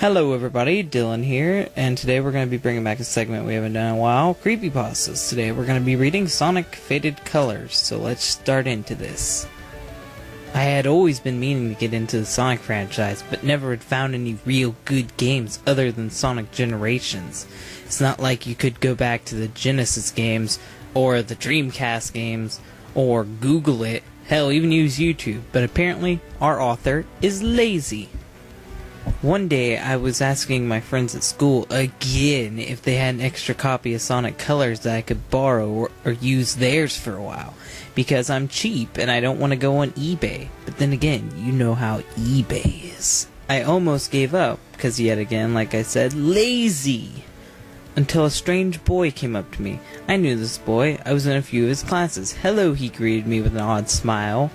Hello everybody, Dylan here, and today we're going to be bringing back a segment we haven't done in a while, Creepypastas. Today we're going to be reading Sonic Faded Colors, so let's start into this. I had always been meaning to get into the Sonic franchise, but never had found any real good games other than Sonic Generations. It's not like you could go back to the Genesis games, or the Dreamcast games, or Google it, hell, even use YouTube, but apparently our author is lazy. One day, I was asking my friends at school again if they had an extra copy of Sonic Colors that I could borrow or use theirs for a while, because I'm cheap and I don't want to go on eBay. But then again, you know how eBay is. I almost gave up, because yet again, like I said, lazy! Until a strange boy came up to me. I knew this boy. I was in a few of his classes. Hello, he greeted me with an odd smile.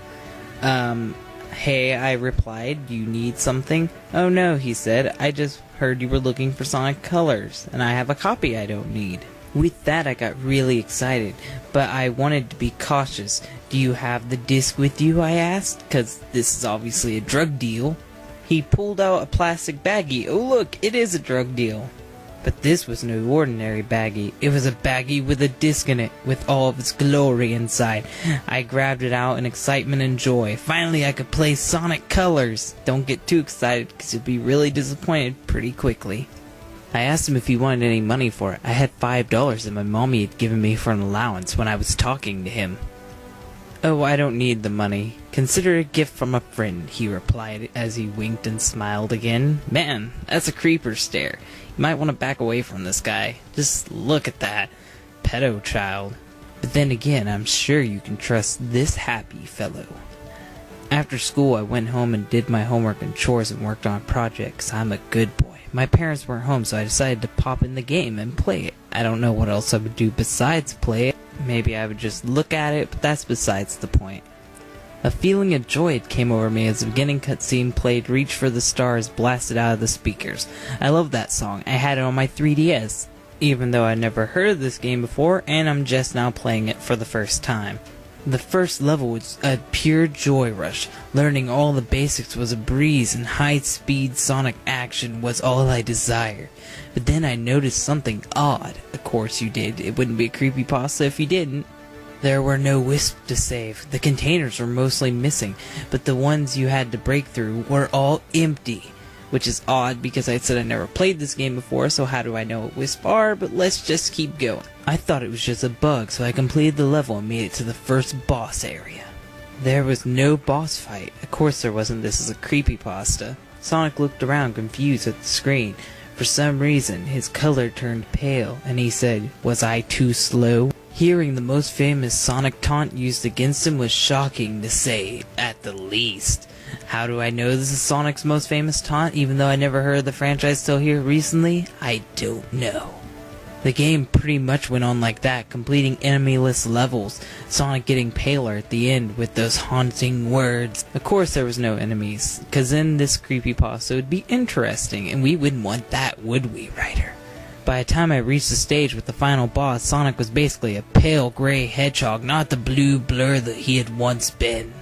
Hey, I replied, do you need something? Oh no, he said, I just heard you were looking for Sonic Colors, and I have a copy I don't need. With that, I got really excited, but I wanted to be cautious. Do you have the disc with you, I asked, because this is obviously a drug deal. He pulled out a plastic baggie. Oh look, it is a drug deal. But this was no ordinary baggie. It was a baggie with a disc in it, with all of its glory inside. I grabbed it out in excitement and joy. Finally, I could play Sonic Colors. Don't get too excited, because you'll be really disappointed pretty quickly. I asked him if he wanted any money for it. I had $5 that my mommy had given me for an allowance when I was talking to him. Oh, I don't need the money. Consider it a gift from a friend, he replied as he winked and smiled again. Man, that's a creeper stare. You might want to back away from this guy. Just look at that. Pedo child. But then again, I'm sure you can trust this happy fellow. After school, I went home and did my homework and chores and worked on projects. I'm a good boy. My parents weren't home, so I decided to pop in the game and play it. I don't know what else I would do besides play it. Maybe I would just look at it, but that's besides the point. A feeling of joy came over me as the beginning cutscene played Reach for the Stars blasted out of the speakers. I love that song. I had it on my 3DS, even though I'd never heard of this game before, and I'm just now playing it for the first time. The first level was a pure joy rush. Learning all the basics was a breeze, and high-speed Sonic action was all I desired. But then I noticed something odd. Of course you did. It wouldn't be a creepypasta if you didn't. There were no wisps to save. The containers were mostly missing, but the ones you had to break through were all empty. Which is odd because I said I never played this game before, so how do I know what wisps are? But let's just keep going. I thought it was just a bug, so I completed the level and made it to the first boss area. There was no boss fight. Of course there wasn't. This is a creepypasta. Sonic looked around confused at the screen. For some reason, his color turned pale, and he said, "Was I too slow?" Hearing the most famous Sonic taunt used against him was shocking to say, at the least. How do I know this is Sonic's most famous taunt, even though I never heard of the franchise till here recently? I don't know. The game pretty much went on like that, completing enemy-less levels, Sonic getting paler at the end with those haunting words. Of course there was no enemies, because then this creepypasta would be interesting, and we wouldn't want that, would we, writer? By the time I reached the stage with the final boss, Sonic was basically a pale gray hedgehog, not the blue blur that he had once been.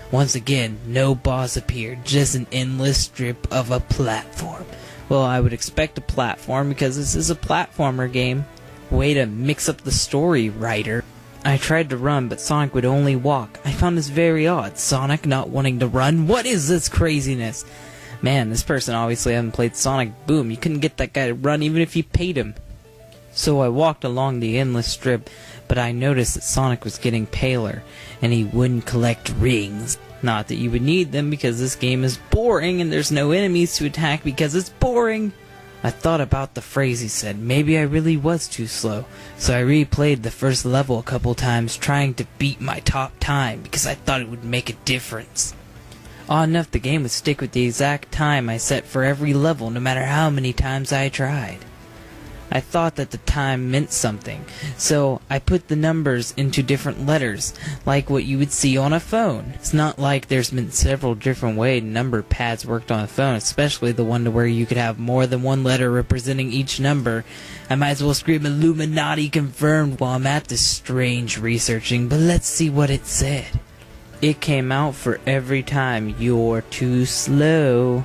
Once again, no boss appeared, just an endless strip of a platform. Well, I would expect a platform because this is a platformer game. Way to mix up the story, writer. I tried to run, but Sonic would only walk. I found this very odd. Sonic not wanting to run? What is this craziness? Man, this person obviously hasn't played Sonic Boom. You couldn't get that guy to run even if you paid him. So I walked along the endless strip, but I noticed that Sonic was getting paler, and he wouldn't collect rings. Not that you would need them because this game is boring and there's no enemies to attack because it's boring. I thought about the phrase he said. Maybe I really was too slow. So I replayed the first level a couple times trying to beat my top time because I thought it would make a difference. Odd enough, the game would stick with the exact time I set for every level no matter how many times I tried. I thought that the time meant something, so I put the numbers into different letters, like what you would see on a phone. It's not like there's been several different ways number pads worked on a phone, especially the one to where you could have more than one letter representing each number. I might as well scream Illuminati confirmed while I'm at this strange researching, but let's see what it said. It came out for every time you're too slow.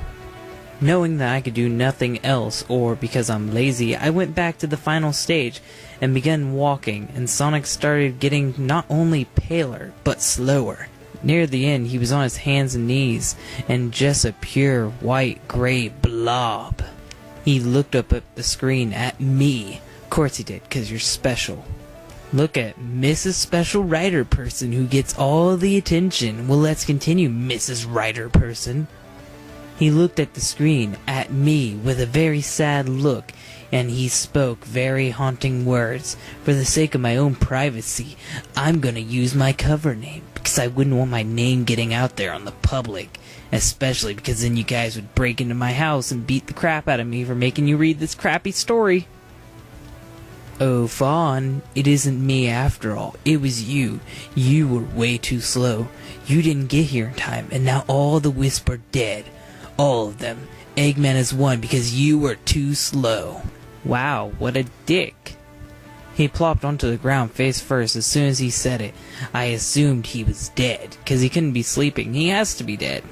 Knowing that I could do nothing else, or because I'm lazy, I went back to the final stage and began walking, and Sonic started getting not only paler, but slower. Near the end, he was on his hands and knees, and just a pure white-gray blob. He looked up at the screen at me. Of course he did, 'cause you're special. Look at Mrs. Special Writer Person who gets all the attention. Well, let's continue, Mrs. Writer Person. He looked at the screen, at me, with a very sad look, and he spoke very haunting words. For the sake of my own privacy, I'm gonna use my cover name, because I wouldn't want my name getting out there on the public. Especially because then you guys would break into my house and beat the crap out of me for making you read this crappy story. Oh, Fawn, it isn't me after all. It was you. You were way too slow. You didn't get here in time, and now all the Wisp are dead. All of them. Eggman is one because you were too slow. Wow, what a dick. He plopped onto the ground face first as soon as he said it. I assumed he was dead, because he couldn't be sleeping. He has to be dead.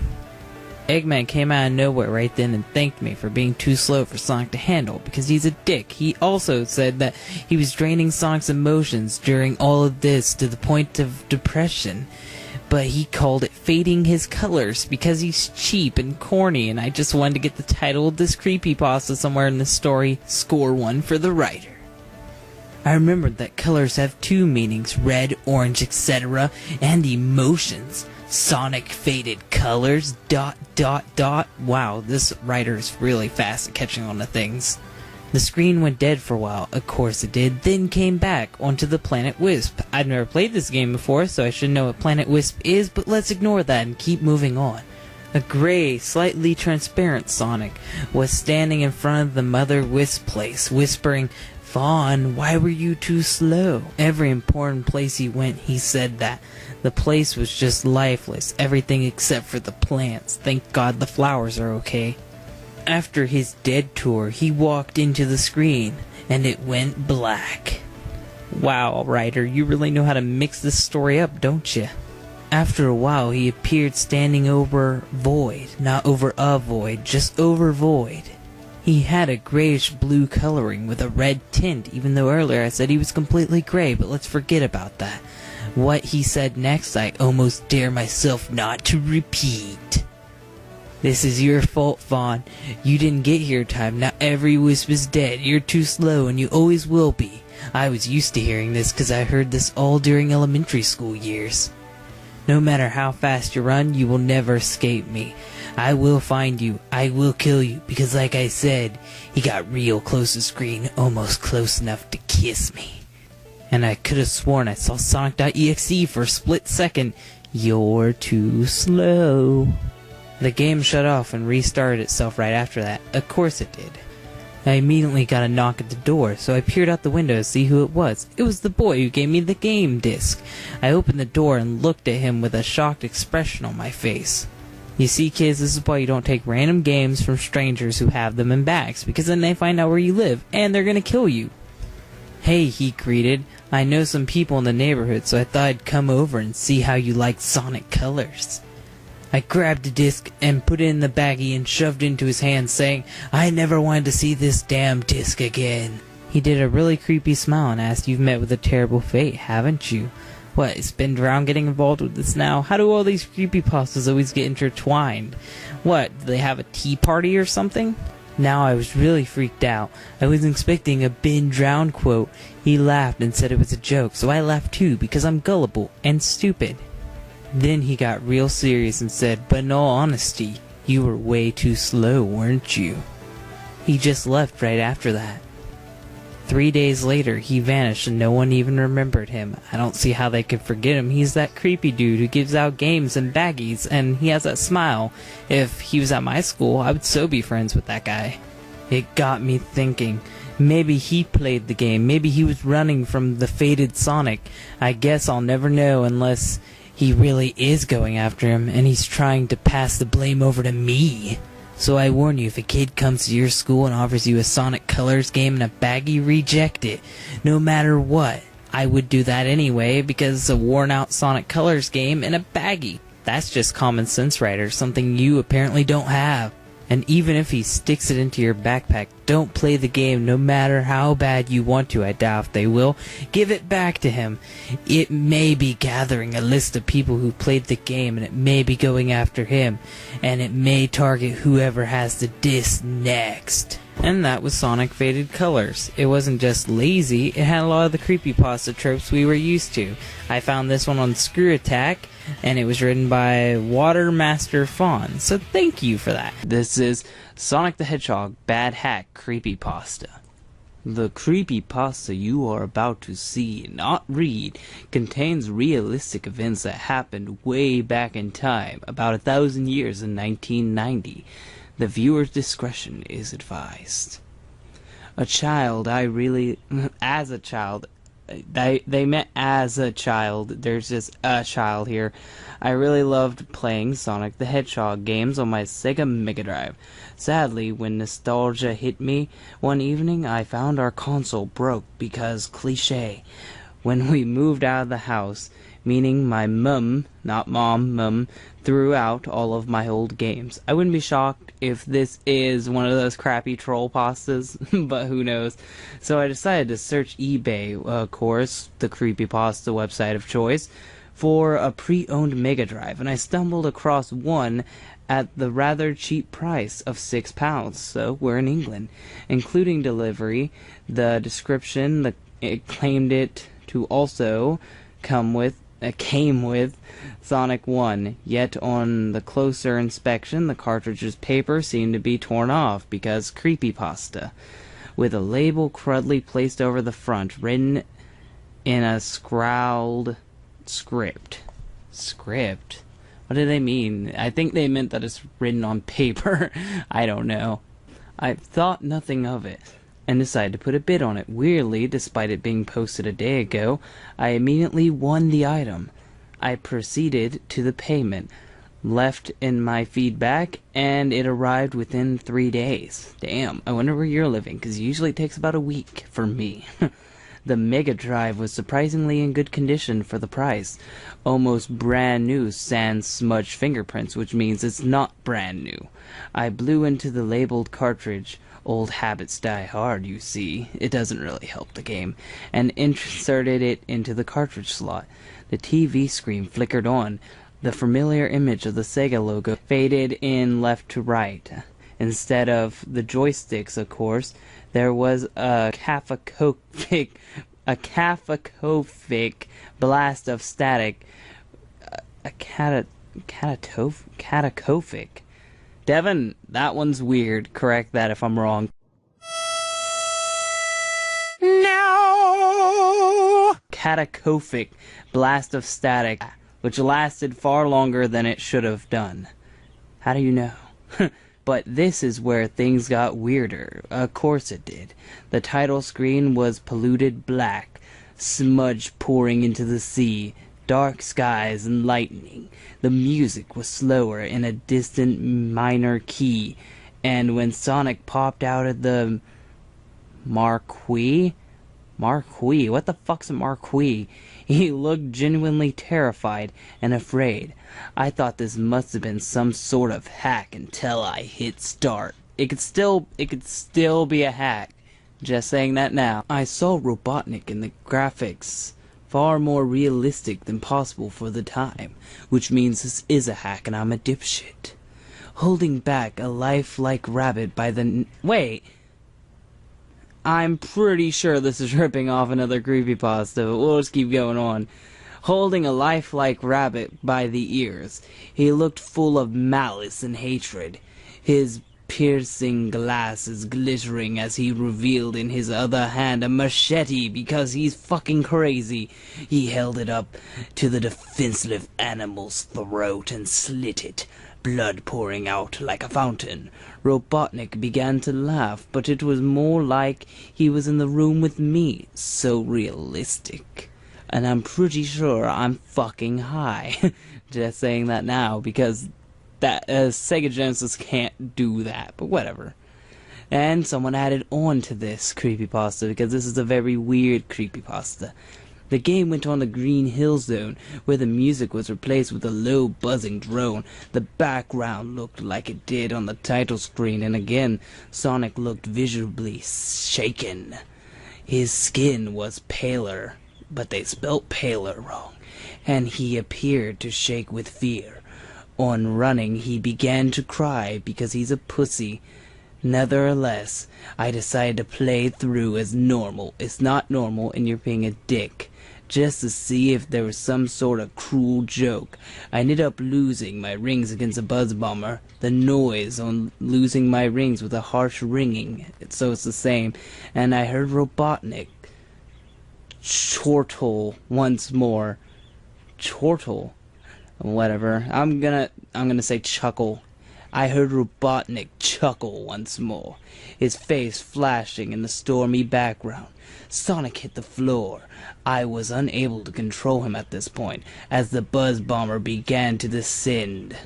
Eggman came out of nowhere right then and thanked me for being too slow for Sonic to handle, because he's a dick. He also said that he was draining Sonic's emotions during all of this to the point of depression. But he called it fading his colors because he's cheap and corny, and I just wanted to get the title of this creepypasta somewhere in the story. Score one for the writer. I remembered that colors have two meanings, red, orange, etc., and emotions. Sonic faded colors, ... Wow, this writer is really fast at catching on to things. The screen went dead for a while, of course it did, then came back onto the Planet Wisp. I've never played this game before, so I should know what Planet Wisp is, but let's ignore that and keep moving on. A gray, slightly transparent Sonic was standing in front of the Mother Wisp place, whispering, Fawn, why were you too slow? Every important place he went, he said that. The place was just lifeless, everything except for the plants. Thank God the flowers are okay. After his dead tour, he walked into the screen, and it went black. Wow, writer, you really know how to mix this story up, don't you? After a while, he appeared standing over void. Not over a void, just over void. He had a grayish-blue coloring with a red tint, even though earlier I said he was completely gray, but let's forget about that. What he said next, I almost dare myself not to repeat. This is your fault, Fawn. You didn't get here in time. Now every Wisp is dead. You're too slow, and you always will be. I was used to hearing this because I heard this all during elementary school years. No matter how fast you run, you will never escape me. I will find you. I will kill you, because like I said, he got real close to the screen, almost close enough to kiss me. And I could have sworn I saw Sonic.exe for a split second. You're too slow. The game shut off and restarted itself right after that. Of course it did. I immediately got a knock at the door, so I peered out the window to see who it was. It was the boy who gave me the game disc. I opened the door and looked at him with a shocked expression on my face. You see, kids, this is why you don't take random games from strangers who have them in bags, because then they find out where you live, and they're gonna kill you. Hey, he greeted. I know some people in the neighborhood, so I thought I'd come over and see how you liked Sonic colors. I grabbed the disc and put it in the baggie and shoved it into his hand, saying, I never wanted to see this damn disc again. He did a really creepy smile and asked, You've met with a terrible fate, haven't you? What, is Ben Drown getting involved with this now? How do all these creepypastas always get intertwined? What, do they have a tea party or something? Now I was really freaked out. I was expecting a Ben Drown quote. He laughed and said it was a joke, so I laughed too because I'm gullible and stupid. Then he got real serious and said, But in all honesty, you were way too slow, weren't you? He just left right after that. 3 days later, he vanished and no one even remembered him. I don't see how they could forget him. He's that creepy dude who gives out games and baggies, and he has that smile. If he was at my school, I would so be friends with that guy. It got me thinking. Maybe he played the game. Maybe he was running from the faded Sonic. I guess I'll never know unless he really is going after him, and he's trying to pass the blame over to me. So I warn you, if a kid comes to your school and offers you a Sonic Colors game in a baggie, reject it. No matter what. I would do that anyway, because it's a worn-out Sonic Colors game in a baggie. That's just common sense, writer, something you apparently don't have. And even if he sticks it into your backpack, don't play the game no matter how bad you want to. I doubt they will. Give it back to him. It may be gathering a list of people who played the game, and it may be going after him, and it may target whoever has the disc next. And that was Sonic Faded Colors. It wasn't just lazy, it had a lot of the creepypasta tropes we were used to. I found this one on Screw Attack, and it was written by Watermaster Fawn, so thank you for that. This is Sonic the Hedgehog Bad Hack Creepypasta. The creepypasta you are about to see, not read, contains realistic events that happened way back in time, about 1,000 years in 1990. The viewer's discretion is advised. As a child, they meant as a child, there's just a child here. I really loved playing Sonic the Hedgehog games on my Sega Mega Drive. Sadly, when nostalgia hit me, one evening I found our console broke because cliché. When we moved out of the house, meaning my mum, not mom, threw out all of my old games. I wouldn't be shocked if this is one of those crappy troll pastas, but who knows. So I decided to search eBay, of course, the creepypasta website of choice, for a pre-owned Mega Drive, and I stumbled across one at the rather cheap price of £6, so we're in England. Including delivery, the description, it claimed it to also came with Sonic 1, yet on the closer inspection the cartridge's paper seemed to be torn off because creepypasta, with a label crudely placed over the front, written in a scrawled script. Script? What do they mean? I think they meant that it's written on paper. I don't know. I thought nothing of it, and decided to put a bid on it. Weirdly, despite it being posted a day ago, I immediately won the item. I proceeded to the payment, left in my feedback, and it arrived within 3 days. Damn, I wonder where you're living, because usually it takes about a week for me. The Mega Drive was surprisingly in good condition for the price. Almost brand new sans smudged fingerprints, which means it's not brand new. I blew into the labeled cartridge. Old habits die hard, you see. It doesn't really help the game. And inserted it into the cartridge slot. The TV screen flickered on. The familiar image of the Sega logo faded in left to right. Instead of the joysticks, of course, there was a catacophic blast of static. Catacophic. Devin, that one's weird. Correct that if I'm wrong. No! Catacophic blast of static, which lasted far longer than it should have done. How do you know? But this is where things got weirder. Of course it did. The title screen was polluted black, smudge pouring into the sea, dark skies and lightning. The music was slower in a distant minor key, and when Sonic popped out of the Marquee? What the fuck's a Marquee? He looked genuinely terrified and afraid. I thought this must have been some sort of hack until I hit start. It could still be a hack. Just saying that now. I saw Robotnik in the graphics, far more realistic than possible for the time, which means this is a hack and I'm a dipshit. Holding back a lifelike rabbit by the... Wait! I'm pretty sure this is ripping off another creepypasta, but we'll just keep going on. Holding a lifelike rabbit by the ears, he looked full of malice and hatred. His piercing glasses glittering as he revealed in his other hand a machete because he's fucking crazy. He held it up to the defenseless animal's throat and slit it, blood pouring out like a fountain. Robotnik began to laugh, but it was more like he was in the room with me. So realistic. And I'm pretty sure I'm fucking high. Just saying that now, because that Sega Genesis can't do that, but whatever. And someone added on to this creepypasta, because this is a very weird creepypasta. The game went on the Green Hill Zone, where the music was replaced with a low buzzing drone. The background looked like it did on the title screen, and again Sonic looked visibly shaken. His skin was paler, but they spelt paler wrong, and he appeared to shake with fear. On running, he began to cry because he's a pussy. Nevertheless, I decided to play through as normal. It's not normal, and you're being a dick. Just to see if there was some sort of cruel joke. I ended up losing my rings against a Buzz Bomber. The noise on losing my rings with a harsh ringing, so it's the same. And I heard Robotnik chortle once more. Chortle? Whatever. I'm gonna say chuckle. I heard Robotnik chuckle once more, his face flashing in the stormy background. Sonic hit the floor. I was unable to control him at this point, as the Buzz Bomber began to descend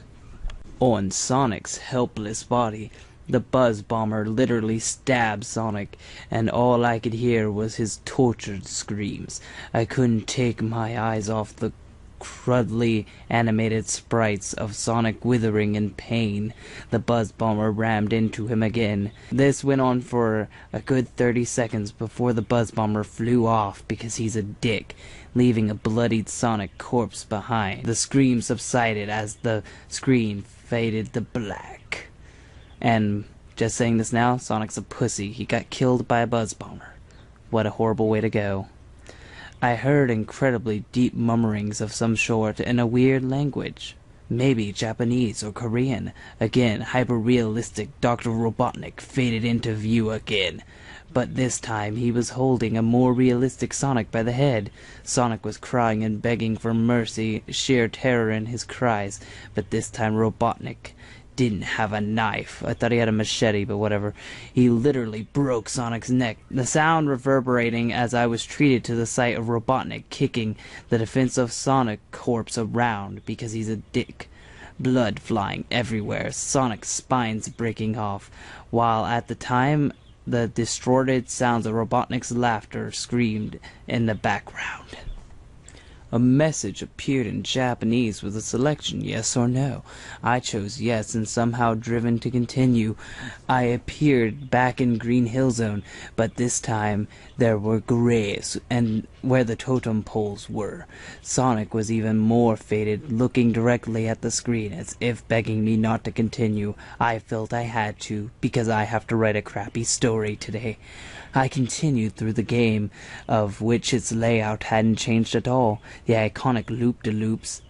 on Sonic's helpless body. The Buzz Bomber literally stabbed Sonic, and all I could hear was his tortured screams. I couldn't take my eyes off the crudely animated sprites of Sonic withering in pain. The Buzz Bomber rammed into him again. This went on for a good 30 seconds before the Buzz Bomber flew off because he's a dick, leaving a bloodied Sonic corpse behind. The screams subsided as the screen faded to black. And just saying this now, Sonic's a pussy. He got killed by a Buzz Bomber. What a horrible way to go. I heard incredibly deep murmurings of some sort in a weird language. Maybe Japanese or Korean. Again, hyper-realistic Dr. Robotnik faded into view again. But this time he was holding a more realistic Sonic by the head. Sonic was crying and begging for mercy, sheer terror in his cries. But this time Robotnik didn't have a knife. I thought he had a machete, but whatever. He literally broke Sonic's neck, the sound reverberating as I was treated to the sight of Robotnik kicking the defensive Sonic corpse around because he's a dick. Blood flying everywhere, Sonic's spines breaking off, while at the time the distorted sounds of Robotnik's laughter screamed in the background. A message appeared in Japanese with a selection, yes or no. I chose yes, and somehow driven to continue, I appeared back in Green Hill Zone, but this time there were grays, and where the totem poles were. Sonic was even more faded, looking directly at the screen, as if begging me not to continue. I felt I had to, because I have to write a crappy story today. I continued through the game, of which its layout hadn't changed at all. The iconic loop-de-loops,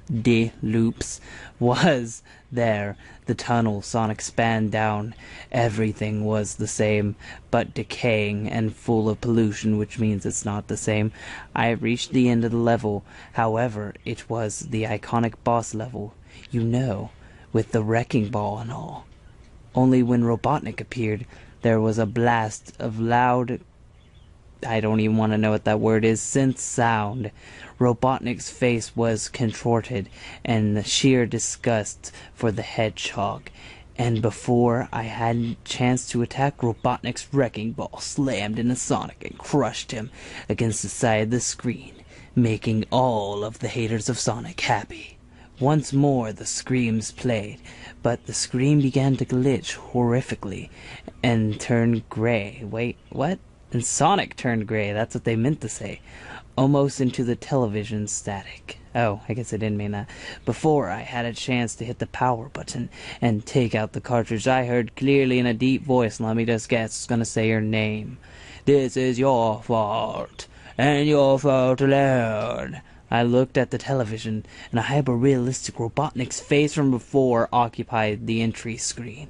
was there. The tunnel Sonic spanned down. Everything was the same, but decaying and full of pollution, which means it's not the same. I reached the end of the level. However, it was the iconic boss level, you know, with the wrecking ball and all. Only when Robotnik appeared, there was a blast of loud, I don't even want to know what that word is, synth sound. Robotnik's face was contorted in sheer disgust for the hedgehog. And before I had a chance to attack, Robotnik's wrecking ball slammed into Sonic and crushed him against the side of the screen, making all of the haters of Sonic happy. Once more the screams played, but the screen began to glitch horrifically and turned gray. Wait, what? And Sonic turned gray, that's what they meant to say. Almost into the television static. Oh, I guess I didn't mean that. Before I had a chance to hit the power button and take out the cartridge, I heard clearly in a deep voice, let me just guess, it's gonna say your name. This is your fault, and your fault alone. I looked at the television, and a hyper-realistic Robotnik's face from before occupied the entry screen.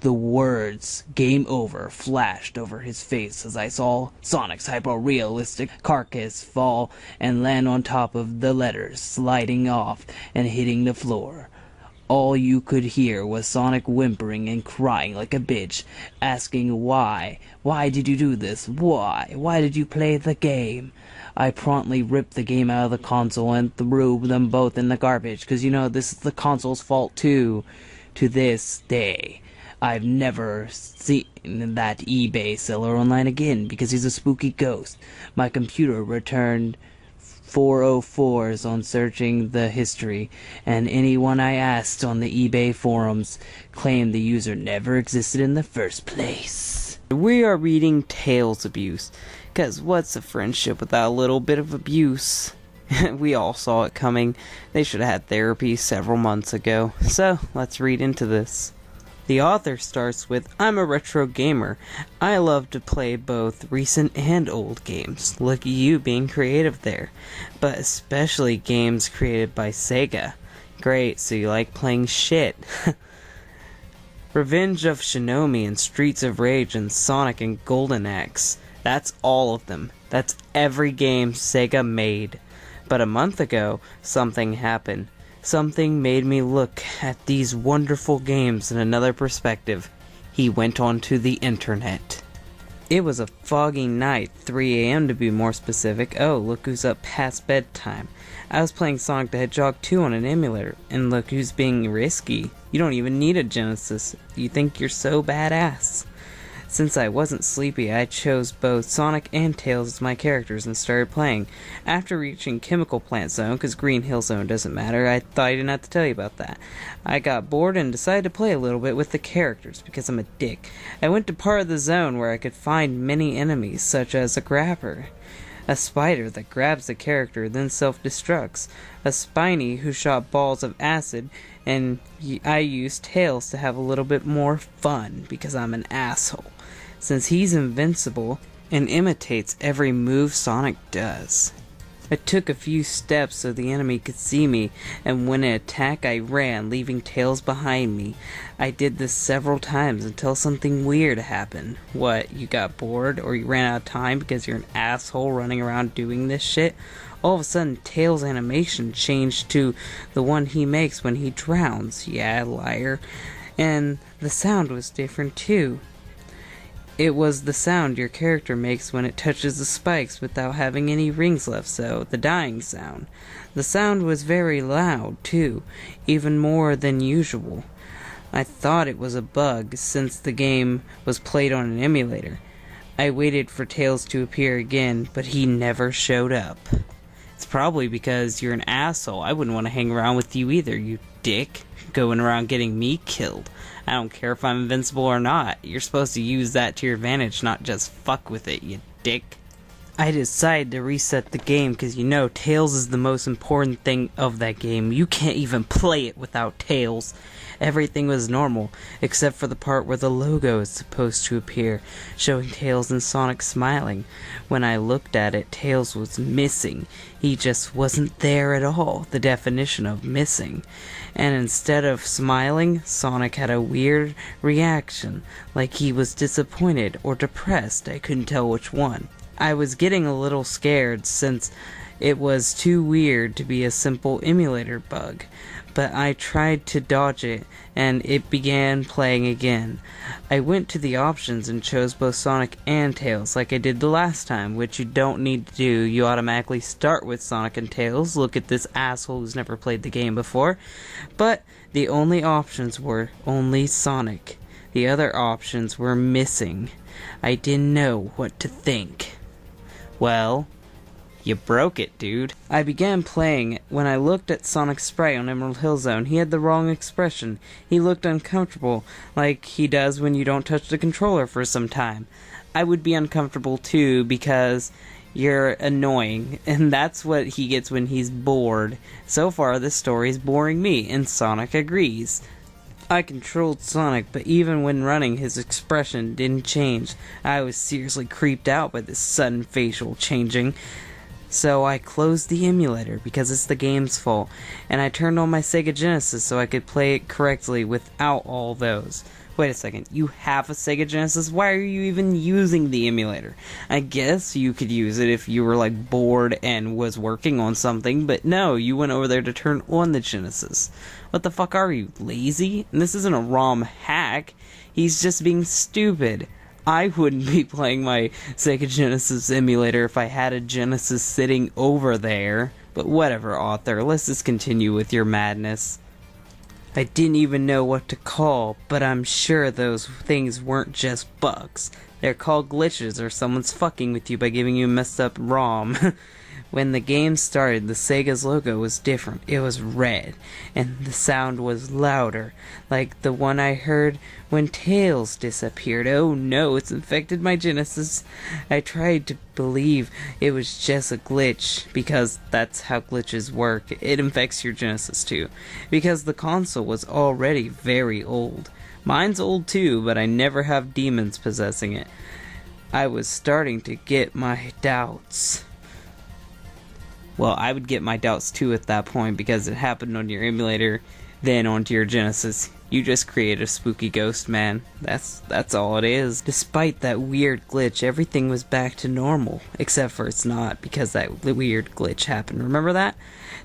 The words, "Game Over," flashed over his face as I saw Sonic's hyper-realistic carcass fall and land on top of the letters, sliding off and hitting the floor. All you could hear was Sonic whimpering and crying like a bitch, asking why. Why did you do this? Why? Why did you play the game? I promptly ripped the game out of the console and threw them both in the garbage, because you know this is the console's fault too. To this day, I've never seen that eBay seller online again because he's a spooky ghost. My computer returned 404s on searching the history, and anyone I asked on the eBay forums claimed the user never existed in the first place. We are reading Tails Abuse, 'cause what's a friendship without a little bit of abuse? We all saw it coming. They should have had therapy several months ago. So, let's read into this. The author starts with, I'm a retro gamer. I love to play both recent and old games. Look at you being creative there. But especially games created by Sega. Great, so you like playing shit. Revenge of Shinomi and Streets of Rage and Sonic and Golden Axe. That's all of them. That's every game Sega made. But a month ago, something happened. Something made me look at these wonderful games in another perspective. He went onto the internet. It was a foggy night, 3 a.m. to be more specific. Oh, look who's up past bedtime. I was playing Sonic the Hedgehog 2 on an emulator, and look who's being risky. You don't even need a Genesis. You think you're so badass. Since I wasn't sleepy, I chose both Sonic and Tails as my characters and started playing. After reaching Chemical Plant Zone, because Green Hill Zone doesn't matter, I thought I didn't have to tell you about that. I got bored and decided to play a little bit with the characters, because I'm a dick. I went to part of the zone where I could find many enemies, such as a grabber. A spider that grabs the character, then self-destructs. A Spiny who shot balls of acid, and I used Tails to have a little bit more fun, because I'm an asshole. Since he's invincible and imitates every move Sonic does. I took a few steps so the enemy could see me, and when it attacked I ran, leaving Tails behind me. I did this several times until something weird happened. What, you got bored or you ran out of time because you're an asshole running around doing this shit? All of a sudden Tails' animation changed to the one he makes when he drowns. Yeah, liar. And the sound was different too. It was the sound your character makes when it touches the spikes without having any rings left, so the dying sound. The sound was very loud, too, even more than usual. I thought it was a bug, since the game was played on an emulator. I waited for Tails to appear again, but he never showed up. It's probably because you're an asshole. I wouldn't want to hang around with you either, you dick. Going around getting me killed. I don't care if I'm invincible or not. You're supposed to use that to your advantage, not just fuck with it, you dick. I decided to reset the game because you know Tails is the most important thing of that game. You can't even play it without Tails. Everything was normal, except for the part where the logo is supposed to appear, showing Tails and Sonic smiling. When I looked at it, Tails was missing. He just wasn't there at all, the definition of missing. And instead of smiling, Sonic had a weird reaction, like he was disappointed or depressed. I couldn't tell which one. I was getting a little scared since it was too weird to be a simple emulator bug, but I tried to dodge it and it began playing again. I went to the options and chose both Sonic and Tails like I did the last time, which you don't need to do. You automatically start with Sonic and Tails. Look at this asshole who's never played the game before. But the only options were only Sonic. The other options were missing. I didn't know what to think. Well, you broke it, dude. I began playing. When I looked at Sonic's sprite on Emerald Hill Zone, he had the wrong expression. He looked uncomfortable, like he does when you don't touch the controller for some time. I would be uncomfortable too, because you're annoying, and that's what he gets when he's bored. So far, this story is boring me, and Sonic agrees. I controlled Sonic, but even when running, his expression didn't change. I was seriously creeped out by this sudden facial changing. So I closed the emulator because it's the game's fault, and I turned on my Sega Genesis so I could play it correctly without all those. Wait a second, you have a Sega Genesis? Why are you even using the emulator? I guess you could use it if you were like bored and was working on something, but no, you went over there to turn on the Genesis. What the fuck are you, lazy? And this isn't a ROM hack, he's just being stupid. I wouldn't be playing my Sega Genesis emulator if I had a Genesis sitting over there. But whatever, author, let's just continue with your madness. I didn't even know what to call, but I'm sure those things weren't just bugs. They're called glitches, or someone's fucking with you by giving you a messed up ROM. When the game started, the Sega's logo was different. It was red, and the sound was louder, like the one I heard when Tails disappeared. Oh no, it's infected my Genesis. I tried to believe it was just a glitch, because that's how glitches work. It infects your Genesis too, because the console was already very old. Mine's old too, but I never have demons possessing it. I was starting to get my doubts. Well, I would get my doubts too at that point, because it happened on your emulator, then onto your Genesis. You just create a spooky ghost, man. That's all it is. Despite that weird glitch, everything was back to normal. Except for it's not, because that weird glitch happened. Remember that?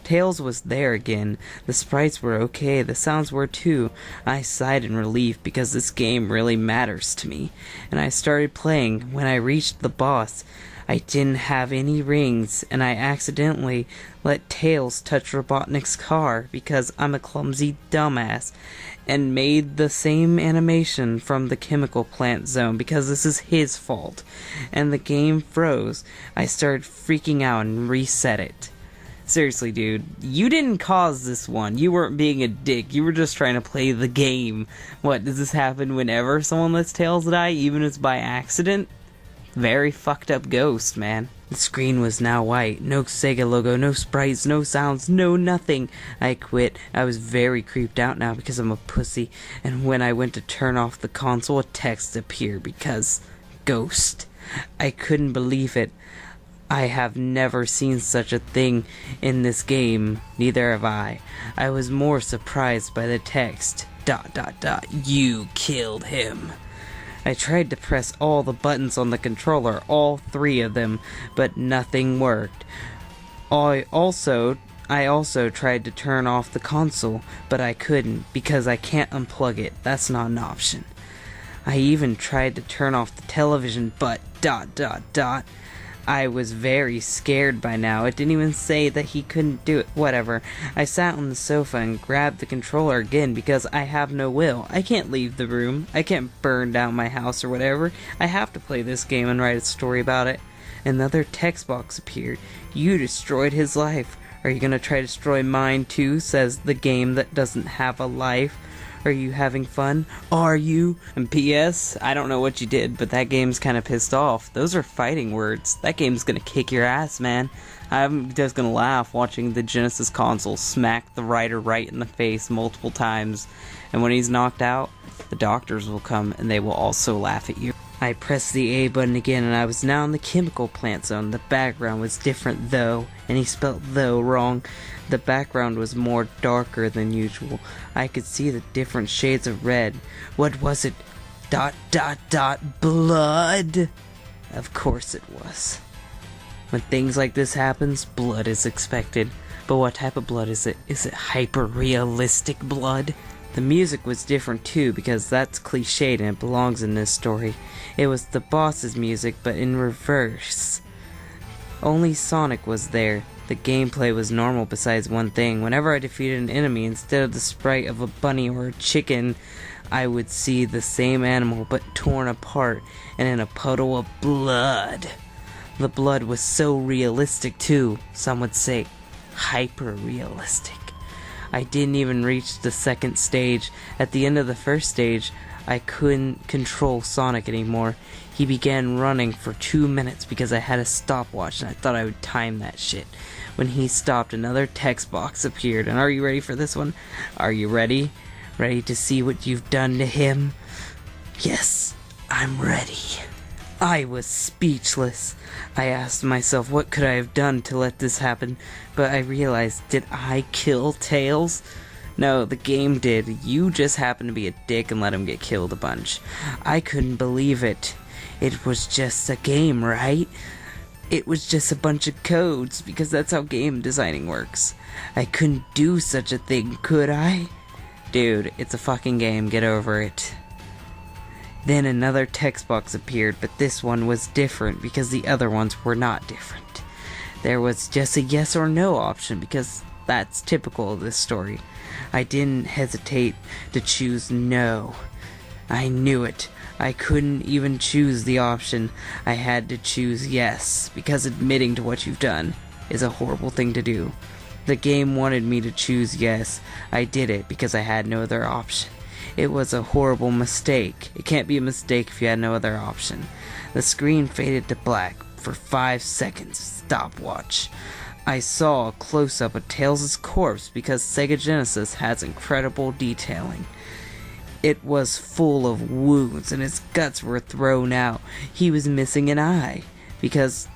Tails was there again. The sprites were okay. The sounds were too. I sighed in relief, because this game really matters to me. And I started playing. When I reached the boss, I didn't have any rings, and I accidentally let Tails touch Robotnik's car because I'm a clumsy dumbass, and made the same animation from the chemical plant zone because this is his fault. And the game froze. I started freaking out and reset it. Seriously, dude, you didn't cause this one. You weren't being a dick. You were just trying to play the game. What, does this happen whenever someone lets Tails die, even if it's by accident? Very fucked up ghost, man. The screen was now white. No Sega logo, no sprites, no sounds, no nothing. I quit. I was very creeped out now because I'm a pussy. And when I went to turn off the console, a text appeared because ghost. I couldn't believe it. I have never seen such a thing in this game. Neither have I. I was more surprised by the text. ... You killed him. I tried to press all the buttons on the controller, all 3 of them, but nothing worked. I also tried to turn off the console, but I couldn't, because I can't unplug it. That's not an option. I even tried to turn off the television, but ... I was very scared by now. It didn't even say that he couldn't do it. Whatever. I sat on the sofa and grabbed the controller again because I have no will. I can't leave the room. I can't burn down my house or whatever. I have to play this game and write a story about it. Another text box appeared. You destroyed his life. Are you gonna try to destroy mine too? Says the game that doesn't have a life. Are you having fun? Are you? And P.S. I don't know what you did, but that game's kind of pissed off. Those are fighting words. That game's gonna kick your ass, man. I'm just gonna laugh watching the Genesis console smack the writer right in the face multiple times. And when he's knocked out, the doctors will come and they will also laugh at you. I pressed the A button again and I was now in the chemical plant zone. The background was different though, and he spelled though wrong. The background was more darker than usual. I could see the different shades of red. What was it? ... Blood? Of course it was. When things like this happens, blood is expected. But what type of blood is it? Is it hyper-realistic blood? The music was different too, because that's cliched and it belongs in this story. It was the boss's music, but in reverse. Only Sonic was there. The gameplay was normal besides one thing. Whenever I defeated an enemy, instead of the sprite of a bunny or a chicken, I would see the same animal but torn apart and in a puddle of blood. The blood was so realistic too. Some would say hyper-realistic. I didn't even reach the second stage. At the end of the first stage, I couldn't control Sonic anymore. He began running for 2 minutes because I had a stopwatch and I thought I would time that shit. When he stopped, another text box appeared. And are you ready for this one? Are you ready? Ready to see what you've done to him? Yes, I'm ready. I was speechless. I asked myself, what could I have done to let this happen? But I realized, did I kill Tails? No, the game did. You just happened to be a dick and let him get killed a bunch. I couldn't believe it. It was just a game, right? It was just a bunch of codes, because that's how game designing works. I couldn't do such a thing, could I? Dude, it's a fucking game, get over it. Then another text box appeared, but this one was different because the other ones were not different. There was just a yes or no option because that's typical of this story. I didn't hesitate to choose no. I knew it. I couldn't even choose the option. I had to choose yes, because admitting to what you've done is a horrible thing to do. The game wanted me to choose yes. I did it because I had no other option. It was a horrible mistake. It can't be a mistake if you had no other option. The screen faded to black for 5 seconds. Stopwatch. I saw a close-up of Tails' corpse because Sega Genesis has incredible detailing. It was full of wounds and his guts were thrown out. He was missing an eye because,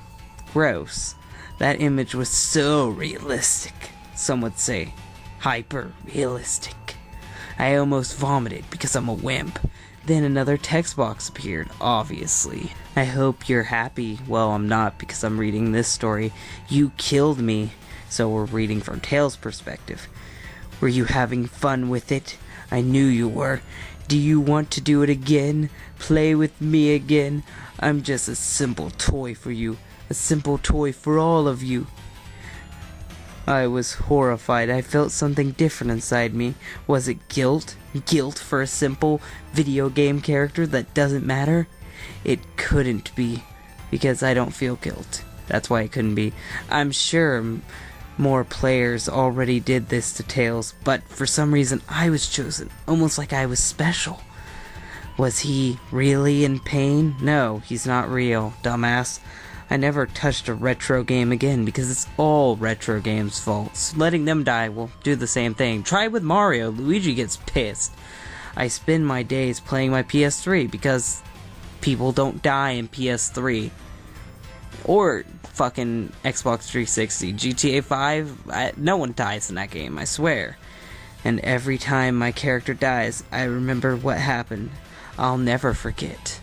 gross. That image was so realistic. Some would say hyper-realistic. I almost vomited because I'm a wimp. Then another text box appeared, obviously. I hope you're happy. Well, I'm not because I'm reading this story. You killed me. So we're reading from Tails' perspective. Were you having fun with it? I knew you were. Do you want to do it again? Play with me again? I'm just a simple toy for you. A simple toy for all of you. I was horrified. I felt something different inside me. Was it guilt? Guilt for a simple video game character that doesn't matter? It couldn't be, because I don't feel guilt. That's why it couldn't be. I'm sure more players already did this to Tails, but for some reason I was chosen, almost like I was special. Was he really in pain? No, he's not real, dumbass. I never touched a retro game again because it's all retro games' faults. Letting them die will do the same thing. Try with Mario. Luigi gets pissed. I spend my days playing my PS3 because people don't die in PS3. Or fucking Xbox 360. GTA 5, no one dies in that game, I swear. And every time my character dies, I remember what happened. I'll never forget.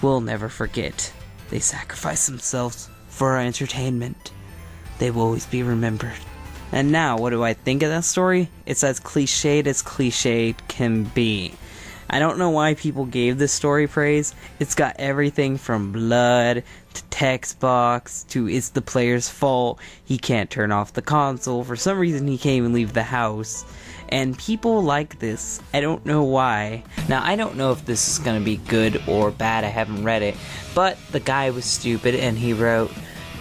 We'll never forget. They sacrifice themselves for our entertainment. They will always be remembered. And now, what do I think of that story? It's as cliched as cliched can be. I don't know why people gave this story praise. It's got everything from blood to text box to it's the player's fault. He can't turn off the console. For some reason, he can't even leave the house. And people like this. I don't know why. Now, I don't know if this is going to be good or bad. I haven't read it. But the guy was stupid and he wrote,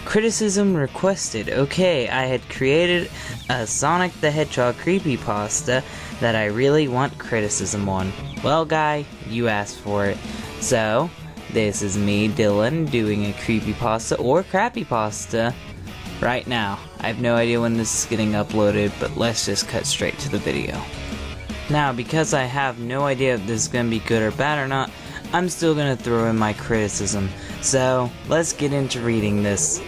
criticism requested. Okay, I had created a Sonic the Hedgehog creepypasta that I really want criticism on. Well, guy, you asked for it. So, this is me, Dylan, doing a creepypasta or crappypasta right now. I have no idea when this is getting uploaded, but let's just cut straight to the video. Now, because I have no idea if this is going to be good or bad or not, I'm still going to throw in my criticism. So, let's get into reading this.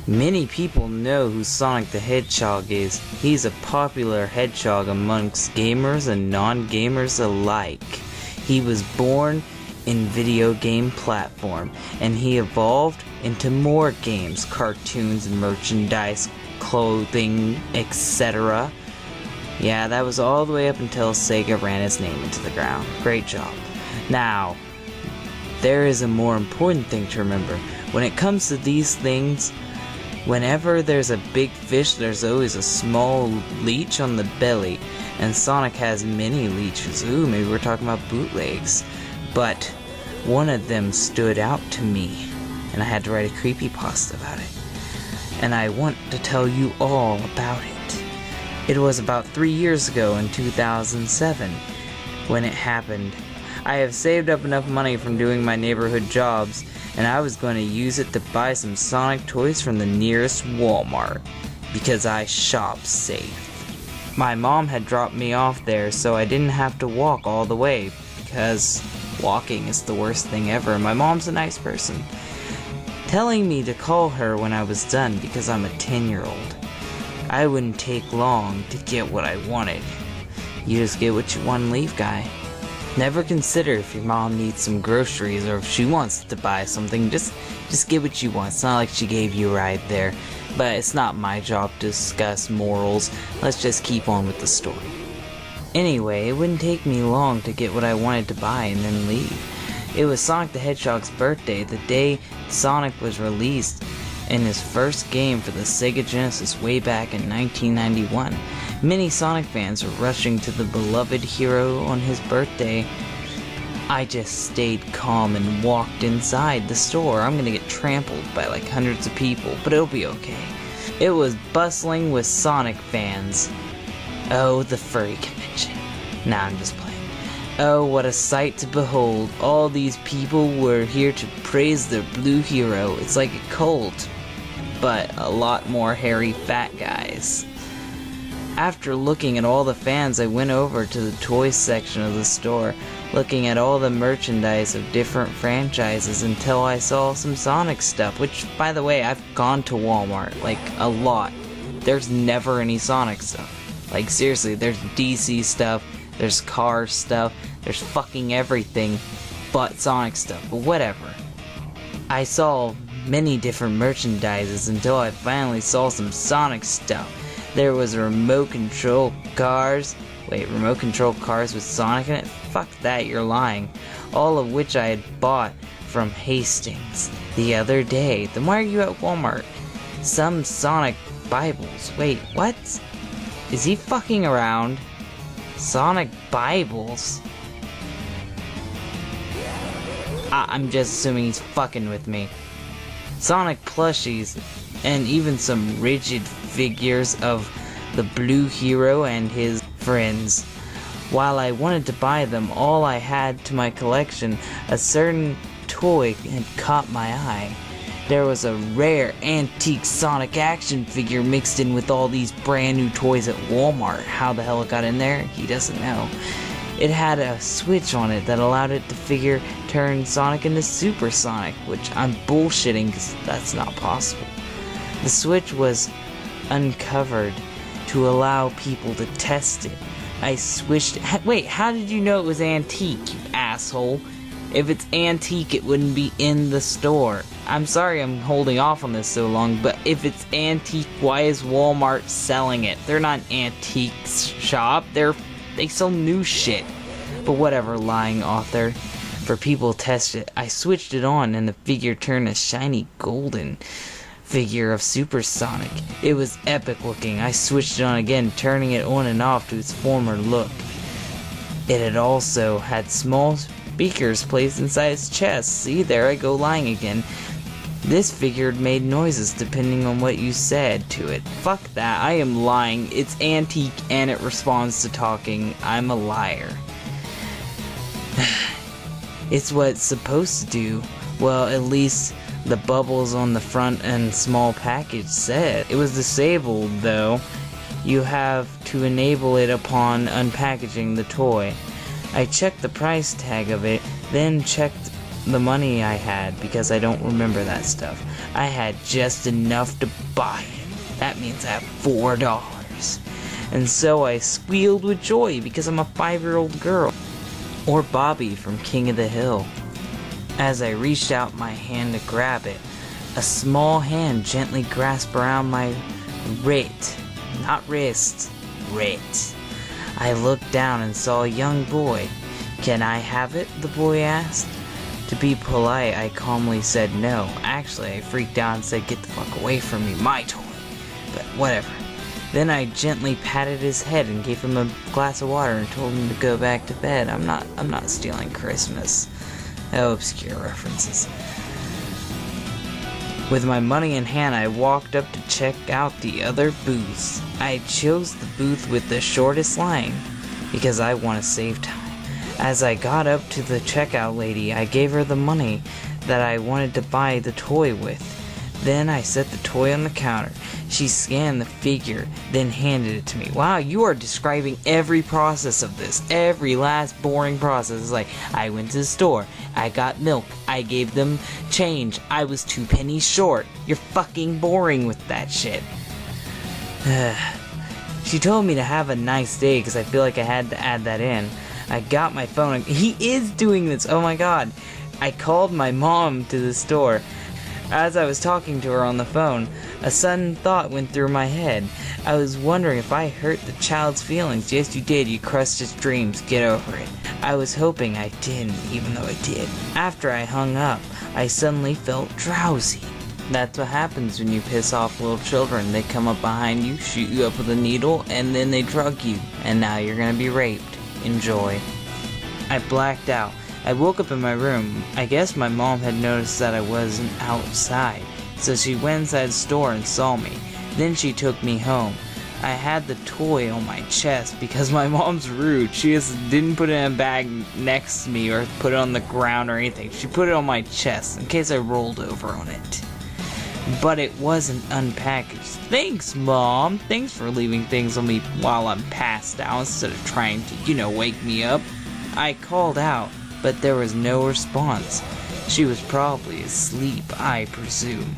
Many people know who Sonic the Hedgehog is. He's a popular hedgehog amongst gamers and non-gamers alike. He was born in video game platform, and he evolved into more games, cartoons, merchandise, clothing, etc. Yeah, that was all the way up until Sega ran his name into the ground. Great job. Now, there is a more important thing to remember. When it comes to these things, whenever there's a big fish, there's always a small leech on the belly. And Sonic has many leeches. Ooh, maybe we're talking about bootlegs. But one of them stood out to me, and I had to write a creepypasta about it. And I want to tell you all about it. It was about 3 years ago in 2007 when it happened. I have saved up enough money from doing my neighborhood jobs, and I was going to use it to buy some Sonic toys from the nearest Walmart, because I shop safe. My mom had dropped me off there, so I didn't have to walk all the way, because walking is the worst thing ever. My mom's a nice person, telling me to call her when I was done because I'm a 10-year-old. I wouldn't take long to get what I wanted. You just get what you want and leave, guy. Never consider if your mom needs some groceries or if she wants to buy something. Just get what you want. It's not like she gave you a ride there. But it's not my job to discuss morals. Let's just keep on with the story. Anyway, it wouldn't take me long to get what I wanted to buy and then leave. It was Sonic the Hedgehog's birthday, the day Sonic was released in his first game for the Sega Genesis way back in 1991. Many Sonic fans were rushing to the beloved hero on his birthday. I just stayed calm and walked inside the store. I'm gonna get trampled by like hundreds of people, but it'll be okay. It was bustling with Sonic fans. Oh, the furry convention. Nah, I'm just playing. Oh, what a sight to behold. All these people were here to praise their blue hero. It's like a cult, but a lot more hairy fat guys. After looking at all the fans, I went over to the toys section of the store, looking at all the merchandise of different franchises until I saw some Sonic stuff, which, by the way, I've gone to Walmart, like, a lot. There's never any Sonic stuff. Like, seriously, there's DC stuff, there's car stuff, there's fucking everything but Sonic stuff, but whatever. I saw many different merchandises until I finally saw some Sonic stuff. There was remote control cars. Wait, remote control cars with Sonic in it? Fuck that, you're lying. All of which I had bought from Hastings the other day. Then why are you at Walmart? Some Sonic Bibles. Wait, what? Is he fucking around? Sonic Bibles? I'm just assuming he's fucking with me. Sonic plushies, and even some rigid figures of the blue hero and his friends. While I wanted to buy them, all I had to my collection, a certain toy had caught my eye. There was a rare antique Sonic action figure mixed in with all these brand new toys at Walmart. How the hell it got in there, he doesn't know. It had a switch on it that allowed it to figure turn Sonic into Super Sonic, which I'm bullshitting because that's not possible. The switch was uncovered to allow people to test it. I switched. Wait, how did you know it was antique, you asshole? If it's antique, it wouldn't be in the store. I'm sorry I'm holding off on this so long, but if it's antique, why is Walmart selling it? They're not an antique shop. They sell new shit. But whatever, lying author. For people to test it, I switched it on and the figure turned a shiny golden figure of Super Sonic. It was epic looking. I switched it on again, turning it on and off to its former look. It had also had small speakers placed inside its chest. See, there I go lying again. This figure made noises depending on what you said to it. Fuck that, I am lying. It's antique and it responds to talking. I'm a liar. It's what it's supposed to do. Well, at least the bubbles on the front and small package said. It was disabled though. You have to enable it upon unpackaging the toy. I checked the price tag of it, then checked the money I had because I don't remember that stuff. I had just enough to buy it. That means I have $4. And so I squealed with joy because I'm a 5-year-old girl. Or Bobby from King of the Hill. As I reached out my hand to grab it, a small hand gently grasped around my wrist. Not wrist, wrist. I looked down and saw a young boy. "Can I have it?" the boy asked. To be polite, I calmly said no. Actually, I freaked out and said, "Get the fuck away from me, my toy." But whatever. Then I gently patted his head and gave him a glass of water and told him to go back to bed. I'm not stealing Christmas. Oh, obscure references. With my money in hand, I walked up to check out the other booths. I chose the booth with the shortest line because I want to save time. As I got up to the checkout lady, I gave her the money that I wanted to buy the toy with. Then I set the toy on the counter. She scanned the figure, then handed it to me. Wow, you are describing every process of this. Every last boring process. It's like, I went to the store, I got milk, I gave them change, I was 2 pennies short. You're fucking boring with that shit. She told me to have a nice day because I feel like I had to add that in. I got my phone. He is doing this. Oh my god. I called my mom to the store. As I was talking to her on the phone, a sudden thought went through my head. I was wondering if I hurt the child's feelings. Yes, you did. You crushed his dreams. Get over it. I was hoping I didn't, even though I did. After I hung up, I suddenly felt drowsy. That's what happens when you piss off little children. They come up behind you, shoot you up with a needle, and then they drug you. And now you're gonna be raped. Enjoy. I blacked out. I woke up in my room. I guess my mom had noticed that I wasn't outside, so she went inside the store and saw me. Then she took me home. I had the toy on my chest because my mom's rude. She just didn't put it in a bag next to me or put it on the ground or anything. She put it on my chest in case I rolled over on it. But it wasn't unpackaged. Thanks, Mom. Thanks for leaving things on me while I'm passed out instead of trying to, wake me up. I called out, but there was no response. She was probably asleep, I presume.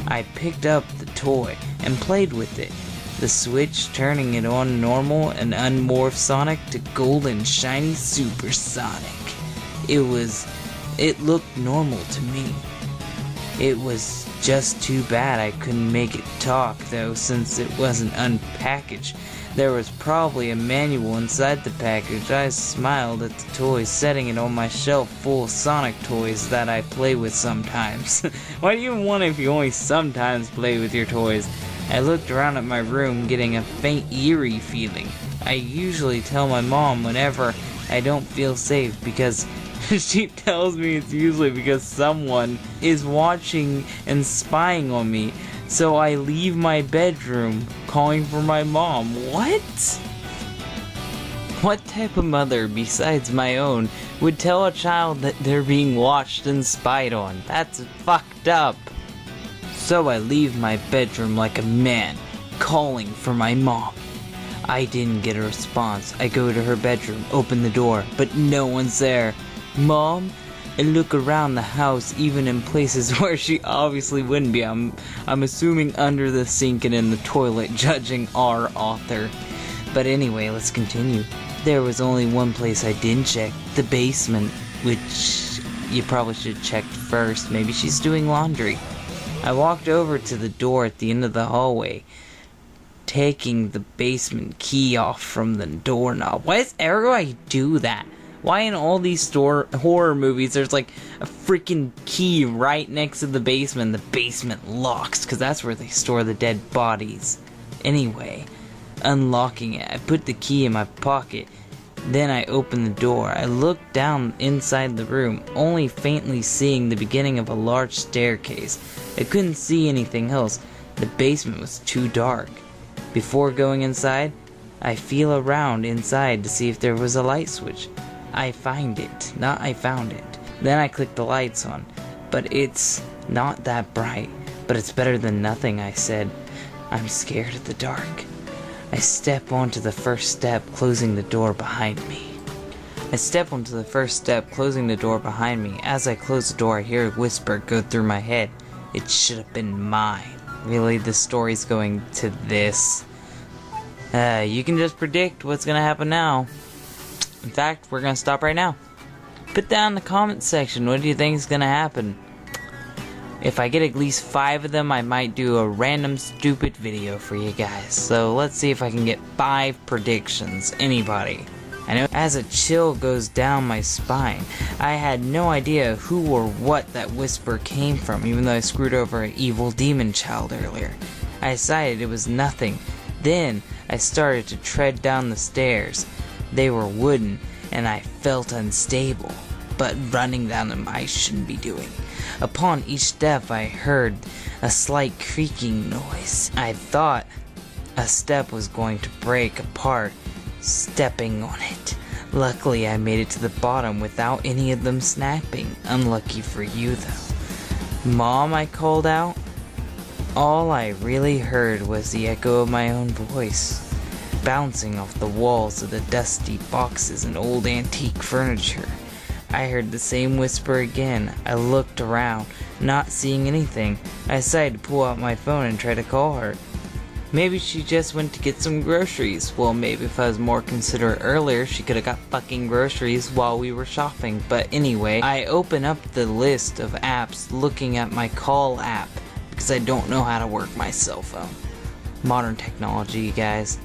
I picked up the toy and played with it. The switch turning it on normal and unmorphed Sonic to golden shiny super Sonic. It looked normal to me. It was just too bad I couldn't make it talk though, since it wasn't unpackaged. There was probably a manual inside the package. I smiled at the toy, setting it on my shelf full of Sonic toys that I play with sometimes. Why do you want if you only sometimes play with your toys? I looked around at my room, getting a faint eerie feeling. I usually tell my mom whenever I don't feel safe because she tells me it's usually because someone is watching and spying on me. So I leave my bedroom, calling for my mom. What? What type of mother, besides my own, would tell a child that they're being watched and spied on? That's fucked up. So I leave my bedroom like a man, calling for my mom. I didn't get a response. I go to her bedroom, open the door, but no one's there. Mom? I look around the house, even in places where she obviously wouldn't be. I'm assuming under the sink and in the toilet, judging our author. But anyway, let's continue. There was only one place I didn't check, the basement, which you probably should have checked first. Maybe she's doing laundry. I walked over to the door at the end of the hallway, taking the basement key off from the doorknob. Why does everybody do that? Why in all these horror movies there's like a freaking key right next to the basement? The basement locks, because that's where they store the dead bodies. Anyway, unlocking it, I put the key in my pocket. Then I opened the door. I looked down inside the room, only faintly seeing the beginning of a large staircase. I couldn't see anything else. The basement was too dark. Before going inside, I feel around inside to see if there was a light switch. I found it. Then I click the lights on. But it's not that bright. But it's better than nothing, I said. I'm scared of the dark. I step onto the first step, closing the door behind me. As I close the door, I hear a whisper go through my head. It should have been mine. Really, the story's going to this. You can just predict what's gonna happen now. In fact, we're gonna stop right now. Put down in the comment section, what do you think is gonna happen? If I get at least 5 of them, I might do a random stupid video for you guys. So let's see if I can get 5 predictions. Anybody? I know as a chill goes down my spine. I had no idea who or what that whisper came from, even though I screwed over an evil demon child earlier. I decided it was nothing. Then I started to tread down the stairs. They were wooden, and I felt unstable, but running down them I shouldn't be doing. Upon each step I heard a slight creaking noise. I thought a step was going to break apart, stepping on it. Luckily I made it to the bottom without any of them snapping. Unlucky for you though. Mom, I called out. All I really heard was the echo of my own voice, bouncing off the walls of the dusty boxes and old antique furniture. I heard the same whisper again. I looked around, not seeing anything. I decided to pull out my phone and try to call her. Maybe she just went to get some groceries. Well, maybe if I was more considerate earlier, she could have got fucking groceries while we were shopping. But anyway, I open up the list of apps, looking at my call app, because I don't know how to work my cell phone. Modern technology, you guys.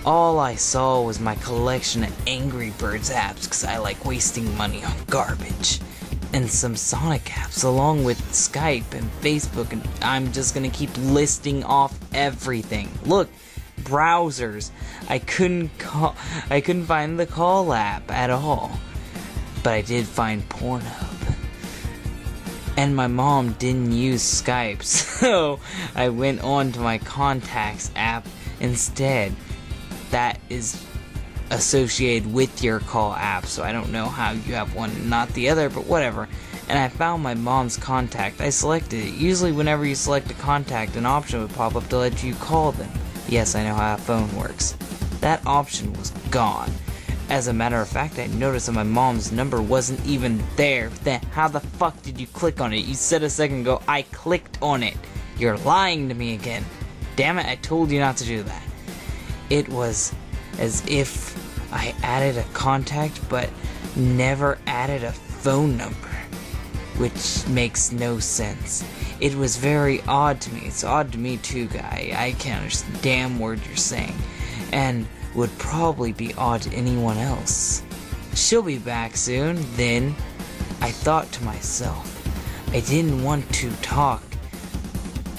All I saw was my collection of Angry Birds apps, because I like wasting money on garbage. And some Sonic apps, along with Skype and Facebook, and I'm just gonna keep listing off everything. Look, browsers. I couldn't find the call app at all. but I did find Pornhub. And my mom didn't use Skype, so I went on to my contacts app instead. That is associated with your call app, so I don't know how you have one and not the other, but whatever. And I found my mom's contact. I selected it. Usually whenever you select a contact, an option would pop up to let you call them. Yes, I know how a phone works. That option was gone. As a matter of fact, I noticed that my mom's number wasn't even there. Then how the fuck did you click on it? You said a second ago, I clicked on it. You're lying to me again. Damn it, I told you not to do that. It was as if I added a contact, but never added a phone number. Which makes no sense. It was very odd to me. It's odd to me too, guy. I can't understand a damn word you're saying. And would probably be odd to anyone else. She'll be back soon, then. I thought to myself. I didn't want to talk,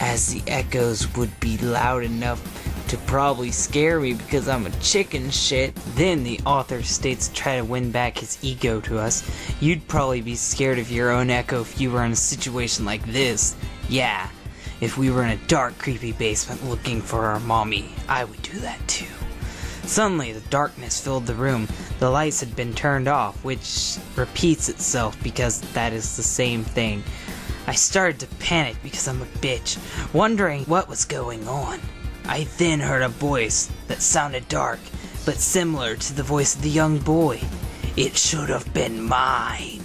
as the echoes would be loud enough to probably scare me because I'm a chicken shit. Then the author states, try to win back his ego to us. You'd probably be scared of your own echo if you were in a situation like this. Yeah, if we were in a dark, creepy basement looking for our mommy, I would do that too. Suddenly, the darkness filled the room. The lights had been turned off, which repeats itself because that is the same thing. I started to panic because I'm a bitch, wondering what was going on. I then heard a voice that sounded dark, but similar to the voice of the young boy. It should have been mine,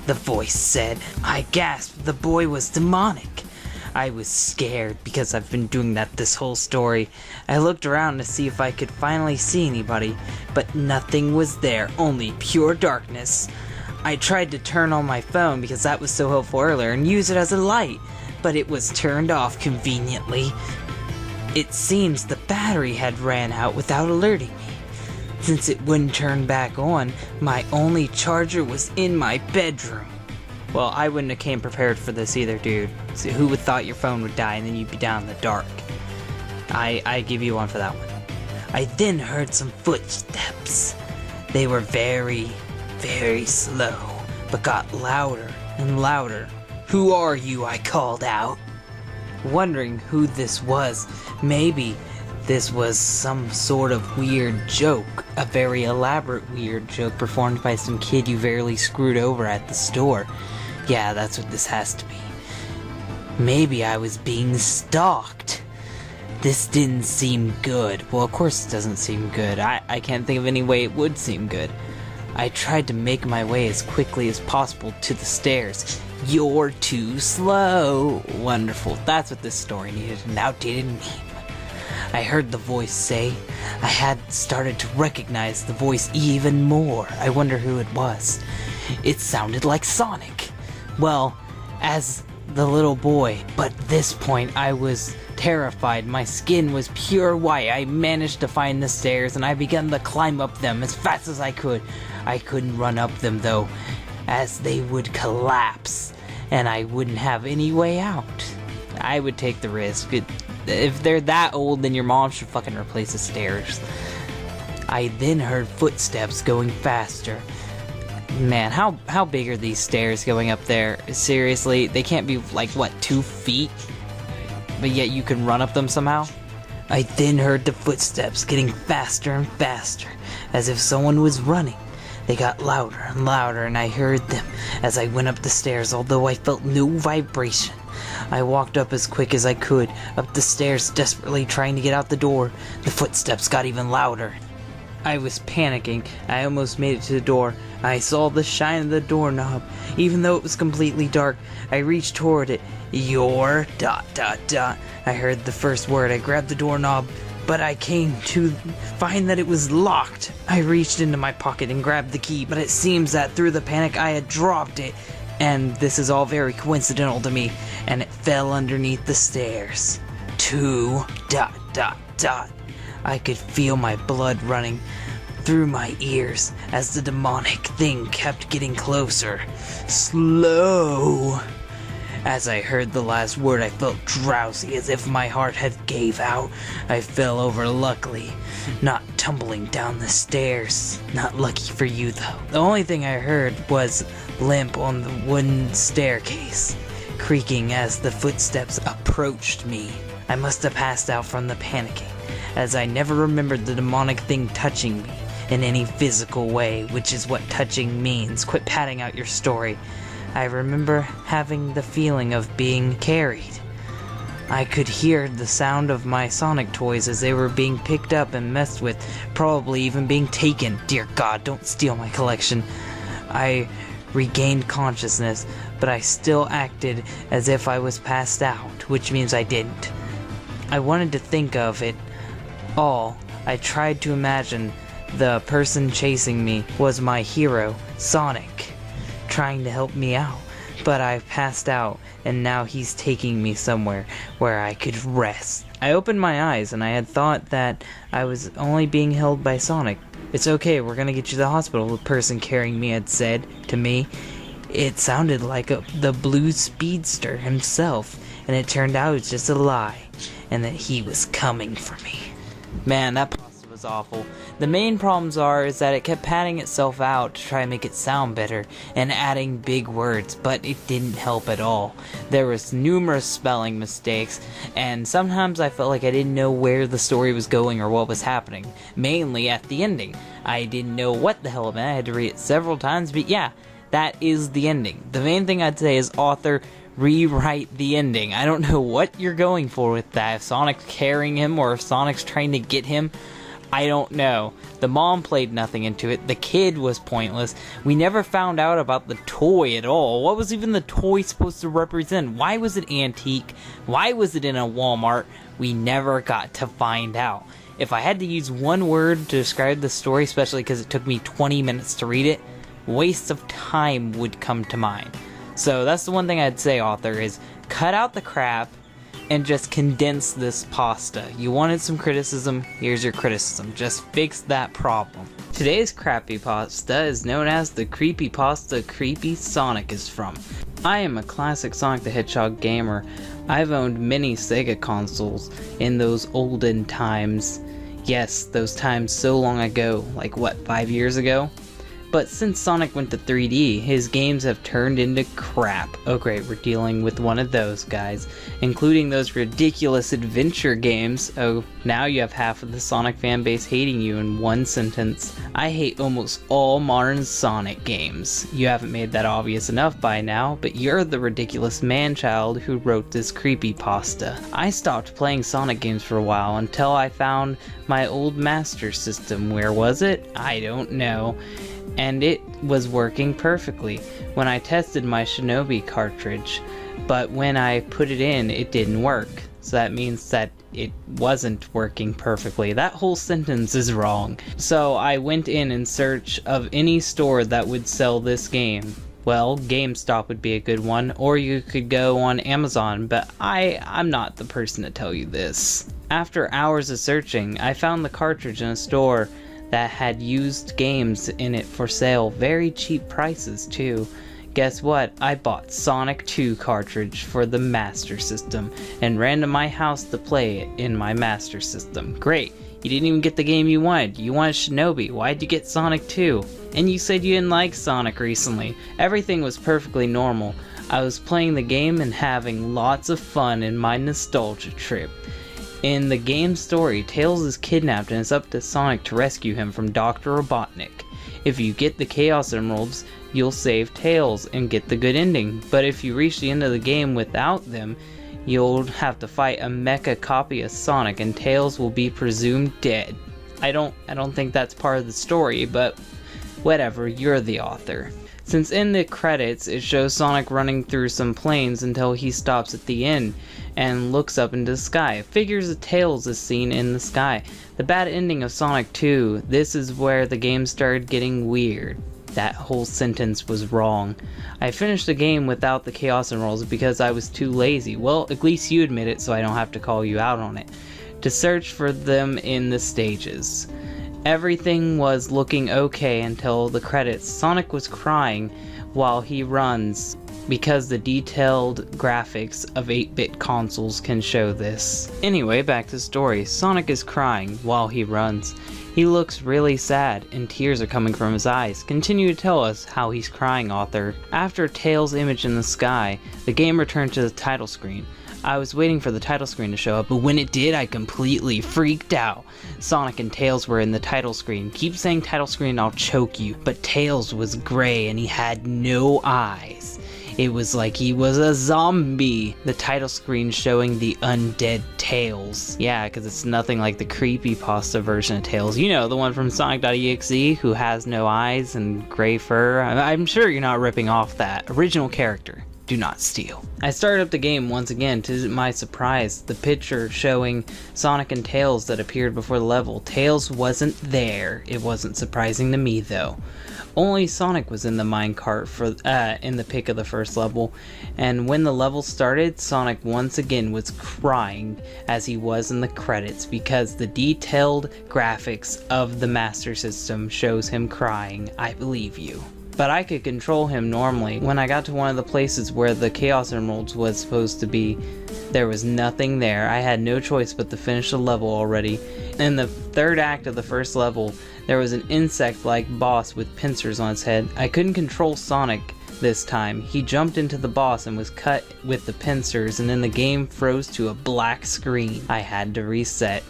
the voice said. I gasped. The boy was demonic. I was scared because I've been doing that this whole story. I looked around to see if I could finally see anybody, but nothing was there, only pure darkness. I tried to turn on my phone because that was so helpful earlier and use it as a light, but it was turned off conveniently. It seems the battery had ran out without alerting me. Since it wouldn't turn back on, my only charger was in my bedroom. Well, I wouldn't have came prepared for this either, dude. So who would thought your phone would die and then you'd be down in the dark? I give you one for that one. I then heard some footsteps. They were very, very slow, but got louder and louder. Who are you? I called out. Wondering who this was. Maybe this was some sort of weird joke. A very elaborate weird joke performed by some kid you barely screwed over at the store. Yeah, that's what this has to be. Maybe I was being stalked. This didn't seem good. Well, of course it doesn't seem good. I can't think of any way it would seem good. I tried to make my way as quickly as possible to the stairs. You're too slow. Wonderful. That's what this story needed. An outdated meme. I heard the voice say. I had started to recognize the voice even more. I wonder who it was. It sounded like Sonic. Well, as the little boy. But at this point, I was terrified. My skin was pure white. I managed to find the stairs, and I began to climb up them as fast as I could. I couldn't run up them, though, as they would collapse, and I wouldn't have any way out. I would take the risk. If they're that old, then your mom should fucking replace the stairs. I then heard footsteps going faster. Man, how big are these stairs going up there? Seriously, they can't be like, what, 2 feet? But yet you can run up them somehow? I then heard the footsteps getting faster and faster, as if someone was running. They got louder and louder, and I heard them as I went up the stairs, although I felt no vibration. I walked up as quick as I could, up the stairs, desperately trying to get out the door. The footsteps got even louder. I was panicking. I almost made it to the door. I saw the shine of the doorknob. Even though it was completely dark, I reached toward it. Your ... I heard the first word. I grabbed the doorknob, but I came to find that it was locked. I reached into my pocket and grabbed the key, but it seems that through the panic I had dropped it. And this is all very coincidental to me, and it fell underneath the stairs. 2... I could feel my blood running through my ears as the demonic thing kept getting closer. Slow. As I heard the last word, I felt drowsy, as if my heart had gave out. I fell over luckily, not tumbling down the stairs. Not lucky for you, though. The only thing I heard was limp on the wooden staircase, creaking as the footsteps approached me. I must have passed out from the panicking, as I never remembered the demonic thing touching me in any physical way, which is what touching means. Quit padding out your story. I remember having the feeling of being carried. I could hear the sound of my Sonic toys as they were being picked up and messed with, probably even being taken. Dear God, don't steal my collection. I regained consciousness, but I still acted as if I was passed out, which means I didn't. I wanted to think of it all. I tried to imagine the person chasing me was my hero, Sonic, trying to help me out, but I passed out, and now he's taking me somewhere where I could rest. I opened my eyes, and I had thought that I was only being held by Sonic. It's okay, we're gonna get you to the hospital, the person carrying me had said to me. It sounded like the blue speedster himself, and it turned out it was just a lie, and that he was coming for me. Man, that pasta was awful. The main problems is that it kept padding itself out to try and make it sound better, and adding big words, but it didn't help at all. There was numerous spelling mistakes, and sometimes I felt like I didn't know where the story was going or what was happening. Mainly at the ending. I didn't know what the hell it meant. I had to read it several times, but yeah, that is the ending. The main thing I'd say is, author, rewrite the ending. I don't know what you're going for with that. If Sonic's carrying him or if Sonic's trying to get him, I don't know. The mom played nothing into it. The kid was pointless. We never found out about the toy at all. What was even the toy supposed to represent? Why was it antique? Why was it in a Walmart? We never got to find out. If I had to use one word to describe the story, especially because it took me 20 minutes to read it, waste of time would come to mind. So that's the one thing I'd say, author, is cut out the crap and just condense this pasta. You wanted some criticism, here's your criticism. Just fix that problem. Today's Crappypasta is known as the Creepypasta Creepy Sonic is from. I am a classic Sonic the Hedgehog gamer. I've owned many Sega consoles in those olden times. Yes, those times so long ago, like what, 5 years ago? But since Sonic went to 3D, his games have turned into crap. Oh great, we're dealing with one of those guys. Including those ridiculous adventure games. Oh, now you have half of the Sonic fanbase hating you in one sentence. I hate almost all modern Sonic games. You haven't made that obvious enough by now, but you're the ridiculous man-child who wrote this creepypasta. I stopped playing Sonic games for a while until I found my old Master System. Where was it? I don't know. And it was working perfectly when I tested my Shinobi cartridge, but when I put it in, it didn't work. So that means that it wasn't working perfectly. That whole sentence is wrong. So I went in search of any store that would sell this game. Well, GameStop would be a good one, or you could go on Amazon, but I'm not the person to tell you this. After hours of searching, I found the cartridge in a store that had used games in it for sale, very cheap prices too. Guess what? I bought Sonic 2 cartridge for the Master System and ran to my house to play it in my Master System. Great, you didn't even get the game you wanted. You wanted Shinobi. Why'd you get Sonic 2? And you said you didn't like Sonic recently. Everything was perfectly normal. I was playing the game and having lots of fun in my nostalgia trip. In the game's story, Tails is kidnapped and it's up to Sonic to rescue him from Dr. Robotnik. If you get the Chaos Emeralds, you'll save Tails and get the good ending, but if you reach the end of the game without them, you'll have to fight a mecha copy of Sonic and Tails will be presumed dead. I don't think that's part of the story, but whatever, you're the author. Since in the credits it shows Sonic running through some planes until he stops at the end and looks up into the sky. Figures of Tails is seen in the sky. The bad ending of Sonic 2, this is where the game started getting weird. That whole sentence was wrong. I finished the game without the Chaos Emeralds because I was too lazy. Well, at least you admit it so I don't have to call you out on it. To search for them in the stages. Everything was looking okay until the credits. Sonic was crying while he runs because the detailed graphics of 8-bit consoles can show this. Anyway, back to the story. Sonic is crying while he runs. He looks really sad, and tears are coming from his eyes. Continue to tell us how he's crying, author. After Tails' image in the sky, the game returned to the title screen. I was waiting for the title screen to show up, but when it did, I completely freaked out. Sonic and Tails were in the title screen. Keep saying title screen, I'll choke you. But Tails was gray and he had no eyes. It was like he was a zombie. The title screen showing the undead Tails. Yeah, because it's nothing like the creepypasta version of Tails. You know, the one from Sonic.exe who has no eyes and gray fur. I'm sure you're not ripping off that original character. Do not steal. I started up the game once again. To my surprise, the picture showing Sonic and Tails that appeared before the level. Tails wasn't there. It wasn't surprising to me though. Only Sonic was in the minecart in the pic of the first level, and when the level started, Sonic once again was crying as he was in the credits because the detailed graphics of the Master System shows him crying. I believe you. But I could control him normally. When I got to one of the places where the Chaos Emeralds was supposed to be, there was nothing there. I had no choice but to finish the level already. In the third act of the first level, there was an insect-like boss with pincers on its head. I couldn't control Sonic this time. He jumped into the boss and was cut with the pincers, and then the game froze to a black screen. I had to reset.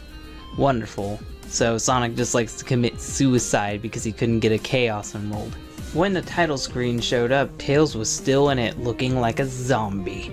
Wonderful. So Sonic just likes to commit suicide because he couldn't get a Chaos Emerald. When the title screen showed up, Tails was still in it looking like a zombie.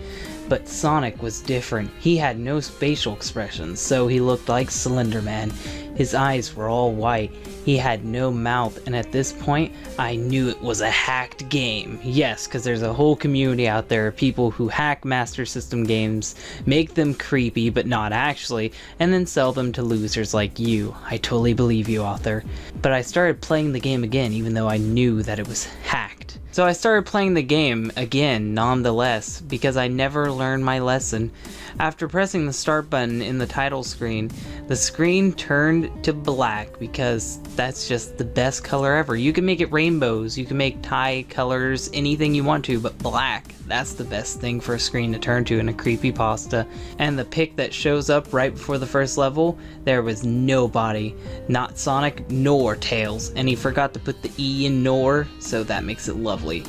But Sonic was different. He had no facial expressions, so he looked like Slender Man. His eyes were all white. He had no mouth, and at this point, I knew it was a hacked game. Yes, because there's a whole community out there of people who hack Master System games, make them creepy, but not actually, and then sell them to losers like you. I totally believe you, author. But I started playing the game again, even though I knew that it was hacked. So I started playing the game again, nonetheless, because I never learned my lesson. After pressing the start button in the title screen, the screen turned to black because that's just the best color ever. You can make it rainbows, you can make tie colors, anything you want to, but black, that's the best thing for a screen to turn to in a creepypasta. And the pic that shows up right before the first level, there was nobody, not Sonic nor Tails, and he forgot to put the E in nor, so that makes it lovely.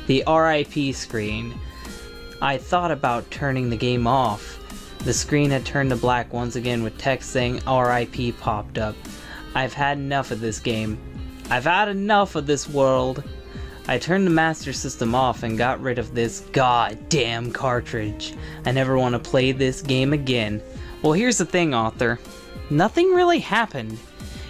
The RIP screen. I thought about turning the game off. The screen had turned to black once again with text saying RIP popped up. I've had enough of this game. I've had enough of this world. I turned the Master System off and got rid of this goddamn cartridge. I never want to play this game again. Well, here's the thing, author. Nothing really happened.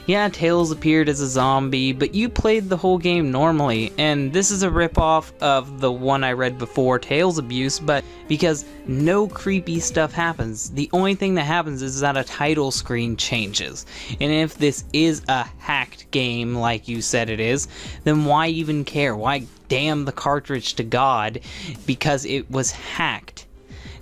Yeah, Tails appeared as a zombie, but you played the whole game normally, and this is a ripoff of the one I read before, Tails Abuse, but because no creepy stuff happens. The only thing that happens is that a title screen changes. And if this is a hacked game, like you said it is, then why even care? Why damn the cartridge to God? Because it was hacked.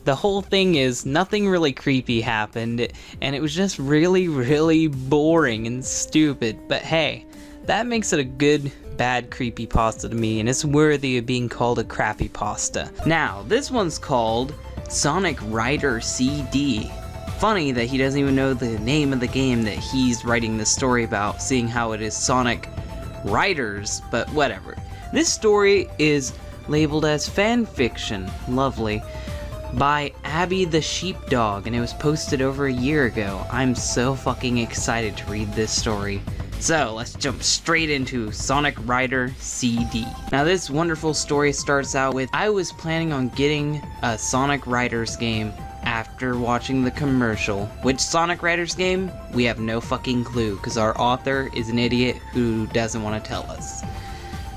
The whole thing is, nothing really creepy happened, and it was just really, really boring and stupid. But hey, that makes it a good, bad creepypasta to me, and it's worthy of being called a crappypasta. Now, this one's called Sonic Rider CD. Funny that he doesn't even know the name of the game that he's writing this story about, seeing how it is Sonic Riders, but whatever. This story is labeled as fan fiction. Lovely. By Abby the Sheepdog, and it was posted over a year ago. I'm so fucking excited to read this story. So let's jump straight into Sonic Rider CD. Now this wonderful story starts out with, I was planning on getting a Sonic Riders game after watching the commercial. Which Sonic Riders game? We have no fucking clue, because our author is an idiot who doesn't want to tell us.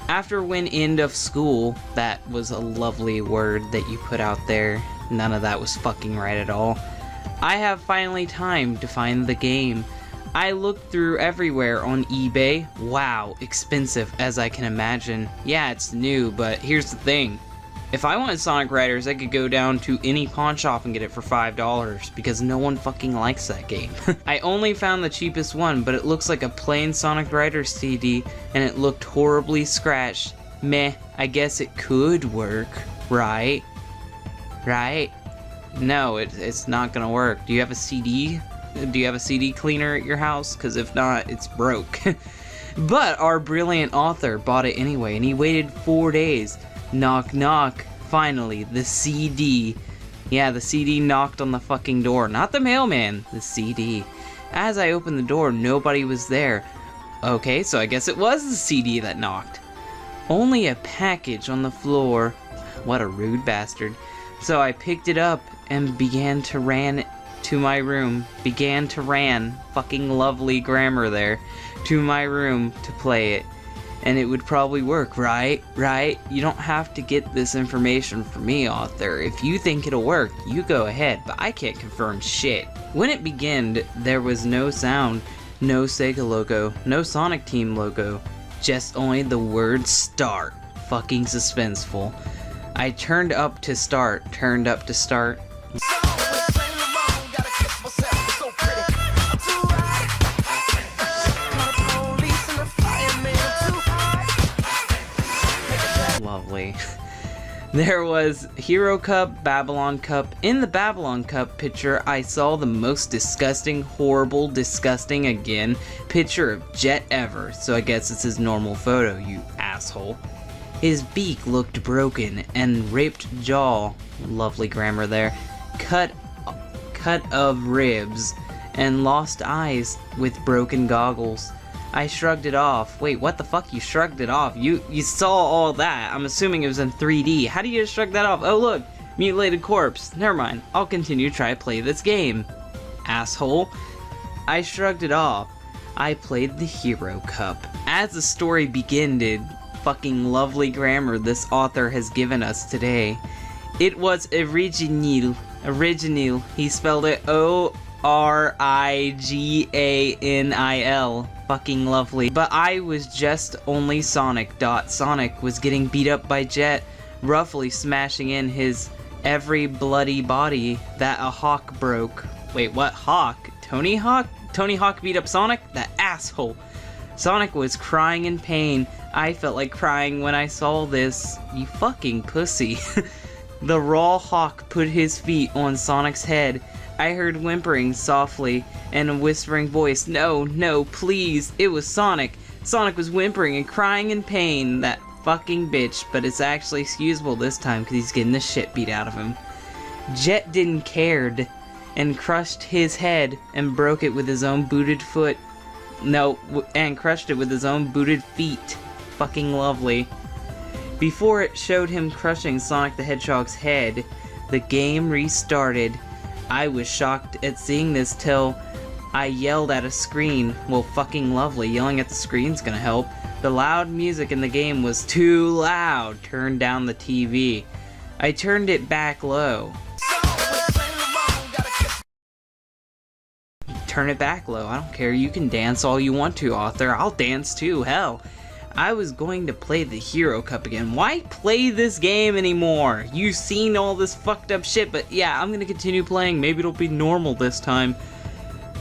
After when end of school, that was a lovely word that you put out there. None of that was fucking right at all. I have finally time to find the game. I looked through everywhere on eBay. Wow, expensive as I can imagine. Yeah, it's new, but here's the thing. If I wanted Sonic Riders, I could go down to any pawn shop and get it for $5, because no one fucking likes that game. I only found the cheapest one, but it looks like a plain Sonic Riders CD, and it looked horribly scratched. Meh, I guess it could work. right? Right? No, it's not gonna work. Do you have a CD? Do you have a CD cleaner at your house? Because if not, it's broke. But our brilliant author bought it anyway, and he waited 4 days. Knock, knock. Finally, the CD. Yeah, the CD knocked on the fucking door. Not the mailman, the CD. As I opened the door, nobody was there. Okay, so I guess it was the CD that knocked. Only a package on the floor. What a rude bastard. So I picked it up and began to ran to my room. Began to ran. Fucking lovely grammar there. To my room to play it. And it would probably work, right? Right? You don't have to get this information from me, author. If you think it'll work, you go ahead, but I can't confirm shit. When it began, there was no sound, no Sega logo, no Sonic Team logo, just only the word start. Fucking suspenseful. I turned up to start. Lovely. There was Hero Cup, Babylon Cup. In the Babylon Cup picture, I saw the most disgusting, horrible, disgusting again picture of Jet ever. So I guess it's his normal photo, you asshole. His beak looked broken and ripped jaw. Lovely grammar there. Cut of ribs and lost eyes with broken goggles. I shrugged it off. Wait, what the fuck? You shrugged it off? You saw all that. I'm assuming it was in 3D. How do you shrug that off? Oh look, mutilated corpse. Never mind. I'll continue to try to play this game. Asshole. I shrugged it off. I played the Hero Cup. As the story began, fucking lovely grammar this author has given us today. It was original. Original. He spelled it O-R-I-G-A-N-I-L. Fucking lovely. But I was just only Sonic. Sonic was getting beat up by Jet, roughly smashing in his every bloody body that a Hawk broke. Wait, what Hawk? Tony Hawk? Tony Hawk beat up Sonic? That asshole. Sonic was crying in pain. I felt like crying when I saw this. You fucking pussy. The raw Hawk put his feet on Sonic's head. I heard whimpering softly and a whispering voice. No, no, please. It was Sonic. Sonic was whimpering and crying in pain. That fucking bitch. But it's actually excusable this time because he's getting the shit beat out of him. Jet didn't cared and crushed his head and broke it with his own booted foot. No, and crushed it with his own booted feet. Fucking lovely. Before it showed him crushing Sonic the Hedgehog's head, the game restarted. I was shocked at seeing this till I yelled at a screen. Well, fucking lovely. Yelling at the screen's gonna help. The loud music in the game was too loud. Turned down the TV. I turned it back low. Turn it back low. I don't care. You can dance all you want to, author. I'll dance too. Hell. I was going to play the Hero Cup again. Why play this game anymore? You've seen all this fucked up shit, but yeah, I'm gonna continue playing. Maybe it'll be normal this time.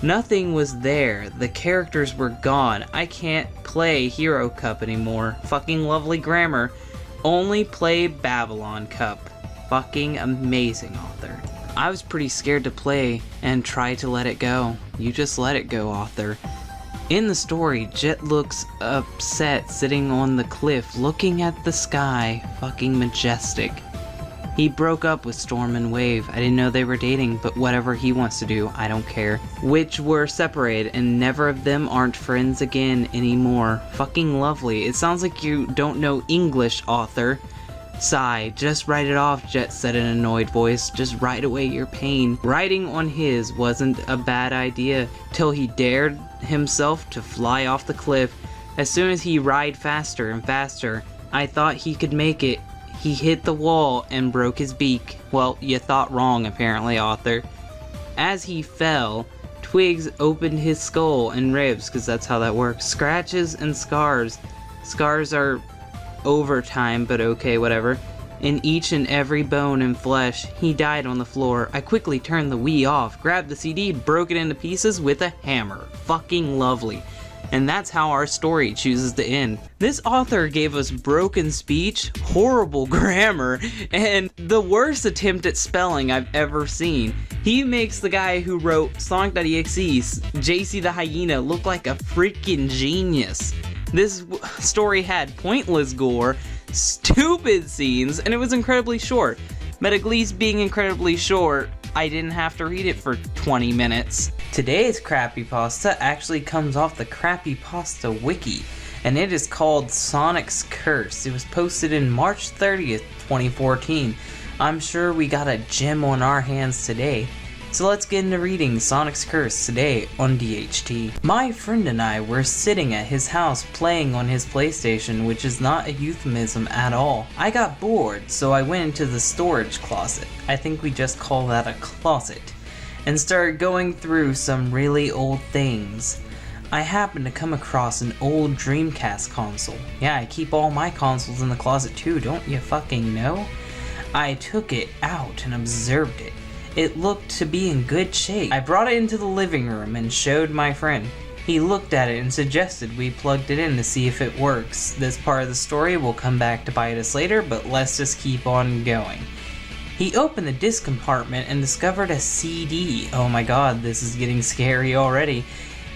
Nothing was there. The characters were gone. I can't play Hero Cup anymore. Fucking lovely grammar. Only play Babylon Cup. Fucking amazing, author. I was pretty scared to play and try to let it go. You just let it go, author. In the story, Jet looks upset sitting on the cliff looking at the sky. Fucking majestic. He broke up with Storm and Wave. I didn't know they were dating, but whatever he wants to do, I don't care. Which were separated and never of them aren't friends again anymore. Fucking lovely. It sounds like you don't know English, author. Sigh. Just write it off, Jet said in an annoyed voice. Just write away your pain. Writing on his wasn't a bad idea till he dared himself to fly off the cliff. As soon as he ride faster and faster, I thought he could make it. He hit the wall and broke his beak. Well, you thought wrong apparently, author. As he fell, twigs opened his skull and ribs, because that's how that works. Scratches and scars. Scars are overtime, but okay, whatever. In each and every bone and flesh, he died on the floor. I quickly turned the Wii off, grabbed the CD, broke it into pieces with a hammer. Fucking lovely. And that's how our story chooses to end. This author gave us broken speech, horrible grammar, and the worst attempt at spelling I've ever seen. He makes the guy who wrote Sonic.exe, JC the Hyena, look like a freaking genius. This story had pointless gore, stupid scenes, and it was incredibly short. But at least being incredibly short, I didn't have to read it for 20 minutes. Today's Crappypasta actually comes off the Crappypasta wiki, and it is called Sonic's Curse. It was posted in March 30th, 2014. I'm sure we got a gem on our hands today. So let's get into reading Sonic's Curse today on DHT. My friend and I were sitting at his house playing on his PlayStation, which is not a euphemism at all. I got bored, so I went into the storage closet. I think we just call that a closet. And started going through some really old things. I happened to come across an old Dreamcast console. Yeah, I keep all my consoles in the closet too, don't you fucking know? I took it out and observed it. It looked to be in good shape. I brought it into the living room and showed my friend. He looked at it and suggested we plugged it in to see if it works. This part of the story will come back to bite us later, but let's just keep on going. He opened the disc compartment and discovered a CD. Oh my god, this is getting scary already.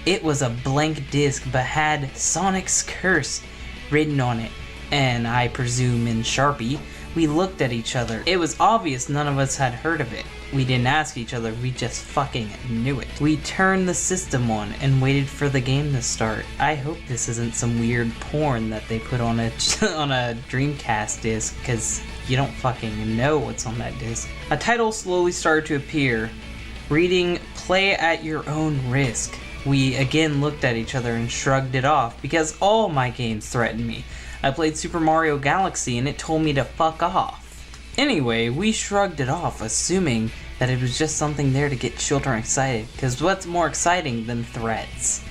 It was a blank disc but had Sonic's Curse written on it, and I presume in Sharpie. We looked at each other. It was obvious none of us had heard of it. We didn't ask each other, we just fucking knew it. We turned the system on and waited for the game to start. I hope this isn't some weird porn that they put on a Dreamcast disc, cause you don't fucking know what's on that disc. A title slowly started to appear, reading "Play at your own risk." We again looked at each other and shrugged it off, because all my games threatened me. I played Super Mario Galaxy and it told me to fuck off. Anyway, we shrugged it off, assuming that it was just something there to get children excited, because what's more exciting than threats?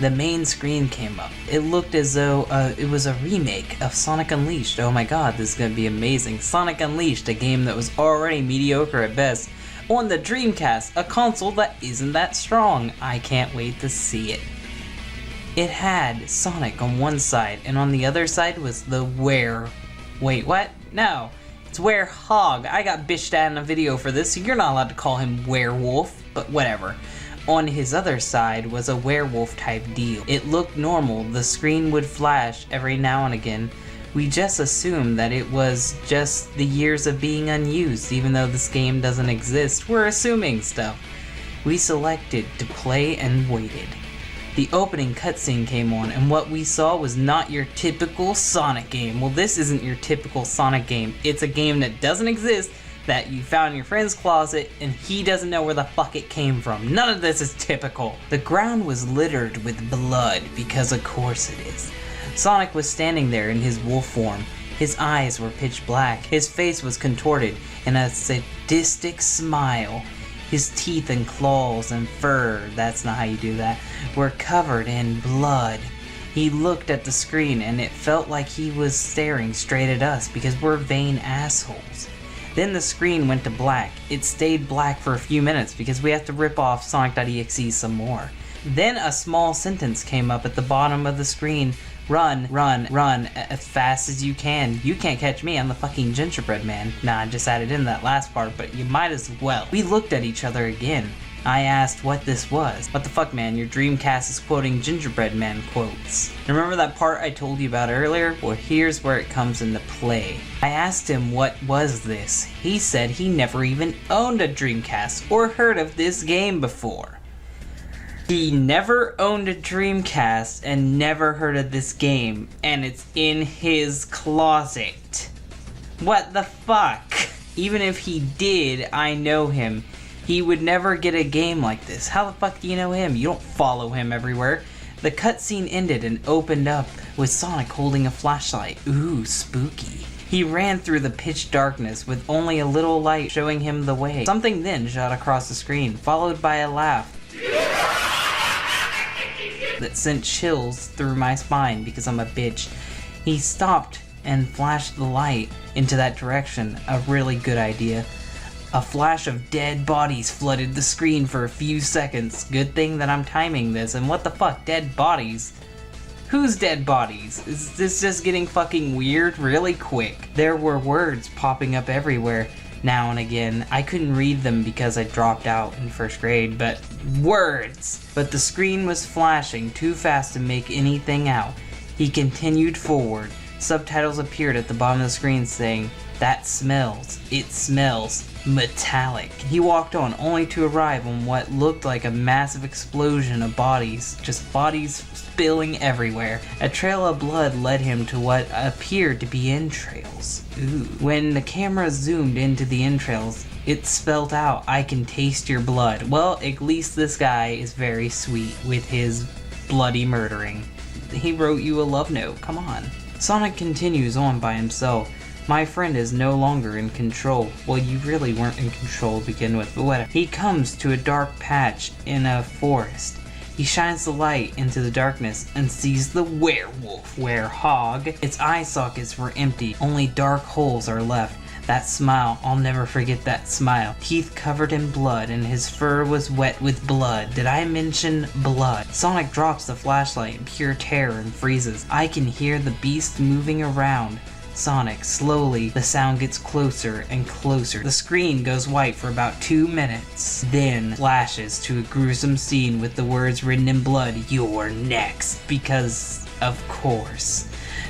The main screen came up. It looked as though it was a remake of Sonic Unleashed. Oh my god, this is gonna be amazing. Sonic Unleashed, a game that was already mediocre at best, on the Dreamcast, a console that isn't that strong. I can't wait to see it. It had Sonic on one side, and on the other side was the Wait, what? No. It's Werehog. I got bitched at in a video for this, so you're not allowed to call him Werewolf, but whatever. On his other side was a werewolf type deal. It looked normal, the screen would flash every now and again. We just assumed that it was just the years of being unused, even though this game doesn't exist. We're assuming stuff. We selected to play and waited. The opening cutscene came on, and what we saw was not your typical Sonic game. Well, this isn't your typical Sonic game. It's a game that doesn't exist, that you found in your friend's closet, and he doesn't know where the fuck it came from. None of this is typical. The ground was littered with blood, because of course it is. Sonic was standing there in his wolf form. His eyes were pitch black. His face was contorted in a sadistic smile. His teeth and claws and fur, that's not how you do that, were covered in blood. He looked at the screen and it felt like he was staring straight at us because we're vain assholes. Then the screen went to black. It stayed black for a few minutes because we have to rip off Sonic.exe some more. Then a small sentence came up at the bottom of the screen. Run, run, run, as fast as you can. You can't catch me, I'm the fucking gingerbread man. Nah, I just added in that last part, but you might as well. We looked at each other again. I asked what this was. What the fuck, man, your Dreamcast is quoting gingerbread man quotes. Remember that part I told you about earlier? Well, here's where it comes into play. I asked him what was this. He said he never even owned a Dreamcast or heard of this game before. He never owned a Dreamcast and never heard of this game, and it's in his closet. What the fuck? Even if he did, I know him. He would never get a game like this. How the fuck do you know him? You don't follow him everywhere. The cutscene ended and opened up with Sonic holding a flashlight. Ooh, spooky. He ran through the pitch darkness with only a little light showing him the way. Something then shot across the screen, followed by a laugh that sent chills through my spine because I'm a bitch. He stopped and flashed the light into that direction. A really good idea. A flash of dead bodies flooded the screen for a few seconds. Good thing that I'm timing this, and what the fuck, dead bodies? Whose dead bodies? Is this just getting fucking weird really quick? There were words popping up everywhere now and again. I couldn't read them because I dropped out in first grade, but words! But the screen was flashing too fast to make anything out. He continued forward. Subtitles appeared at the bottom of the screen saying, "That smells. It smells metallic." He walked on, only to arrive on what looked like a massive explosion of bodies, just bodies spilling everywhere. A trail of blood led him to what appeared to be entrails. Ooh. When the camera zoomed into the entrails, it spelled out, "I can taste your blood." Well, at least this guy is very sweet with his bloody murdering. He wrote you a love note, come on. Sonic continues on by himself. My friend is no longer in control. Well, you really weren't in control to begin with, but whatever. He comes to a dark patch in a forest. He shines the light into the darkness and sees the werewolf werehog. Its eye sockets were empty, only dark holes are left. That smile, I'll never forget that smile. Teeth covered in blood and his fur was wet with blood. Did I mention blood? Sonic drops the flashlight in pure terror and freezes. I can hear the beast moving around. Sonic, slowly, the sound gets closer and closer. The screen goes white for about 2 minutes, then flashes to a gruesome scene with the words written in blood, "You're next," because of course.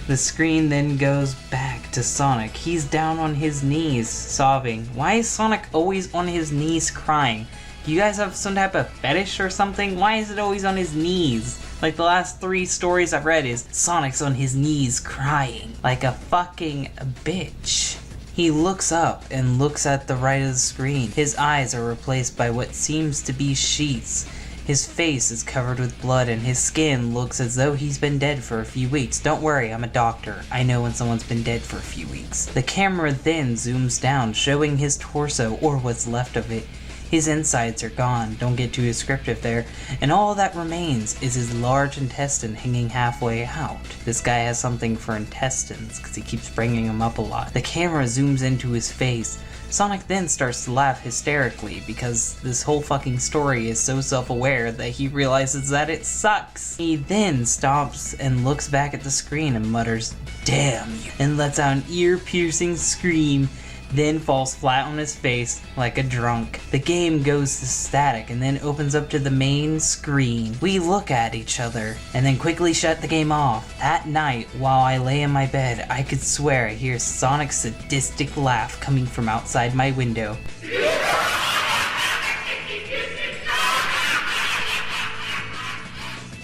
The screen then goes back to Sonic. He's down on his knees, sobbing. Why is Sonic always on his knees crying? You guys have some type of fetish or something? Why is it always on his knees? Like the last 3 stories I've read is Sonic's on his knees crying like a fucking bitch. He looks up and looks at the right of the screen. His eyes are replaced by what seems to be sheets. His face is covered with blood and his skin looks as though he's been dead for a few weeks. Don't worry, I'm a doctor. I know when someone's been dead for a few weeks. The camera then zooms down, showing his torso or what's left of it. His insides are gone, don't get too descriptive there, and all that remains is his large intestine hanging halfway out. This guy has something for intestines, because he keeps bringing them up a lot. The camera zooms into his face. Sonic then starts to laugh hysterically, because this whole fucking story is so self-aware that he realizes that it sucks. He then stops and looks back at the screen and mutters, "Damn you," and lets out an ear-piercing scream, then falls flat on his face like a drunk. The game goes to static and then opens up to the main screen. We look at each other and then quickly shut the game off. That night, while I lay in my bed, I could swear I hear Sonic's sadistic laugh coming from outside my window.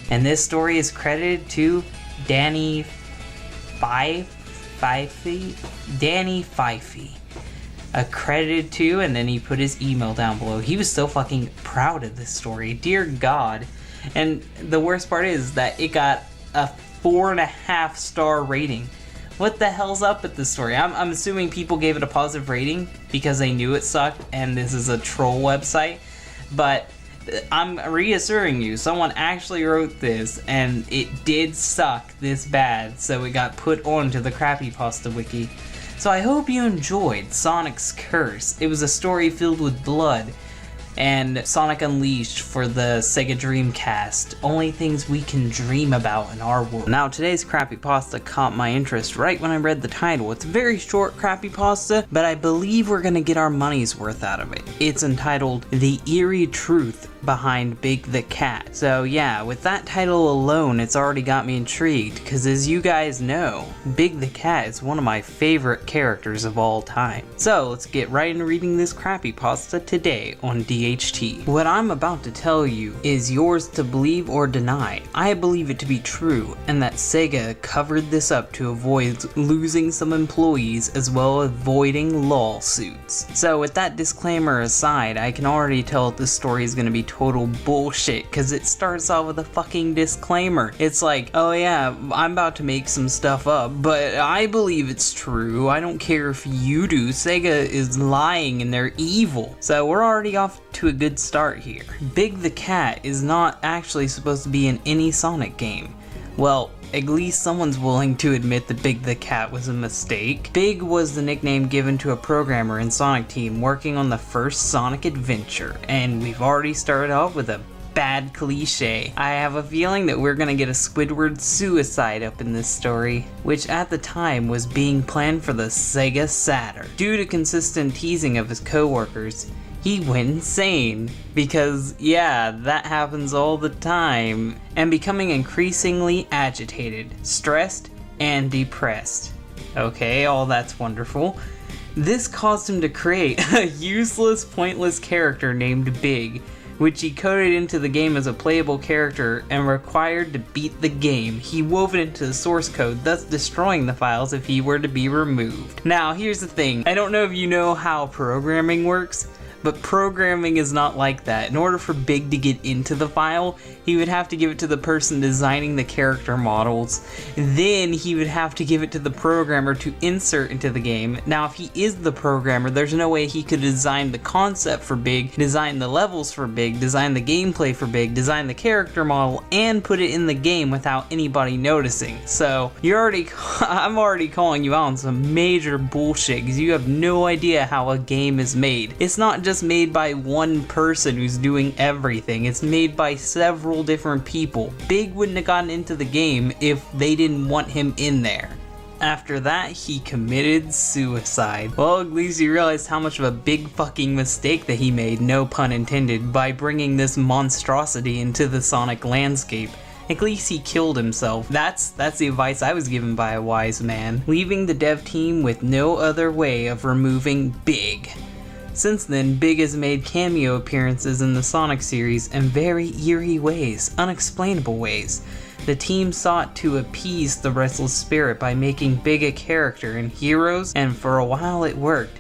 And this story is credited to Danny Pfeiffer. Accredited to, and then he put his email down below. He was so fucking proud of this story, dear God. And the worst part is that it got a 4.5 star rating. What the hell's up with this story? I'm assuming people gave it a positive rating because they knew it sucked and this is a troll website, but I'm reassuring you, someone actually wrote this and it did suck this bad, so it got put onto the Crappypasta wiki. So I hope you enjoyed Sonic's Curse. It was a story filled with blood and Sonic Unleashed for the Sega Dreamcast. Only things we can dream about in our world. Now today's Crappypasta caught my interest right when I read the title. It's a very short Crappypasta, but I believe we're gonna get our money's worth out of it. It's entitled The Eerie Truth Behind Big the Cat. So yeah, with that title alone, it's already got me intrigued, because as you guys know, Big the Cat is one of my favorite characters of all time. So let's get right into reading this Crappypasta today on DHT. What I'm about to tell you is yours to believe or deny. I believe it to be true, and that Sega covered this up to avoid losing some employees as well as avoiding lawsuits. So with that disclaimer aside, I can already tell this story is going to be total bullshit, because it starts off with a fucking disclaimer. It's like, oh yeah, I'm about to make some stuff up, but I believe it's true. I don't care if you do. Sega is lying and they're evil. So we're already off to a good start here. Big the Cat is not actually supposed to be in any Sonic game. Well, at least someone's willing to admit that Big the Cat was a mistake. Big was the nickname given to a programmer in Sonic Team working on the first Sonic adventure, and we've already started off with a bad cliche. I have a feeling that we're gonna get a Squidward suicide up in this story, which at the time was being planned for the Sega Saturn. Due to consistent teasing of his co-workers, he went insane, because yeah, that happens all the time, and becoming increasingly agitated, stressed, and depressed. Okay, all that's wonderful. This caused him to create a useless, pointless character named Big, which he coded into the game as a playable character and required to beat the game. He wove it into the source code, thus destroying the files if he were to be removed. Now, here's the thing. I don't know if you know how programming works, but programming is not like that. In order for Big to get into the file, he would have to give it to the person designing the character models. Then he would have to give it to the programmer to insert into the game. Now, if he is the programmer, there's no way he could design the concept for Big, design the levels for Big, design the gameplay for Big, design the character model, and put it in the game without anybody noticing. So, I'm already calling you out on some major bullshit, because you have no idea how a game is made. It's not just made by one person who's doing everything. It's made by several different people. Big wouldn't have gotten into the game if they didn't want him in there. After that, he committed suicide. Well, at least he realized how much of a big fucking mistake that he made, no pun intended, by bringing this monstrosity into the Sonic landscape. At least he killed himself. That's the advice I was given by a wise man, leaving the dev team with no other way of removing Big. Since then, Big has made cameo appearances in the Sonic series in very eerie ways, unexplainable ways. The team sought to appease the restless spirit by making Big a character in Heroes, and for a while it worked.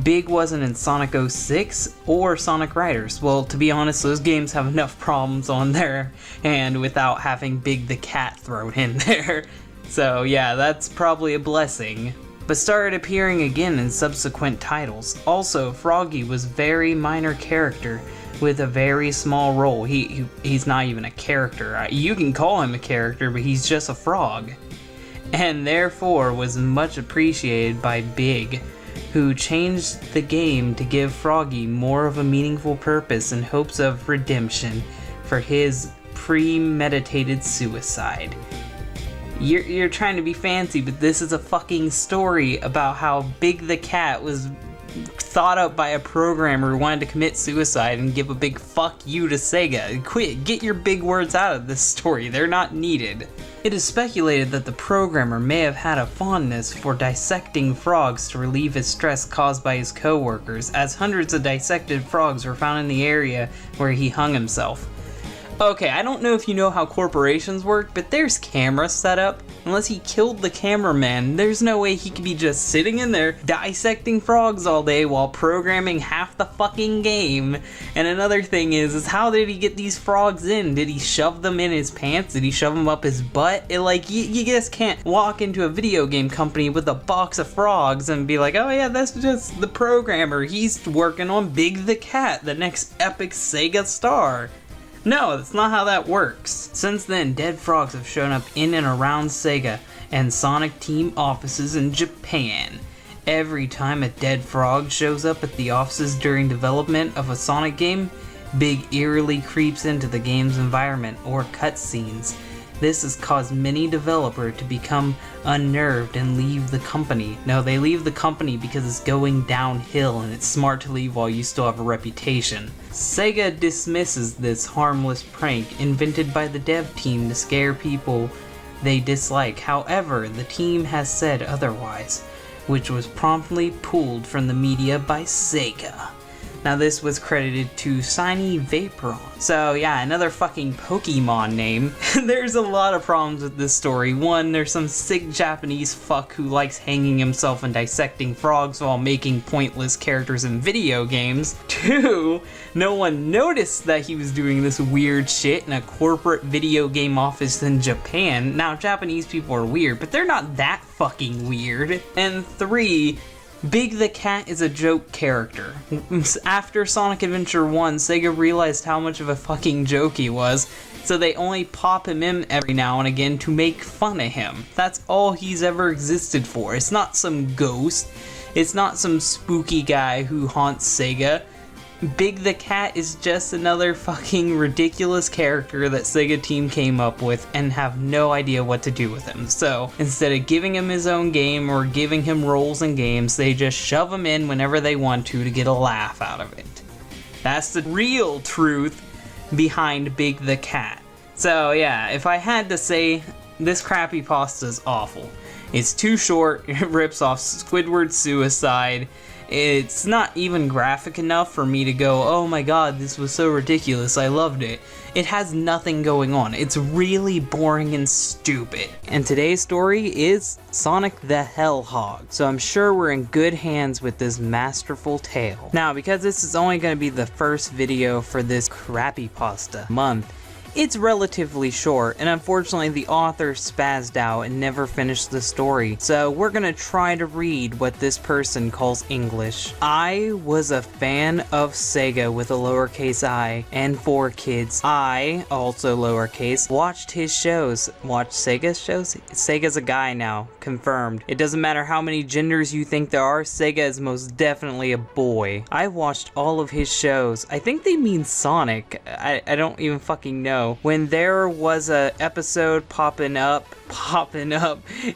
Big wasn't in Sonic 06 or Sonic Riders. Well, to be honest, those games have enough problems on their hand without having Big the Cat thrown in there. So yeah, that's probably a blessing. But started appearing again in subsequent titles. Also, Froggy was very minor character with a very small role. He's not even a character. You can call him a character, but he's just a frog. And therefore was much appreciated by Big, who changed the game to give Froggy more of a meaningful purpose in hopes of redemption for his premeditated suicide. You're trying to be fancy, but this is a fucking story about how Big the Cat was thought up by a programmer who wanted to commit suicide and give a big fuck you to Sega. Quit, get your big words out of this story, they're not needed. It is speculated that the programmer may have had a fondness for dissecting frogs to relieve his stress caused by his co-workers, as hundreds of dissected frogs were found in the area where he hung himself. Okay, I don't know if you know how corporations work, but there's cameras set up. Unless he killed the cameraman, there's no way he could be just sitting in there dissecting frogs all day while programming half the fucking game. And another thing is how did he get these frogs in? Did he shove them in his pants? Did he shove them up his butt? You just can't walk into a video game company with a box of frogs and be like, oh yeah, that's just the programmer. He's working on Big the Cat, the next epic Sega star. No, that's not how that works. Since then, dead frogs have shown up in and around Sega and Sonic Team offices in Japan. Every time a dead frog shows up at the offices during development of a Sonic game, Big eerily creeps into the game's environment or cutscenes. This has caused many developers to become unnerved and leave the company. No, they leave the company because it's going downhill and it's smart to leave while you still have a reputation. Sega dismisses this harmless prank invented by the dev team to scare people they dislike. However, the team has said otherwise, which was promptly pulled from the media by Sega. Now this was credited to Shiny Vaporon. So yeah, another fucking Pokemon name. There's a lot of problems with this story. One, there's some sick Japanese fuck who likes hanging himself and dissecting frogs while making pointless characters in video games. Two, no one noticed that he was doing this weird shit in a corporate video game office in Japan. Now Japanese people are weird, but they're not that fucking weird. And three, Big the Cat is a joke character. After Sonic Adventure 1, Sega realized how much of a fucking joke he was, so they only pop him in every now and again to make fun of him. That's all he's ever existed for. It's not some ghost. It's not some spooky guy who haunts Sega. Big the Cat is just another fucking ridiculous character that Sega team came up with and have no idea what to do with him. So instead of giving him his own game or giving him roles in games, they just shove him in whenever they want to get a laugh out of it. That's the real truth behind Big the Cat. So yeah, if I had to say, this Crappypasta is awful. It's too short, it rips off Squidward's suicide. It's not even graphic enough for me to go, oh my god, this was so ridiculous, I loved it. It has nothing going on. It's really boring and stupid. And today's story is Sonic the Hedgehog. So I'm sure we're in good hands with this masterful tale. Now, because this is only going to be the first video for this Crappypasta month, it's relatively short, and unfortunately the author spazzed out and never finished the story, so we're gonna try to read what this person calls English. I was a fan of Sega with a lowercase I, and 4 kids. I, also lowercase, watched his shows. Watched Sega's shows? Sega's a guy now, confirmed. It doesn't matter how many genders you think there are, Sega is most definitely a boy. I watched all of his shows. I think they mean Sonic. I don't even fucking know. When there was a episode popping up,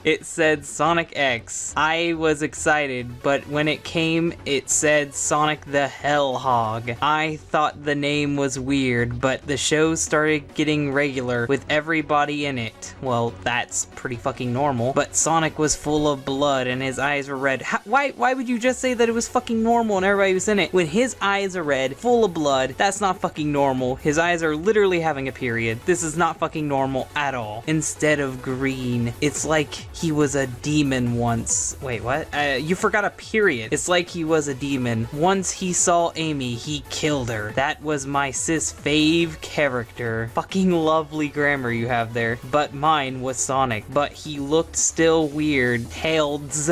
it said Sonic X. I was excited, but when it came, it said Sonic the Hedgehog. I thought the name was weird, but the show started getting regular with everybody in it. Well, that's pretty fucking normal, but Sonic was full of blood and his eyes were red. Why would you just say that it was fucking normal and everybody was in it? When his eyes are red, full of blood, that's not fucking normal. His eyes are literally having a period. This is not fucking normal at all. Instead of green, it's like he was a demon once. Wait, what? You forgot a period. It's like he was a demon. Once he saw Amy, he killed her. That was my sis fave character. Fucking lovely grammar you have there. But mine was Sonic. But he looked still weird. Tails.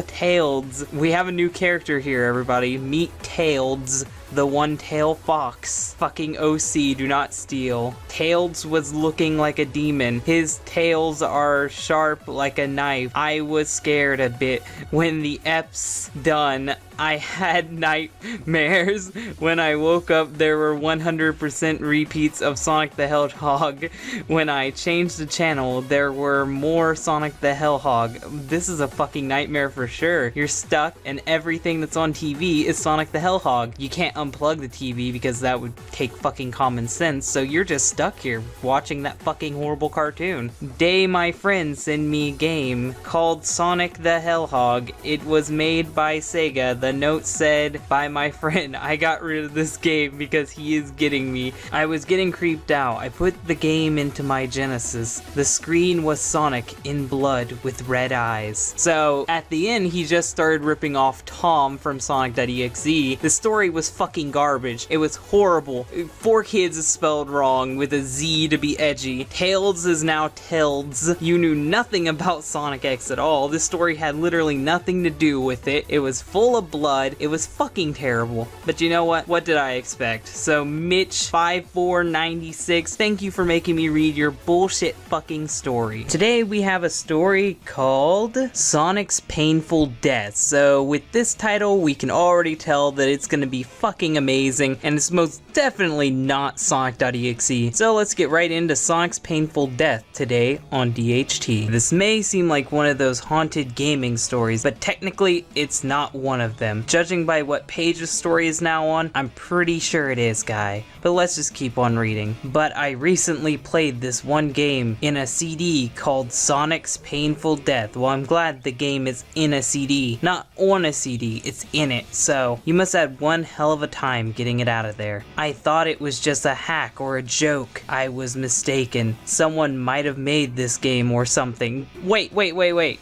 We have a new character here, everybody. Meet Tails, the one-tail fox. Fucking OC, do not steal. Tails was looking like a demon. His tails are sharp like a knife. I was scared a bit. When the F's done, I had nightmares. When I woke up, there were 100% repeats of Sonic the Hedgehog. When I changed the channel, there were more Sonic the Hedgehog. This is a fucking nightmare for sure. You're stuck, and everything that's on TV is Sonic the Hedgehog. You can't unplug the TV because that would take fucking common sense, so you're just stuck here watching that fucking horrible cartoon. Day my friend sent me a game called Sonic the Hedgehog. It was made by Sega. The note said, by my friend, I got rid of this game because he is getting me. I was getting creeped out. I put the game into my Genesis. The screen was Sonic in blood with red eyes. So at the end, he just started ripping off Tom from Sonic.exe. The story was fucking garbage. It was horrible. 4 kids is spelled wrong with a Z to be edgy. Tails is now Tails. You knew nothing about Sonic X at all. This story had literally nothing to do with it. It was full of blood. It was fucking terrible. But you know what? What did I expect? So Mitch5496, thank you for making me read your bullshit fucking story. Today we have a story called Sonic's Painful Death. So with this title, we can already tell that it's gonna be fucking amazing, and it's most definitely not Sonic.exe. So let's get right into Sonic's Painful Death today on DHT. This may seem like one of those haunted gaming stories, but technically it's not one of them. Judging by what page the story is now on, I'm pretty sure it is, guy. But let's just keep on reading. But I recently played this one game in a CD called Sonic's Painful Death. Well, I'm glad the game is in a CD, not on a CD, it's in it. So you must have had one hell of a time getting it out of there. I thought it was just a hack or a joke. I was mistaken. Someone might have made this game or something. Wait.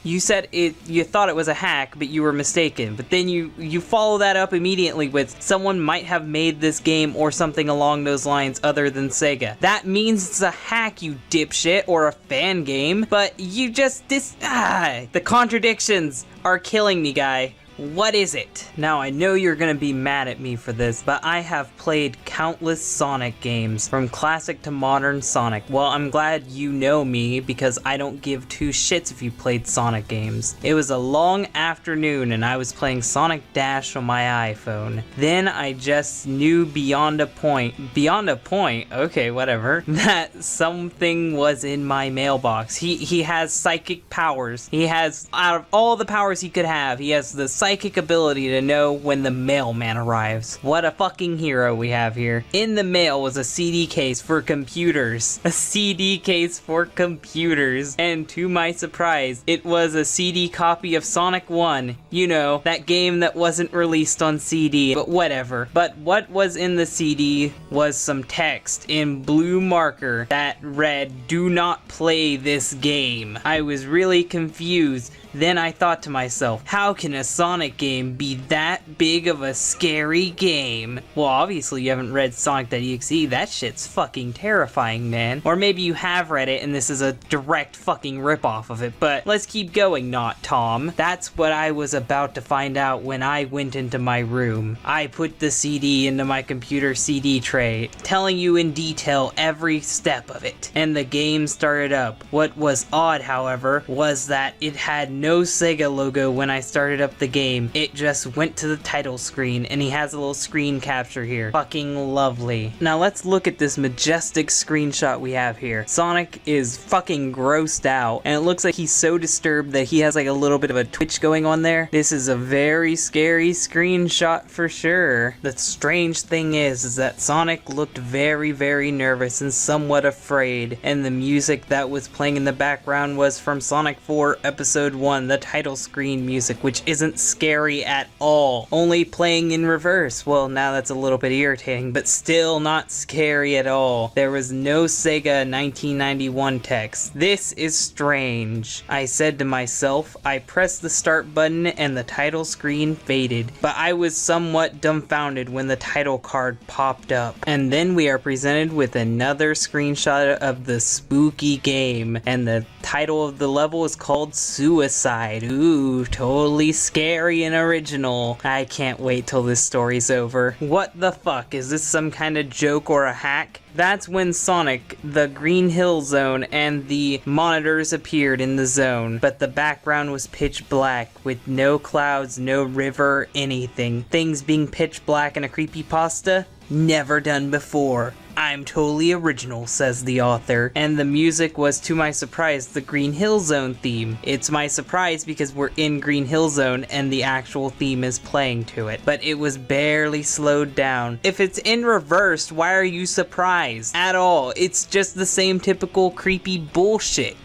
You said you thought it was a hack, but you were mistaken. But then you follow that up immediately with someone might have made this game or something along those lines other than Sega. That means it's a hack, you dipshit, or a fan game. But you just the contradictions are killing me, guy. what is it? Now, I know you're gonna be mad at me for this, but I have played countless Sonic games, from classic to modern Sonic. Well, I'm glad you know me, because I don't give two shits if you played Sonic games. It was a long afternoon and I was playing Sonic Dash on my iPhone. Then I just knew beyond a point, okay, whatever, that something was in my mailbox. He has psychic powers. He has, out of all the powers he could have, he has the psychic ability to know when the mailman arrives. What a fucking hero we have here. In the mail was a CD case for computers. A CD case for computers. And to my surprise, it was a CD copy of Sonic 1. You know, that game that wasn't released on CD, but whatever. But what was in the CD was some text in blue marker that read, "Do not play this game." I was really confused. Then I thought to myself, how can a Sonic game be that big of a scary game? Well, obviously you haven't read Sonic.exe, that shit's fucking terrifying, man. Or maybe you have read it and this is a direct fucking ripoff of it, but let's keep going, not Tom. That's what I was about to find out when I went into my room. I put the CD into my computer CD tray, telling you in detail every step of it, and the game started up. What was odd, however, was that it had no Sega logo when I started up the game. It just went to the title screen, and he has a little screen capture here. Fucking lovely. Now let's look at this majestic screenshot we have here. Sonic is fucking grossed out, and it looks like he's so disturbed that he has like a little bit of a twitch going on there. This is a very scary screenshot for sure. The strange thing is that Sonic looked very, very nervous and somewhat afraid, and the music that was playing in the background was from Sonic 4 Episode 1, the title screen music, which isn't scary at all. Only playing in reverse. Well, now that's a little bit irritating, but still not scary at all. There was no Sega 1991 text. This is strange. I said to myself. I pressed the start button and the title screen faded, but I was somewhat dumbfounded when the title card popped up. And then we are presented with another screenshot of the spooky game, and the title of the level is called Suicide. Ooh, totally scary and original. I can't wait till this story's over. What the fuck? Is this some kind of joke or a hack? That's when Sonic, the Green Hill Zone, and the monitors appeared in the zone, but the background was pitch black, with no clouds, no river, anything. Things being pitch black in a creepypasta? Never done before. I'm totally original, says the author. And the music was, to my surprise, the Green Hill Zone theme. It's my surprise because we're in Green Hill Zone and the actual theme is playing to it. But it was barely slowed down. If it's in reverse, why are you surprised? At all. It's just the same typical creepy bullshit.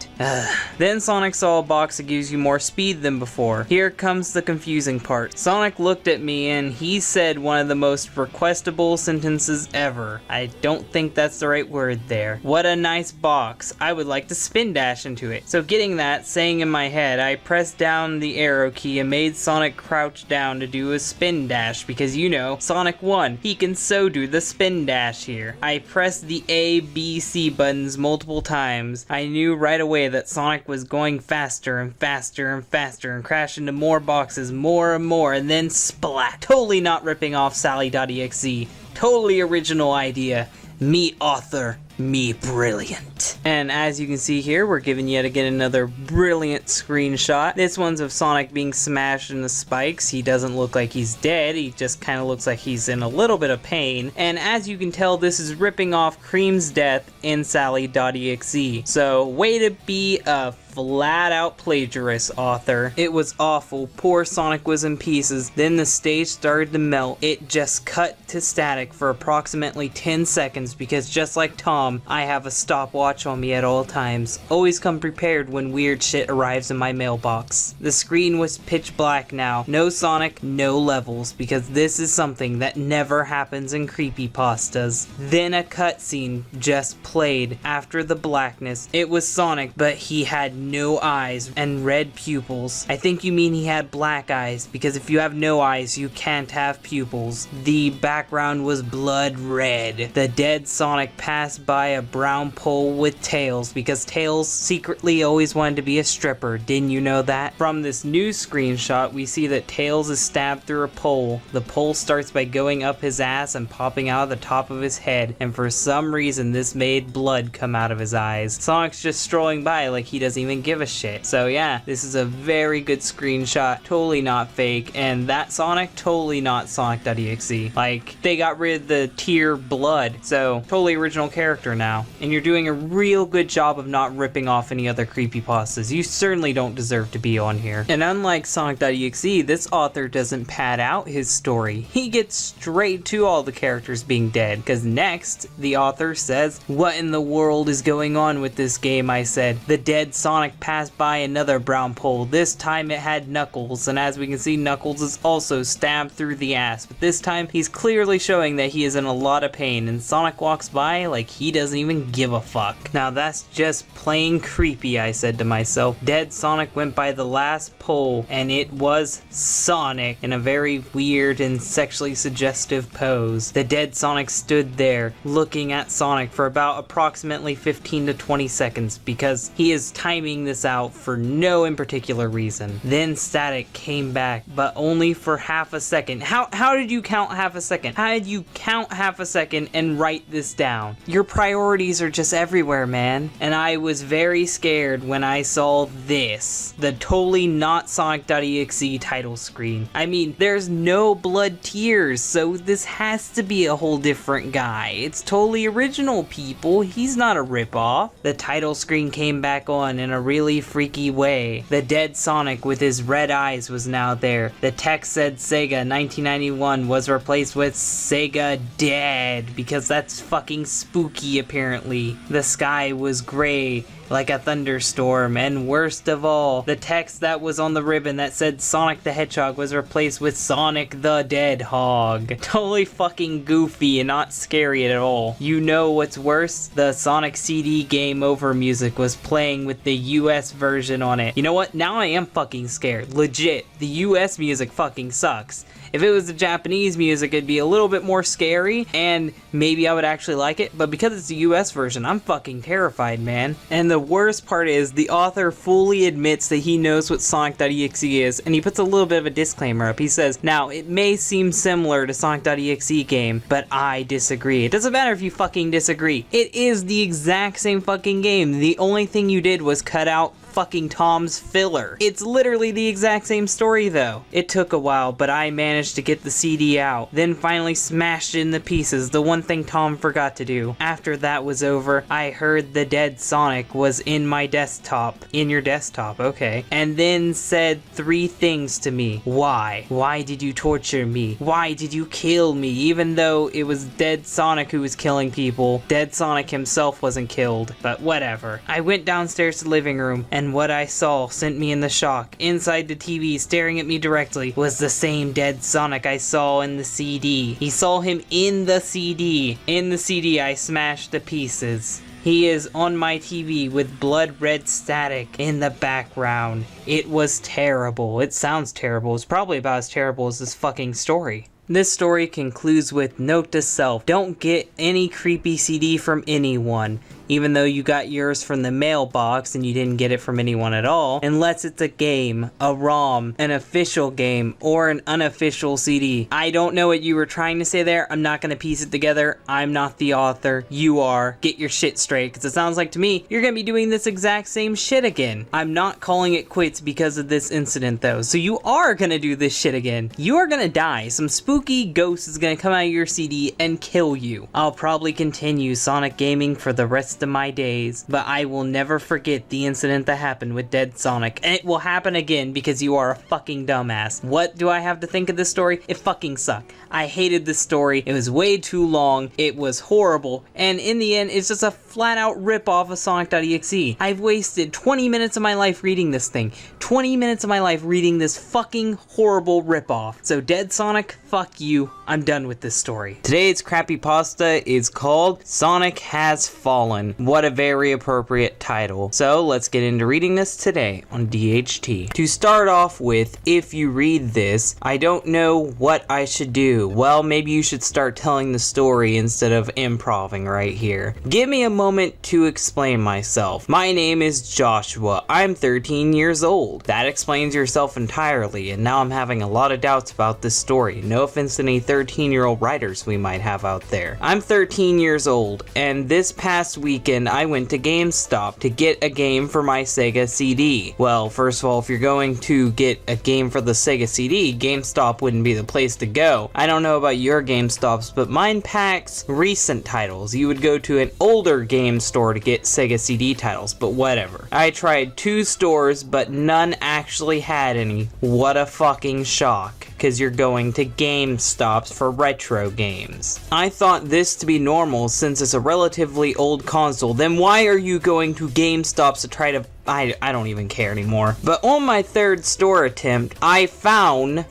Then Sonic saw a box that gives you more speed than before. Here comes the confusing part. Sonic looked at me and he said one of the most requestable sentences ever. I don't think that's the right word there. What a nice box. I would like to spin dash into it. So getting that, saying in my head, I pressed down the arrow key and made Sonic crouch down to do a spin dash because you know, Sonic 1, he can so do the spin dash here. I pressed the A, B, C buttons multiple times. I knew right away that Sonic was going faster and faster and faster and crash into more boxes more and more, and then splat. Totally not ripping off Sally.exe. Totally original idea. Me author, me brilliant. And as you can see here, we're giving yet again another brilliant screenshot. This one's of Sonic being smashed in the spikes. He doesn't look like he's dead, he just kind of looks like he's in a little bit of pain. And as you can tell, this is ripping off Cream's death in Sally.exe. So way to be a flat out plagiarist, author. It was awful. Poor Sonic was in pieces. Then the stage started to melt. It just cut to static for approximately 10 seconds because just like Tom, I have a stopwatch on me at all times. Always come prepared when weird shit arrives in my mailbox. The screen was pitch black now. No Sonic, no levels, because this is something that never happens in creepypastas. Then a cutscene just played after the blackness. It was Sonic, but he had no eyes and red pupils. I think you mean he had black eyes, because if you have no eyes, you can't have pupils. The background was blood red. The dead Sonic passed by a brown pole with Tails, because Tails secretly always wanted to be a stripper. Didn't you know that? From this new screenshot, we see that Tails is stabbed through a pole. The pole starts by going up his ass and popping out of the top of his head, and for some reason this made blood come out of his eyes. Sonic's just strolling by like he doesn't even give a shit. So yeah, this is a very good screenshot, totally not fake, and that Sonic, totally not Sonic.exe. Like, they got rid of the tier blood, so totally original character now. And you're doing a real good job of not ripping off any other creepypastas. You certainly don't deserve to be on here. And unlike Sonic.exe, this author doesn't pad out his story. He gets straight to all the characters being dead, because next, the author says, "What in the world is going on with this game?" I said. "The dead Sonic passed by another brown pole. This time it had Knuckles, and as we can see, Knuckles is also stabbed through the ass, but this time he's clearly showing that he is in a lot of pain, and Sonic walks by like he doesn't even give a fuck." Now that's just plain creepy, I said to myself. Dead Sonic went by the last pole, and it was Sonic in a very weird and sexually suggestive pose. The dead Sonic stood there looking at Sonic for about approximately 15 to 20 seconds, because he is timing this out for no in particular reason. Then static came back, but only for half a second. How did you count half a second? How did you count half a second and write this down? Your priorities are just everywhere, man. And I was very scared when I saw this. The totally not Sonic.exe title screen. I mean, there's no blood tears, so this has to be a whole different guy. It's totally original, people. He's not a ripoff. The title screen came back on in a really freaky way. The dead Sonic with his red eyes was now there. The text said Sega 1991 was replaced with Sega Dead, because that's fucking spooky apparently. The sky was gray like a thunderstorm, and worst of all, the text that was on the ribbon that said Sonic the Hedgehog was replaced with Sonic the Dead Hog. Totally fucking goofy and not scary at all. You know what's worse? The Sonic CD Game Over music was playing with the US version on it. You know what? Now I am fucking scared. Legit, the US music fucking sucks. If it was the Japanese music, it'd be a little bit more scary, and maybe I would actually like it, but because it's the US version, I'm fucking terrified, man. And the worst part is, the author fully admits that he knows what Sonic.exe is, and he puts a little bit of a disclaimer up. He says, "Now, it may seem similar to Sonic.exe game, but I disagree." It doesn't matter if you fucking disagree. It is the exact same fucking game. The only thing you did was cut out fucking Tom's filler. It's literally the exact same story though. It took a while, but I managed to get the CD out, then finally smashed it into pieces, the one thing Tom forgot to do. After that was over, I heard the dead Sonic was in my desktop. In your desktop, okay. And then said 3 things to me. Why? Why did you torture me? Why did you kill me? Even though it was dead Sonic who was killing people, dead Sonic himself wasn't killed, but whatever. I went downstairs to the living room, and what I saw sent me in the shock. Inside the TV, staring at me directly, was the same dead Sonic I saw in the CD. He saw him in the CD. In the CD I smashed to pieces. He is on my TV with blood red static in the background. It was terrible. It sounds terrible. It's probably about as terrible as this fucking story. This story concludes with note to self: don't get any creepy CD from anyone, even though you got yours from the mailbox and you didn't get it from anyone at all, unless it's a game, a ROM, an official game, or an unofficial CD. I don't know what you were trying to say there. I'm not gonna piece it together. I'm not the author. You are. Get your shit straight, because it sounds like to me you're gonna be doing this exact same shit again. I'm not calling it quits because of this incident though, so you are gonna do this shit again. You are gonna die. Some spooky ghost is gonna come out of your CD and kill you. I'll probably continue Sonic gaming for the rest of my days, but I will never forget the incident that happened with dead Sonic, and it will happen again because you are a fucking dumbass. What do I have to think of this story? It fucking sucked. I hated this story. It was way too long. It was horrible, and in the end, it's just a flat out rip off of Sonic.exe. I've wasted 20 minutes of my life reading this thing. 20 minutes of my life reading this fucking horrible rip off. So dead Sonic, fuck you. I'm done with this story. Today's Crappypasta is called Sonic Has Fallen. 1. What a very appropriate title. So let's get into reading this today on DHT. To start off with, if you read this, I don't know what I should do. Well, maybe you should start telling the story instead of improving right here. Give me a moment to explain myself. My name is Joshua. I'm 13 years old. That explains yourself entirely, and now I'm having a lot of doubts about this story. No offense to any 13-year-old writers we might have out there. I'm 13 years old, and this past weekend I went to GameStop to get a game for my Sega CD. Well, first of all, if you're going to get a game for the Sega CD, GameStop wouldn't be the place to go. I don't know about your GameStops, but mine packs recent titles. You would go to an older game store to get Sega CD titles, but whatever. I tried 2 stores, but none actually had any. What a fucking shock, because you're going to GameStops for retro games. I thought this to be normal since it's a relatively old console. Then why are you going to GameStops to try to I don't even care anymore. But on my 3rd store attempt, I found,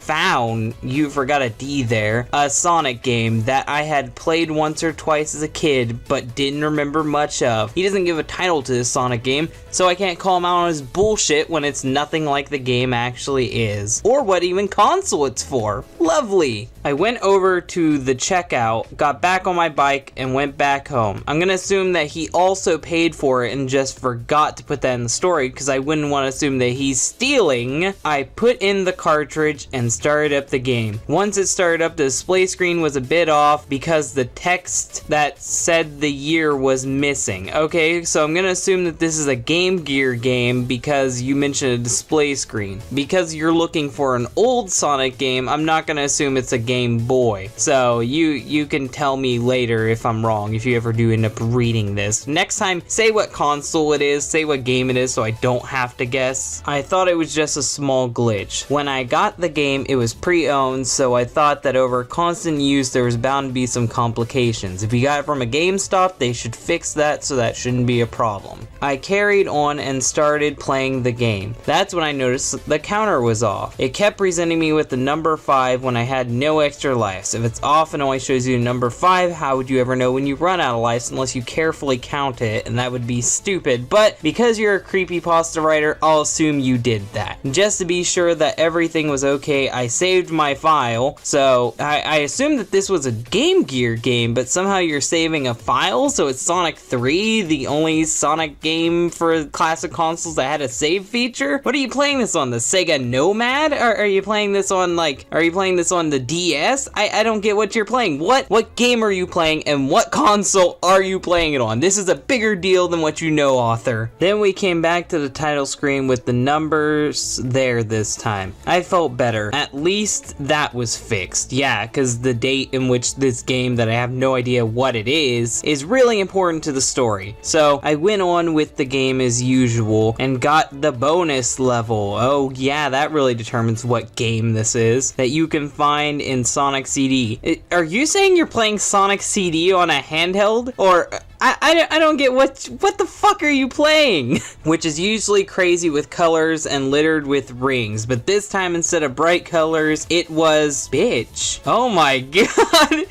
you forgot a D there, a Sonic game that I had played once or twice as a kid, but didn't remember much of. He doesn't give a title to this Sonic game, so I can't call him out on his bullshit when it's nothing like the game actually is. Or what even console it's for. Lovely! I went over to the checkout, got back on my bike, and went back home. I'm gonna assume that he also paid for it and just forgot to put that in the store, because I wouldn't want to assume that he's stealing. I put in the cartridge and started up the game. Once it started up, the display screen was a bit off because the text that said the year was missing. Okay, so I'm gonna assume that this is a Game Gear game because you mentioned a display screen. Because you're looking for an old Sonic game, I'm not gonna assume it's a Game Boy. So you can tell me later if I'm wrong, if you ever do end up reading this. Next time, say what console it is, say what game it is, so I don't have to guess. I thought it was just a small glitch. When I got the game, it was pre-owned, so I thought that over constant use there was bound to be some complications. If you got it from a GameStop, they should fix that, so that shouldn't be a problem. I carried on and started playing the game. That's when I noticed the counter was off. It kept presenting me with the number 5 when I had no extra lives. If it's off and only shows you number 5, how would you ever know when you run out of lives unless you carefully count it, and that would be stupid. But because you're a Creepypasta writer, I'll assume you did that. Just to be sure that everything was okay, I saved my file. So I assume that this was a Game Gear game, but somehow you're saving a file, so it's Sonic 3, the only Sonic game for classic consoles that had a save feature? What are you playing this on, the Sega Nomad? Or are you playing this on the DS? I don't get what you're playing. What game are you playing, and what console are you playing it on? This is a bigger deal than what you know, author. Then we came back to the title screen with the numbers there this time. I felt better. At least that was fixed. Yeah, because the date in which this game that I have no idea what it is really important to the story. So I went on with the game as usual and got the bonus level. Oh yeah, that really determines what game this is that you can find in Sonic CD. Are you saying you're playing Sonic CD on a handheld? Or I don't get what the fuck are you playing? Which is usually crazy with colors and littered with rings, but this time instead of bright colors, it was bitch. Oh my god.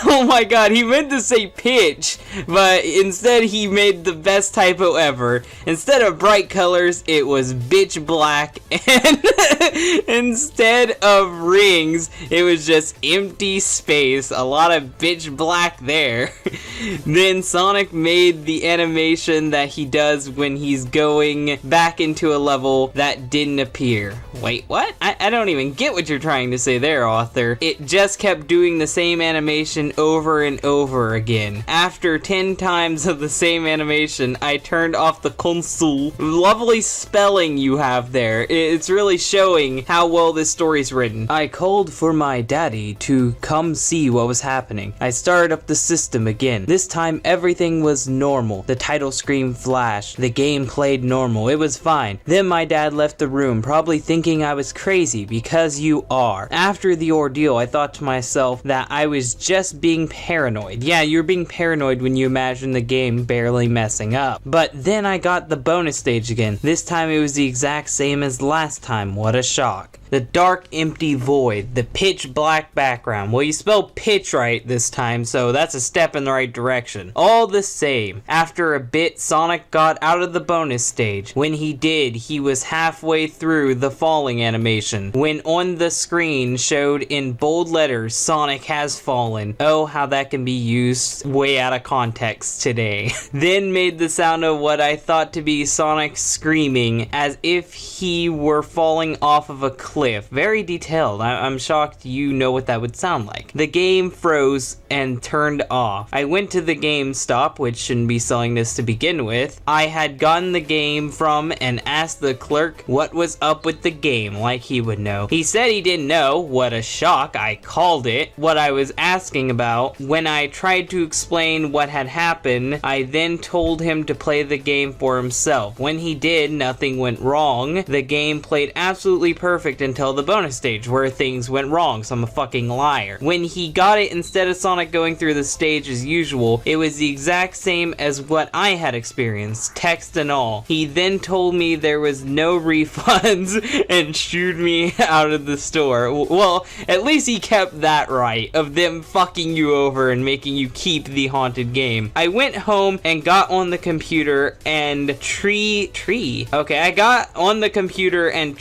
Oh my god, he meant to say pitch, but instead he made the best typo ever. Instead of bright colors, it was bitch black, and instead of rings, it was just empty space. A lot of bitch black there. Then Sonic made the animation that he does when he's going back into a level that didn't appear. Wait, what? I don't even get what you're trying to say there, author. It just kept doing the same animation over and over again. After 10 times of the same animation, I turned off the console. Lovely spelling you have there. It's really showing how well this story's written. I called for my daddy to come see what was happening. I started up the system again. This time everything was normal. The title screen flashed. The game played normal. It was fine. Then my dad left the room, probably thinking I was crazy, because you are. After the ordeal, I thought to myself that I was just being paranoid. Yeah, you're being paranoid when you imagine the game barely messing up. But then I got the bonus stage again. This time it was the exact same as last time. What a shock. The dark, empty void. The pitch black background. Well, you spelled pitch right this time, so that's a step in the right direction. All the same, after a bit, Sonic got out of the bonus stage. When he did, he was halfway through the falling animation, when on the screen showed in bold letters, Sonic has fallen. Oh, how that can be used way out of context today. Then made the sound of what I thought to be Sonic screaming, as if he were falling off of a cliff. Very detailed. I'm shocked you know what that would sound like. The game froze and turned off. I went to the GameStop, which shouldn't be selling this to begin with. I had gotten the game from and asked the clerk what was up with the game, like he would know. He said he didn't know. What a shock. I called it what I was asking about. When I tried to explain what had happened, I then told him to play the game for himself. When he did, nothing went wrong. The game played absolutely perfect until the bonus stage where things went wrong, so I'm a fucking liar. When he got it, instead of Sonic going through the stage as usual, it was the exact same as what I had experienced, text and all. He then told me there was no refunds and shooed me out of the store. Well, at least he kept that right, of them fucking you over and making you keep the haunted game. I went home and got on the computer and I got on the computer and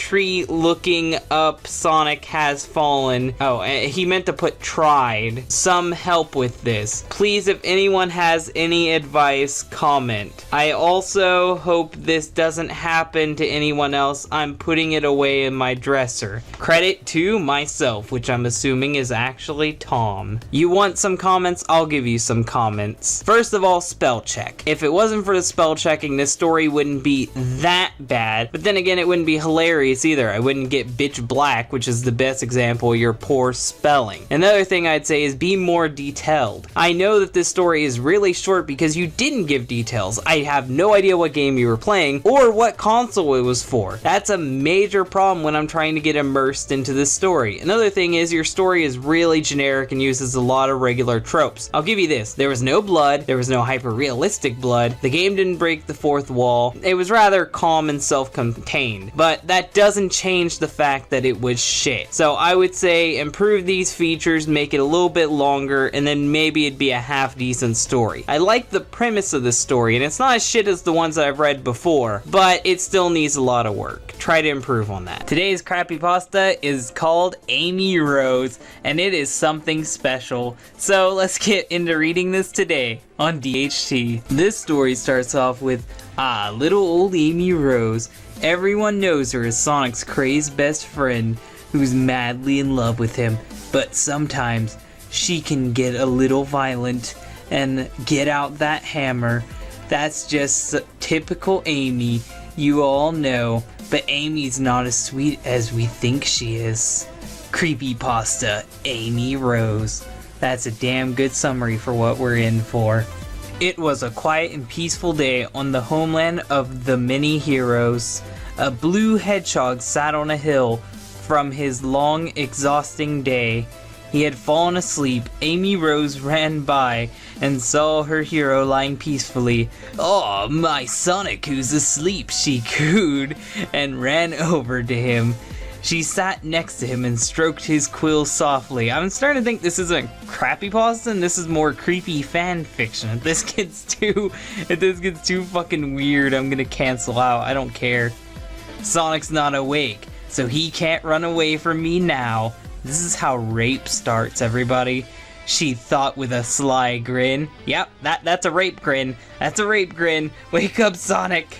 looking up Sonic Has Fallen. Oh, he meant to put tried. Some help with this. Please, if anyone has any advice, comment. I also hope this doesn't happen to anyone else. I'm putting it away in my dresser. Credit to myself, which I'm assuming is actually Tom. You want some comments? I'll give you some comments. First of all, spell check. If it wasn't for the spell checking, this story wouldn't be that bad, but then again, it wouldn't be hilarious either. I wouldn't get bitch black, which is the best example of your poor spelling. Another thing I'd say is be more detailed. I know that this story is really short because you didn't give details. I have no idea what game you were playing or what console it was for. That's a major problem when I'm trying to get immersed into this story. Another thing is your story is really generic and uses a lot of regular tropes. I'll give you this. There was no blood. There was no hyper-realistic blood. The game didn't break the fourth wall. It was rather calm and self-contained, but that doesn't change the fact that it was shit. So I would say improve these features, make it a little bit longer, and then maybe it'd be a half-decent story. I like the premise of this story, and it's not as shit as the ones that I've read before, but it still needs a lot of work. Try to improve on that. Today's Crappypasta is called Amy Rose, and it is something special. So let's get into reading this today on DHT. This story starts off with, little old Amy Rose. Everyone knows her as Sonic's crazed best friend who's madly in love with him, but sometimes she can get a little violent and get out that hammer. That's just typical Amy, you all know, but Amy's not as sweet as we think she is. Creepypasta, Amy Rose. That's a damn good summary for what we're in for. It was a quiet and peaceful day on the homeland of the many heroes. A blue hedgehog sat on a hill from his long, exhausting day. He had fallen asleep. Amy Rose ran by and saw her hero lying peacefully. "Oh, my Sonic who's asleep," she cooed, and ran over to him. She sat next to him and stroked his quill softly. I'm starting to think this isn't Crappypasta and this is more creepy fan fiction. If this gets too fucking weird, I'm gonna cancel out. I don't care. Sonic's not awake, so he can't run away from me now. This is how rape starts, everybody. She thought with a sly grin. Yep, that's a rape grin. That's a rape grin. Wake up, Sonic.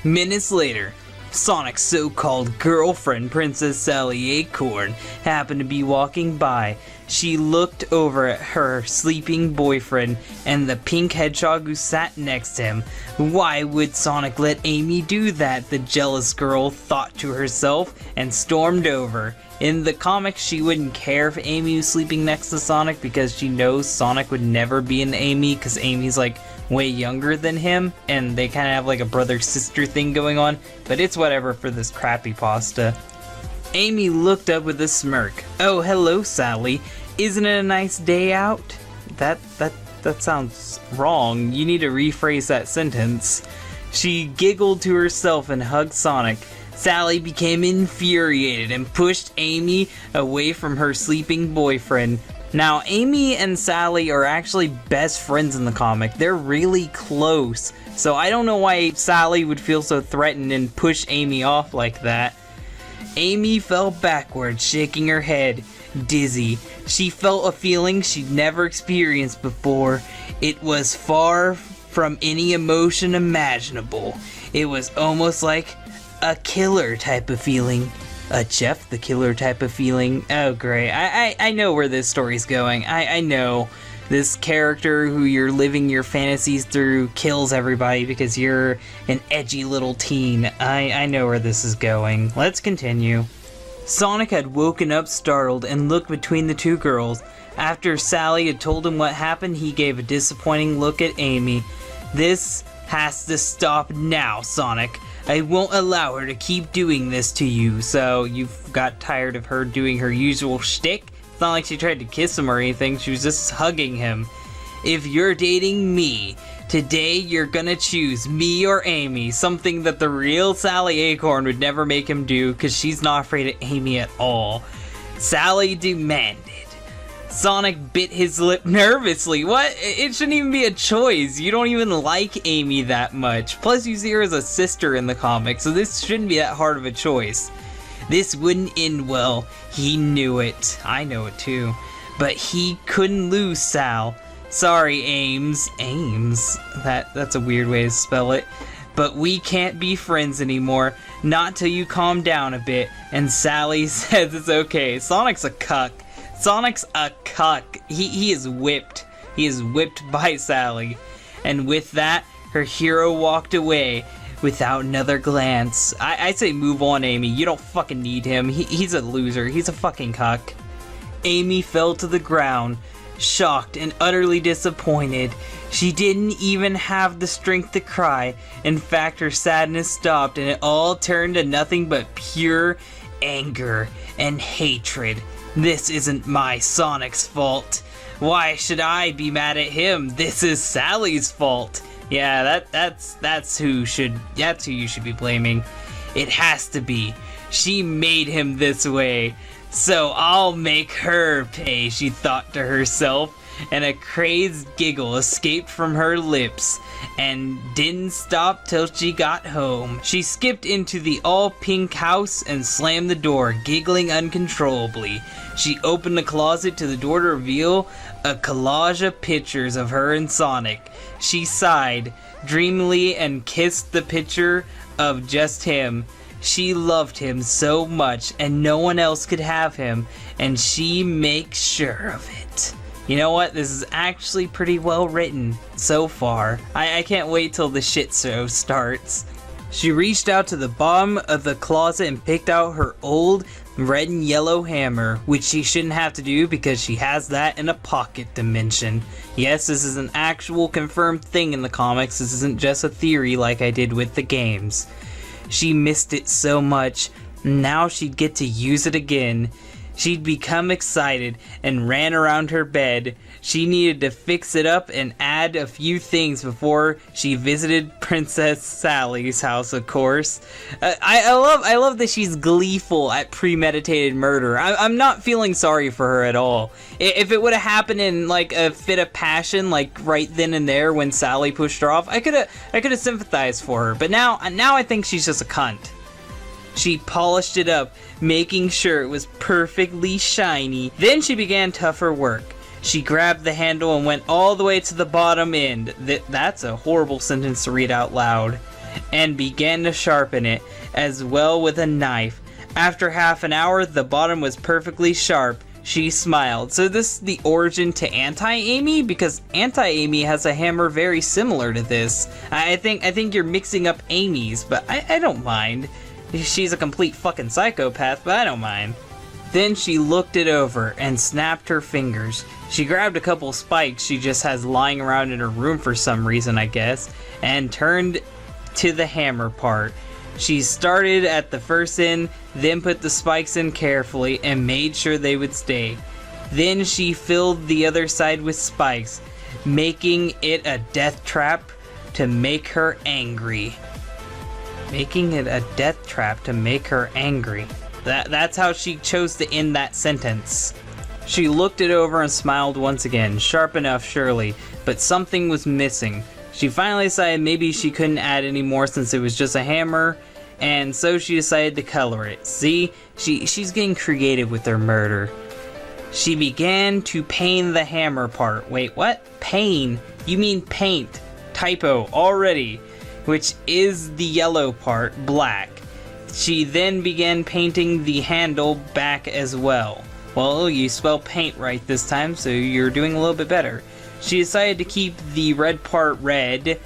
Minutes later, Sonic's so-called girlfriend, Princess Sally Acorn, happened to be walking by. She looked over at her sleeping boyfriend and the pink hedgehog who sat next to him. Why would Sonic let Amy do that? The jealous girl thought to herself and stormed over. In the comics, she wouldn't care if Amy was sleeping next to Sonic because she knows Sonic would never be an Amy because Amy's like way younger than him and they kind of have like a brother-sister thing going on, but it's whatever for this Crappypasta. Amy looked up with a smirk. "Oh, hello, Sally. Isn't it a nice day out?" That sounds wrong. You need to rephrase that sentence. She giggled to herself and hugged Sonic. Sally became infuriated and pushed Amy away from her sleeping boyfriend. Now, Amy and Sally are actually best friends in the comic. They're really close. So I don't know why Sally would feel so threatened and push Amy off like that. Amy fell backward, shaking her head, dizzy. She felt a feeling she'd never experienced before. It was far from any emotion imaginable. It was almost like a killer type of feeling. A Jeff the Killer type of feeling. Oh, great. I know where this story's going. I know. This character who you're living your fantasies through kills everybody because you're an edgy little teen. I know where this is going. Let's continue. Sonic had woken up startled and looked between the two girls. After Sally had told him what happened, he gave a disappointing look at Amy. This has to stop now, Sonic. I won't allow her to keep doing this to you. So you've got tired of her doing her usual shtick? It's not like she tried to kiss him or anything, she was just hugging him. If you're dating me, today you're gonna choose me or Amy, something that the real Sally Acorn would never make him do because she's not afraid of Amy at all. Sally demanded. Sonic bit his lip nervously. What? It shouldn't even be a choice. You don't even like Amy that much. Plus you see her as a sister in the comic, so this shouldn't be that hard of a choice. This wouldn't end well. He knew it. I know it too. But he couldn't lose Sal. Sorry, Ames. Ames? That's a weird way to spell it. But we can't be friends anymore. Not till you calm down a bit. And Sally says it's okay. Sonic's a cuck. Sonic's a cuck. He is whipped. He is whipped by Sally. And with that, her hero walked away without another glance. I say move on, Amy. You don't fucking need him. He's a loser. He's a fucking cuck. Amy fell to the ground, shocked and utterly disappointed. She didn't even have the strength to cry. In fact, her sadness stopped and it all turned to nothing but pure anger and hatred. This isn't my Sonic's fault. Why should I be mad at him? This is Sally's fault. Yeah, that's who you should be blaming. It has to be. She made him this way. So I'll make her pay, she thought to herself, and a crazed giggle escaped from her lips and didn't stop till she got home. She skipped into the all-pink house and slammed the door, giggling uncontrollably. She opened the closet to the door to reveal a collage of pictures of her and Sonic. She sighed dreamily and kissed the picture of just him. She loved him so much and no one else could have him, and she makes sure of it. You know what? This is actually pretty well written so far. I can't wait till the shit show starts. She reached out to the bottom of the closet and picked out her old red and yellow hammer, which she shouldn't have to do because she has that in a pocket dimension. Yes, this is an actual confirmed thing in the comics. This isn't just a theory like I did with the games. She missed it so much. Now she'd get to use it again. She'd become excited and ran around her bed. She needed to fix it up and add a few things before she visited Princess Sally's house, of course. I love that she's gleeful at premeditated murder. I'm not feeling sorry for her at all. If it would have happened in like a fit of passion, like right then and there when Sally pushed her off, I could have sympathized for her. But now I think she's just a cunt. She polished it up, making sure it was perfectly shiny. Then she began tougher work. She grabbed the handle and went all the way to the bottom end. That's a horrible sentence to read out loud. And began to sharpen it, as well with a knife. After half an hour, the bottom was perfectly sharp. She smiled. So this is the origin to Anti-Amy? Because Anti-Amy has a hammer very similar to this. I think you're mixing up Amy's, but I don't mind. She's a complete fucking psychopath, but I don't mind. Then she looked it over and snapped her fingers. She grabbed a couple spikes she just has lying around in her room for some reason, I guess, and turned to the hammer part. She started at the first end, then put the spikes in carefully and made sure they would stay. Then she filled the other side with spikes, making it a death trap to make her angry. making it a death trap to make her angry. That's how she chose to end that sentence. She looked it over and smiled once again, sharp enough surely, but something was missing. She finally decided maybe she couldn't add any more since it was just a hammer, and so she decided to color it. See, she's getting creative with her murder. She began to paint the hammer part. Wait, what? Paint? You mean paint. Typo already, which is the yellow part, black. She then began painting the handle back as well. Well, you spell paint right this time, so you're doing a little bit better. She decided to keep the red part red,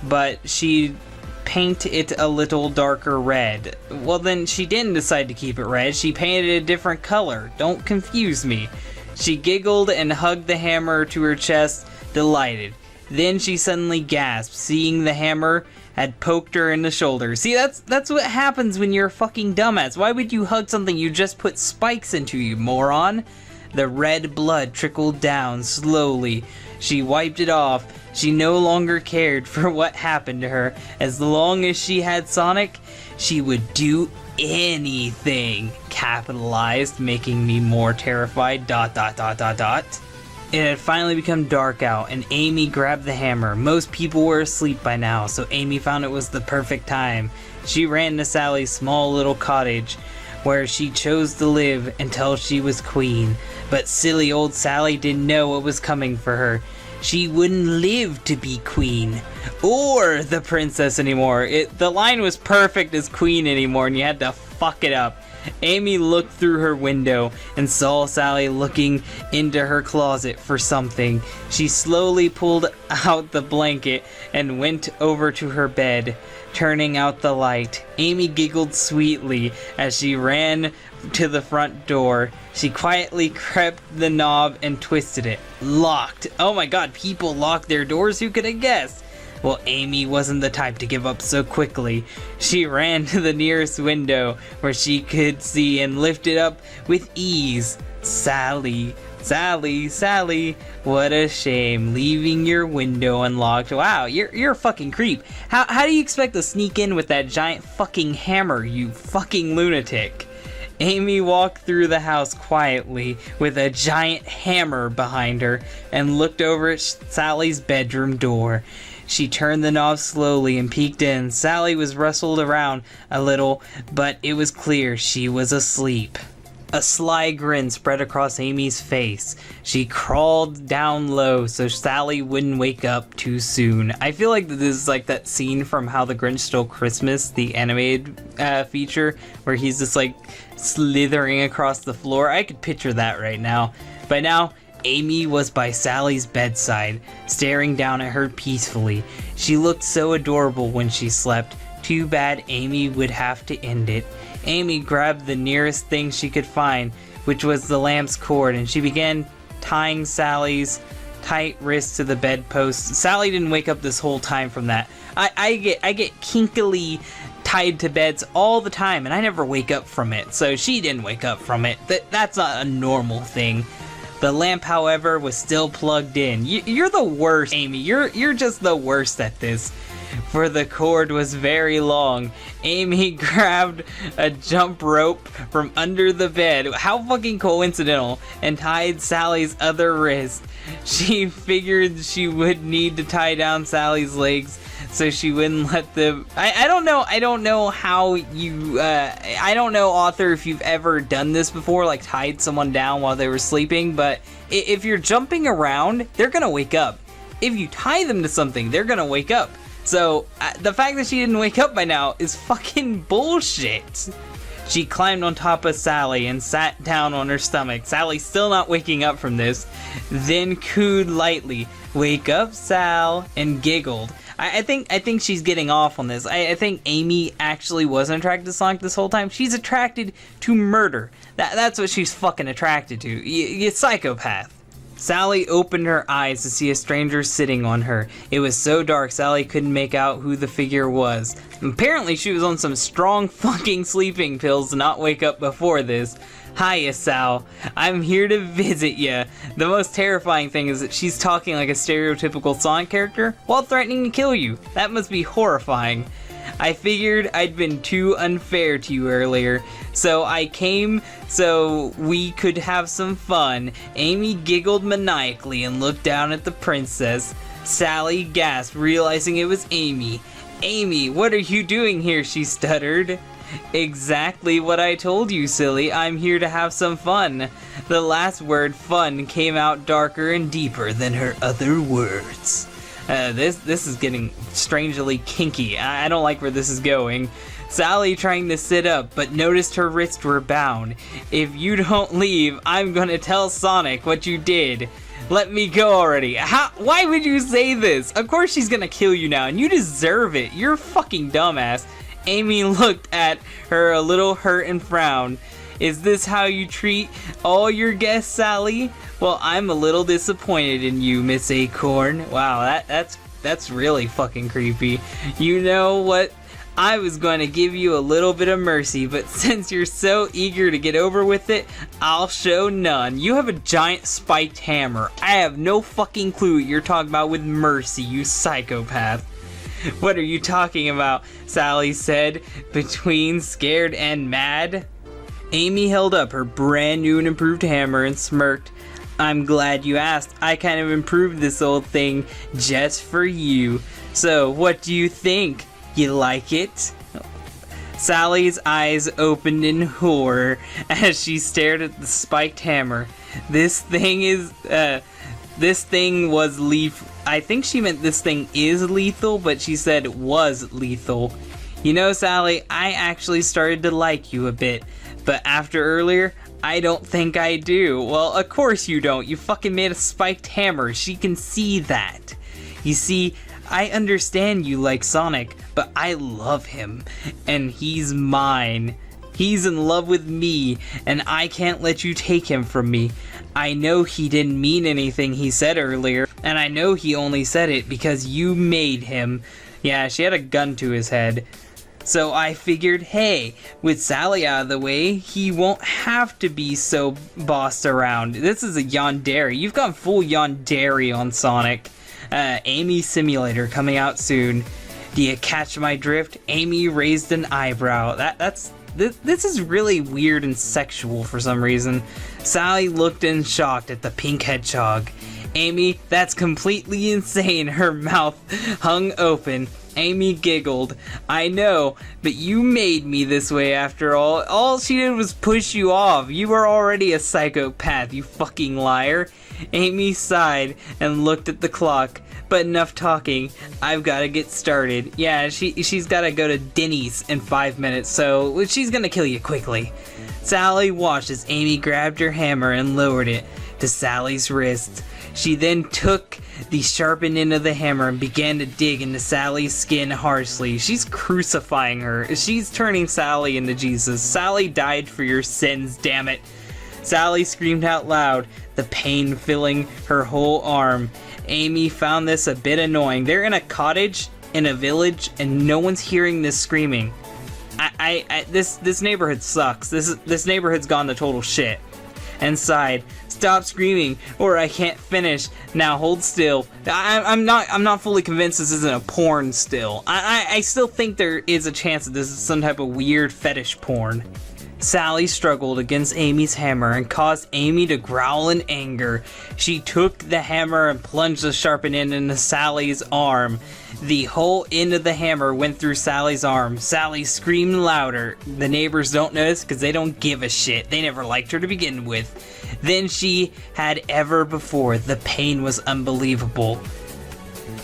but she paint it a little darker red. Well, then she didn't decide to keep it red. She painted a different color. Don't confuse me. She giggled and hugged the hammer to her chest, delighted. Then she suddenly gasped, seeing the hammer had poked her in the shoulder. See, that's what happens when you're a fucking dumbass. Why would you hug something you just put spikes into, you moron? The red blood trickled down slowly. She wiped it off. She no longer cared for what happened to her. As long as she had Sonic, she would do anything. Capitalized, making me more terrified. ... It had finally become dark out, and Amy grabbed the hammer. Most people were asleep by now, so Amy found it was the perfect time. She ran to Sally's small little cottage, where she chose to live until she was queen. But silly old Sally didn't know what was coming for her. She wouldn't live to be queen, or the princess anymore. The line was perfect as queen anymore, and you had to fuck it up. Amy looked through her window and saw Sally looking into her closet for something. She slowly pulled out the blanket and went over to her bed, turning out the light. Amy giggled sweetly as she ran to the front door. She quietly crept the knob and twisted it. Locked. Oh my god, people lock their doors? Who could have guessed? Well, Amy wasn't the type to give up so quickly. She ran to the nearest window where she could see and lifted up with ease. Sally, Sally, Sally, what a shame, leaving your window unlocked. Wow, you're a fucking creep. How do you expect to sneak in with that giant fucking hammer, you fucking lunatic? Amy walked through the house quietly with a giant hammer behind her and looked over at Sally's bedroom door. She turned the knob slowly and peeked in. Sally was rustled around a little, but it was clear she was asleep. A sly grin spread across Amy's face. She crawled down low so Sally wouldn't wake up too soon. I feel like this is like that scene from How the Grinch Stole Christmas, the animated feature, where he's just like slithering across the floor. I could picture that right now. By now, Amy was by Sally's bedside, staring down at her peacefully. She looked so adorable when she slept. Too bad Amy would have to end it. Amy grabbed the nearest thing she could find, which was the lamp's cord, and she began tying Sally's tight wrists to the bedpost. Sally didn't wake up this whole time from that. I get kinkily tied to beds all the time, and I never wake up from it, so she didn't wake up from it. That's not a normal thing. The lamp, however, was still plugged in. You're the worst, Amy. You're just the worst at this. For the cord was very long. Amy grabbed a jump rope from under the bed. How fucking coincidental. And tied Sally's other wrist. She figured she would need to tie down Sally's legs so she wouldn't let them... I don't know how you... I don't know, author, if you've ever done this before, like tied someone down while they were sleeping, but if you're jumping around, they're gonna wake up. If you tie them to something, they're gonna wake up. So, the fact that she didn't wake up by now is fucking bullshit. She climbed on top of Sally and sat down on her stomach. Sally still not waking up from this. Then cooed lightly, "Wake up, Sal," and giggled. I think she's getting off on this. I think Amy actually wasn't attracted to Sonic this whole time. She's attracted to murder. That's what she's fucking attracted to. You psychopath. Sally opened her eyes to see a stranger sitting on her. It was so dark Sally couldn't make out who the figure was. Apparently she was on some strong fucking sleeping pills to not wake up before this. "Hiya, Sal. I'm here to visit ya." The most terrifying thing is that she's talking like a stereotypical Sonic character while threatening to kill you. That must be horrifying. I figured I'd been too unfair to you earlier, so I came so we could have some fun. Amy giggled maniacally and looked down at the princess. Sally gasped, realizing it was Amy. Amy, what are you doing here? She stuttered. Exactly what I told you, silly. I'm here to have some fun. The last word, fun, came out darker and deeper than her other words. This is getting strangely kinky. I don't like where this is going. Sally trying to sit up, but noticed her wrists were bound. If you don't leave, I'm gonna tell Sonic what you did. Let me go already. Why would you say this? Of course she's gonna kill you now, and you deserve it. You're a fucking dumbass. Amy looked at her a little hurt and frowned. Is this how you treat all your guests, Sally? Well, I'm a little disappointed in you, Miss Acorn. Wow, that's really fucking creepy. You know what? I was going to give you a little bit of mercy, but since you're so eager to get over with it, I'll show none. You have a giant spiked hammer. I have no fucking clue what you're talking about with mercy, you psychopath. What are you talking about? Sally said, between scared and mad. Amy held up her brand new and improved hammer and smirked. I'm glad you asked. I kind of improved this old thing just for you. So, what do you think? You like it? Sally's eyes opened in horror as she stared at the spiked hammer. This thing was lethal. I think she meant this thing is lethal, but she said was lethal. You know, Sally, I actually started to like you a bit, but after earlier, I don't think I do. Well, of course you don't. You fucking made a spiked hammer. She can see that. You see, I understand you like Sonic, but I love him, and he's mine. He's in love with me, and I can't let you take him from me. I know he didn't mean anything he said earlier, and I know he only said it because you made him. Yeah, she had a gun to his head. So I figured, hey, with Sally out of the way, he won't have to be so bossed around. This is a yandere. You've gone full yandere on Sonic. Amy Simulator coming out soon. Do you catch my drift? Amy raised an eyebrow. This is really weird and sexual for some reason. Sally looked in shocked at the pink hedgehog. Amy, that's completely insane. Her mouth hung open. Amy giggled. I know, but you made me this way after all. All she did was push you off. You were already a psychopath, you fucking liar. Amy sighed and looked at the clock. But enough talking. I've got to get started. Yeah, she's got to go to Denny's in 5 minutes, so she's gonna kill you quickly. Sally watched as Amy grabbed her hammer and lowered it to Sally's wrist. She then took the sharpened end of the hammer and began to dig into Sally's skin harshly. She's crucifying her. She's turning Sally into Jesus. Sally died for your sins, damn it. Sally screamed out loud, the pain filling her whole arm. Amy found this a bit annoying. They're in a cottage in a village and no one's hearing this screaming. This neighborhood sucks. This neighborhood's gone to total shit. And sighed, stop screaming or I can't finish. Now hold still. I'm not fully convinced this isn't a porn still. I still think there is a chance that this is some type of weird fetish porn. Sally struggled against Amy's hammer and caused Amy to growl in anger. She took the hammer and plunged the sharpened end into Sally's arm. The whole end of the hammer went through Sally's arm. Sally screamed louder. The neighbors don't notice because they don't give a shit. They never liked her to begin with. Than she had ever before. The pain was unbelievable.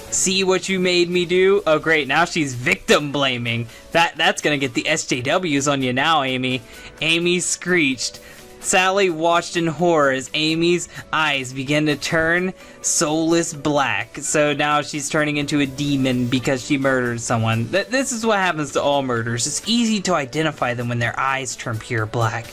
See what you made me do? Oh great, now she's victim blaming. That's gonna get the SJWs on you now, Amy. Amy screeched. Sally watched in horror as Amy's eyes began to turn soulless black. So now she's turning into a demon because she murdered someone. This is what happens to all murders. It's easy to identify them when their eyes turn pure black.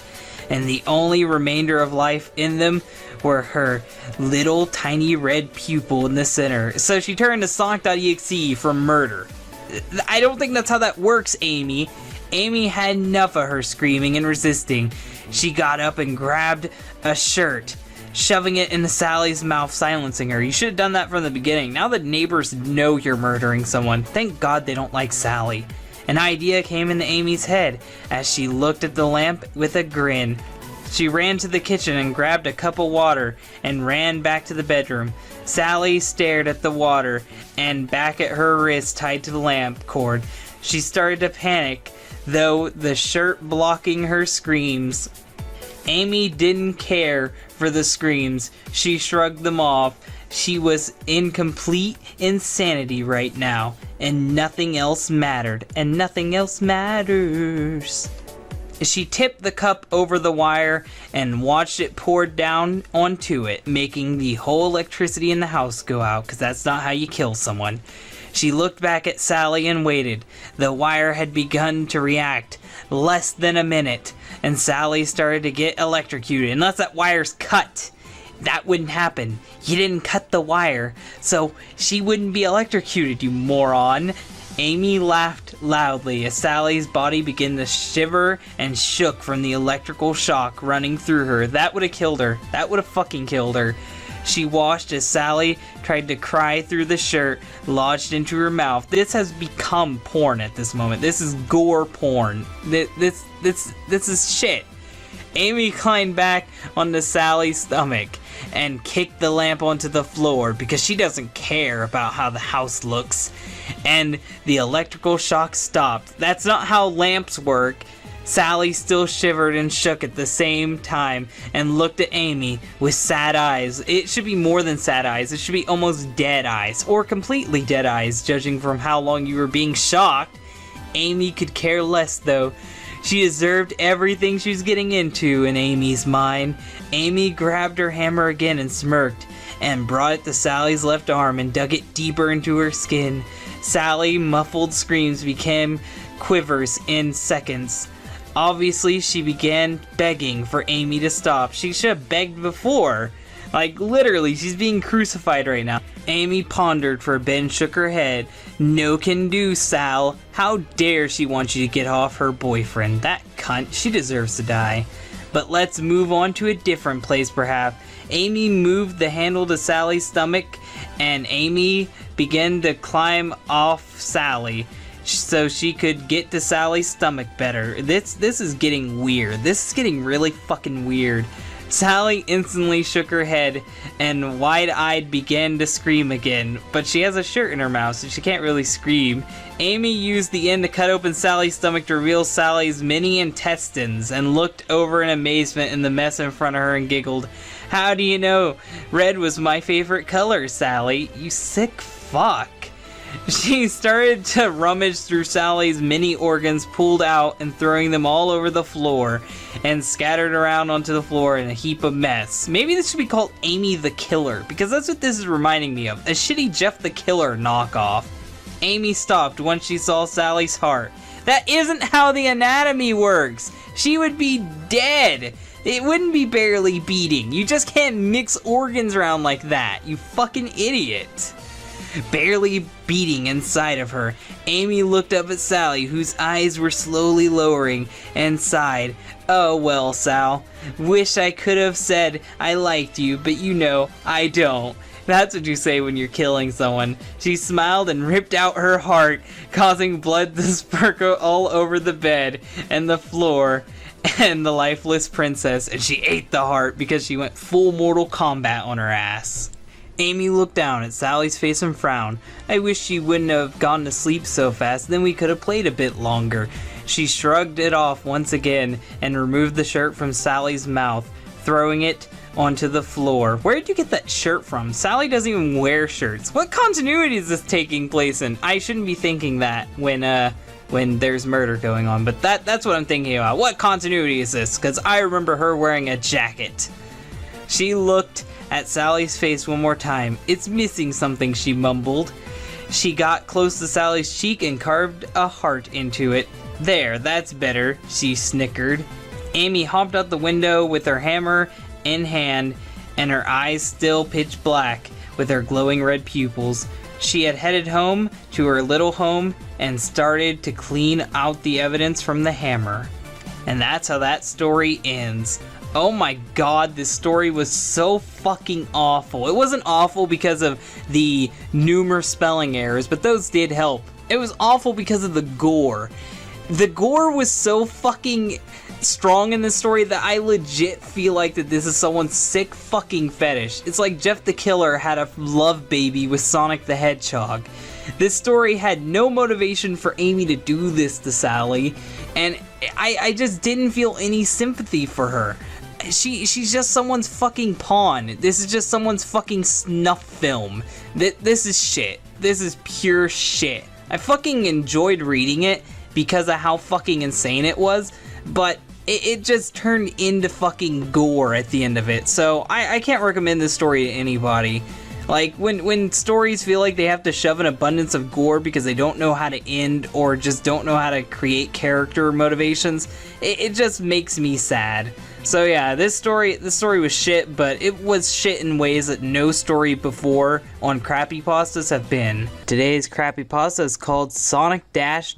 And the only remainder of life in them were her little tiny red pupil in the center. So she turned to Sonic.exe for murder. I don't think that's how that works, Amy. Amy had enough of her screaming and resisting. She got up and grabbed a shirt, shoving it into Sally's mouth, silencing her. You should have done that from the beginning. Now the neighbors know you're murdering someone. Thank God they don't like Sally. An idea came into Amy's head as she looked at the lamp with a grin. She ran to the kitchen and grabbed a cup of water and ran back to the bedroom. Sally stared at the water and back at her wrist tied to the lamp cord. She started to panic, though the shirt blocking her screams. Amy didn't care for the screams. She shrugged them off. She was in complete insanity right now, and nothing else mattered, and nothing else matters. She tipped the cup over the wire and watched it pour down onto it, making the whole electricity in the house go out, because that's not how you kill someone. She looked back at Sally and waited. The wire had begun to react. Less than a minute, and Sally started to get electrocuted. Unless that wire's cut. That wouldn't happen. You didn't cut the wire, so she wouldn't be electrocuted, you moron. Amy laughed loudly as Sally's body began to shiver and shook from the electrical shock running through her. That would have killed her. That would have fucking killed her. She watched as Sally tried to cry through the shirt lodged into her mouth. This has become porn at this moment. This is gore porn. This is shit. Amy climbed back onto Sally's stomach and kicked the lamp onto the floor because she doesn't care about how the house looks. And the electrical shock stopped. That's not how lamps work. Sally still shivered and shook at the same time and looked at Amy with sad eyes. It should be more than sad eyes. It should be almost dead eyes, or completely dead eyes, judging from how long you were being shocked. Amy could care less, though. She deserved everything she was getting into in Amy's mind. Amy grabbed her hammer again and smirked, and brought it to Sally's left arm and dug it deeper into her skin. Sally's muffled screams became quivers in seconds. Obviously, she began begging for Amy to stop. She should have begged before. Like, literally, she's being crucified right now. Amy pondered for a bit and shook her head. No can do, Sal. How dare she want you to get off her boyfriend? That cunt, she deserves to die. But let's move on to a different place, perhaps. Amy moved the handle to Sally's stomach, and Amy began to climb off Sally so she could get to Sally's stomach better. This is getting weird. This is getting really fucking weird. Sally instantly shook her head and wide-eyed began to scream again, but she has a shirt in her mouth, so she can't really scream. Amy used the end to cut open Sally's stomach to reveal Sally's mini intestines and looked over in amazement in the mess in front of her and giggled. How do you know? Red was my favorite color, Sally. You sick fuck. She started to rummage through Sally's mini organs, pulled out and throwing them all over the floor and scattered around onto the floor in a heap of mess. Maybe this should be called Amy the Killer, because that's what this is reminding me of. A shitty Jeff the Killer knockoff. Amy stopped once she saw Sally's heart. That isn't how the anatomy works. She would be dead. It wouldn't be barely beating. You just can't mix organs around like that, you fucking idiot. Barely beating inside of her, Amy looked up at Sally, whose eyes were slowly lowering, and sighed. Oh well, Sal. Wish I could have said I liked you, but you know, I don't. That's what you say when you're killing someone. She smiled and ripped out her heart, causing blood to spurtle all over the bed and the floor and the lifeless princess, and she ate the heart because she went full Mortal Kombat on her ass. Amy looked down at Sally's face and frowned. I wish she wouldn't have gone to sleep so fast, then we could have played a bit longer. She shrugged it off once again and removed the shirt from Sally's mouth, throwing it onto the floor. Where did you get that shirt from? Sally doesn't even wear shirts. What continuity is this taking place in? I shouldn't be thinking that when there's murder going on, but that's what I'm thinking about. What continuity is this? Because I remember her wearing a jacket. She looked at Sally's face one more time. It's missing something, she mumbled. She got close to Sally's cheek and carved a heart into it. There, that's better, she snickered. Amy hopped out the window with her hammer in hand and her eyes still pitch black with her glowing red pupils. She had headed home to her little home and started to clean out the evidence from the hammer. And that's how that story ends. Oh my god, this story was so fucking awful. It wasn't awful because of the numerous spelling errors, but those did help. It was awful because of the gore. The gore was so fucking strong in this story that I legit feel like that this is someone's sick fucking fetish. It's like Jeff the Killer had a love baby with Sonic the Hedgehog. This story had no motivation for Amy to do this to Sally, and I just didn't feel any sympathy for her. She's just someone's fucking pawn. This is just someone's fucking snuff film. This is shit. This is pure shit. I fucking enjoyed reading it because of how fucking insane it was, but it just turned into fucking gore at the end of it. So I can't recommend this story to anybody. Like, when stories feel like they have to shove an abundance of gore because they don't know how to end or just don't know how to create character motivations, it just makes me sad. So yeah, this story was shit, but it was shit in ways that no story before on Crappypastas have been. Today's Crappypasta is called Sonic-Exe,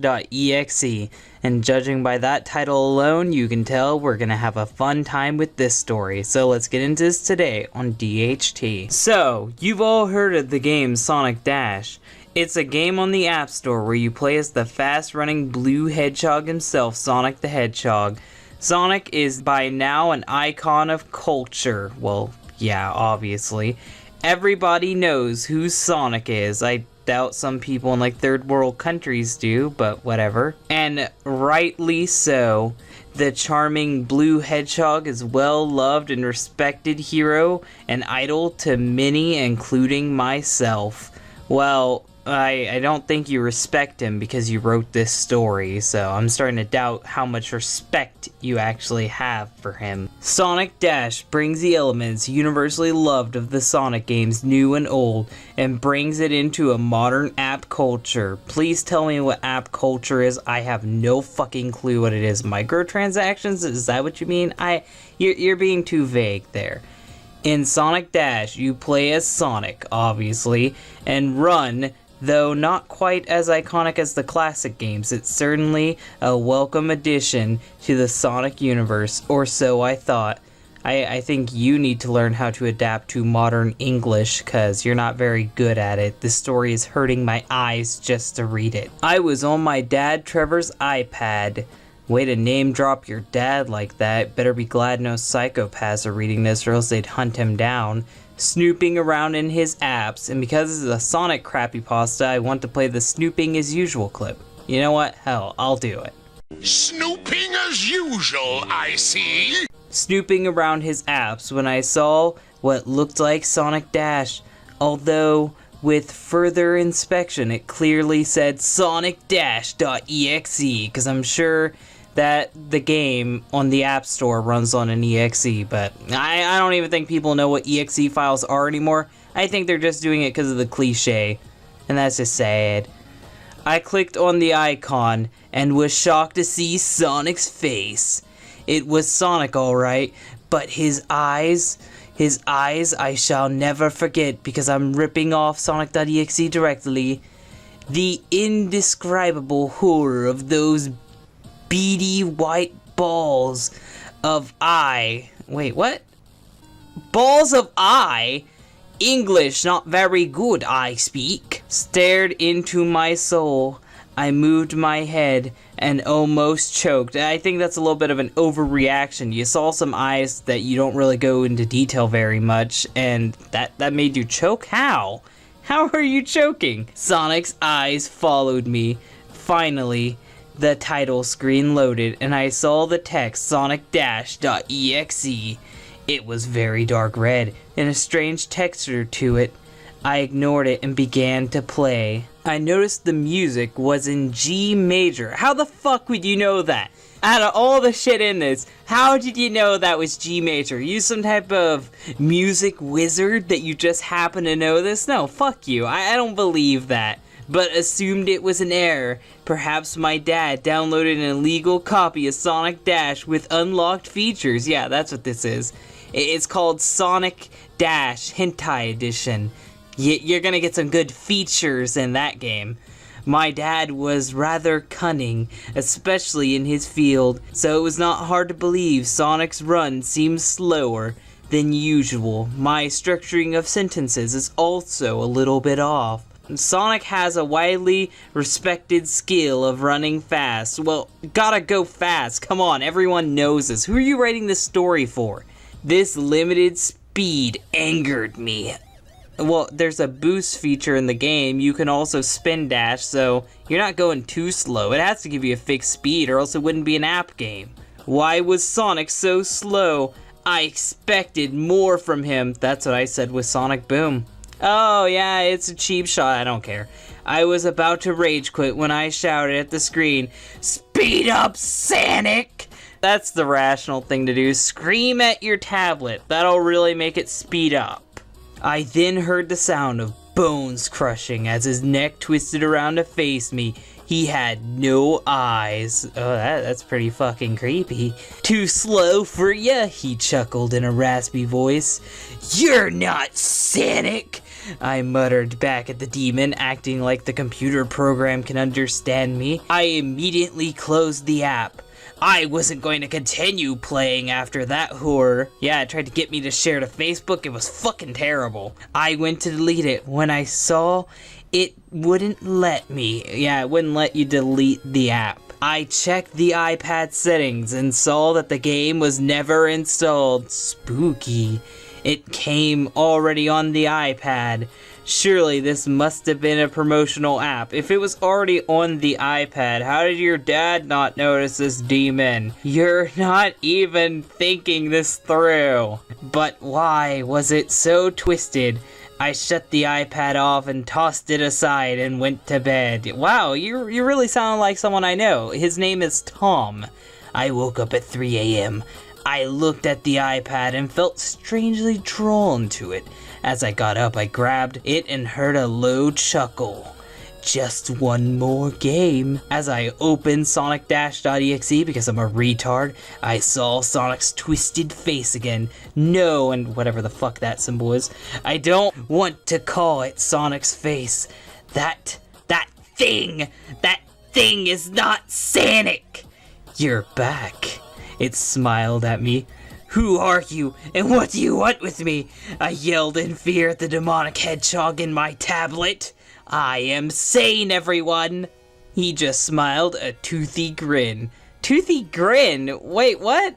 and judging by that title alone, you can tell we're gonna have a fun time with this story. So let's get into this today on DHT. So, you've all heard of the game Sonic Dash. It's a game on the App Store where you play as the fast-running blue hedgehog himself, Sonic the Hedgehog. Sonic is by now an icon of culture. Well, yeah, obviously. Everybody knows who Sonic is. I doubt some people in like third world countries do, but whatever. And rightly so. The charming blue hedgehog is well loved and respected hero and idol to many, including myself. Well, I don't think you respect him because you wrote this story, so I'm starting to doubt how much respect you actually have for him. Sonic Dash brings the elements universally loved of the Sonic games, new and old, and brings it into a modern app culture. Please tell me what app culture is. I have no fucking clue what it is. Microtransactions? Is that what you mean? You're being too vague there. In Sonic Dash, you play as Sonic, obviously, and run. Though not quite as iconic as the classic games, it's certainly a welcome addition to the Sonic universe, or so I thought. I think you need to learn how to adapt to modern English, cause you're not very good at it. This story is hurting my eyes just to read it. I was on my dad Trevor's iPad. Way to name drop your dad like that. Better be glad no psychopaths are reading this or else they'd hunt him down. Snooping around in his apps, and because this is a Sonic Crappypasta, I want to play the Snooping as Usual clip. You know what? Hell, I'll do it. Snooping as usual, I see. Snooping around his apps when I saw what looked like Sonic Dash, although with further inspection it clearly said Sonic-Dash.exe, because I'm sure that the game on the App Store runs on an exe, but I don't even think people know what exe files are anymore. I think they're just doing it because of the cliche, and that's just sad. I clicked on the icon and was shocked to see Sonic's face. It was Sonic alright, but his eyes I shall never forget because I'm ripping off Sonic.exe directly. The indescribable horror of those beady white balls of eye. Wait, what? Balls of eye? English not very good, I speak. Stared into my soul. I moved my head and almost choked. I think that's a little bit of an overreaction. You saw some eyes that you don't really go into detail very much, and that made you choke? How? How are you choking? Sonic's eyes followed me. Finally, the title screen loaded, and I saw the text Sonic-Dash.exe. It was very dark red, and a strange texture to it. I ignored it and began to play. I noticed the music was in G major. How the fuck would you know that? Out of all the shit in this, how did you know that was G major? You some type of music wizard that you just happen to know this? No, fuck you. I don't believe that. But assumed it was an error. Perhaps my dad downloaded an illegal copy of Sonic Dash with unlocked features. Yeah, that's what this is. It's called Sonic Dash Hentai Edition. You're gonna get some good features in that game. My dad was rather cunning, especially in his field, so it was not hard to believe Sonic's run seemed slower than usual. My structuring of sentences is also a little bit off. Sonic has a widely respected skill of running fast. Well, gotta go fast. Come on, everyone knows this. Who are you writing this story for? This limited speed angered me. Well, there's a boost feature in the game. You can also spin dash, so you're not going too slow. It has to give you a fixed speed or else it wouldn't be an app game. Why was Sonic so slow? I expected more from him. That's what I said with Sonic Boom. Oh yeah, it's a cheap shot, I don't care. I was about to rage quit when I shouted at the screen, "Speed up, Sonic!" That's the rational thing to do. Scream at your tablet. That'll really make it speed up. I then heard the sound of bones crushing as his neck twisted around to face me. He had no eyes. Oh, that's pretty fucking creepy. "Too slow for ya," he chuckled in a raspy voice. "You're not Sonic," I muttered back at the demon, acting like the computer program can understand me. I immediately closed the app. I wasn't going to continue playing after that horror. Yeah, it tried to get me to share to Facebook. It was fucking terrible. I went to delete it when I saw it wouldn't let me. Yeah, it wouldn't let you delete the app. I checked the iPad settings and saw that the game was never installed. Spooky. It came already on the iPad. Surely this must have been a promotional app. If it was already on the iPad, how did your dad not notice this demon? You're not even thinking this through. But why was it so twisted? I shut the iPad off and tossed it aside and went to bed. Wow, you really sound like someone I know. His name is Tom. I woke up at 3 a.m. I looked at the iPad and felt strangely drawn to it. As I got up, I grabbed it and heard a low chuckle. Just one more game. As I opened Sonic-exe because I'm a retard, I saw Sonic's twisted face again. No, and whatever the fuck that symbol is. I don't want to call it Sonic's face. That thing is not Sonic. You're back. It smiled at me. Who are you, and what do you want with me? I yelled in fear at the demonic hedgehog in my tablet. I am sane, everyone. He just smiled a toothy grin. Toothy grin? Wait, what?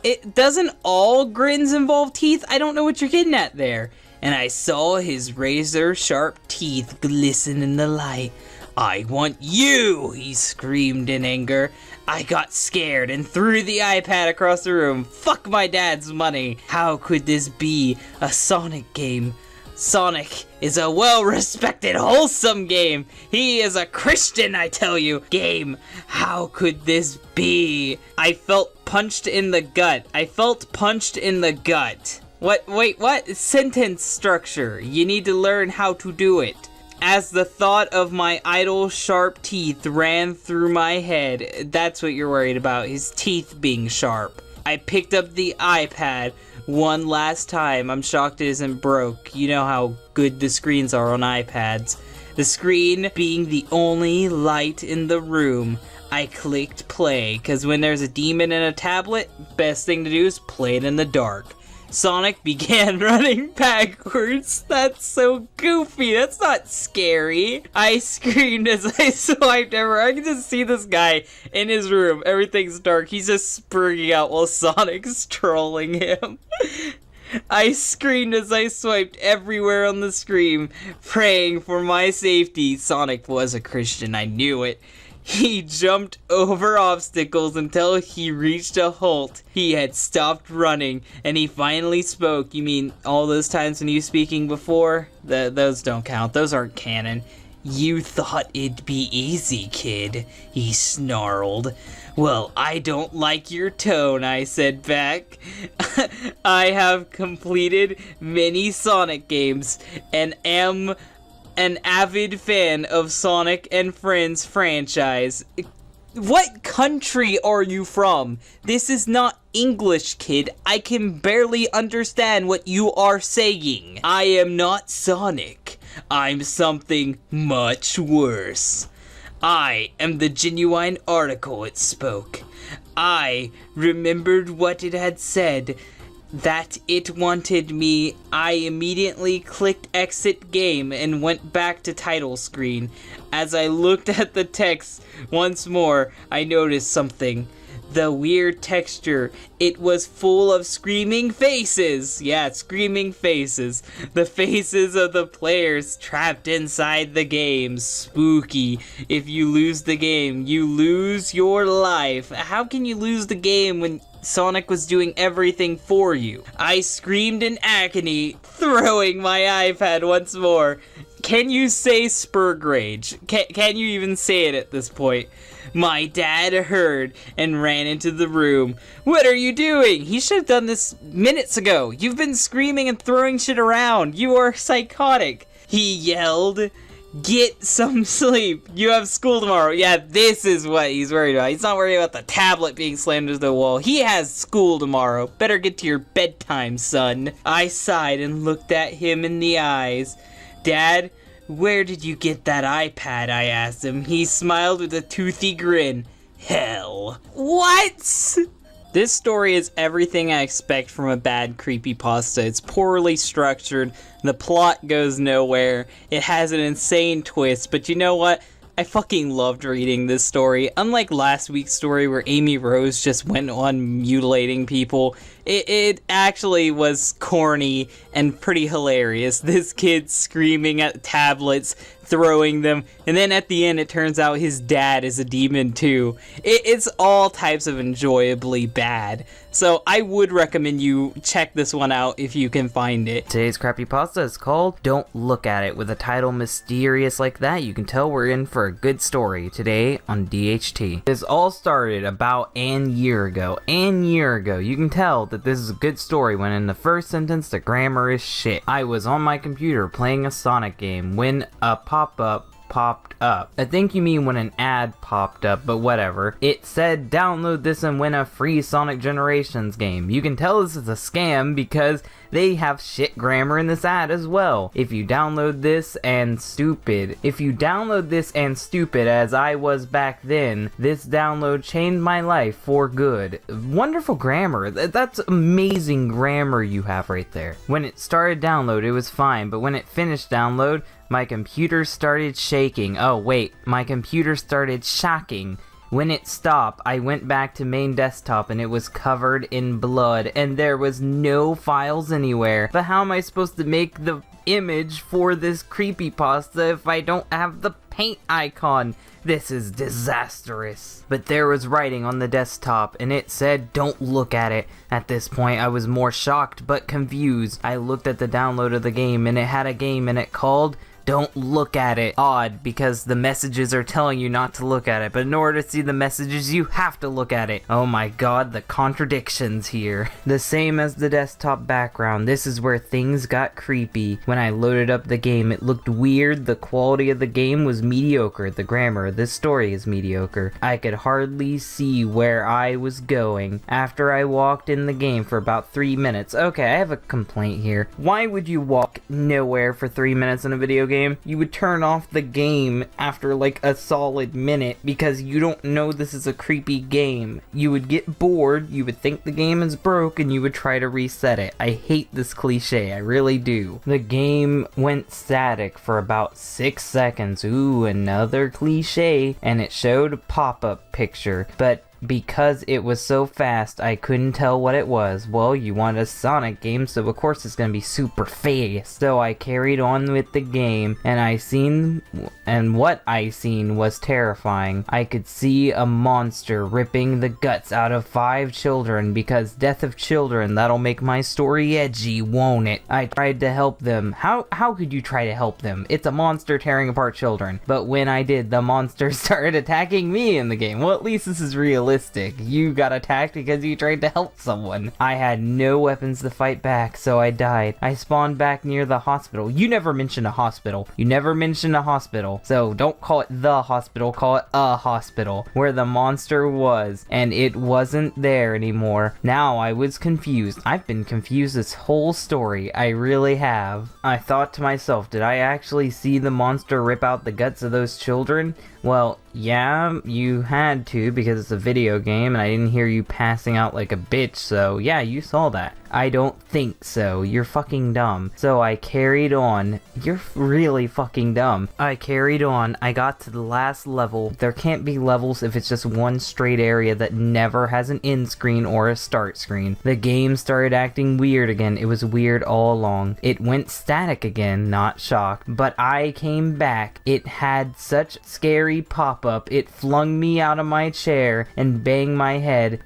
It doesn't all grins involve teeth? I don't know what you're getting at there. And I saw his razor-sharp teeth glisten in the light. I want you, he screamed in anger. I got scared and threw the iPad across the room. Fuck my dad's money. How could this be a Sonic game? Sonic is a well-respected, wholesome game. He is a Christian, I tell you. Game, how could this be? I felt punched in the gut. Wait, what? Sentence structure. You need to learn how to do it. As the thought of my idol's sharp teeth ran through my head, that's what you're worried about, his teeth being sharp. I picked up the iPad one last time. I'm shocked it isn't broke. You know how good the screens are on iPads. The screen being the only light in the room. I clicked play, because when there's a demon in a tablet, best thing to do is play it in the dark. Sonic began running backwards. That's so goofy. That's not scary. I screamed as I swiped everywhere. I can just see this guy in his room. Everything's dark. He's just spurring out while Sonic's trolling him. I screamed as I swiped everywhere on the screen, praying for my safety. Sonic was a Christian. I knew it. He jumped over obstacles until he reached a halt. He had stopped running, and he finally spoke. You mean all those times when you were speaking before? Those don't count. Those aren't canon. You thought it'd be easy, kid, he snarled. Well, I don't like your tone, I said back. I have completed many Sonic games, and am an avid fan of Sonic and Friends franchise. What country are you from? This is not English, kid. I can barely understand what you are saying. I am not Sonic. I'm something much worse. I am the genuine article, it spoke. I remembered what it had said, that it wanted me. I immediately clicked exit game and went back to title screen. As I looked at the text once more, I noticed something. The weird texture. It was full of screaming faces. Yeah, screaming faces. The faces of the players trapped inside the game. Spooky. If you lose the game, you lose your life. How can you lose the game when Sonic was doing everything for you? I screamed in agony, throwing my iPad once more. Can you say Spurg Rage? Can you even say it at this point? My dad heard and ran into the room. What are you doing? He should have done this minutes ago. You've been screaming and throwing shit around. You are psychotic. He yelled. Get some sleep. You have school tomorrow. Yeah, this is what he's worried about. He's not worried about the tablet being slammed into the wall. He has school tomorrow. Better get to your bedtime, son. I sighed and looked at him in the eyes. Dad, where did you get that iPad? I asked him. He smiled with a toothy grin. Hell. What? This story is everything I expect from a bad creepypasta. It's poorly structured, the plot goes nowhere, it has an insane twist, but you know what? I fucking loved reading this story. Unlike last week's story where Amy Rose just went on mutilating people, it actually was corny and pretty hilarious. This kid screaming at tablets, throwing them, and then at the end it turns out his dad is a demon too. It's all types of enjoyably bad. So I would recommend you check this one out if you can find it. Today's Crappypasta is called Don't Look At It. With a title mysterious like that, you can tell we're in for a good story today on DHT. This all started about an year ago. You can tell that this is a good story when in the first sentence the grammar is shit. I was on my computer playing a Sonic game when a pop-up popped up. I think you mean when an ad popped up, but whatever. It said download this and win a free Sonic Generations game. You can tell this is a scam because they have shit grammar in this ad as well. If you download this and stupid as I was back then, this download changed my life for good. Wonderful grammar. That's amazing grammar you have right there. When it started download, it was fine, but when it finished download, my computer started shaking. Oh wait, my computer started shocking. When it stopped, I went back to main desktop and it was covered in blood and there was no files anywhere. But how am I supposed to make the image for this creepypasta if I don't have the paint icon? This is disastrous. But there was writing on the desktop and it said don't look at it. At this point I was more shocked but confused. I looked at the download of the game and it had a game in it called Don't Look At It. Odd, because the messages are telling you not to look at it, but in order to see the messages, you have to look at it. Oh my god, the contradictions here. The same as the desktop background, this is where things got creepy. When I loaded up the game, it looked weird, the quality of the game was mediocre, the grammar of this story is mediocre. I could hardly see where I was going. After I walked in the game for about 3 minutes, okay, I have a complaint here. Why would you walk nowhere for 3 minutes in a video game? You would turn off the game after like a solid minute because you don't know this is a creepy game. You would get bored, you would think the game is broke, and you would try to reset it. I hate this cliche, I really do. The game went static for about 6 seconds. Ooh, another cliche. And it showed a pop-up picture, but because it was so fast, I couldn't tell what it was. Well, you want a Sonic game, so of course it's gonna be super fast. So I carried on with the game, and what I seen was terrifying. I could see a monster ripping the guts out of 5 children, because death of children, that'll make my story edgy, won't it? I tried to help them. How could you try to help them? It's a monster tearing apart children. But when I did, the monster started attacking me in the game. Well, at least this is realistic. You got attacked because you tried to help someone. I had no weapons to fight back, so I died. I spawned back near the hospital. You never mentioned a hospital. So don't call it the hospital, call it a hospital, where the monster was, and it wasn't there anymore. Now I was confused. I've been confused this whole story. I really have. I thought to myself, did I actually see the monster rip out the guts of those children? Well, yeah, you had to because it's a video game and I didn't hear you passing out like a bitch, so yeah, you saw that. I don't think so. You're fucking dumb. So I carried on. You're really fucking dumb. I carried on. I got to the last level. There can't be levels if it's just one straight area that never has an end screen or a start screen. The game started acting weird again. It was weird all along. It went static again, not shock. But I came back. It had such scary pop-up. It flung me out of my chair and banged my head.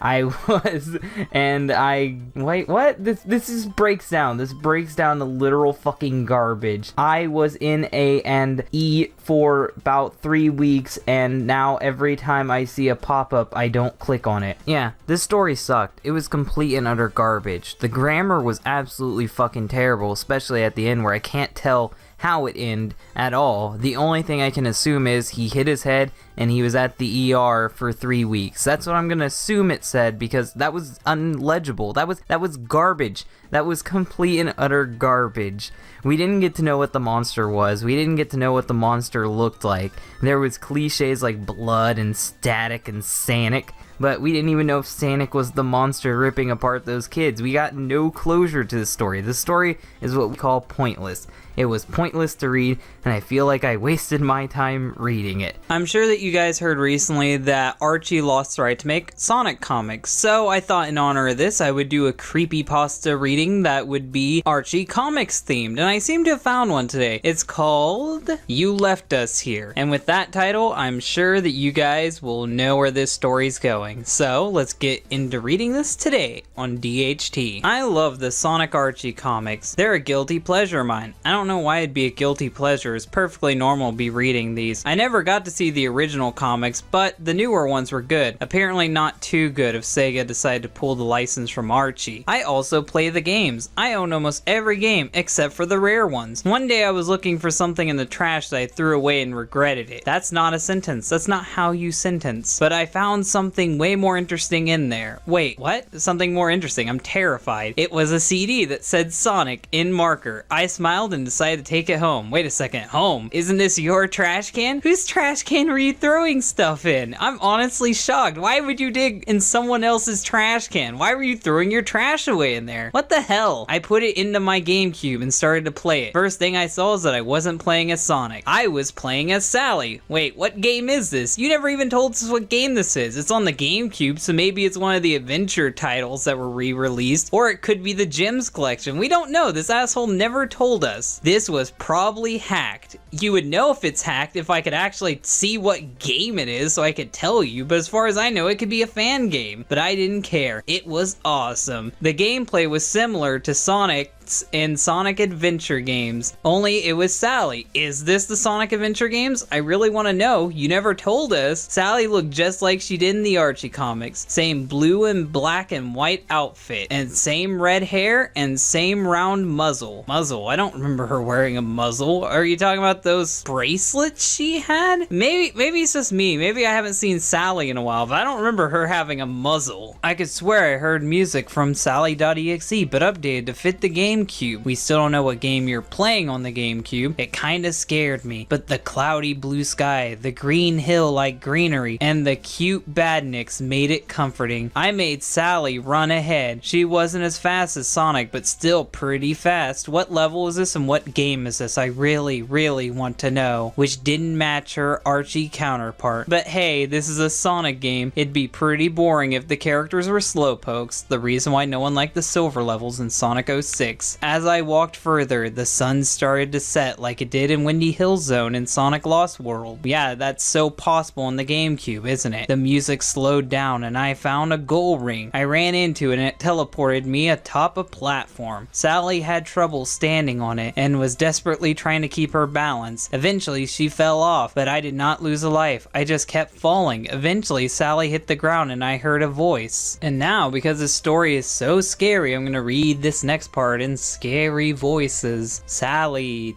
Wait, what? This just breaks down. This breaks down to literal fucking garbage. I was in A and E for about 3 weeks, and now every time I see a pop-up, I don't click on it. Yeah, this story sucked. It was complete and utter garbage. The grammar was absolutely fucking terrible, especially at the end where I can't tell how it ended at all. The only thing I can assume is he hit his head and he was at the ER for 3 weeks. That's what I'm gonna assume it said, because that was unlegible. That was garbage. That was complete and utter garbage. We didn't get to know what the monster was. We didn't get to know what the monster looked like. There was cliches like blood and static and Sanic, but we didn't even know if Sanic was the monster ripping apart those kids. We got no closure to the story. The story is what we call pointless. It was pointless to read, and I feel like I wasted my time reading it. I'm sure that you guys heard recently that Archie lost the right to make Sonic comics, so I thought in honor of this I would do a creepypasta reading that would be Archie comics themed, and I seem to have found one today. It's called You Left Us Here, and with that title, I'm sure that you guys will know where this story's going. So let's get into reading this today on DHT. I love the Sonic Archie comics. They're a guilty pleasure of mine. I don't know why it'd be a guilty pleasure. It's perfectly normal to be reading these. I never got to see the original comics, but the newer ones were good. Apparently not too good if Sega decided to pull the license from Archie. I also play the games. I own almost every game except for the rare ones. One day I was looking for something in the trash that I threw away and regretted it. That's not a sentence. That's not how you sentence. But I found something way more interesting in there. Wait, what? Something more interesting. I'm terrified. It was a CD that said Sonic in marker. I smiled and decided to take it home. Wait a second, home? Isn't this your trash can? Whose trash can were you throwing stuff in? I'm honestly shocked. Why would you dig in someone else's trash can? Why were you throwing your trash away in there? What the hell? I put it into my GameCube and started to play it. First thing I saw is that I wasn't playing as Sonic. I was playing as Sally. Wait, what game is this? You never even told us what game this is. It's on the GameCube, so maybe it's one of the adventure titles that were re-released, or it could be the Gems collection. We don't know. This asshole never told us. This was probably hacked. You would know if it's hacked if I could actually see what game it is so I could tell you, but as far as I know, it could be a fan game. But I didn't care. It was awesome. The gameplay was similar to Sonic in Sonic Adventure games, only it was Sally. Is this the Sonic Adventure games? I really want to know. You never told us. Sally looked just like she did in the Archie comics. Same blue and black and white outfit, and same red hair, and same round muzzle. Muzzle? I don't remember her wearing a muzzle. Are you talking about those bracelets she had? Maybe it's just me. Maybe I haven't seen Sally in a while, but I don't remember her having a muzzle. I could swear I heard music from Sally.exe, but updated to fit the GameCube. We still don't know what game you're playing on the GameCube. It kinda scared me, but the cloudy blue sky, the green hill like greenery, and the cute badniks made it comforting. I made Sally run ahead. She wasn't as fast as Sonic, but still pretty fast. What level is this and what game is this? I really want to know. Which didn't match her Archie counterpart. But hey, this is a Sonic game. It'd be pretty boring if the characters were slowpokes, the reason why no one liked the silver levels in Sonic 06. As I walked further, the sun started to set like it did in Windy Hill Zone in Sonic Lost World. Yeah, that's so possible in the GameCube, isn't it? The music slowed down and I found a gold ring. I ran into it and it teleported me atop a platform. Sally had trouble standing on it and was desperately trying to keep her balance. Eventually, she fell off, but I did not lose a life. I just kept falling. Eventually, Sally hit the ground and I heard a voice. And now, because this story is so scary, I'm gonna read this next part in and scary voices. Sally, ...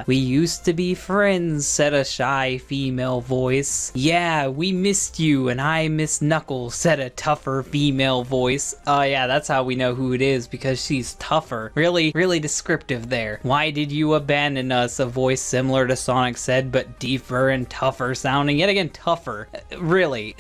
We used to be friends, said a shy female voice. Yeah, we missed you, and I miss Knuckles, said a tougher female voice. Oh yeah, that's how we know who it is, because she's tougher. Really descriptive there. Why did you abandon us? A voice similar to Sonic said, but deeper and tougher sounding. Yet again, tougher. Really?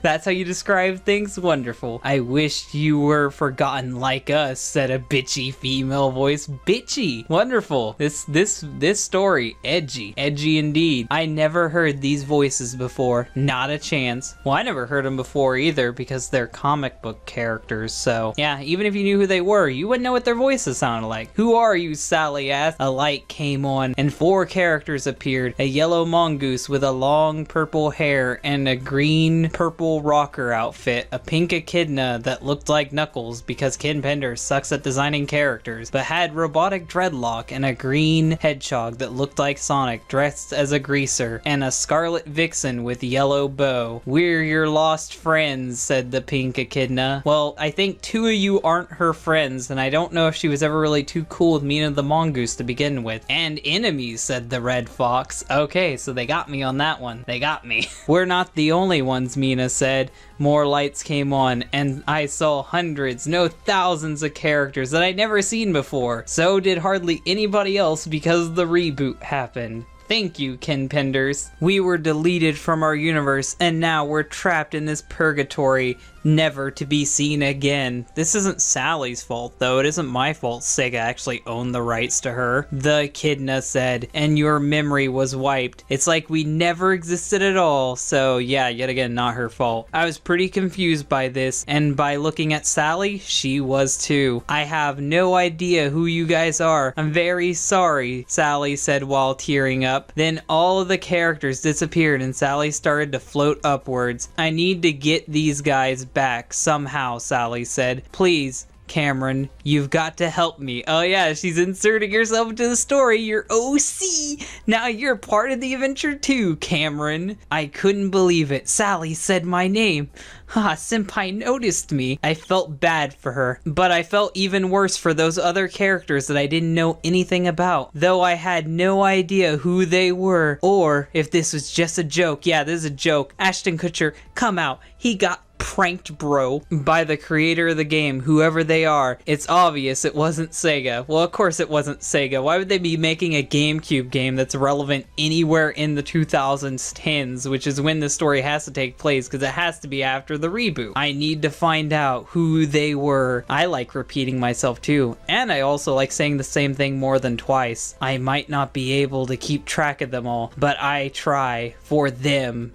That's how you describe things? Wonderful. I wished you were forgotten like us, said a bitchy female voice. Bitchy. Wonderful. This story, edgy indeed. I never heard these voices before. Not a chance. Well, I never heard them before either, because they're comic book characters, so yeah, even if you knew who they were, you wouldn't know what their voices sounded like. Who are you? Sally asked. A light came on, and 4 characters appeared. A yellow mongoose with a long purple hair and a green purple rocker outfit. A pink echidna that looked like Knuckles, because Ken Pender sucks at designing characters, but had robotic dreadlock, and a green hedgehog that looked like Sonic dressed as a greaser, and a scarlet vixen with yellow bow. We're your lost friends, said the pink echidna. Well, I think 2 of you aren't her friends, and I don't know if she was ever really too cool with Mina the mongoose to begin with. And enemies, said the red fox. Okay, so they got me on that one. They got me. We're not the only ones, Mina said. More lights came on, and I saw hundreds, no thousands of characters that I'd never seen before. So did hardly anybody else, because the reboot happened. Thank you, Ken Penders. We were deleted from our universe, and now we're trapped in this purgatory, never to be seen again. This isn't Sally's fault, though. It isn't my fault Sega actually owned the rights to her. The echidna said, and your memory was wiped. It's like we never existed at all, so yeah, yet again, not her fault. I was pretty confused by this, and by looking at Sally, she was too. I have no idea who you guys are. I'm very sorry, Sally said while tearing up. Then all of the characters disappeared, and Sally started to float upwards. I need to get these guys back somehow, Sally said. Please, Cameron, you've got to help me. Oh yeah, she's inserting herself into the story. You're OC. Now you're part of the adventure too, Cameron. I couldn't believe it. Sally said my name. Senpai noticed me. I felt bad for her, but I felt even worse for those other characters that I didn't know anything about, though I had no idea who they were, or if this was just a joke. Yeah, this is a joke. Ashton Kutcher, come out. He got pranked, bro, by the creator of the game, whoever they are. It's obvious it wasn't Sega. Well, of course it wasn't Sega. Why would they be making a GameCube game that's relevant anywhere in the 2010s, which is when the story has to take place, because it has to be after the reboot. I need to find out who they were. I like repeating myself too, and I also like saying the same thing more than twice. I might not be able to keep track of them all, but I try for them. ...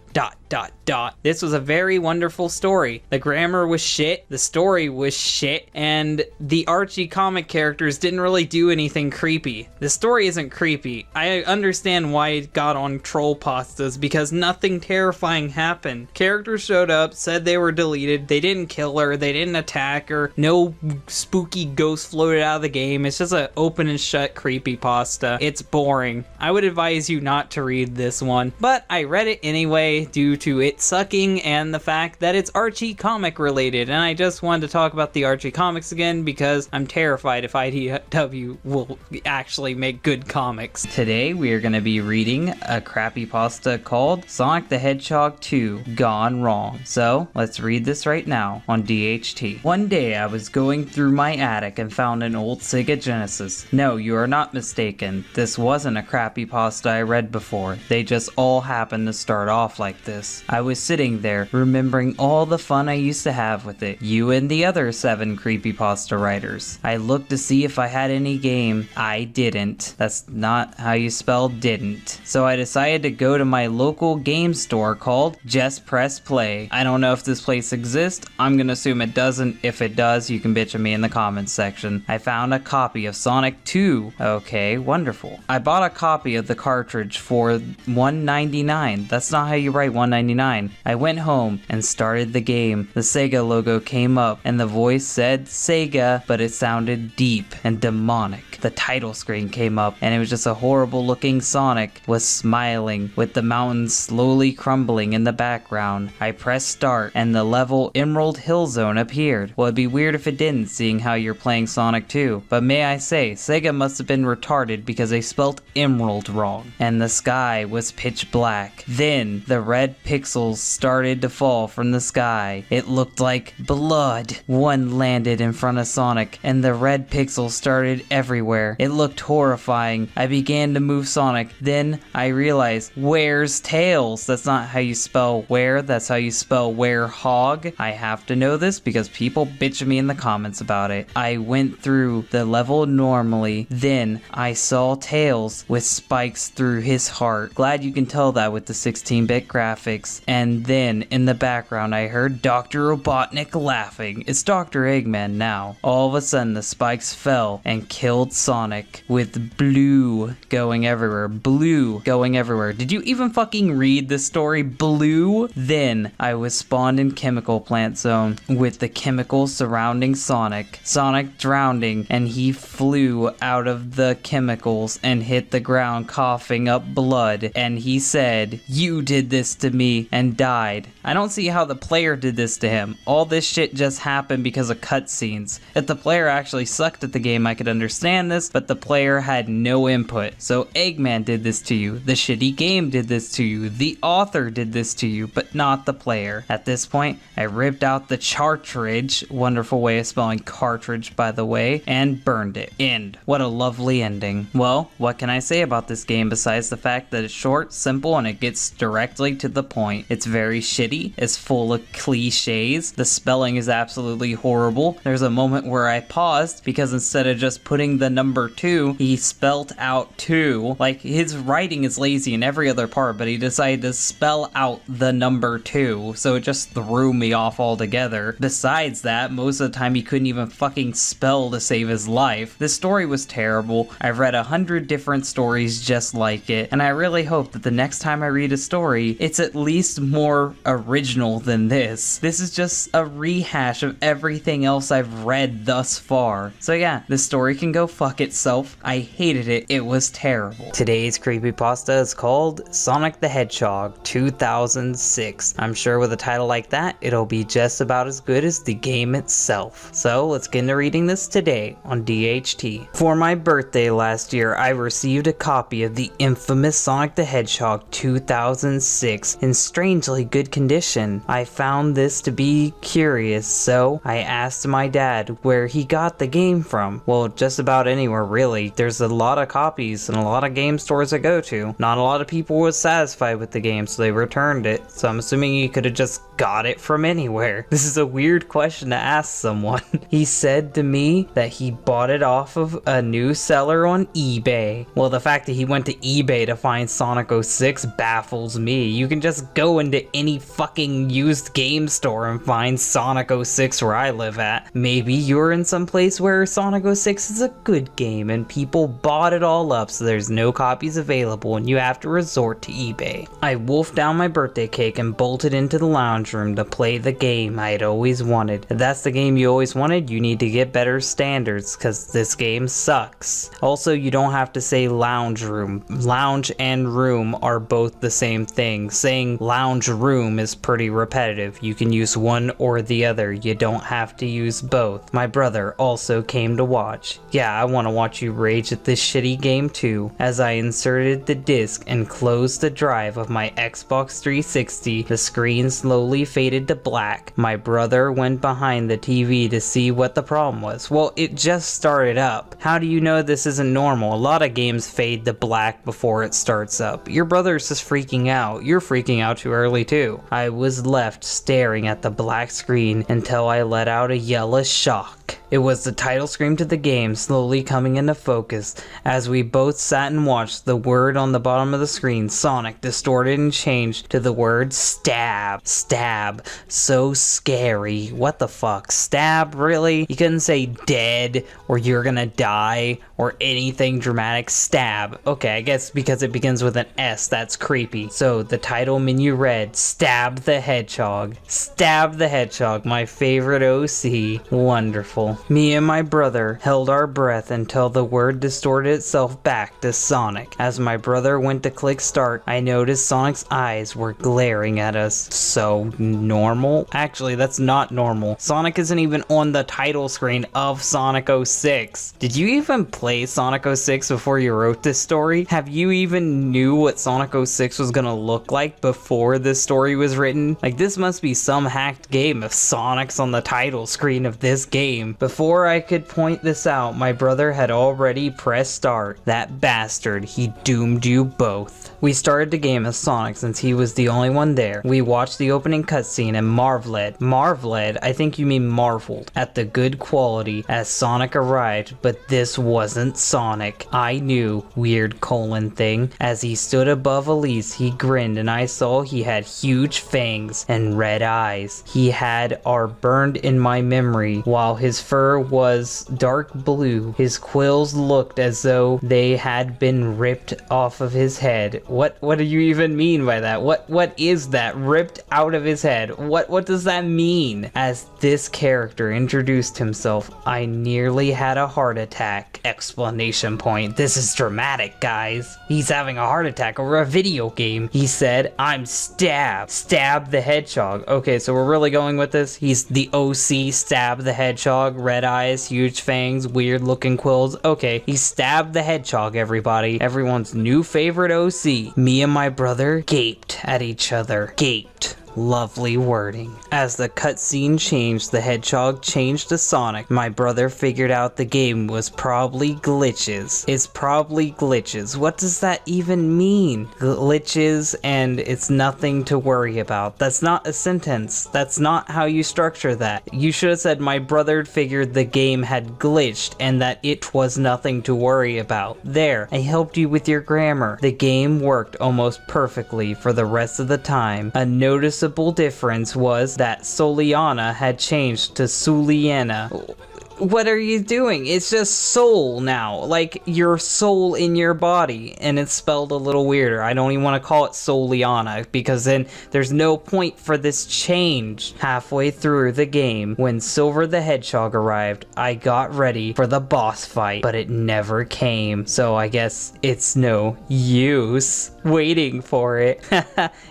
This was a very wonderful story. The grammar was shit, the story was shit, and the Archie comic characters didn't really do anything creepy. The story isn't creepy. I understand why it got on Crappypastas, because nothing terrifying happened. Characters showed up, said they were deleted, they didn't kill her, they didn't attack her, no spooky ghost floated out of the game. It's just an open and shut creepypasta. It's boring. I would advise you not to read this one, but I read it anyway due to it sucking and the fact that it's Archie comic related, and I just wanted to talk about the Archie comics again because I'm terrified if IDW will actually make good comics. Today we are going to be reading a creepypasta called Sonic the Hedgehog 2 Gone Wrong. So let's read this right now on DHT. One day I was going through my attic and found an old Sega Genesis. No, you are not mistaken. This wasn't a creepypasta I read before. They just all happened to start off like this. I was sitting there, remembering all the fun I used to have with it, you and the other 7 creepypasta writers. I looked to see if I had any game. I didn't. That's not how you spell didn't. So I decided to go to my local game store called Just Press Play. I don't know if this place exists. I'm gonna assume it doesn't. If it does, you can bitch at me in the comments section. I found a copy of Sonic 2. Okay, wonderful. I bought a copy of the cartridge for $1.99. That's not how you write $1.99. I went home and started the game, the Sega logo came up and the voice said Sega, but it sounded deep and demonic. The title screen came up and it was just a horrible looking Sonic was smiling with the mountains slowly crumbling in the background. I pressed start and the level Emerald Hill Zone appeared. Well, it'd be weird if it didn't, seeing how you're playing Sonic 2. But may I say, Sega must have been retarded because they spelt emerald wrong. And the sky was pitch black. Then the red pixels started to fall from the sky. It looked like blood. One landed in front of Sonic and the red pixels started everywhere. It looked horrifying. I began to move Sonic. Then I realized, where's Tails? That's not how you spell where, that's how you spell werehog. I have to know this because people bitch at me in the comments about it. I went through the level normally, then I saw Tails with spikes through his heart. Glad you can tell that with the 16-bit graphics. And then in the background I heard Dr. Robotnik laughing. It's Dr. Eggman now. All of a sudden the spikes fell and killed Sonic with blue going everywhere. Blue going everywhere. Did you even fucking read the story? Blue? Then I was spawned in Chemical Plant Zone with the chemicals surrounding Sonic. Sonic drowning and he flew out of the chemicals and hit the ground coughing up blood, and he said, "You did this to me," and died. I don't see how the player did this to him. All this shit just happened because of cutscenes. If the player actually sucked at the game, I could understand this, but the player had no input. So Eggman did this to you, the shitty game did this to you, the author did this to you, but not the player. At this point, I ripped out the cartridge, wonderful way of spelling cartridge by the way, and burned it. End. What a lovely ending. Well, what can I say about this game besides the fact that it's short, simple, and it gets directly to the point. It's very shitty, it's full of cliches, the spelling is absolutely horrible. There's a moment where I paused because instead of just putting the number 2, he spelt out 2. Like, his writing is lazy in every other part, but he decided to spell out the number 2, so it just threw me off altogether. Besides that, most of the time he couldn't even fucking spell to save his life. This story was terrible. I've read 100 different stories just like it, and I really hope that the next time I read a story, it's at least more original than this. This is just a rehash of everything else I've read thus far. So yeah, this story can go fuck itself. I hated it. It was terrible. Today's creepypasta is called Sonic the Hedgehog 2006. I'm sure with a title like that, it'll be just about as good as the game itself. So let's get into reading this today on DHT. For my birthday last year, I received a copy of the infamous Sonic the Hedgehog 2006 in strangely good condition. I found this to be curious, so I asked my dad where he got the game from. Well, just about anywhere really. There's a lot of copies and a lot of game stores I go to. Not a lot of people were satisfied with the game, so they returned it. So I'm assuming you could have just got it from anywhere. This is a weird question to ask someone. He said to me that he bought it off of a new seller on eBay. Well, the fact that he went to eBay to find Sonic 06 baffles me. You can just go into any fucking used game store and find Sonic 06 where I live at. Maybe you're in some place where Sonic 06 is a good game and people bought it all up, so there's no copies available and you have to resort to eBay. I wolfed down my birthday cake and bolted into the lounge room to play the game I had always wanted. If that's the game you always wanted, you need to get better standards because this game sucks. Also, you don't have to say lounge room. Lounge and room are both the same thing. Saying lounge room is pretty repetitive. You can use one or the other. You don't have to use both. My brother also came to watch. Yeah, I want to watch you rage at this shitty game too. As I inserted the disc and closed the drive of my Xbox 360, the screen slowly faded to black. My brother went behind the TV to see what the problem was. Well, it just started up. How do you know this isn't normal? A lot of games fade to black before it starts up. Your brother's just freaking out. You're freaking out too early too. I was left staring at the black screen until I let out a yell of shock. Sonic. It was the title screen to the game slowly coming into focus as we both sat and watched the word on the bottom of the screen, Sonic, distorted and changed to the word stab. Stab. So scary. What the fuck? Stab? Really? You couldn't say dead or you're gonna die or anything dramatic. Stab. Okay, I guess because it begins with an S, that's creepy. So the title menu read, Stab the Hedgehog. Stab the Hedgehog, my favorite OC. Wonderful. Me and my brother held our breath until the word distorted itself back to Sonic. As my brother went to click start, I noticed Sonic's eyes were glaring at us. So normal? Actually, that's not normal. Sonic isn't even on the title screen of Sonic 06. Did you even play Sonic 06 before you wrote this story? Have you even knew what Sonic 06 was gonna look like before this story was written? Like, this must be some hacked game if Sonic's on the title screen of this game. Before I could point this out, my brother had already pressed start. That bastard, he doomed you both. We started the game as Sonic since he was the only one there. We watched the opening cutscene and marveled, I think you mean marveled, at the good quality as Sonic arrived, but this wasn't Sonic. I knew, weird colon thing. As he stood above Elise, he grinned and I saw he had huge fangs and red eyes. He had are burned in my memory. While his fur was dark blue, his quills looked as though they had been ripped off of his head. What do you even mean by that? What is that? Ripped out of his head? What does that mean? As this character introduced himself, I nearly had a heart attack. Explanation point. This is dramatic, guys. He's having a heart attack over a video game. He said, I'm Stab. Stab the Hedgehog. Okay, so we're really going with this. He's the OC Stab the Hedgehog. Red eyes, huge fangs, weird looking quills. Okay, he stabbed the hedgehog, everybody. Everyone's new favorite OC. Me and my brother gaped at each other. Gaped. Lovely wording. As the cutscene changed, the hedgehog changed to Sonic. My brother figured out the game was probably glitches. It's probably glitches. What does that even mean? Glitches and it's nothing to worry about. That's not a sentence. That's not how you structure that. You should have said my brother figured the game had glitched and that it was nothing to worry about. There, I helped you with your grammar. The game worked almost perfectly for the rest of the time. A noticeable difference was that Soliana had changed to Suliana. What are you doing? It's just soul now. Like, your soul in your body. And it's spelled a little weirder. I don't even want to call it Soliana, because then there's no point for this change. Halfway through the game, when Silver the Hedgehog arrived, I got ready for the boss fight, but it never came. So I guess it's no use waiting for it.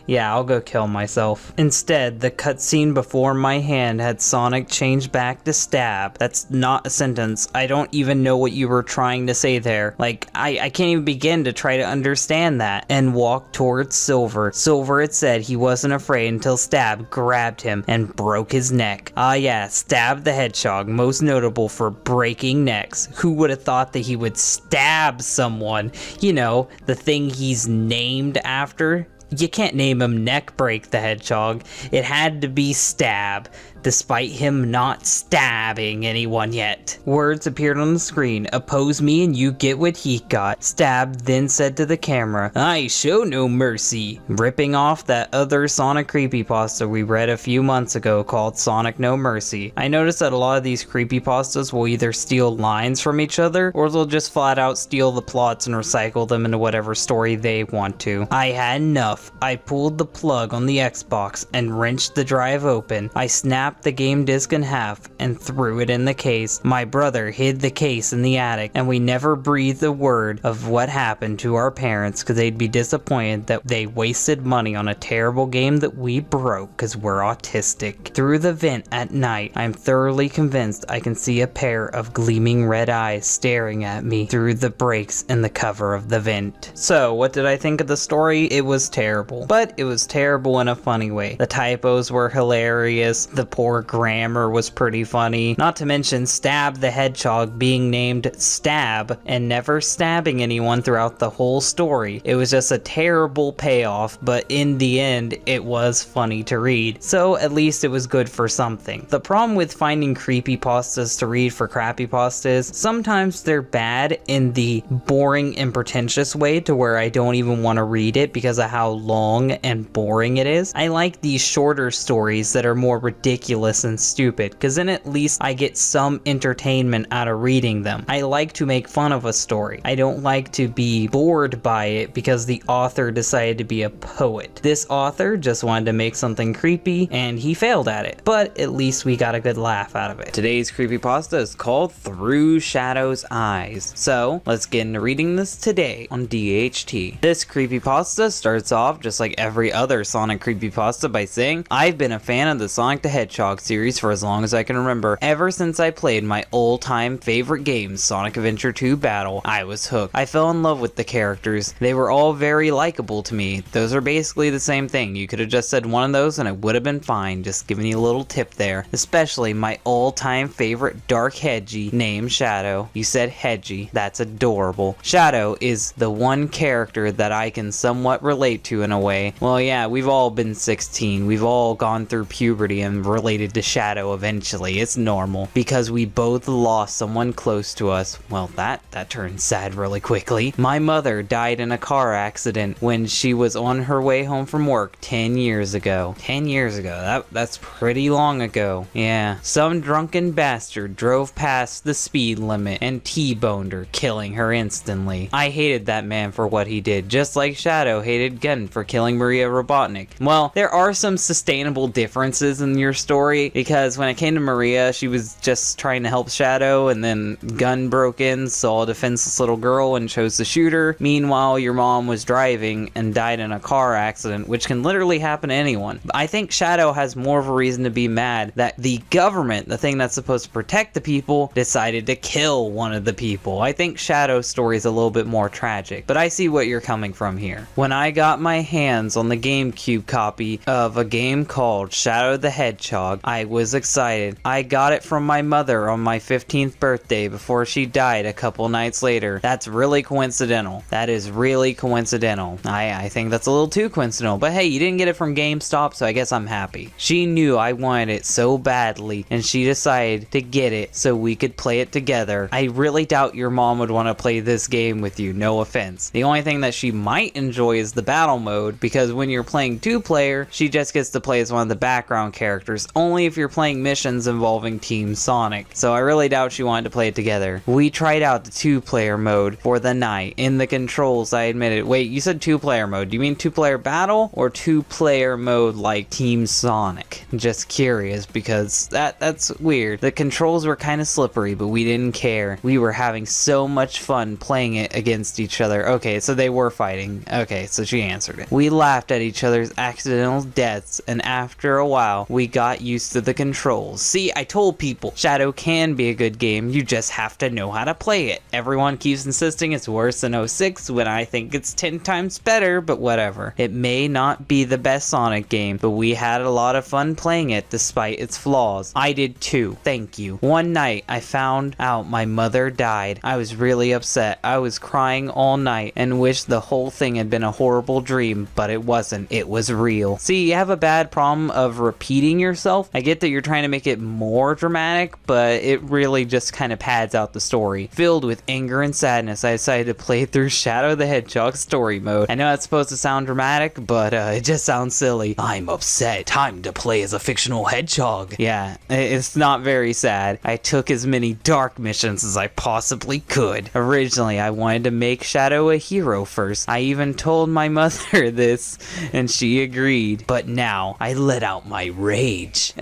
Yeah, I'll go kill myself. Instead, the cutscene before my hand had Sonic change back to Stab. That's not a sentence. I don't even know what you were trying to say there. Like, I can't even begin to try to understand that. And walked towards Silver. Silver had said he wasn't afraid until Stab grabbed him and broke his neck. Ah yeah, Stab the Hedgehog, most notable for breaking necks. Who would have thought that he would stab someone? You know, the thing he's named after? You can't name him Neckbreak the Hedgehog. It had to be Stab, despite him not stabbing anyone yet. Words appeared on the screen. Oppose me and you get what he got. Stab then said to the camera, I show no mercy. Ripping off that other Sonic creepypasta we read a few months ago called Sonic No Mercy. I noticed that a lot of these creepypastas will either steal lines from each other, or they'll just flat out steal the plots and recycle them into whatever story they want to. I had enough. I pulled the plug on the Xbox and wrenched the drive open. I snapped the game disc in half and threw it in the case. My brother hid the case in the attic, and we never breathed a word of what happened to our parents, because they'd be disappointed that they wasted money on a terrible game that we broke because we're autistic. Through the vent at night, I'm thoroughly convinced I can see a pair of gleaming red eyes staring at me through the breaks in the cover of the vent. So, what did I think of the story? It was terrible. But it was terrible in a funny way. The typos were hilarious. The poor grammar was pretty funny. Not to mention Stab the Hedgehog being named Stab and never stabbing anyone throughout the whole story. It was just a terrible payoff, but in the end, it was funny to read. So at least it was good for something. The problem with finding creepypastas to read for Crappypastas is sometimes they're bad in the boring and pretentious way to where I don't even want to read it because of how long and boring it is. I like these shorter stories that are more ridiculous and stupid, because then at least I get some entertainment out of reading them. I like to make fun of a story. I don't like to be bored by it because the author decided to be a poet. This author just wanted to make something creepy and he failed at it, but at least we got a good laugh out of it. Today's creepypasta is called Through Shadow's Eyes. So let's get into reading this today on DHT. This creepypasta starts off just like every other Sonic creepypasta by saying, I've been a fan of the Sonic the Hedgehog series for as long as I can remember. Ever since I played my all-time favorite game, Sonic Adventure 2 Battle, I was hooked. I fell in love with the characters. They were all very likable to me. Those are basically the same thing. You could have just said one of those and it would have been fine. Just giving you a little tip there. Especially my all-time favorite Dark Hedgie named Shadow. You said Hedgie. That's adorable. Shadow is the one character that I can somewhat relate to in a way. Well, yeah, we've all been 16. We've all gone through puberty and related to Shadow eventually. It's normal because we both lost someone close to us. Well, that turned sad really quickly. My mother died in a car accident when she was on her way home from work 10 years ago. 10 years ago. That's pretty long ago. Yeah. Some drunken bastard drove past the speed limit and T-boned her, killing her instantly. I hated that man for what he did, just like Shadow hated Gun for killing Maria Robotnik. Well, there are some sustainable differences in your story, because when it came to Maria, she was just trying to help Shadow, and then Gun broke in, saw a defenseless little girl, and chose to shoot her. Meanwhile, your mom was driving and died in a car accident, which can literally happen to anyone. I think Shadow has more of a reason to be mad that the government, the thing that's supposed to protect the people, decided to kill one of the people. I think Shadow's story is a little bit more tragic, but I see what you're coming from here. When I got my hands on the GameCube copy of a game called Shadow the Hedgehog, I was excited. I got it from my mother on my 15th birthday before she died a couple nights later. That's really coincidental. That is really coincidental. I think that's a little too coincidental, but hey, you didn't get it from GameStop, so I guess I'm happy. She knew I wanted it so badly, and she decided to get it so we could play it together. I really doubt your mom would want to play this game with you, no offense. The only thing that she might enjoy is the battle mode, because when you're playing 2-player, she just gets to play as one of the background characters, only if you're playing missions involving Team Sonic. So I really doubt she wanted to play it together. We tried out the 2-player mode for the night. In the controls, I admitted, wait, you said 2-player mode. Do you mean 2-player battle or 2-player mode like Team Sonic? Just curious, because that's weird. The controls were kind of slippery, but we didn't care. We were having so much fun playing it against each other. Okay, so they were fighting. Okay, so she answered it. We laughed at each other's accidental deaths, and after a while, we got used to the controls. See, I told people, Shadow can be a good game, you just have to know how to play it. Everyone keeps insisting it's worse than 06 when I think it's 10 times better, but whatever. It may not be the best Sonic game, but we had a lot of fun playing it despite its flaws. I did too. Thank you. One night, I found out my mother died. I was really upset. I was crying all night and wished the whole thing had been a horrible dream, but it wasn't. It was real. See, you have a bad problem of repeating yourself. I get that you're trying to make it more dramatic, but it really just kind of pads out the story. Filled with anger and sadness, I decided to play through Shadow the Hedgehog story mode. I know it's supposed to sound dramatic, but it just sounds silly. I'm upset. Time to play as a fictional hedgehog. Yeah, it's not very sad. I took as many dark missions as I possibly could. Originally, I wanted to make Shadow a hero first. I even told my mother this, and she agreed. But now, I let out my rage.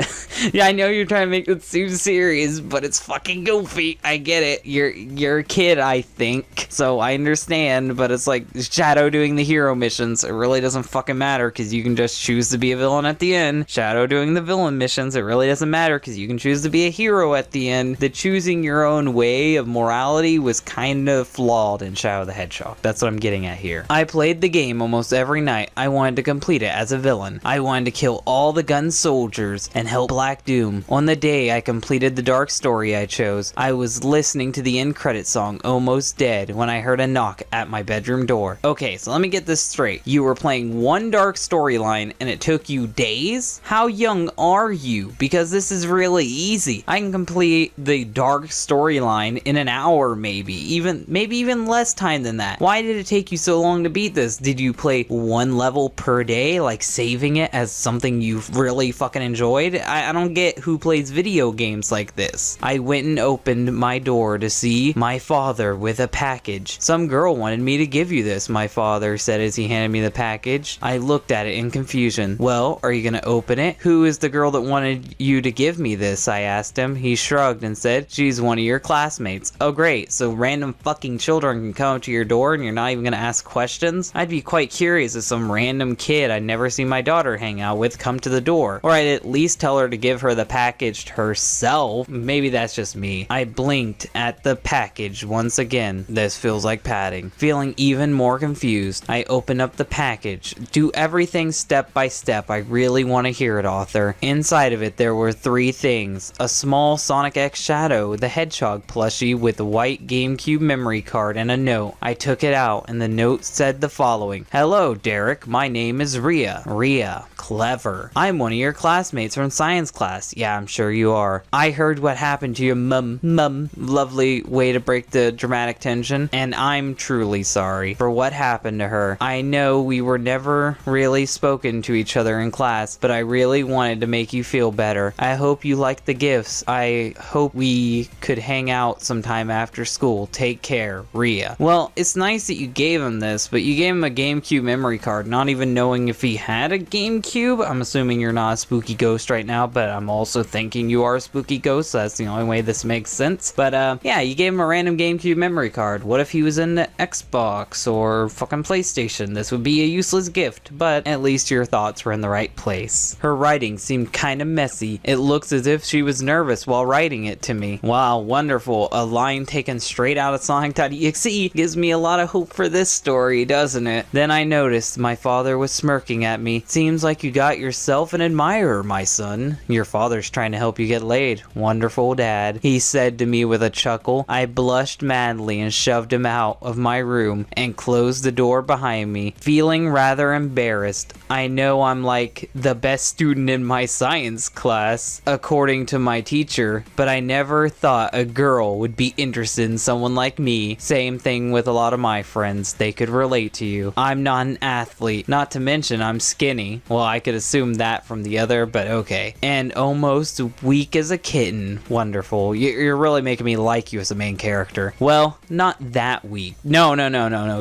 Yeah, I know you're trying to make it seem serious, but it's fucking goofy. I get it. You're a kid, I think. So I understand, but it's like Shadow doing the hero missions. It really doesn't fucking matter, because you can just choose to be a villain at the end. Shadow doing the villain missions, it really doesn't matter, because you can choose to be a hero at the end. The choosing your own way of morality was kind of flawed in Shadow the Hedgehog. That's what I'm getting at here. I played the game almost every night. I wanted to complete it as a villain. I wanted to kill all the gun soldiers powers and help Black Doom. On the day I completed the dark story I chose, I was listening to the end credit song Almost Dead when I heard a knock at my bedroom door. Okay, so let me get this straight. You were playing one dark storyline and it took you days? How young are you? Because this is really easy. I can complete the dark storyline in an hour maybe even less time than that. Why did it take you so long to beat this? Did you play one level per day, like saving it as something you've really fucking enjoyed? I don't get who plays video games like this. I went and opened my door to see my father with a package. Some girl wanted me to give you this, my father said as he handed me the package. I looked at it in confusion. Well, are you gonna open it? Who is the girl that wanted you to give me this? I asked him. He shrugged and said, she's one of your classmates. Oh great, so random fucking children can come up to your door and you're not even gonna ask questions? I'd be quite curious if some random kid I'd never seen my daughter hang out with come to the door. Or I'd at least tell her to give her the package herself. Maybe that's just me. I blinked at the package once again. This feels like padding. Feeling even more confused, I open up the package. Do everything step by step. I really want to hear it, author. Inside of it there were 3 things. A small Sonic X Shadow the Hedgehog plushie with a white GameCube memory card and a note. I took it out and the note said the following. Hello, Derek. My name is Rhea. Rhea. Clever. I'm one of your classmates from science class. Yeah, I'm sure you are. I heard what happened to your mum. Lovely way to break the dramatic tension. And I'm truly sorry for what happened to her. I know we were never really spoken to each other in class, but I really wanted to make you feel better. I hope you liked the gifts. I hope we could hang out sometime after school. Take care, Rhea. Well, it's nice that you gave him this, but you gave him a GameCube memory card, not even knowing if he had a GameCube. I'm assuming you're not a spooky ghost right now, but I'm also thinking you are a spooky ghost, so that's the only way this makes sense. But yeah, you gave him a random GameCube memory card. What if he was into Xbox or fucking PlayStation? This would be a useless gift, but at least your thoughts were in the right place. Her writing seemed kind of messy. It looks as if she was nervous while writing it to me. Wow, wonderful. A line taken straight out of Sonic.exe gives me a lot of hope for this story, doesn't it? Then I noticed my father was smirking at me. Seems like you got yourself an admirer, my son. Your father's trying to help you get laid. Wonderful, Dad, he said to me with a chuckle. I blushed madly and shoved him out of my room and closed the door behind me, feeling rather embarrassed. I know I'm like the best student in my science class, according to my teacher, but I never thought a girl would be interested in someone like me. Same thing with a lot of my friends. They could relate to you. I'm not an athlete, not to mention I'm skinny. Well, I could assume that from the other, but okay. And almost weak as a kitten. Wonderful. You're really making me like you as a main character. Well, not that weak. No.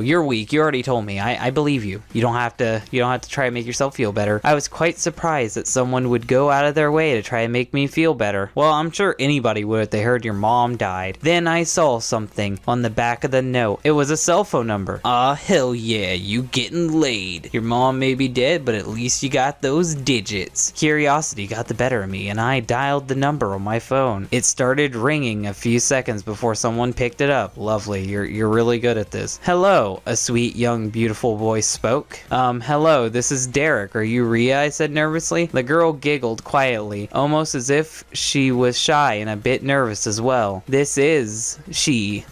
You're weak. You already told me. I believe you. You don't have to try and make yourself feel better. I was quite surprised that someone would go out of their way to try and make me feel better. Well, I'm sure anybody would if they heard your mom died. Then I saw something on the back of the note. It was a cell phone number. Ah, hell yeah, you getting laid. Your mom may be dead, but at least you got those digits. Curiosity got the better of me, and I dialed the number on my phone. It started ringing a few seconds before someone picked it up. Lovely, you're really good at this. Hello, a sweet, young, beautiful voice spoke. Hello, this is Derek. Are you Rhea? I said nervously. The girl giggled quietly, almost as if she was shy and a bit nervous as well. This is she.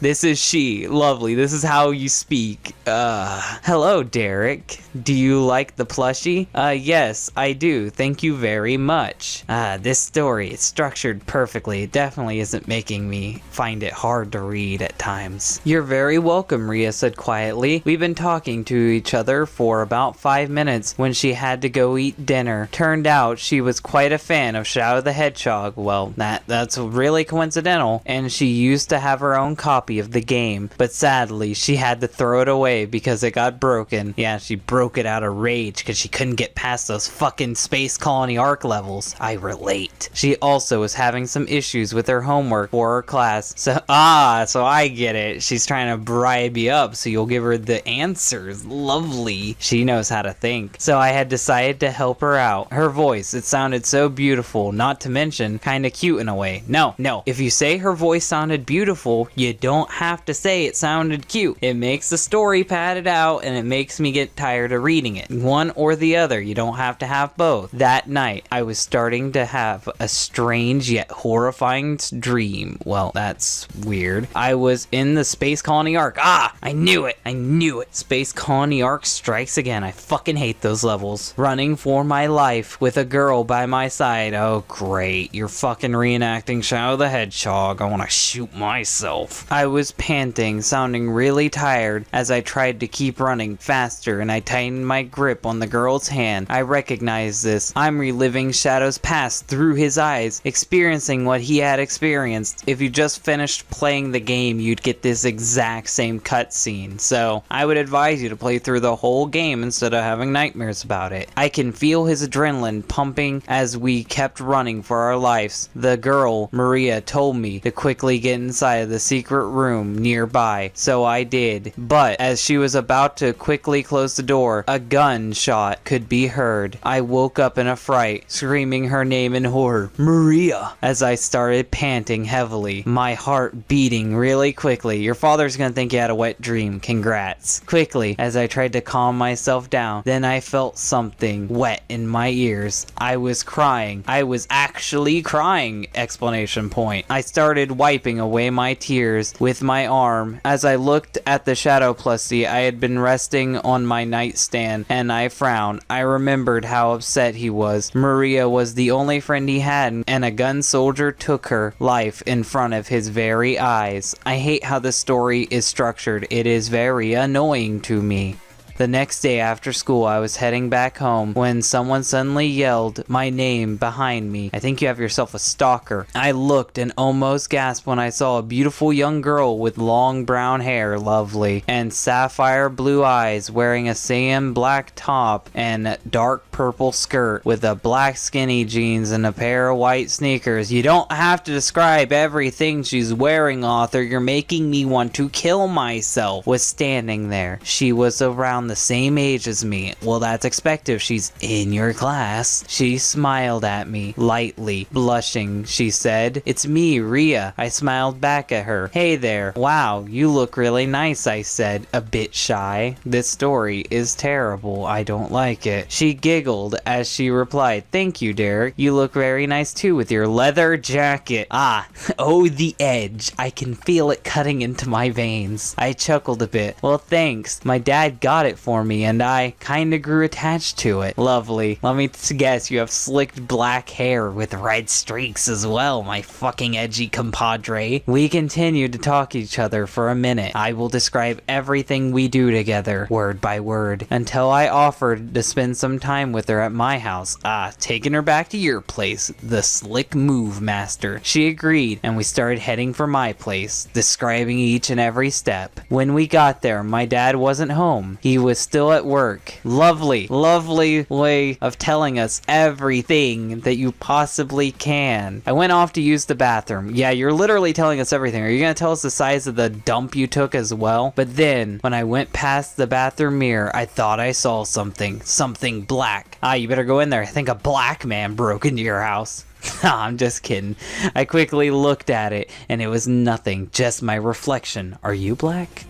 Lovely, this is how you speak. Hello, Derek. Do you like the plushie? Yes, I do. Thank you very much. This story is structured perfectly. It definitely isn't making me find it hard to read at times. You're very welcome, Rhea said quietly. We've been talking to each other for about 5 minutes when she had to go eat dinner. Turned out she was quite a fan of Shadow the Hedgehog. Well, that's really coincidental, and she used to have her own copy of the game, but sadly she had to throw it away because it got broken. Yeah, she broke it out of rage because she couldn't get past those fucking Space Colony Arc levels. I relate. She also was having some issues with her homework for her class. So I get it. She's trying to bribe you up so you'll give her the answers. Lovely. She knows how to think. So I had decided to help her out. Her voice, it sounded so beautiful, not to mention kind of cute in a way. No. If you say her voice sounded beautiful, you don't have to say it sounded cute. It makes the story padded out and it makes me get tired of reading it. One or the other. You don't have to have both. That night, I I was starting to have a strange yet horrifying dream. Well, that's weird. I was in the Space Colony Arc. Ah, I knew it. I knew it. Space Colony Arc strikes again. I fucking hate those levels. Running for my life with a girl by my side. Oh, great. You're fucking reenacting Shadow the Hedgehog. I want to shoot myself. I was panting, sounding really tired as I tried to keep running faster, and I tightened my grip on the girl's hand. I recognized this. I'm reliving Shadow's past through his eyes, experiencing what he had experienced. If you just finished playing the game, you'd get this exact same cutscene. So I would advise you to play through the whole game instead of having nightmares about it. I can feel his adrenaline pumping as we kept running for our lives. The girl, Maria, told me to quickly get inside of the secret room nearby, so I did. But as she was about to quickly close the door, a gunshot could be heard. I woke up in a fright, screaming her name in horror, Maria, as I started panting heavily, my heart beating really quickly. Your father's gonna think you had a wet dream. Congrats. Quickly, as I tried to calm myself down, then I felt something wet in my ears. I was crying. I was actually crying! Exclamation point. I started wiping away my tears with my arm. As I looked at the Shadow plushie I had been resting on my nightstand, and I frowned. I remembered how upset he was. Maria was the only friend he had, and a gun soldier took her life in front of his very eyes. I hate how the story is structured. It is very annoying to me. The next day after school, I was heading back home when someone suddenly yelled my name behind me. I think you have yourself a stalker. I looked and almost gasped when I saw a beautiful young girl with long brown hair, lovely, and sapphire blue eyes, wearing a sand black top and dark purple skirt with a black skinny jeans and a pair of white sneakers. You don't have to describe everything she's wearing, author. You're making me want to kill myself. Was standing there. She was around the same age as me. Well, that's expected. She's in your class. She smiled at me, lightly, blushing. She said, "It's me, Ria." I smiled back at her. "Hey there. Wow, you look really nice," I said, a bit shy. This story is terrible. I don't like it. She giggled as she replied, "Thank you, Derek. You look very nice too with your leather jacket." Ah, oh, the edge. I can feel it cutting into my veins. I chuckled a bit. "Well, thanks. My dad got it for me, and I kinda grew attached to it." Lovely. Let me guess, you have slicked black hair with red streaks as well, my fucking edgy compadre. We continued to talk to each other for a minute. I will describe everything we do together, word by word, until I offered to spend some time with her at my house. Ah, taking her back to your place, the slick move, master. She agreed, and we started heading for my place, describing each and every step. When we got there, my dad wasn't home. He was still at work. Lovely, lovely way of telling us everything that you possibly can. I went off to use the bathroom. Yeah, you're literally telling us everything. Are you gonna tell us the size of the dump you took as well? But then, when I went past the bathroom mirror, I thought I saw something. Something black. Ah, you better go in there. I think a black man broke into your house. I'm just kidding. I quickly looked at it, and it was nothing, just my reflection. Are you black?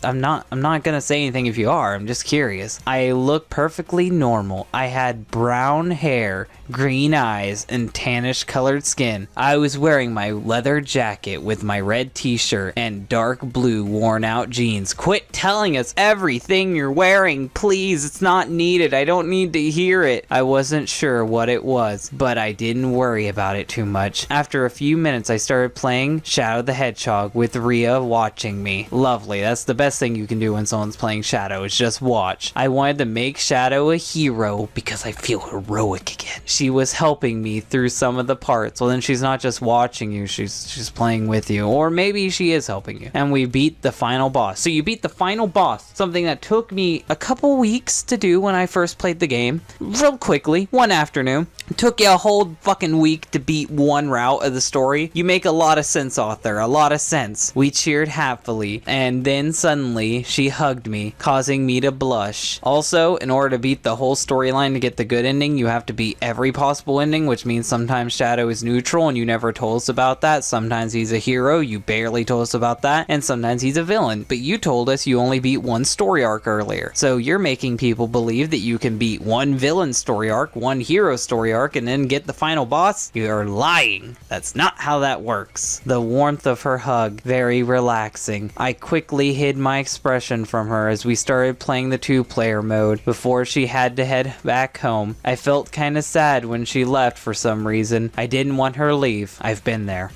I'm not gonna say anything if you are. I'm just curious. I look perfectly normal. I had brown hair, green eyes, and tannish colored skin. I was wearing my leather jacket with my red t-shirt and dark blue worn out jeans. Quit telling us everything you're wearing, please. It's not needed. I don't need to hear it. I wasn't sure what it was, but I didn't worry about it too much. After a few minutes, I started playing Shadow the Hedgehog with Ria watching me. Lovely. That's the best thing you can do when someone's playing Shadow, is just watch. I wanted to make Shadow a hero because I feel heroic again. She was helping me through some of the parts. Well, then she's not just watching you, she's playing with you. Or maybe she is helping you. And we beat the final boss. So you beat the final boss, something that took me a couple weeks to do when I first played the game. Real quickly, one afternoon. It took you a whole fucking fucking week to beat one route of the story. You make a lot of sense, author, a lot of sense. We cheered happily, and then suddenly she hugged me, causing me to blush. Also, in order to beat the whole storyline to get the good ending, you have to beat every possible ending, which means sometimes Shadow is neutral and you never told us about that. Sometimes he's a hero, you barely told us about that, and sometimes he's a villain, but you told us you only beat one story arc earlier. So you're making people believe that you can beat one villain story arc, one hero story arc, and then get the final boss? You're lying. That's not how that works. The warmth of her hug, very relaxing. I quickly hid my expression from her as we started playing the 2-player mode before she had to head back home. I felt kinda sad when she left for some reason. I didn't want her to leave. I've been there,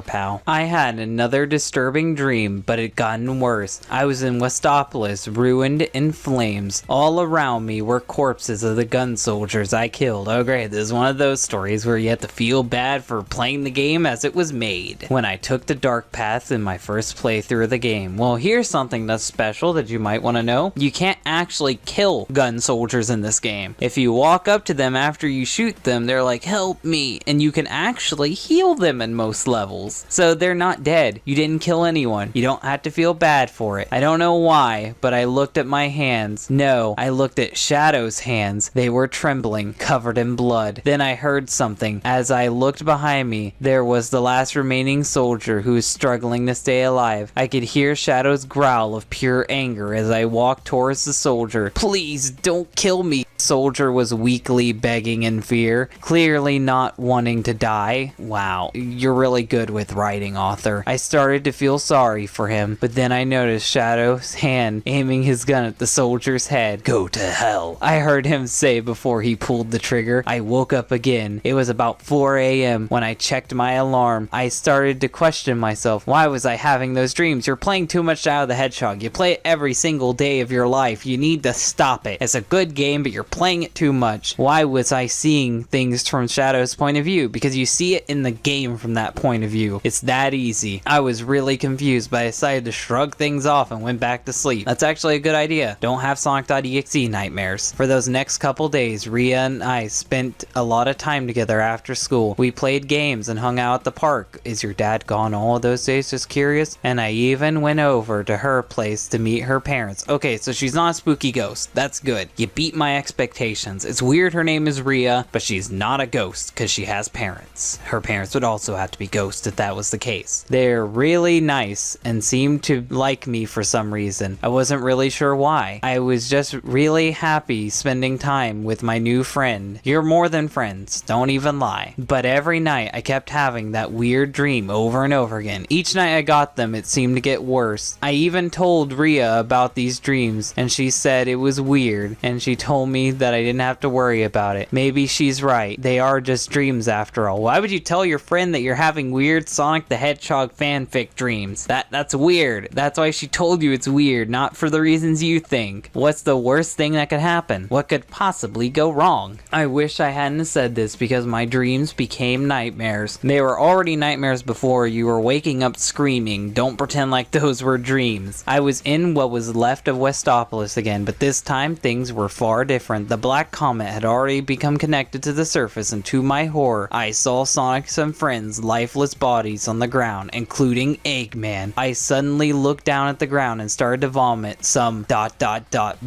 pal. I had another disturbing dream, but it gotten worse. I was in Westopolis, ruined in flames. All around me were corpses of the gun soldiers I killed. Oh great, this is one of those stories where you have to feel bad for playing the game as it was made. When I took the dark path in my first playthrough of the game. Well, here's something that's special that you might want to know. You can't actually kill gun soldiers in this game. If you walk up to them after you shoot them, they're like, help me, and you can actually heal them in most levels. So they're not dead. You didn't kill anyone. You don't have to feel bad for it. I don't know why, but I looked at my hands. No, I looked at Shadow's hands. They were trembling, covered in blood. Then I heard something. As I looked behind me, there was the last remaining soldier who was struggling to stay alive. I could hear Shadow's growl of pure anger as I walked towards the soldier. Please don't kill me. Soldier was weakly begging in fear, clearly not wanting to die. Wow, you're really good with writing, author. I started to feel sorry for him, but then I noticed Shadow's hand aiming his gun at the soldier's head. Go to hell, I heard him say before he pulled the trigger. I woke up again. It was about 4 a.m. when I checked my alarm. I started to question myself. Why was I having those dreams? You're playing too much Shadow the Hedgehog. You play it every single day of your life. You need to stop it. It's a good game, but you're playing it too much. Why was I seeing things from Shadow's point of view? Because you see it in the game from that point of view. It's that easy. I was really confused, but I decided to shrug things off and went back to sleep. That's actually a good idea. Don't have Sonic.exe nightmares. For those next couple days, Rhea and I spent a lot of time together after school. We played games and hung out at the park. Is your dad gone all of those days? Just curious. And I even went over to her place to meet her parents. Okay, so she's not a spooky ghost. That's good. You beat my expectations. It's weird her name is Rhea, but she's not a ghost because she has parents. Her parents would also have to be ghosts if that was the case. They're really nice and seemed to like me for some reason. I wasn't really sure why. I was just really happy spending time with my new friend. You're more than friends, don't even lie. But every night I kept having that weird dream over and over again. Each night I got them, it seemed to get worse. I even told Rhea about these dreams and she said it was weird, and she told me that I didn't have to worry about it. Maybe she's right. They are just dreams after all. Why would you tell your friend that you're having weird Sonic the Hedgehog fanfic dreams? That's weird. That's why she told you it's weird, not for the reasons you think. What's the worst thing that could happen? What could possibly go wrong? I wish I hadn't said this because my dreams became nightmares. They were already nightmares before. You were waking up screaming. Don't pretend like those were dreams. I was in what was left of Westopolis again, but this time things were far different. The black comet had already become connected to the surface, and to my horror, I saw Sonic's and friends' lifeless bodies on the ground, including Eggman. I suddenly looked down at the ground and started to vomit some ...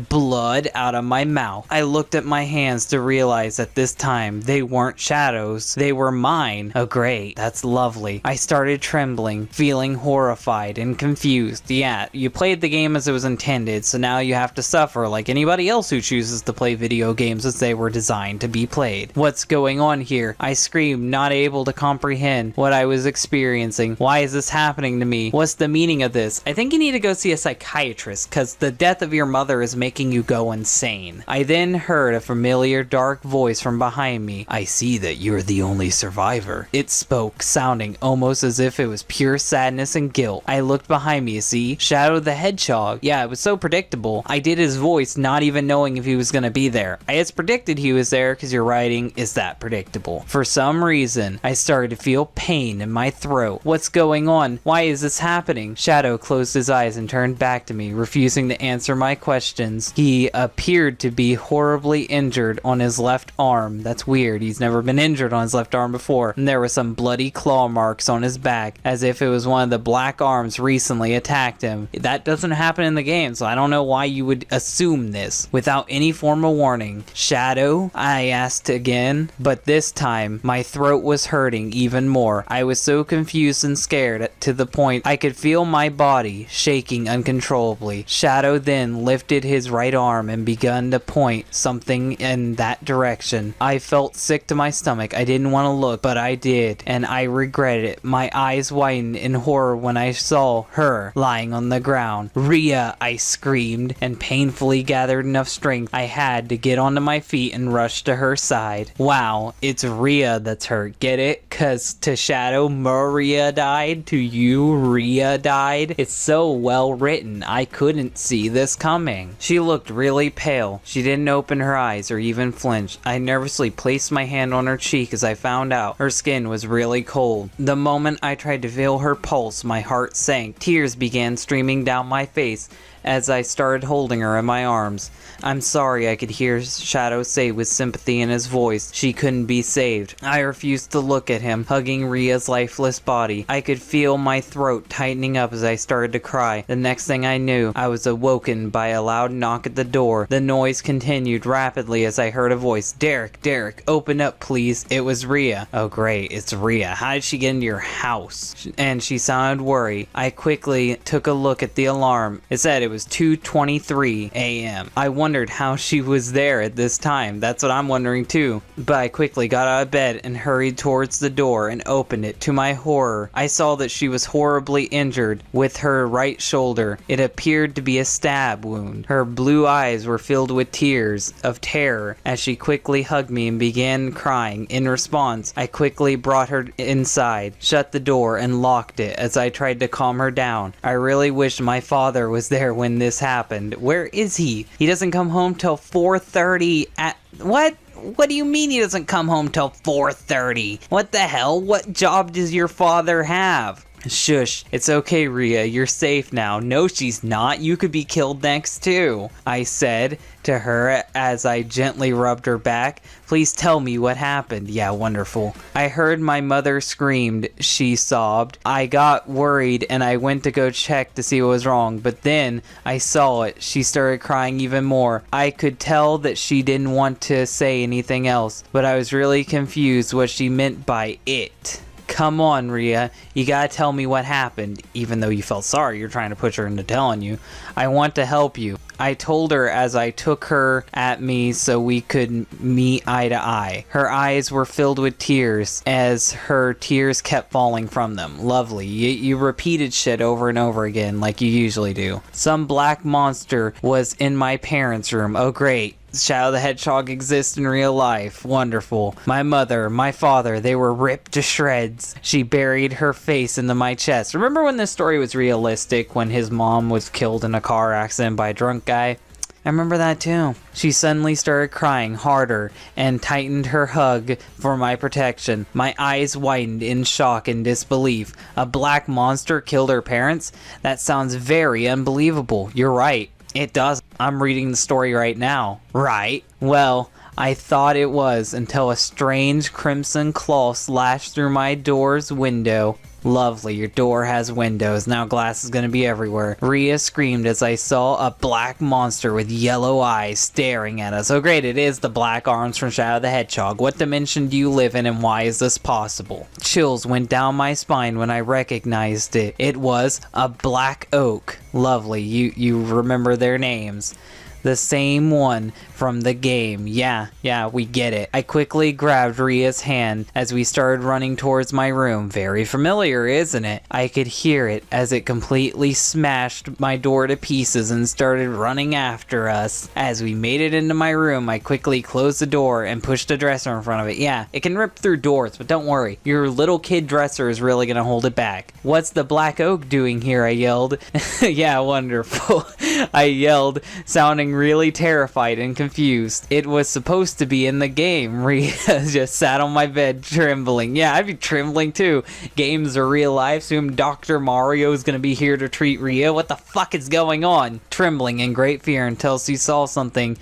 blood out of my mouth. I looked at my hands to realize that this time they weren't Shadow's, they were mine. Oh great, that's lovely. I started trembling, feeling horrified and confused. Yeah, you played the game as it was intended, so now you have to suffer like anybody else who chooses to play video games as they were designed to be played. What's going on here? I screamed, not able to comprehend what I was experiencing. Why is this happening to me? What's the meaning of this? I think you need to go see a psychiatrist, because the death of your mother is making you go insane. I then heard a familiar dark voice from behind me. I see that you're the only survivor. It spoke, sounding almost as if it was pure sadness and guilt. I looked behind me, see? Shadow the Hedgehog. Yeah, it was so predictable. I did his voice not even knowing if he was gonna be there. I had predicted he was there because your writing is that predictable. For some reason, I started to feel pain in my throat. What's going on? Why is this happening? Shadow closed his eyes and turned back to me, refusing to answer my questions. He appeared to be horribly injured on his left arm. That's weird. He's never been injured on his left arm before. And there were some bloody claw marks on his back, as if it was one of the black arms recently attacked him. That doesn't happen in the game, so I don't know why you would assume this without any form of warning. Shadow? I asked again, but this time my throat was hurting even more. I was so confused and scared to the point I could feel my body shaking uncontrollably. Shadow then lifted his right arm and began to point something in that direction. I felt sick to my stomach. I didn't want to look, but I did, and I regretted it. My eyes widened in horror when I saw her lying on the ground. "Rhea!" I screamed, and painfully gathered enough strength I had to get onto my feet and rush to her side. Wow, it's Rhea that's hurt. Get it? 'Cause to Shadow, Maria died. To you, Rhea died. It's so well written. I couldn't see this coming. She looked really pale. She didn't open her eyes or even flinch. I nervously placed my hand on her cheek as I found out her skin was really cold. The moment I tried to feel her pulse, my heart sank. Tears began streaming down my face as I started holding her in my arms. "I'm sorry," I could hear Shadow say with sympathy in his voice. She couldn't be saved. I refused to look at him, hugging Rhea's lifeless body. I could feel my throat tightening up as I started to cry. The next thing I knew, I was awoken by a loud knock at the door. The noise continued rapidly as I heard a voice. Derek, open up please." It was Rhea. Oh great, it's Rhea. How did she get into your house? And she sounded worried. I quickly took a look at the alarm. It said it was 2:23 a.m. I wondered how she was there at this time. That's what I'm wondering too. But I quickly got out of bed and hurried towards the door and opened it. To my horror, I saw that she was horribly injured with her right shoulder. It appeared to be a stab wound. Her blue eyes were filled with tears of terror as she quickly hugged me and began crying. In response, I quickly brought her inside, shut the door, and locked it as I tried to calm her down. I really wished my father was there when this happened. Where is he? He doesn't come home till 4:30 at... What? What do you mean he doesn't come home till 4:30? What the hell? What job does your father have? Shush, it's okay, Rhea, you're safe now. No, she's not. You could be killed next too, I said to her as I gently rubbed her back. Please tell me what happened. Yeah, wonderful. I heard my mother screamed, she sobbed. I got worried and I went to go check to see what was wrong, but then I saw it. She started crying even more. I could tell that she didn't want to say anything else, but I was really confused what she meant by it. Come on, Rhea, you gotta tell me what happened. Even though you felt sorry, you're trying to push her into telling you. I want to help you. I told her as I took her at me so we could meet eye to eye. Her eyes were filled with tears as her tears kept falling from them. Lovely. You repeated shit over and over again like you usually do. Some black monster was in my parents' room. Oh great. Shadow the Hedgehog exists in real life. Wonderful. My mother, my father, they were ripped to shreds. She buried her face into my chest. Remember when this story was realistic, when his mom was killed in a car accident by a drunk guy? I remember that too. She suddenly started crying harder and tightened her hug for my protection. My eyes widened in shock and disbelief. A black monster killed her parents? That sounds very unbelievable. You're right. It does. I'm reading the story right now. Right? Well, I thought it was until a strange crimson claw slashed through my door's window. Lovely, your door has windows. Now glass is gonna be everywhere. Rhea screamed as I saw a black monster with yellow eyes staring at us. Oh great, it is the black arms from Shadow the Hedgehog. What dimension do you live in and why is this possible? Chills went down my spine when I recognized it. It was a black oak. Lovely, you remember their names. The same one from the game. Yeah, we get it. I quickly grabbed Rhea's hand as we started running towards my room. Very familiar, isn't it? I could hear it as it completely smashed my door to pieces and started running after us. As we made it into my room, I quickly closed the door and pushed a dresser in front of it. Yeah, it can rip through doors, but don't worry. Your little kid dresser is really gonna hold it back. What's the black oak doing here? I yelled. Yeah, wonderful. I yelled, sounding looking really terrified and confused. It was supposed to be in the game. Rhea just sat on my bed trembling. Yeah, I'd be trembling too. Games are real life, so Dr. Mario is gonna be here to treat Rhea. What the fuck is going on? Trembling in great fear until she saw something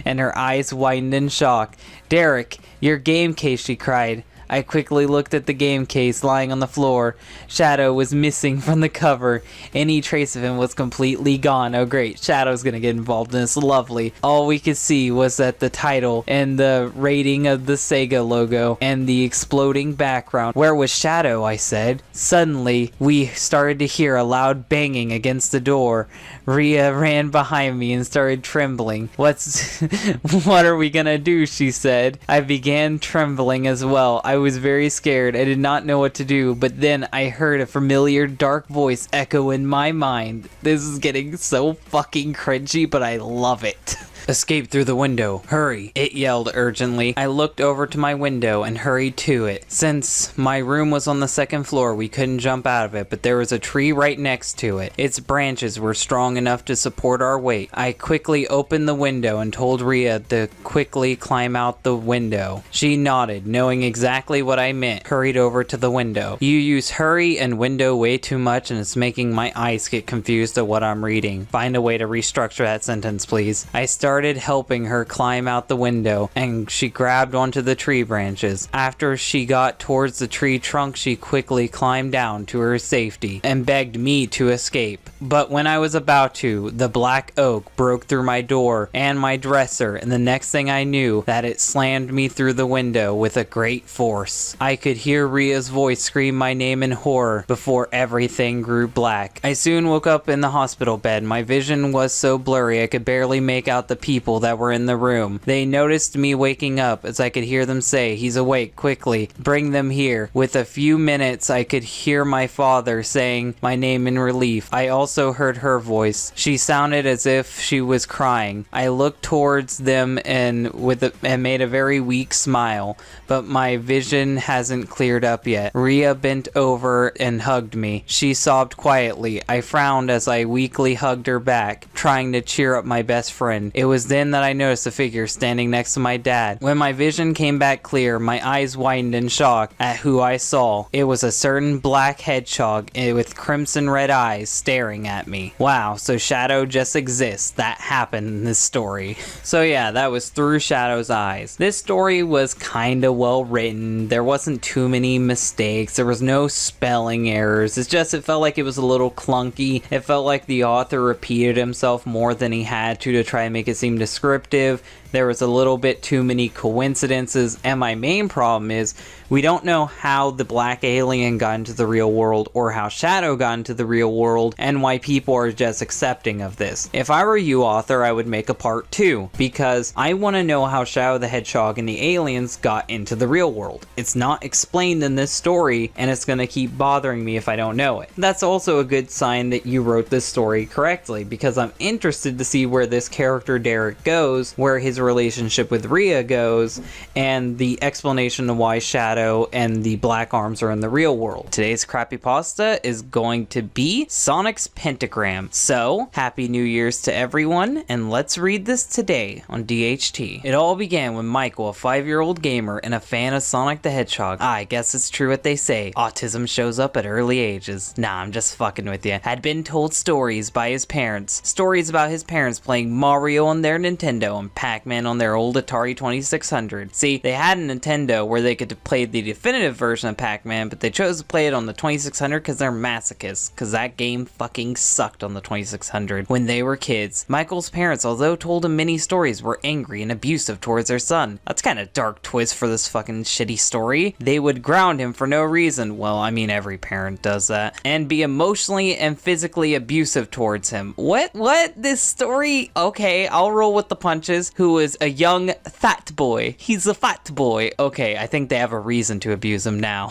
and her eyes widened in shock. Derek, your game case, she cried. I quickly looked at the game case lying on the floor. Shadow was missing from the cover. Any trace of him was completely gone. Oh great, Shadow's gonna get involved in this. Lovely. All we could see was that the title and the rating of the Sega logo and the exploding background. Where was Shadow? I said. Suddenly, we started to hear a loud banging against the door. Rhea ran behind me and started trembling. What are we gonna do? She said. I began trembling as well. I was very scared. I did not know what to do, but then I heard a familiar dark voice echo in my mind. This is getting so fucking cringy, but I love it. Escape through the window. Hurry, it yelled urgently. I looked over to my window and hurried to it. Since my room was on the second floor, we couldn't jump out of it, but there was a tree right next to it. Its branches were strong enough to support our weight. I quickly opened the window and told Rhea to quickly climb out the window. She nodded, knowing exactly what I meant, hurried over to the window. You use hurry and window way too much and it's making my eyes get confused at what I'm reading. Find a way to restructure that sentence, please. I started helping her climb out the window and she grabbed onto the tree branches. After she got towards the tree trunk, she quickly climbed down to her safety and begged me to escape. But when I was about to, the black oak broke through my door and my dresser, and the next thing I knew that it slammed me through the window with a great force. I could hear Rhea's voice scream my name in horror before everything grew black. I soon woke up in the hospital bed. My vision was so blurry I could barely make out the people that were in the room. They noticed me waking up as I could hear them say, "He's awake, quickly, bring them here." With a few minutes I could hear my father saying my name in relief. I also heard her voice. She sounded as if she was crying. I looked towards them and made a very weak smile, but my vision hasn't cleared up yet. Rhea bent over and hugged me. She sobbed quietly. I frowned as I weakly hugged her back, trying to cheer up my best friend. It was then that I noticed a figure standing next to my dad. When my vision came back clear, my eyes widened in shock at who I saw. It was a certain black hedgehog with crimson red eyes staring at me. Wow, so Shadow just exists. That happened in this story. So yeah, that was through Shadow's eyes. This story was kinda well written. There wasn't too many mistakes. There was no spelling errors. It felt like it was a little clunky. It felt like the author repeated himself more than he had to try and make it seem descriptive. There was a little bit too many coincidences, and my main problem is we don't know how the black alien got into the real world or how Shadow got into the real world and why people are just accepting of this. If I were you, author, I would make a part 2 because I want to know how Shadow the Hedgehog and the aliens got into the real world. It's not explained in this story and it's going to keep bothering me if I don't know it. That's also a good sign that you wrote this story correctly because I'm interested to see where this character Derek goes, where his relationship with Rhea goes, and the explanation of why Shadow and the Black Arms are in the real world. Today's Crappypasta is going to be Sonic's Pentagram. So, Happy New Year's to everyone, and let's read this today on DHT. It all began when Michael, a 5-year-old gamer and a fan of Sonic the Hedgehog, I guess it's true what they say, autism shows up at early ages. Nah, I'm just fucking with you. Had been told stories by his parents. Stories about his parents playing Mario on their Nintendo and Pac-Man on their old Atari 2600. See, they had a Nintendo where they could play the definitive version of Pac-Man, but they chose to play it on the 2600 because they're masochists, because that game fucking sucked on the 2600 when they were kids. Michael's parents, although told him many stories, were angry and abusive towards their son. That's kind of dark twist for this fucking shitty story. They would ground him for no reason, well, I mean every parent does that, and be emotionally and physically abusive towards him. What? This story? Okay, I'll roll with the punches. Who is a young fat boy. He's a fat boy. Okay, I think they have a reason to abuse him now.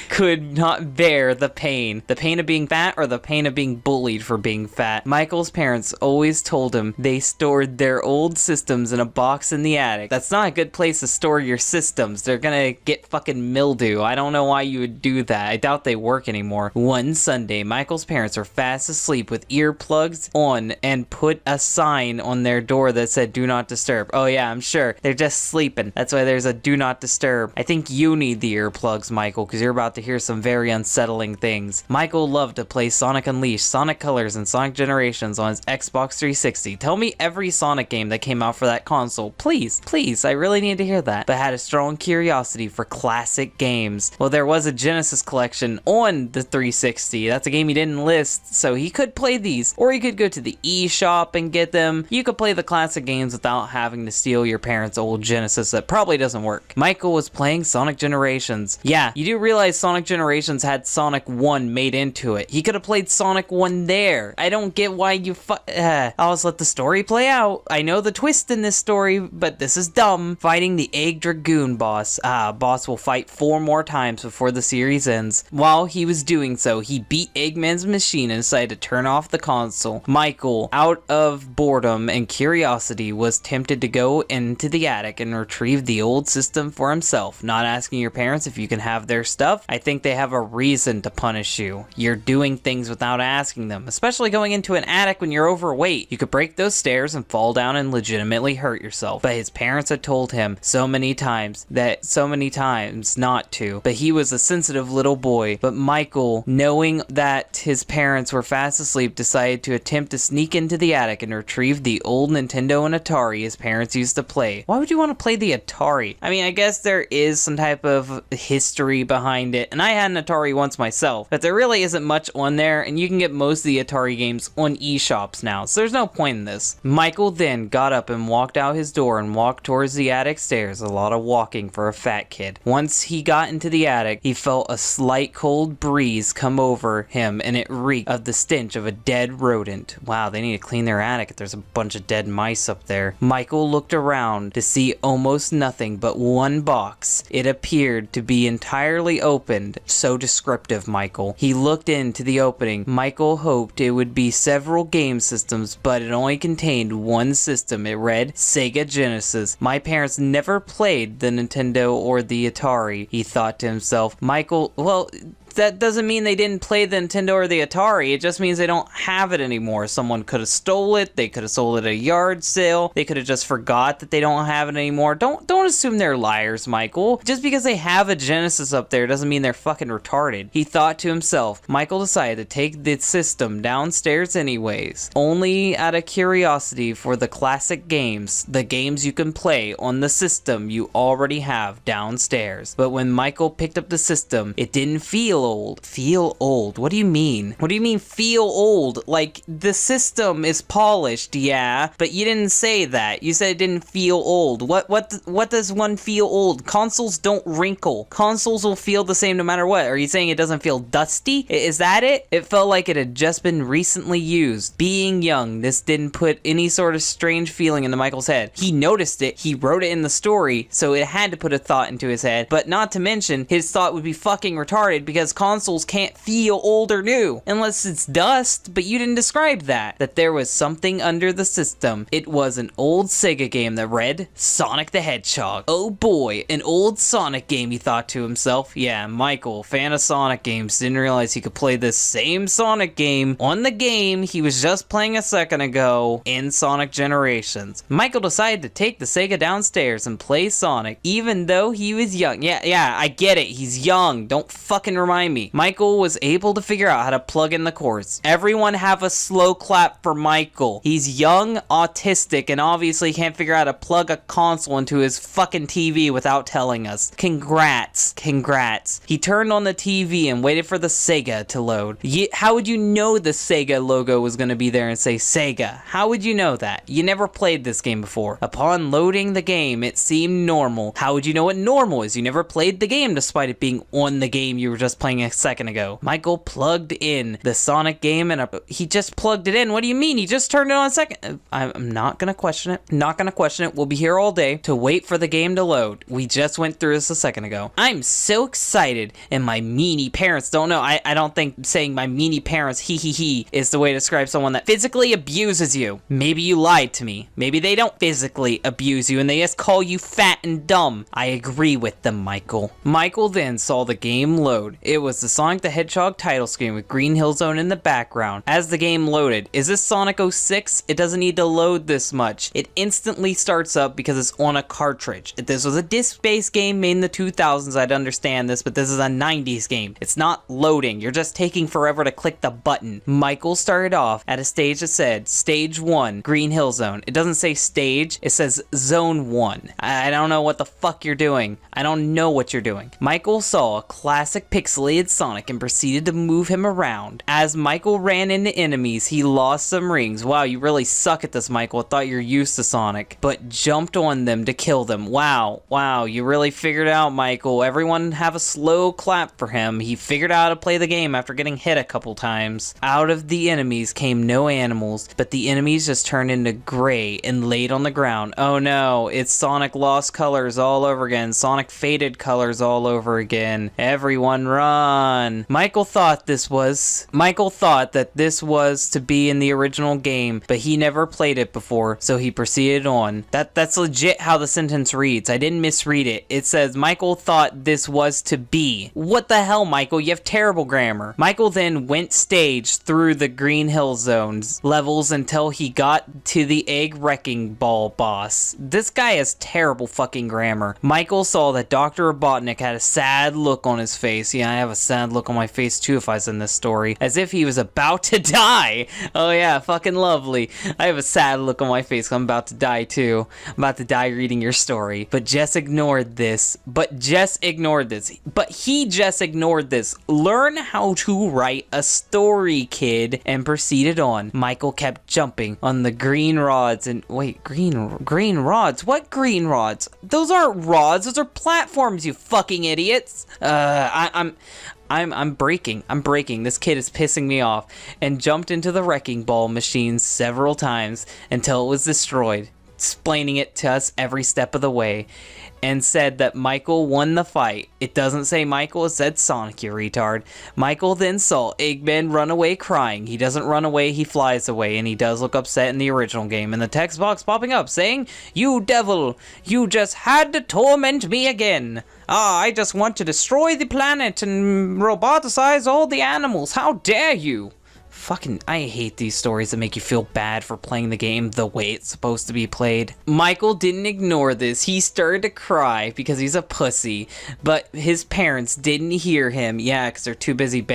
Could not bear the pain. The pain of being fat or the pain of being bullied for being fat. Michael's parents always told him they stored their old systems in a box in the attic. That's not a good place to store your systems. They're gonna get fucking mildew. I don't know why you would do that. I doubt they work anymore. One Sunday, Michael's parents were fast asleep with earplugs on and put a sign on their door door that said do not disturb. Oh yeah, I'm sure. They're just sleeping. That's why there's a do not disturb. I think you need the earplugs, Michael, because you're about to hear some very unsettling things. Michael loved to play Sonic Unleashed, Sonic Colors, and Sonic Generations on his Xbox 360. Tell me every Sonic game that came out for that console. Please, please, I really need to hear that. But had a strong curiosity for classic games. Well, there was a Genesis collection on the 360. That's a game he didn't list, so he could play these. Or he could go to the eShop and get them. You could play the classic games without having to steal your parents' old Genesis. That probably doesn't work. Michael was playing Sonic Generations. Yeah, you do realize Sonic Generations had Sonic 1 made into it. He could have played Sonic 1 there. I don't get why you I'll just let the story play out. I know the twist in this story, but this is dumb. Fighting the Egg Dragoon boss. Boss will fight 4 more times before the series ends. While he was doing so, he beat Eggman's machine and decided to turn off the console. Michael, out of boredom and curiosity, was tempted to go into the attic and retrieve the old system for himself. Not asking your parents if you can have their stuff. I think they have a reason to punish you. You're doing things without asking them, especially going into an attic when you're overweight. You could break those stairs and fall down and legitimately hurt yourself. But his parents had told him so many times not to. But he was a sensitive little boy. But Michael, knowing that his parents were fast asleep, decided to attempt to sneak into the attic and retrieve the old Nintendo and Atari his parents used to play. Why would you want to play the Atari? I mean, I guess there is some type of history behind it, and I had an Atari once myself, but there really isn't much on there, and you can get most of the Atari games on eShops now, so there's no point in this. Michael then got up and walked out his door and walked towards the attic stairs, a lot of walking for a fat kid. Once he got into the attic, he felt a slight cold breeze come over him, and it reeked of the stench of a dead rodent. Wow, they need to clean their attic if there's a bunch of dead mice up there. Michael looked around to see almost nothing but one box. It appeared to be entirely opened. So descriptive, Michael. He looked into the opening. Michael hoped it would be several game systems, but it only contained one system. It read Sega Genesis. My parents never played the Nintendo or the Atari, he thought to himself. Michael, well, that doesn't mean they didn't play the Nintendo or the Atari. It just means they don't have it anymore. Someone could have stole it. They could have sold it at a yard sale. They could have just forgot that they don't have it anymore. Don't assume they're liars, Michael. Just because they have a Genesis up there doesn't mean they're fucking retarded, he thought to himself. Michael decided to take the system downstairs anyways, only out of curiosity for the classic games, the games you can play on the system you already have downstairs. But when Michael picked up the system, it didn't feel old. Feel old? What do you mean? What do you mean feel old? Like, the system is polished, yeah, but you didn't say that. You said it didn't feel old. What does one feel old? Consoles don't wrinkle. Consoles will feel the same no matter what. Are you saying it doesn't feel dusty? Is that it? It felt like it had just been recently used. Being young, this didn't put any sort of strange feeling into Michael's head. He noticed it. He wrote it in the story, so it had to put a thought into his head. But not to mention, his thought would be fucking retarded because consoles can't feel old or new unless it's dust, but you didn't describe that there was something under the system. It was an old Sega game that read Sonic the Hedgehog. Oh boy, an old Sonic game, he thought to himself. Yeah, Michael, fan of Sonic games, didn't realize he could play this same Sonic game on the game he was just playing a second ago in Sonic Generations. Michael decided to take the Sega downstairs and play Sonic, even though he was young. Yeah, I get it, he's young. Don't fucking remind me. Michael was able to figure out how to plug in the cords. Everyone have a slow clap for Michael. He's young, autistic, and obviously can't figure out how to plug a console into his fucking TV without telling us. Congrats. He turned on the TV and waited for the Sega to load. How would you know the Sega logo was going to be there and say Sega? How would you know that? You never played this game before. Upon loading the game, it seemed normal. How would you know what normal is? You never played the game despite it being on the game you were just playing a second ago. Michael plugged in the Sonic game and he just plugged it in. What do you mean? He just turned it on a second. I'm not gonna question it. We'll be here all day to wait for the game to load. We just went through this a second ago. I'm so excited, and my meanie parents don't know. I don't think saying my meanie parents he is the way to describe someone that physically abuses you. Maybe you lied to me. Maybe they don't physically abuse you and they just call you fat and dumb. I agree with them, Michael. Michael then saw the game load. It It was the Sonic the Hedgehog title screen with Green Hill Zone in the background. As the game loaded, is this Sonic 06? It doesn't need to load this much. It instantly starts up because it's on a cartridge. If this was a disc-based game made in the 2000s, I'd understand this, but this is a 90s game. It's not loading. You're just taking forever to click the button. Michael started off at a stage that said, Stage 1, Green Hill Zone. It doesn't say stage, it says Zone 1. I don't know what the fuck you're doing. I don't know what you're doing. Michael saw a classic pixelated Sonic and proceeded to move him around. As Michael ran into enemies, he lost some rings. Wow, you really suck at this, Michael. I thought you're used to Sonic. But jumped on them to kill them. Wow, you really figured it out, Michael. Everyone have a slow clap for him. He figured out how to play the game after getting hit a couple times. Out of the enemies came no animals, but the enemies just turned into gray and laid on the ground. Oh no, it's Sonic Lost Colors all over again. Sonic Faded Colors all over again. Everyone run. Michael thought that this was to be in the original game, but he never played it before, so he proceeded on. That's legit how the sentence reads. I didn't misread it. It says Michael thought this was to be. What the hell, Michael? You have terrible grammar. Michael then went stage through the Green Hill Zones levels until he got to the Egg Wrecking Ball boss. This guy has terrible fucking grammar. Michael saw that Dr. Robotnik had a sad look on his face. Yeah, I have a sad look on my face too if I was in this story. As if he was about to die. Oh yeah, fucking lovely. I have a sad look on my face. I'm about to die too. I'm about to die reading your story. But Jess ignored this. But he just ignored this. Learn how to write a story, kid. And proceeded on. Michael kept jumping on the green rods and wait, green rods? What green rods? Those aren't rods, those are platforms, you fucking idiots. I'm breaking. This kid is pissing me off. And jumped into the wrecking ball machine several times until it was destroyed, explaining it to us every step of the way. And said that Michael won the fight. It doesn't say Michael, it said Sonic, you retard. Michael then saw Eggman run away crying. He doesn't run away, he flies away, and he does look upset in the original game. And the text box popping up saying, "You devil, you just had to torment me again. I just want to destroy the planet and roboticize all the animals. How dare you?" Fucking, I hate these stories that make you feel bad for playing the game the way it's supposed to be played. Michael didn't ignore this. He started to cry because he's a pussy, but his parents didn't hear him. Yeah, because they're too busy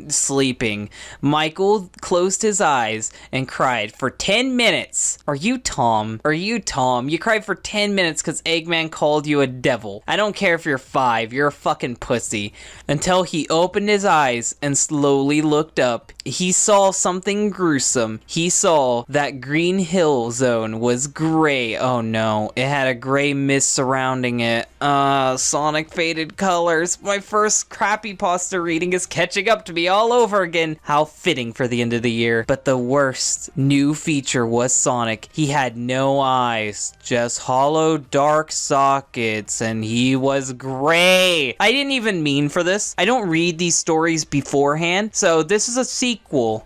sleeping. Michael closed his eyes and cried for 10 minutes. Are you Tom? You cried for 10 minutes because Eggman called you a devil. I don't care if you're 5, you're a fucking pussy. Until he opened his eyes and slowly looked up. He saw something gruesome. He saw that Green Hill Zone was gray. Oh no, it had a gray mist surrounding it. Sonic Faded Colors. My first Crappypasta reading is catching up to me all over again. How fitting for the end of the year. But the worst new feature was Sonic. He had no eyes, just hollow dark sockets, and he was gray. I didn't even mean for this. I don't read these stories beforehand, so this is a sequel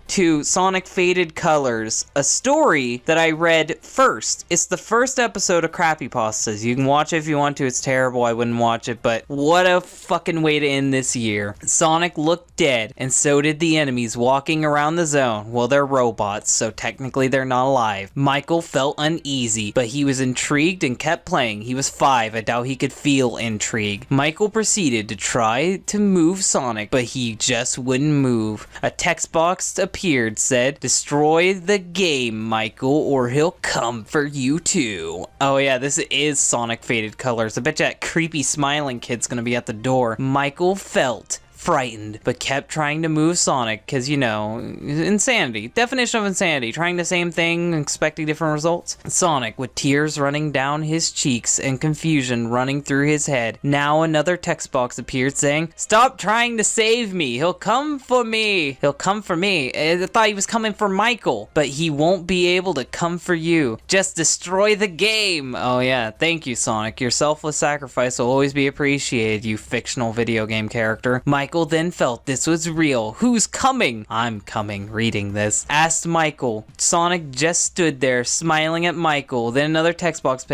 to Sonic Faded Colors, a story that I read first. It's the first episode of Crappypastas. You can watch it if you want to. It's terrible. I wouldn't watch it, but what a fucking way to end this year. Sonic looked dead, and so did the enemies walking around the zone. Well, they're robots, so technically they're not alive. Michael felt uneasy, but he was intrigued and kept playing. He was 5. I doubt he could feel intrigue. Michael proceeded to try to move Sonic, but he just wouldn't move. A text box appeared, said, "Destroy the game, Michael, or he'll come for you too." Oh yeah, this is Sonic Faded Colors. I bet you that creepy smiling kid's gonna be at the door. Michael felt frightened, but kept trying to move Sonic, because, you know, insanity. Definition of insanity. Trying the same thing, expecting different results. Sonic, with tears running down his cheeks and confusion running through his head. Now another text box appeared saying, "Stop trying to save me. He'll come for me. He'll come for me." I thought he was coming for Michael, but he won't be able to come for you. Just destroy the game. Oh yeah, thank you, Sonic. Your selfless sacrifice will always be appreciated, you fictional video game character. Michael Michael then felt this was real. Who's coming? I'm coming, reading this. Asked Michael. Sonic just stood there, smiling at Michael. Then another text box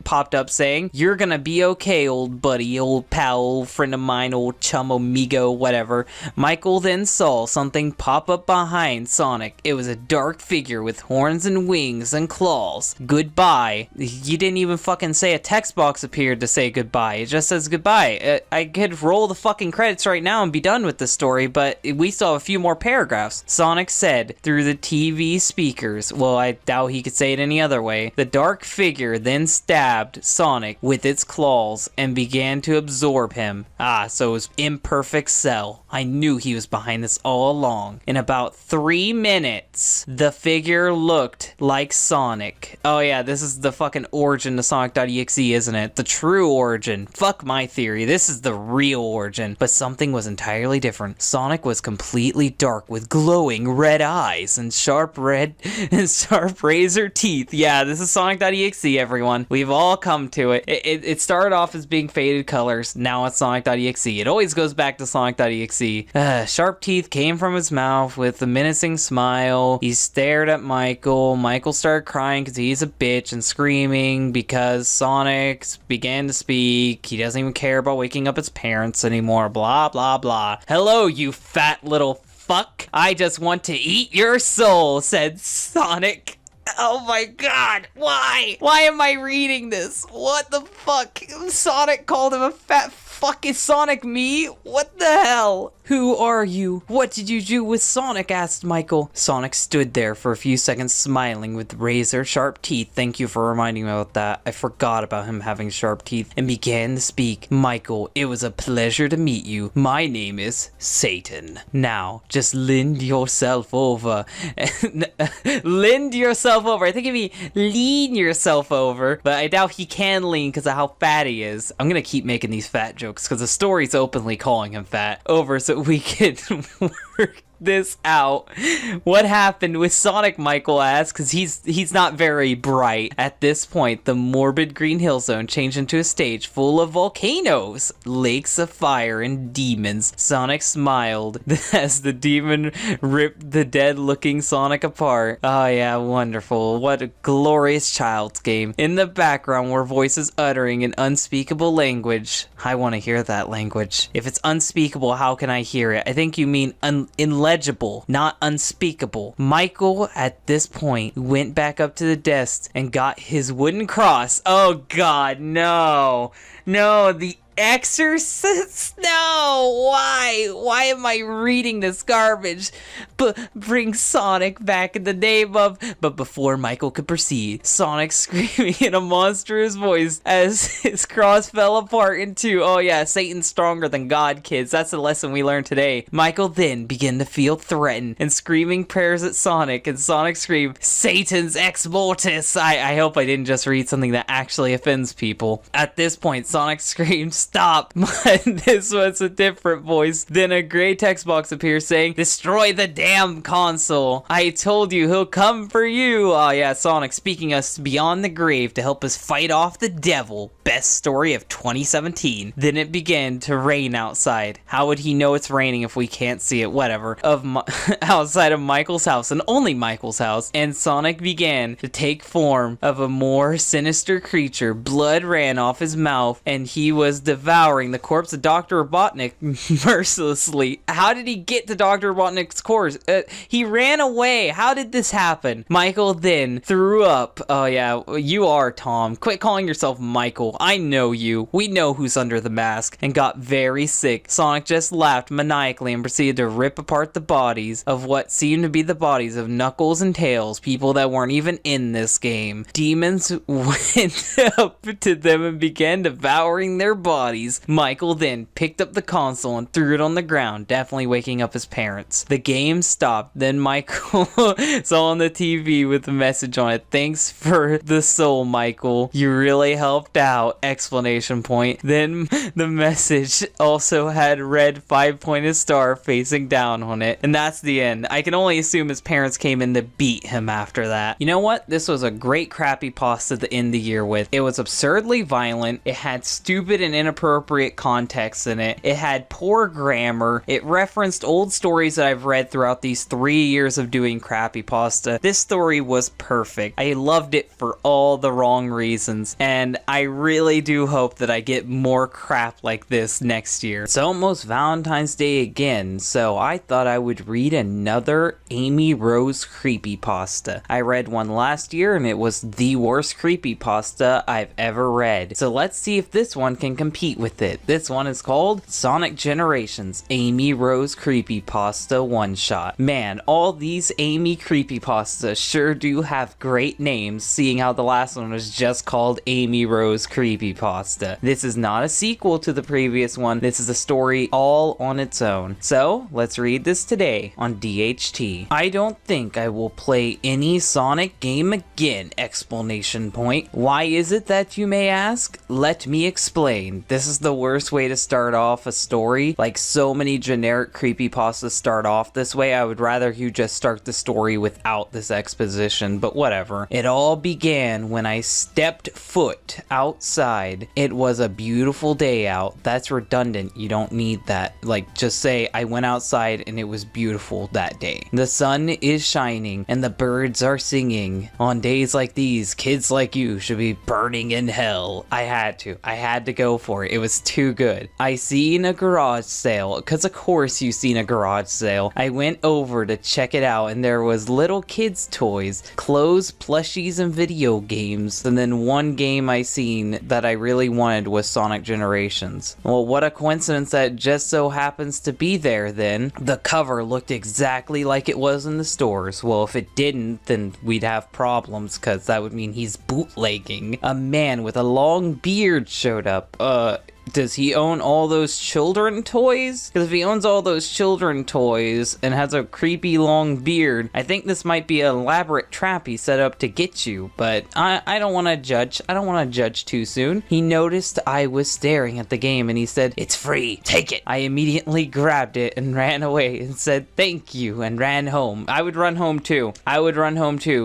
popped up saying, "You're gonna be okay, old buddy, old pal, old friend of mine, old chum, amigo, whatever." Michael then saw something pop up behind Sonic. It was a dark figure with horns and wings and claws. Goodbye. You didn't even fucking say a text box appeared to say goodbye. It just says goodbye. I could roll the fucking credits right now and be done with the story, but we still have a few more paragraphs. Sonic said through the TV speakers. Well, I doubt he could say it any other way. The dark figure then stabbed Sonic with its claws and began to absorb him. So it was imperfect cell. I knew he was behind this all along. In about 3 minutes, the figure looked like Sonic. Oh yeah, this is the fucking origin to Sonic.exe, isn't it? The true origin. Fuck my theory. This is the real origin. But something was entirely different. Sonic was completely dark with glowing red eyes and sharp razor teeth. Yeah, this is Sonic.exe, everyone. We've all come to it. It started off as being faded colors. Now it's Sonic.exe. It always goes back to Sonic.exe. Sharp teeth came from his mouth with a menacing smile. He stared at Michael. Michael started crying because he's a bitch and screaming because Sonic began to speak. He doesn't even care about waking up his parents anymore. Blah, blah, blah. "Hello, you fat little fuck. I just want to eat your soul," said Sonic. Oh my god, why? Why am I reading this? What the fuck? Sonic called him a fat fuck. Is Sonic me? What the hell? "Who are you? What did you do with Sonic?" asked Michael. Sonic stood there for a few seconds smiling with razor sharp teeth. Thank you for reminding me about that. I forgot about him having sharp teeth. And began to speak. "Michael, it was a pleasure to meet you. My name is Satan. Now, just lend yourself over." Lend yourself over. I think it'd be lean yourself over. But I doubt he can lean because of how fat he is. I'm gonna keep making these fat jokes because the story's openly calling him fat. Over so we can work this out. What happened with Sonic, Michael asks, because he's not very bright. At this point, the morbid green hill zone changed into a stage full of volcanoes, lakes of fire, and demons. Sonic smiled as the demon ripped the dead-looking Sonic apart. Oh yeah, wonderful. What a glorious child's game. In the background were voices uttering an unspeakable language. I want to hear that language. If it's unspeakable, how can I hear it? I think you mean illegible, not unspeakable. Michael, at this point, went back up to the desk and got his wooden cross. Oh god, no. No, the Exorcist? No, why? Why am I reading this garbage? Bring Sonic back in the name of... But before Michael could proceed, Sonic screaming in a monstrous voice as his cross fell apart in two. Oh yeah, Satan's stronger than God, kids. That's the lesson we learned today. Michael then began to feel threatened and screaming prayers at Sonic, and Sonic screamed, "Satan's ex mortis!" I hope I didn't just read something that actually offends people. At this point, Sonic screamed, "Stop!" But this was a different voice. Then a gray text box appears saying, "Destroy the damn console. I told you he'll come for you." Oh yeah, Sonic speaking us beyond the grave to help us fight off the devil. Best story of 2017. Then it began to rain outside. How would he know it's raining if we can't see it? Whatever. Outside of Michael's house, and only Michael's house. And Sonic began to take form of a more sinister creature. Blood ran off his mouth, and he was devouring the corpse of Dr. Robotnik mercilessly. How did he get to Dr. Robotnik's corpse? He ran away. How did this happen? Michael then threw up. Oh yeah, you are Tom. Quit calling yourself Michael. I know you. We know who's under the mask. And got very sick. Sonic just laughed maniacally and proceeded to rip apart the bodies of what seemed to be the bodies of Knuckles and Tails, people that weren't even in this game. Demons went up to them and began devouring their bodies. Michael then picked up the console and threw it on the ground, definitely waking up his parents. The game stopped. Then Michael saw on the TV with a message on it, "Thanks for the soul, Michael. You really helped out!" Explanation point. Then the message also had a red 5-pointed star facing down on it. And that's the end. I can only assume his parents came in to beat him after that. You know what? This was a great Crappypasta to end the year with. It was absurdly violent. It had stupid and inappropriate inappropriate context in it. It had poor grammar. It referenced old stories that I've read throughout these 3 years of doing Crappypasta. This story was perfect. I loved it for all the wrong reasons, and I really do hope that I get more crap like this next year. It's almost Valentine's Day again, so I thought I would read another Amy Rose creepypasta. I read one last year and it was the worst creepypasta I've ever read. So let's see if this one can compete with it. This one is called Sonic Generations Amy Rose Creepypasta One Shot. Man, all these Amy creepypastas sure do have great names, seeing how the last one was just called Amy Rose Creepypasta. This is not a sequel to the previous one. This is a story all on its own. So let's read this today on DHT. I don't think I will play any Sonic game again! Exclamation point. Why is it that you may ask? Let me explain. This is the worst way to start off a story. Like so many generic creepypastas start off this way, I would rather you just start the story without this exposition, but whatever. It all began when I stepped foot outside. It was a beautiful day out. That's redundant. You don't need that. Like, just say I went outside and it was beautiful that day. The sun is shining and the birds are singing. On days like these, kids like you should be burning in hell. I had to go for it. It was too good. I seen a garage sale, because of course you seen a garage sale. I went over to check it out and there was little kids toys, clothes, plushies, and video games. And then one game I seen that I really wanted was Sonic Generations. Well, what a coincidence that just so happens to be there then. The cover looked exactly like it was in the stores. Well, if it didn't, then we'd have problems, because that would mean he's bootlegging. A man with a long beard showed up. Does he own all those children toys? Because if he owns all those children toys and has a creepy long beard, I think this might be an elaborate trap he set up to get you, but I don't want to judge. I don't want to judge too soon. He noticed I was staring at the game and he said, "It's free, take it." I immediately grabbed it and ran away and said thank you and ran home. I would run home too.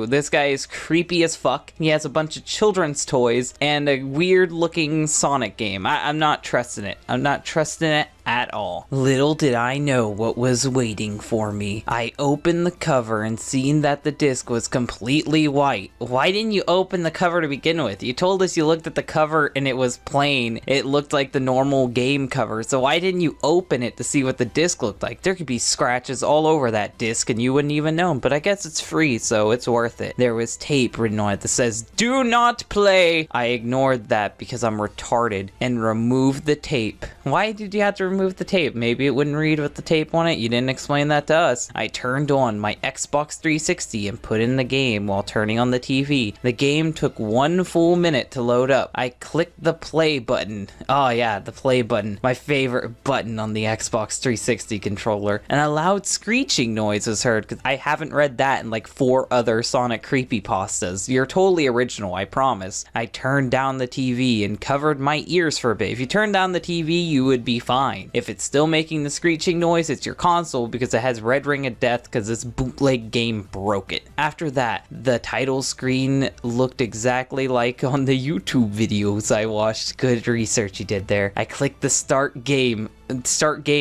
This guy is creepy as fuck. He has a bunch of children's toys and a weird looking Sonic game. I'm not trusting it. I'm not trusting it at all. Little did I know what was waiting for me. I opened the cover and seen that the disc was completely white. Why didn't you open the cover to begin with? You told us you looked at the cover and it was plain. It looked like the normal game cover. So why didn't you open it to see what the disc looked like? There could be scratches all over that disc and you wouldn't even know. But I guess it's free, so it's worth it. There was tape written on it that says, "Do not play." I ignored that because I'm retarded and removed the tape. Why did you have to remove the tape? Maybe it wouldn't read with the tape on it. You didn't explain that to us. I turned on my Xbox 360 and put in the game while turning on the TV. The game took 1 full minute to load up. I clicked the play button. Oh yeah, the play button. My favorite button on the Xbox 360 controller. And a loud screeching noise was heard because I haven't read that in like 4 other Sonic creepypastas. You're totally original, I promise. I turned down the TV and covered my ears for a bit. If you turn down the TV, you would be fine. If it's still making the screeching noise, it's your console because it has Red Ring of Death because this bootleg game broke it. After that, the title screen looked exactly like on the YouTube videos I watched. Good research you did there. I clicked the start game,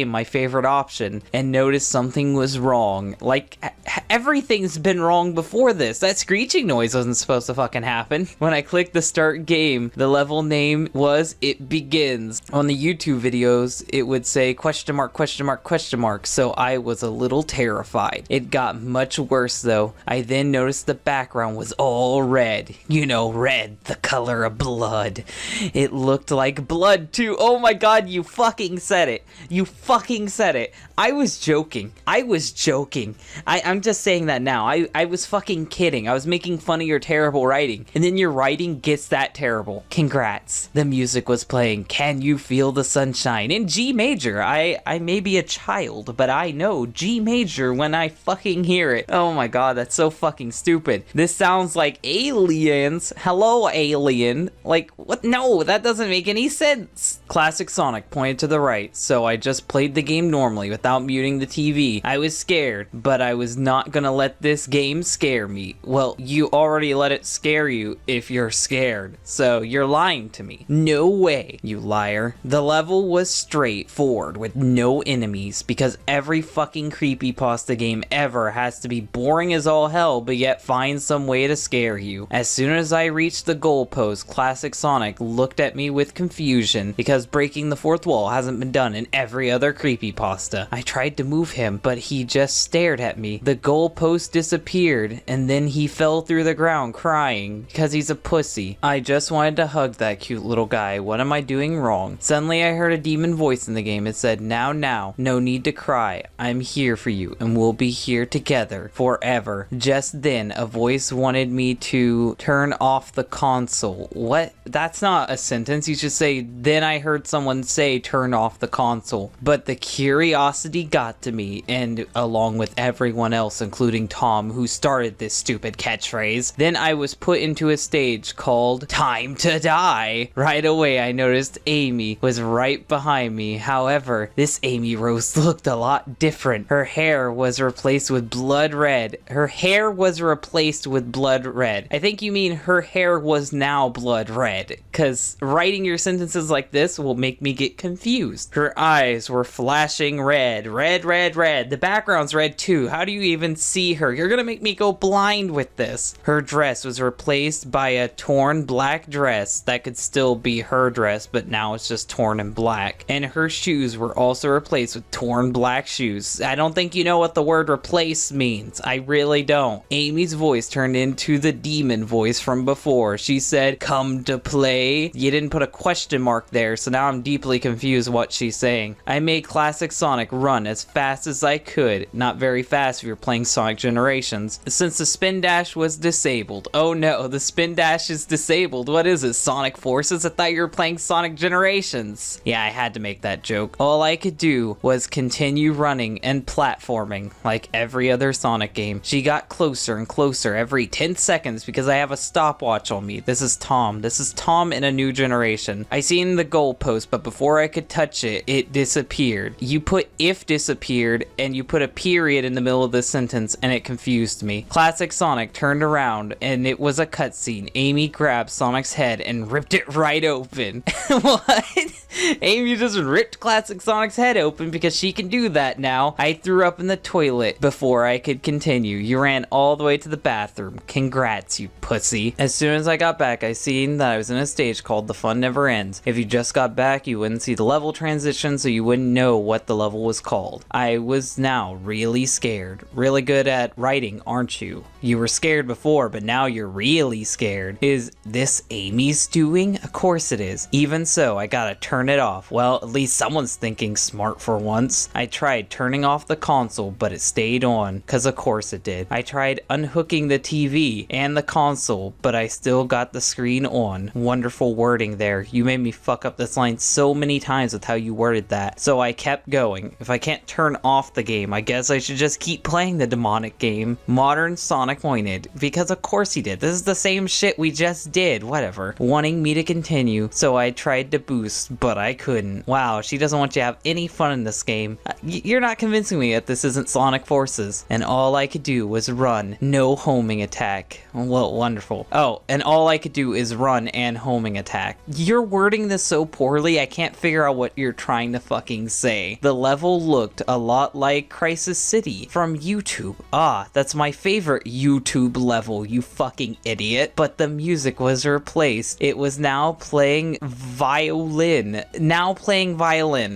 my favorite option, and noticed something was wrong. Like, everything's been wrong before this. That screeching noise wasn't supposed to fucking happen. When I clicked the start game, the level name was It Begins. On the YouTube videos, it would say question mark, question mark, question mark, so I was a little terrified. It got much worse though. I then noticed the background was all red. You know, red, the color of blood. It looked like blood too. Oh my god, you fucking said it. You fucking said it. I was joking. I'm just saying that now. I was fucking kidding. I was making fun of your terrible writing. And then your writing gets that terrible. Congrats. The music was playing Can You Feel the Sunshine in G major. I may be a child, but I know G major when I fucking hear it. Oh my god, that's so fucking stupid. This sounds like aliens. Hello, alien. Like, what? No, that doesn't make any sense. Classic Sonic pointed to the right. so I just played the game normally without muting the TV. I was scared, but I was not gonna let this game scare me. Well, you already let it scare you if you're scared, so you're lying to me. No way, you liar. The level was straightforward with no enemies, because every fucking creepypasta game ever has to be boring as all hell, but yet find some way to scare you. As soon as I reached the goalpost, Classic Sonic looked at me with confusion, because breaking the fourth wall hasn't been done in every other creepypasta. I tried to move him, but he just stared at me. The goalpost disappeared, and then he fell through the ground crying, because he's a pussy. I just wanted to hug that cute little guy. What am I doing wrong? Suddenly I heard a demon voice in the game. It said, now, no need to cry. I'm here for you, and we'll be here together forever. Just then, a voice wanted me to turn off the console. What? That's not a sentence. You should say, then I heard someone say, turn off the console. But the curiosity got to me, and along with everyone else, including Tom, who started this stupid catchphrase. Then I was put into a stage called Time to Die. Right away, I noticed Amy was right behind me. However, this Amy Rose looked a lot different. Her hair was replaced with blood red. Her hair was replaced with blood red. I think you mean her hair was now blood red, because writing your sentences like this will make me get confused. Her eyes were flashing red. Red. The background's red too. How do you even see her? You're gonna make me go blind with this. Her dress was replaced by a torn black dress that could still be her dress, but now it's just torn and black. And her shoes were also replaced with torn black shoes. I don't think you know what the word replace means. I really don't. Amy's voice turned into the demon voice from before. She said, come to play. You didn't put a question mark there, so now I'm deeply confused what she's saying. I made Classic Sonic run as fast as I could. Not very fast if you're playing Sonic Generations, since the spin dash was disabled. Oh no, the spin dash is disabled. What is it, Sonic Forces? I thought you were playing Sonic Generations. Yeah, I had to make that joke. All I could do was continue running and platforming like every other Sonic game. She got closer and closer every 10 seconds because I have a stopwatch on me. This is Tom. This is Tom in a new generation. I seen the goalpost, but before I could touch it, it disappeared. You put if disappeared and you put a period in the middle of the sentence and it confused me. Classic Sonic turned around and it was a cutscene. Amy grabbed Sonic's head and ripped it right open. What? Amy just ripped Classic Sonic's head open because she can do that now. I threw up in the toilet before I could continue. You ran all the way to the bathroom. Congrats, you pussy. As soon as I got back, I seen that I was in a stage called The Fun Never Ends. If you just got back, you wouldn't see the level transition, so you wouldn't know what the level was called. I was now really scared. Really good at writing, aren't you? You were scared before, but now you're really scared. Is this Amy's doing? Of course it is. Even so, I gotta turn it off. Well, at least someone's thinking smart for once. I tried turning off the console, but it stayed on, cause of course it did. I tried unhooking the TV and the console, but I still got the screen on. Wonderful wording there. You made me fuck up this line so many times with how you worded that. So I kept going. If I can't turn off the game, I guess I should just keep playing the demonic game. Modern Sonic pointed, because of course he did. This is the same shit we just did. Whatever. Wanting me to continue, so I tried to boost, but I couldn't. Wow, she doesn't want you to have any fun in this game. You're not convincing me that this isn't Sonic Forces. And all I could do was run. No homing attack. Well, wonderful. Oh, and all I could do is run and homing attack. You're wording this so poorly, I can't figure out what you're trying to fucking say. The level looked a lot like Crisis City from YouTube. Ah, that's my favorite YouTube level, you fucking idiot. But the music was replaced. It was now playing violin.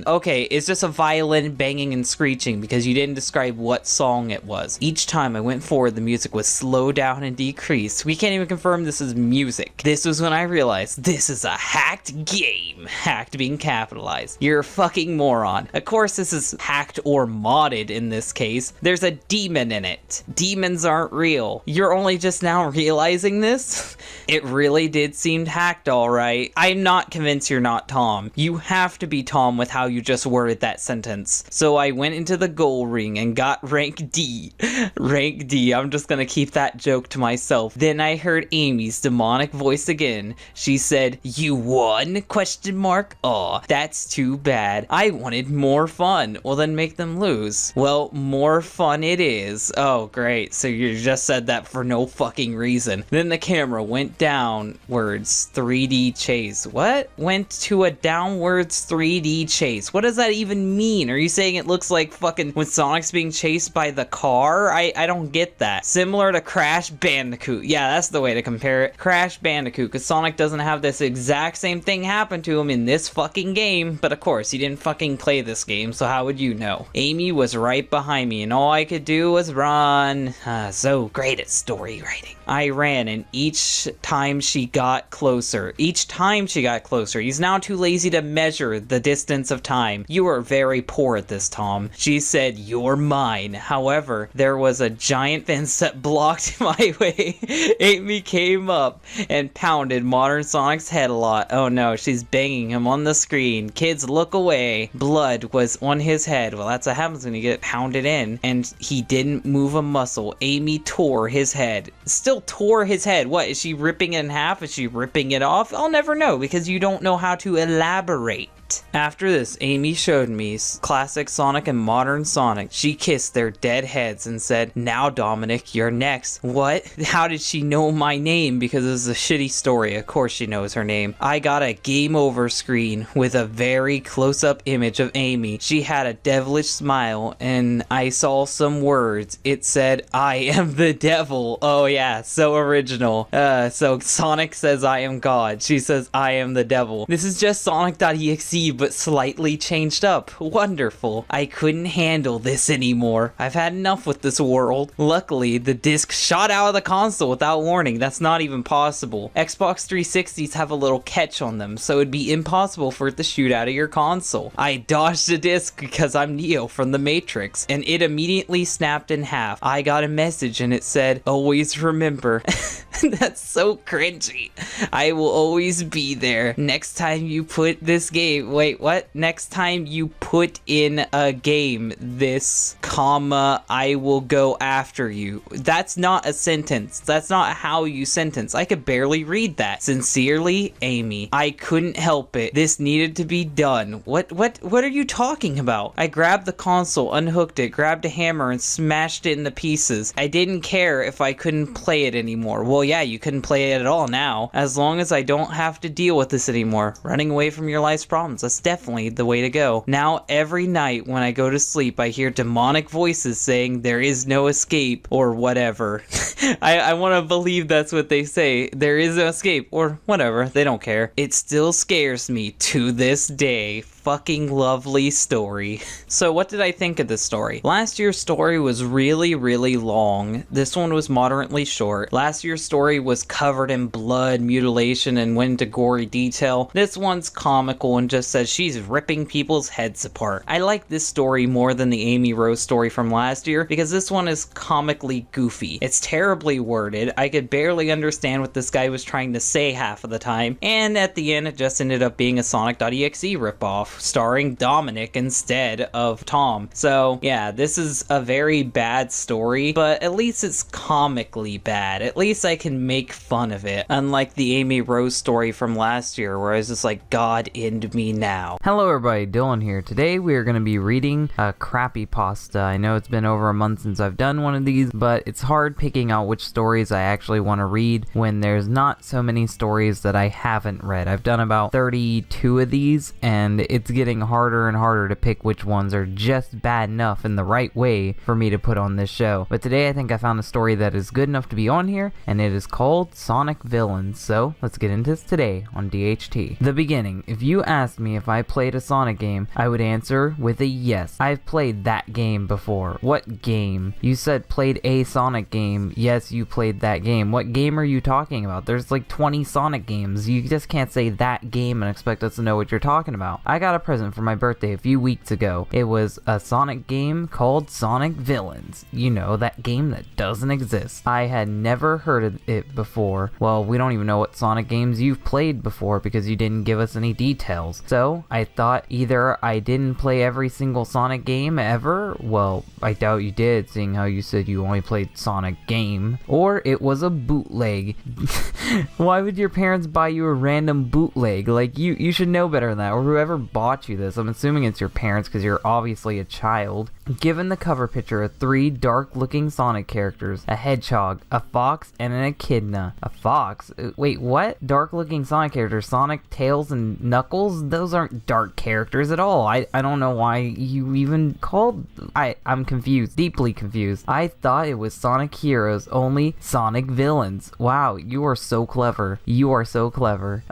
Okay, it's just a violin banging and screeching because you didn't describe what song it was. Each time I went forward, the music was slowed down and decreased. We can't even confirm this is music. This was when I realized this is a hacked game. Hacked being capitalized. You're a fucking moron. Of course this is hacked or modded in this case. There's a demon in it. Demons aren't real. You're only just now realizing this? It really did seem hacked, alright. I'm not convinced you're not Tom. You have to be Tom with how you just worded that sentence. So I went into the goal ring and got rank D. Rank D. I'm just gonna keep that joke to myself. Then I heard Amy's demonic voice again. She said, "You won? Question mark? Aw, that's too bad. bad. I wanted more fun. Well, then make them lose. Well, more fun it is. Oh, great. So you just said that for no fucking reason. Then the camera went downwards 3D chase. What? Went to a downwards 3D chase. What does that even mean? Are you saying it looks like fucking when Sonic's being chased by the car? I don't get that. Similar to Crash Bandicoot. Yeah, that's the way to compare it. Crash Bandicoot, because Sonic doesn't have this exact same thing happen to him in this fucking game, but of course, he didn't fucking play this game, so how would you know? Amy was right behind me, and all I could do was run. So great at story writing. I ran, and each time she got closer, he's now too lazy to measure the distance of time. You are very poor at this, Tom. She said, "You're mine." However, there was a giant fence that blocked my way. Amy came up and pounded Modern Sonic's head a lot. Oh no, she's banging him on the screen. Kids, look away. Blood was on his head. Well, that's what happens when you get pounded in. And he didn't move a muscle. Amy tore his head. Still tore his head. What, is she ripping it in half? Is she ripping it off? I'll never know because you don't know how to elaborate. After this, Amy showed me classic Sonic and modern Sonic. She kissed their dead heads and said, "Now, Dominic, you're next." What? How did she know my name? Because it was a shitty story. Of course she knows her name. I got a game over screen with a very close-up image of Amy. She had a devilish smile, and I saw some words. It said, "I am the devil." Oh yeah, so original. So Sonic says, "I am God." She says, "I am the devil." This is just Sonic.exe, but slightly changed up. Wonderful. I couldn't handle this anymore. I've had enough with this world. Luckily, the disc shot out of the console without warning. That's not even possible. Xbox 360s have a little catch on them, so it'd be impossible for it to shoot out of your console. I dodged the disc because I'm Neo from the Matrix, and it immediately snapped in half. I got a message and it said, "Always remember." That's so cringy. I will always be there. Next time you put this game, wait, what? Next time you put in a game, this, comma, I will go after you. That's not a sentence. That's not how you sentence. I could barely read that. Sincerely, Amy. I couldn't help it. This needed to be done. What are you talking about? I grabbed the console, unhooked it, grabbed a hammer, and smashed it into pieces. I didn't care if I couldn't play it anymore. Well, yeah, you couldn't play it at all now. As long as I don't have to deal with this anymore. Running away from your life's problems. That's definitely the way to go. Now, every night when I go to sleep, I hear demonic voices saying there is no escape, or whatever. I want to believe that's what they say. There is no escape, or whatever. They don't care. It still scares me to this day. Fucking lovely story. So what did I think of this story? Last year's story was really, really long. This one was moderately short. Last year's story was covered in blood, mutilation, and went into gory detail. This one's comical and just says she's ripping people's heads apart. I like this story more than the Amy Rose story from last year because this one is comically goofy. It's terribly worded. I could barely understand what this guy was trying to say half of the time. And at the end, it just ended up being a Sonic.exe ripoff, starring Dominic instead of Tom. So yeah, this is a very bad story, but at least it's comically bad. At least I can make fun of it, unlike the Amy Rose story from last year where I was just like, God, end me now. Hello everybody, Dylan here. Today we are going to be reading a Crappypasta. I know it's been over a month since I've done one of these, but it's hard picking out which stories I actually want to read when there's not so many stories that I haven't read. I've done about 32 of these, and it's getting harder and harder to pick which ones are just bad enough in the right way for me to put on this show. But today I think I found a story that is good enough to be on here, and it is called Sonic Villains. So let's get into this today on DHT. The beginning. If you asked me if I played a Sonic game, I would answer with a yes. I've played that game before. What game? You said played a Sonic game. Yes, you played that game. What game are you talking about? There's like 20 Sonic games. You just can't say that game and expect us to know what you're talking about. I got a present for my birthday a few weeks ago. It was a Sonic game called Sonic Villains. You know, that game that doesn't exist. I had never heard of it before. Well, we don't even know what Sonic games you've played before because you didn't give us any details. So I thought either I didn't play every single Sonic game ever, well, I doubt you did, seeing how you said you only played Sonic game, or it was a bootleg. Why would your parents buy you a random bootleg? Like, you should know better than that, or whoever bought bought you this? I'm assuming it's your parents because you're obviously a child. Given the cover picture of 3 dark-looking Sonic characters, a hedgehog, a fox, and an echidna. A fox? Wait, what? Dark-looking Sonic characters, Sonic, Tails, and Knuckles? Those aren't dark characters at all. I don't know why you even called... I'm confused, deeply confused. I thought it was Sonic Heroes, only Sonic Villains. Wow, you are so clever. You are so clever.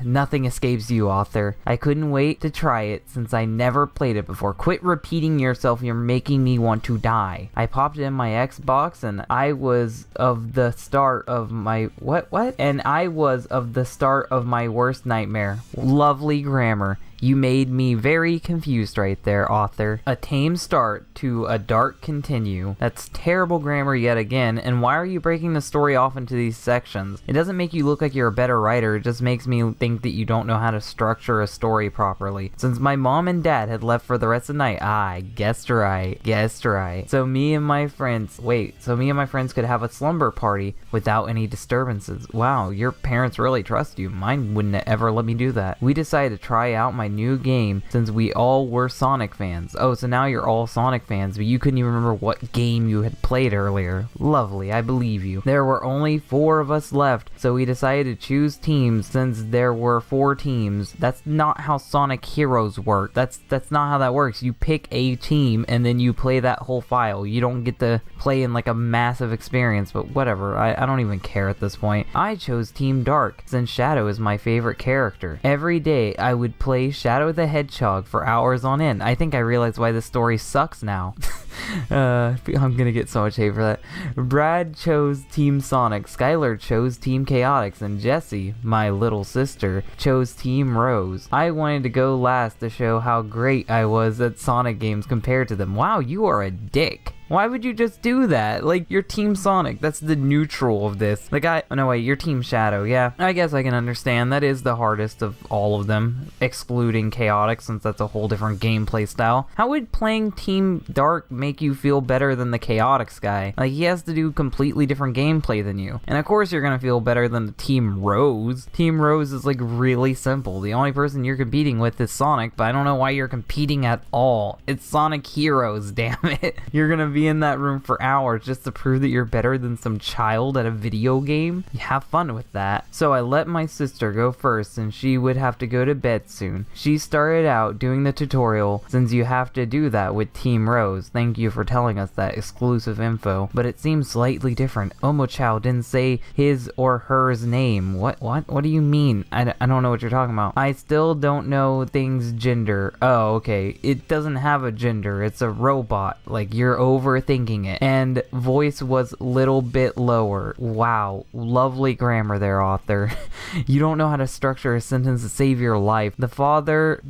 Nothing escapes you, author. I couldn't wait to try it since I never played it before. Quit repeating yourself, you're making me want to die. I popped it in my Xbox and I was of the start of my... What? And I was of the start of my worst nightmare. Lovely grammar. You made me very confused right there, author. A tame start to a dark continue. That's terrible grammar yet again, and why are you breaking the story off into these sections? It doesn't make you look like you're a better writer, it just makes me think that you don't know how to structure a story properly. Since my mom and dad had left for the rest of the night, I guessed right. So me and my friends could have a slumber party without any disturbances. Wow, your parents really trust you. Mine wouldn't ever let me do that. We decided to try out my new game since we all were Sonic fans. Oh, so now you're all Sonic fans, but you couldn't even remember what game you had played earlier. Lovely, I believe you. There were only 4 of us left, so we decided to choose teams since there were 4 teams. That's not how Sonic Heroes work. That's not how that works. You pick a team and then you play that whole file. You don't get to play in like a massive experience, but whatever. I don't even care at this point. I chose Team Dark since Shadow is my favorite character. Every day I would play Shadow the Hedgehog for hours on end. I think I realize why this story sucks now. I'm gonna get so much hate for that. Brad chose Team Sonic, Skylar chose Team Chaotix, and Jessie, my little sister, chose Team Rose. I wanted to go last to show how great I was at Sonic games compared to them. Wow, you are a dick. Why would you just do that? Like, you're Team Sonic. That's the neutral of this. You're Team Shadow. Yeah, I guess I can understand. That is the hardest of all of them, excluding Chaotix, since that's a whole different gameplay style. How would playing Team Dark make you feel better than the Chaotix guy? Like, he has to do completely different gameplay than you. And of course you're gonna feel better than the Team Rose. Team Rose is, like, really simple. The only person you're competing with is Sonic, but I don't know why you're competing at all. It's Sonic Heroes, damn it. You're gonna be in that room for hours just to prove that you're better than some child at a video game. You have fun with that. So I let my sister go first and she would have to go to bed soon. She started out doing the tutorial since you have to do that with Team Rose. Thank you for telling us that exclusive info, but it seems slightly different. Omochao didn't say his or hers name. What do you mean? I don't know what you're talking about. I still don't know things gender. Oh, okay. It doesn't have a gender. It's a robot. Like, you're overthinking it. And voice was little bit lower. Wow, lovely grammar there, author. You don't know how to structure a sentence to save your life. The farther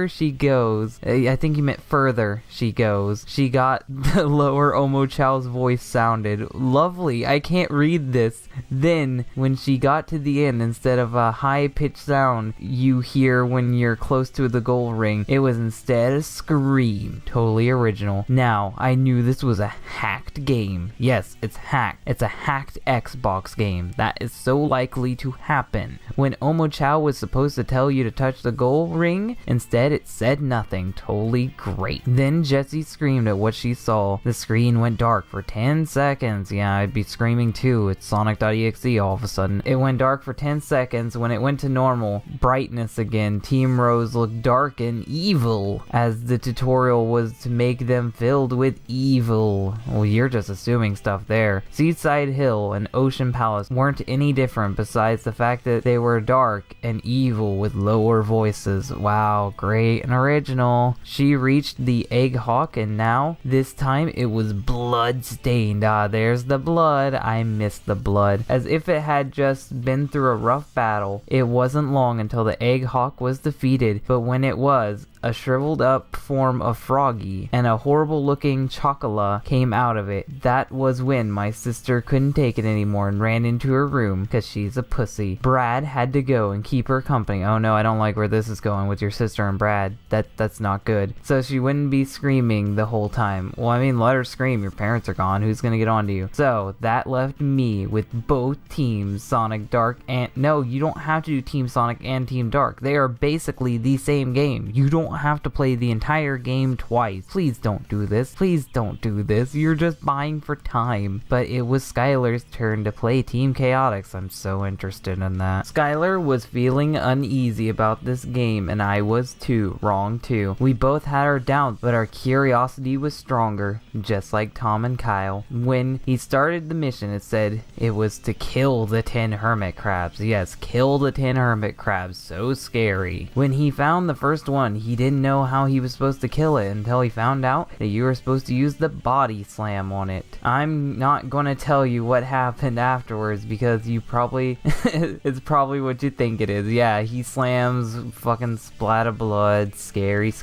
she goes, I think you meant further she goes, she got the lower Omochao's voice sounded. Lovely, I can't read this. Then, when she got to the end, instead of a high-pitched sound you hear when you're close to the goal ring, it was instead a scream. Totally original. Now, I knew this was a hacked game. Yes, it's hacked. It's a hacked Xbox game. That is so likely to happen. When Omochao was supposed to tell you to touch the goal ring, instead it said nothing. Totally great. Then Jessie screamed at what she saw. The screen went dark for 10 seconds. Yeah, I'd be screaming too. It's Sonic.exe all of a sudden. It went dark for 10 seconds. When it went to normal brightness again, Team Rose looked dark and evil, as the tutorial was to make them filled with evil. Well, you're just assuming stuff there. Seaside Hill and Ocean Palace weren't any different besides the fact that they were dark and evil with lower voices. Wow, great and original. She reached the Egg Hawk and now, this time it was blood stained. Ah, there's the blood. I missed the blood. As if it had just been through a rough battle. It wasn't long until the Egg Hawk was defeated, but when it was, a shriveled up form of froggy, and a horrible looking chocola came out of it. That was when my sister couldn't take it anymore and ran into her room because she's a pussy. Brad had to go and keep her company. Oh no, I don't like where this is going with your sister and Brad. That's not good. So she wouldn't be screaming the whole time. Well, I mean, let her scream. Your parents are gone. Who's gonna get on to you? So that left me with both teams, Sonic Dark and... No, you don't have to do Team Sonic and Team Dark. They are basically the same game. You don't have to play the entire game twice. Please don't do this. Please don't do this. You're just buying for time. But it was Skylar's turn to play Team Chaotix. I'm so interested in that. Skylar was feeling uneasy about this game, and I was too. Wrong too. We both had our doubts, but our curiosity was stronger, just like Tom and Kyle. When he started the mission, it said it was to kill the 10 hermit crabs. Yes, kill the 10 hermit crabs. So scary. When he found the first one, he didn't know how he was supposed to kill it until he found out that you were supposed to use the body slam on it. I'm not gonna tell you what happened afterwards because you probably it's probably what you think it is. Yeah, he slams, fucking splat of blood, scary.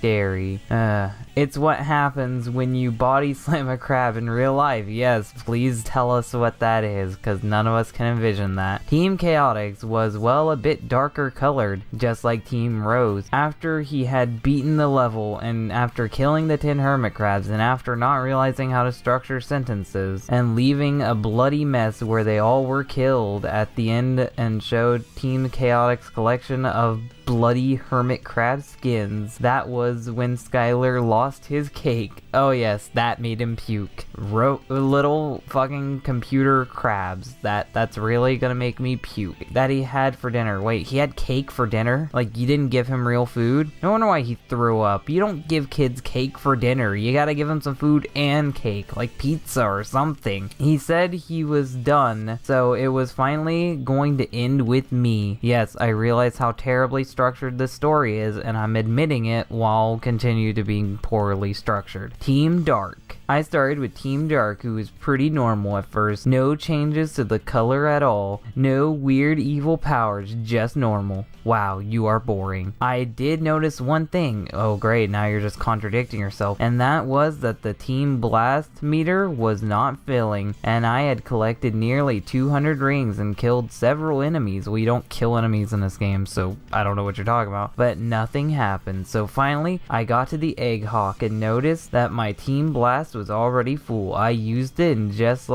It's what happens when you body slam a crab in real life. Yes, please tell us what that is, because none of us can envision that. Team Chaotix was, well, a bit darker colored, just like Team Rose. After he had beaten the level, and after killing the 10 hermit crabs, and after not realizing how to structure sentences, and leaving a bloody mess where they all were killed at the end, and showed Team Chaotix's collection of bloody hermit crab skins, that was when Skylar lost his cake. Oh yes, that made him puke. Little fucking computer crabs. That's really gonna make me puke. That he had for dinner. Wait, he had cake for dinner? Like, you didn't give him real food? No wonder why he threw up. You don't give kids cake for dinner. You gotta give them some food and cake, like pizza or something. He said he was done, so it was finally going to end with me. Yes, I realize how terribly structured this story is, and I'm admitting it while continue to being poorly structured. Team Dark. I started with Team Dark, who was pretty normal at first. No changes to the color at all. No weird evil powers, just normal. Wow, you are boring. I did notice one thing. Oh great, now you're just contradicting yourself. And that was that the Team Blast meter was not filling, and I had collected nearly 200 rings and killed several enemies. Well, you don't kill enemies in this game, so I don't know what you're talking about. But nothing happened. So finally, I got to the Egg Hawk and noticed that my Team Blast was already full. I used it, and just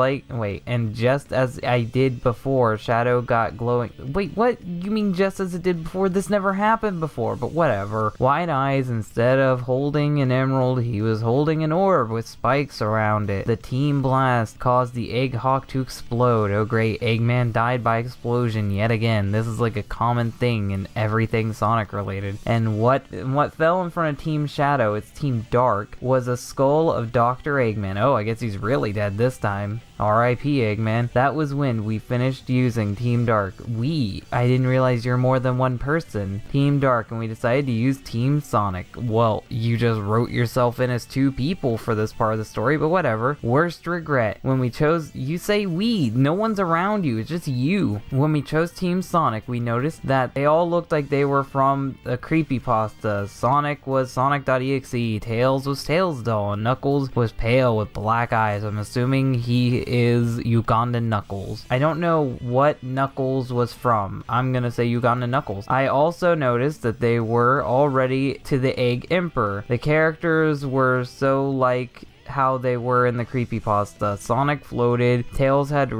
as I did before, Shadow got glowing. Wait, what? You mean just as it did before? This never happened before, but whatever. White eyes, instead of holding an emerald, he was holding an orb with spikes around it. The Team Blast caused the Egg Hawk to explode. Oh great, Eggman died by explosion yet again. This is like a common thing in everything Sonic related. And what fell in front of Team Shadow, it's Team Dark, was a skull of Dr. Eggman. Oh, I guess he's really dead this time. R.I.P. Eggman. That was when we finished using Team Dark. I didn't realize you're more than one person. Team Dark, and we decided to use Team Sonic. Well, you just wrote yourself in as two people for this part of the story, but whatever. Worst regret. When we chose, you say we, no one's around you, it's just you. When we chose Team Sonic, we noticed that they all looked like they were from a Creepypasta. Sonic was Sonic.exe, Tails was Tails Doll, and Knuckles was pale with black eyes. I'm assuming he is Ugandan Knuckles. I don't know what Knuckles was from. I'm gonna say Ugandan Knuckles. I also noticed that they were already to the Egg Emperor. The characters were so like how they were in the Creepypasta. Sonic floated, Tails had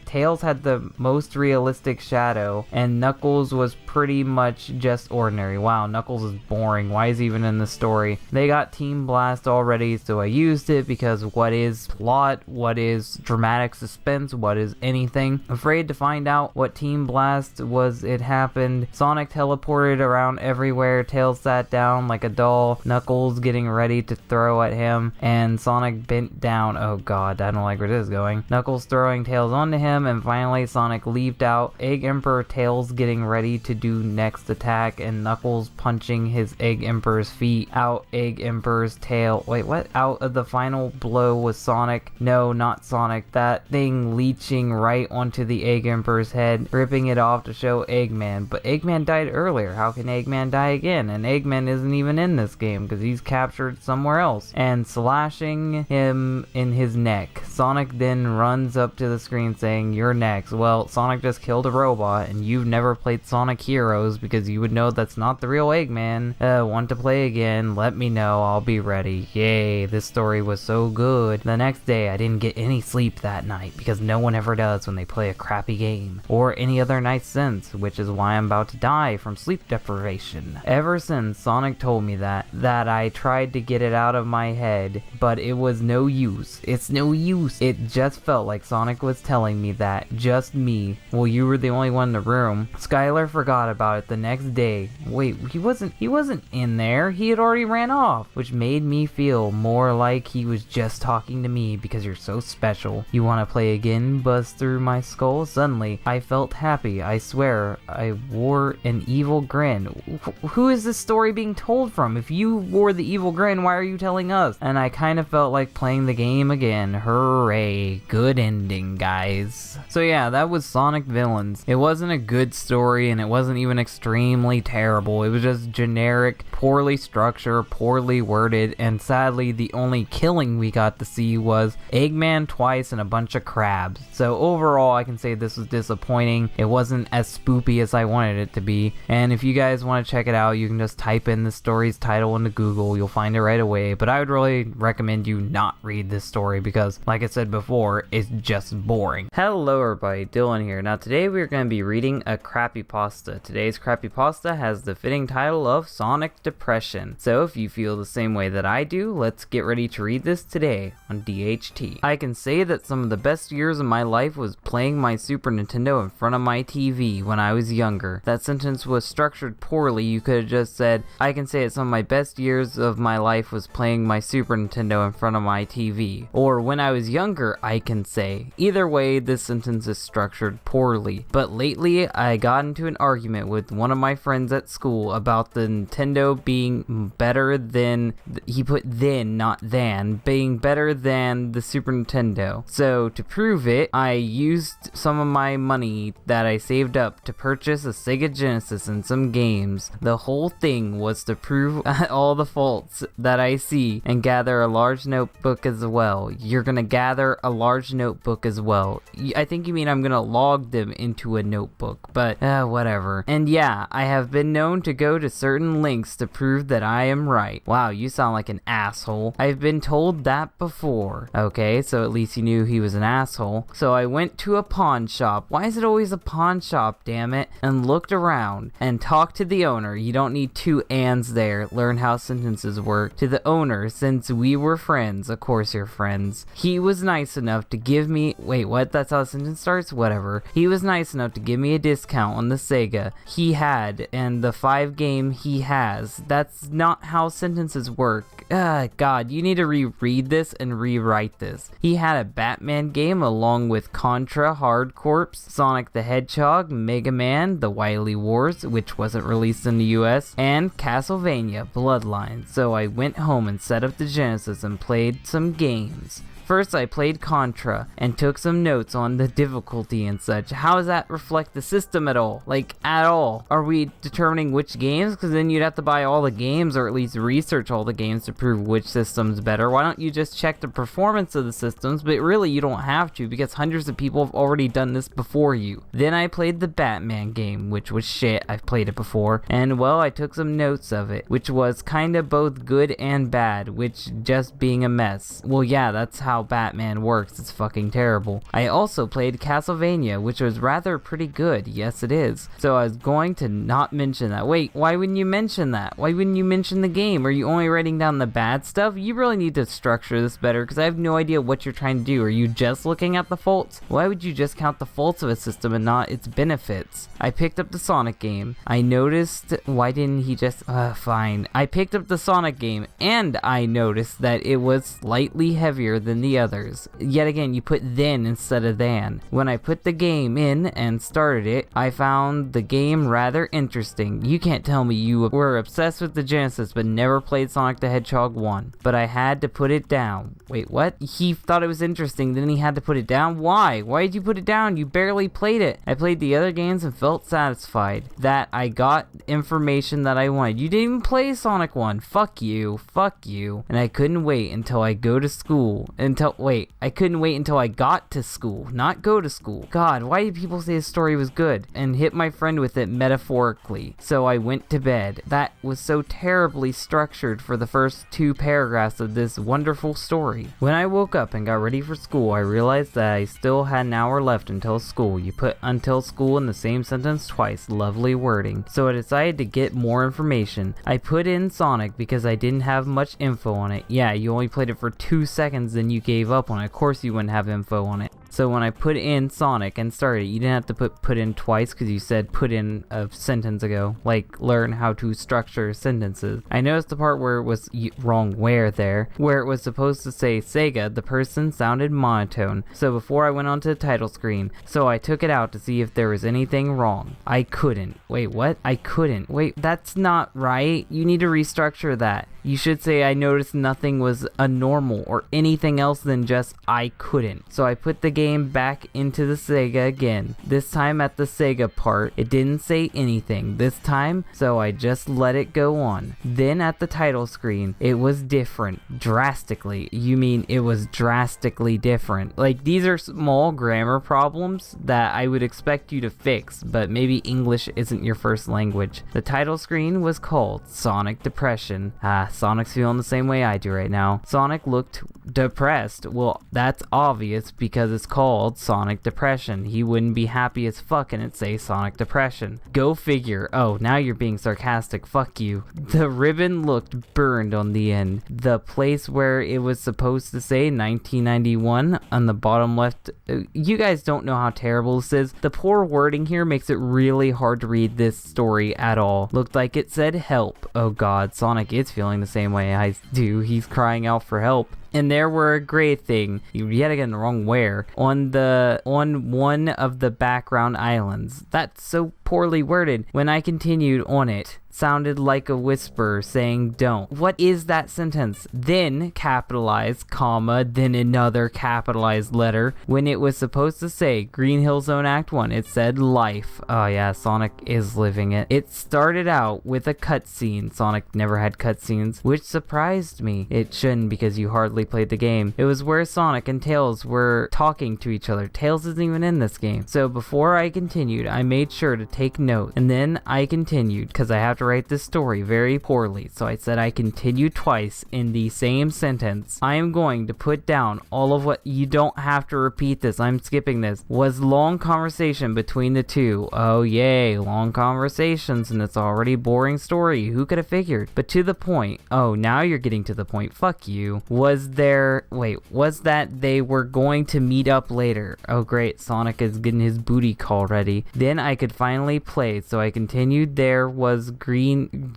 Tails had the most realistic shadow, and Knuckles was pretty much just ordinary. Wow, Knuckles is boring. Why is he even in the story? They got Team Blast already, so I used it because what is plot, what is dramatic suspense, what is anything? Afraid to find out what Team Blast was, it happened. Sonic teleported around everywhere, Tails sat down like a doll, Knuckles getting ready to throw at him, and Sonic bent down. Oh god, I don't like where this is going. Knuckles throwing Tails onto him, and finally Sonic leaped out. Egg Emperor Tails getting ready to do next attack, and Knuckles punching his Egg Emperor's feet out. Egg Emperor's tail. Wait, what? Out of the final blow was Sonic. No, not Sonic. That thing leeching right onto the Egg Emperor's head, ripping it off to show Eggman. But Eggman died earlier. How can Eggman die again? And Eggman isn't even in this game because he's captured somewhere else. And slashing him in his neck. Sonic then runs up to the screen saying, "You're next." Well, Sonic just killed a robot, and you've never played Sonic Heroes because you would know that's not the real Eggman. Want to play again? Let me know. I'll be ready. Yay, this story was so good. The next day, I didn't get any sleep that night because no one ever does when they play a crappy game or any other night since, which is why I'm about to die from sleep deprivation. Ever since Sonic told me that I tried to get it out of my head, but it was no use. It's no use. It just felt like Sonic was telling me that. Just me. Well, you were the only one in the room. Skylar forgot about it the next day. Wait, he wasn't in there. He had already ran off, which made me feel more like he was just talking to me because you're so special. You want to play again? Buzzed through my skull. Suddenly, I felt happy. I swear, I wore an evil grin. Who is this story being told from? If you wore the evil grin, why are you telling us? And I kind of felt like playing the game again. Hooray. Good ending, guys. So yeah, that was Sonic Villains. It wasn't a good story, and it wasn't even extremely terrible. It was just generic, poorly structured, poorly worded, and sadly the only killing we got to see was Eggman twice and a bunch of crabs. So overall, I can say this was disappointing. It wasn't as spoopy as I wanted it to be, and if you guys want to check it out, you can just type in the story's title into Google. You'll find it right away, but I would really recommend you not read this story because, like I said before, it's just boring. Hello everybody, Dylan here. Now today we're going to be reading a Crappypasta. Today's Crappypasta has the fitting title of Sonic Depression. So if you feel the same way that I do, let's get ready to read this today on DHT. I can say that some of the best years of my life was playing my Super Nintendo in front of my TV when I was younger. That sentence was structured poorly. You could have just said, I can say that some of my best years of my life was playing my Super Nintendo in front of my TV. Or when I was younger, I can say. Either way, this sentence is structured poorly. But lately, I got into an argument with one of my friends at school about the Nintendo being better than, he put then, not than, being better than the Super Nintendo. So to prove it, I used some of my money that I saved up to purchase a Sega Genesis and some games. The whole thing was to prove all the faults that I see and gather a large notebook as well. You're gonna gather a large notebook as well. I think you mean I'm gonna log them into a notebook, but whatever. And yeah, I have been known to go to certain lengths to prove that I am right. Wow, you sound like an asshole. I've been told that before. Okay, so at least you knew he was an asshole. So I went to a pawn shop. Why is it always a pawn shop, damn it? And looked around and talked to the owner. You don't need two ands there. Learn how sentences work. To the owner, since we were friends. Of course you're friends. He was nice enough to give me... Wait, what? That's how the sentence starts? Whatever. He was nice enough to give me a discount on the Sega he had and the 5 game he has. That's not how sentences work. God, you need to reread this and rewrite this. He had a Batman game along with Contra, Hard Corps, Sonic the Hedgehog, Mega Man, The Wily Wars, which wasn't released in the US, and Castlevania Bloodlines. So I went home and set up the Genesis and played some games. First, I played Contra and took some notes on the difficulty and such. How does that reflect the system at all? Like, at all? Are we determining which games? Because then you'd have to buy all the games or at least research all the games to prove which system's better. Why don't you just check the performance of the systems? But really, you don't have to because hundreds of people have already done this before you. Then I played the Batman game, which was shit. I've played it before. And, well, I took some notes of it, which was kind of both good and bad, which just being a mess. Well, yeah, that's how how Batman works. It's fucking terrible. I also played Castlevania, which was rather pretty good. Yes, it is. So I was going to not mention that. Wait, why wouldn't you mention that? Why wouldn't you mention the game? Are you only writing down the bad stuff? You really need to structure this better, because I have no idea what you're trying to do. Are you just looking at the faults? Why would you just count the faults of a system and not its benefits? I picked up the Sonic game. I noticed, why didn't he just, fine. I picked up the Sonic game, and I noticed that it was slightly heavier than the others. Yet again, you put then instead of than. When I put the game in and started it, I found the game rather interesting. You can't tell me you were obsessed with the Genesis but never played Sonic the Hedgehog 1. But I had to put it down. Wait, what? He thought it was interesting, then he had to put it down? Why? Why did you put it down? You barely played it. I played the other games and felt satisfied that I got information that I wanted. You didn't even play Sonic 1. Fuck you. Fuck you. And I couldn't wait until I go to school. I couldn't wait until I got to school, not go to school. God, why did people say the story was good? And hit my friend with it metaphorically. So I went to bed. That was so terribly structured for the first 2 paragraphs of this wonderful story. When I woke up and got ready for school, I realized that I still had an hour left until school. You put until school in the same sentence twice. Lovely wording. So I decided to get more information. I put in Sonic because I didn't have much info on it. Yeah, you only played it for 2 seconds, then you gave up on it. Of course you wouldn't have info on it. So when I put in Sonic and started, you didn't have to put in twice because you said put in a sentence ago, like learn how to structure sentences. I noticed the part where it was wrong where it was supposed to say Sega, the person sounded monotone. So before I went onto the title screen, so I took it out to see if there was anything wrong. I couldn't. Wait, what? I couldn't. Wait, that's not right. You need to restructure that. You should say I noticed nothing was abnormal or anything else than just I couldn't. So I put the game back into the Sega again. This time at the Sega part, it didn't say anything this time, so I just let it go on. Then at the title screen, it was different. Drastically. You mean it was drastically different. Like, these are small grammar problems that I would expect you to fix, but maybe English isn't your first language. The title screen was called Sonic Depression. Sonic's feeling the same way I do right now. Sonic looked depressed. Well, that's obvious because it's called Sonic Depression. He wouldn't be happy as fuck and it'd say Sonic Depression. Go figure. Oh, now you're being sarcastic. Fuck you. The ribbon looked burned on the end. The place where it was supposed to say 1991 on the bottom left. You guys don't know how terrible this is. The poor wording here makes it really hard to read this story at all. Looked like it said help. Oh god, Sonic is feeling the same way I do. He's crying out for help. And there were a gray thing, yet again the wrong where, on one of the background islands. That's so poorly worded. When I continued on it, sounded like a whisper saying don't. What is that sentence? Then capitalized, comma, then another capitalized letter. When it was supposed to say Green Hill Zone Act 1, it said life. Oh yeah, Sonic is living it. It started out with a cutscene. Sonic never had cutscenes, which surprised me. It shouldn't because you hardly played the game. It was where Sonic and Tails were talking to each other. Tails isn't even in this game. So before I continued, I made sure to take note. And then I continued because I have to write this story very poorly. So I said I continued twice in the same sentence. I am going to put down all of what you don't have to repeat this. I'm skipping this. Was long conversation between the two. Oh yay, long conversations and it's already a boring story. Who could have figured? But to the point. Oh, now you're getting to the point. Fuck you. Was that they were going to meet up later? Oh great, Sonic is getting his booty call ready. Then I could finally play, so I continued. There was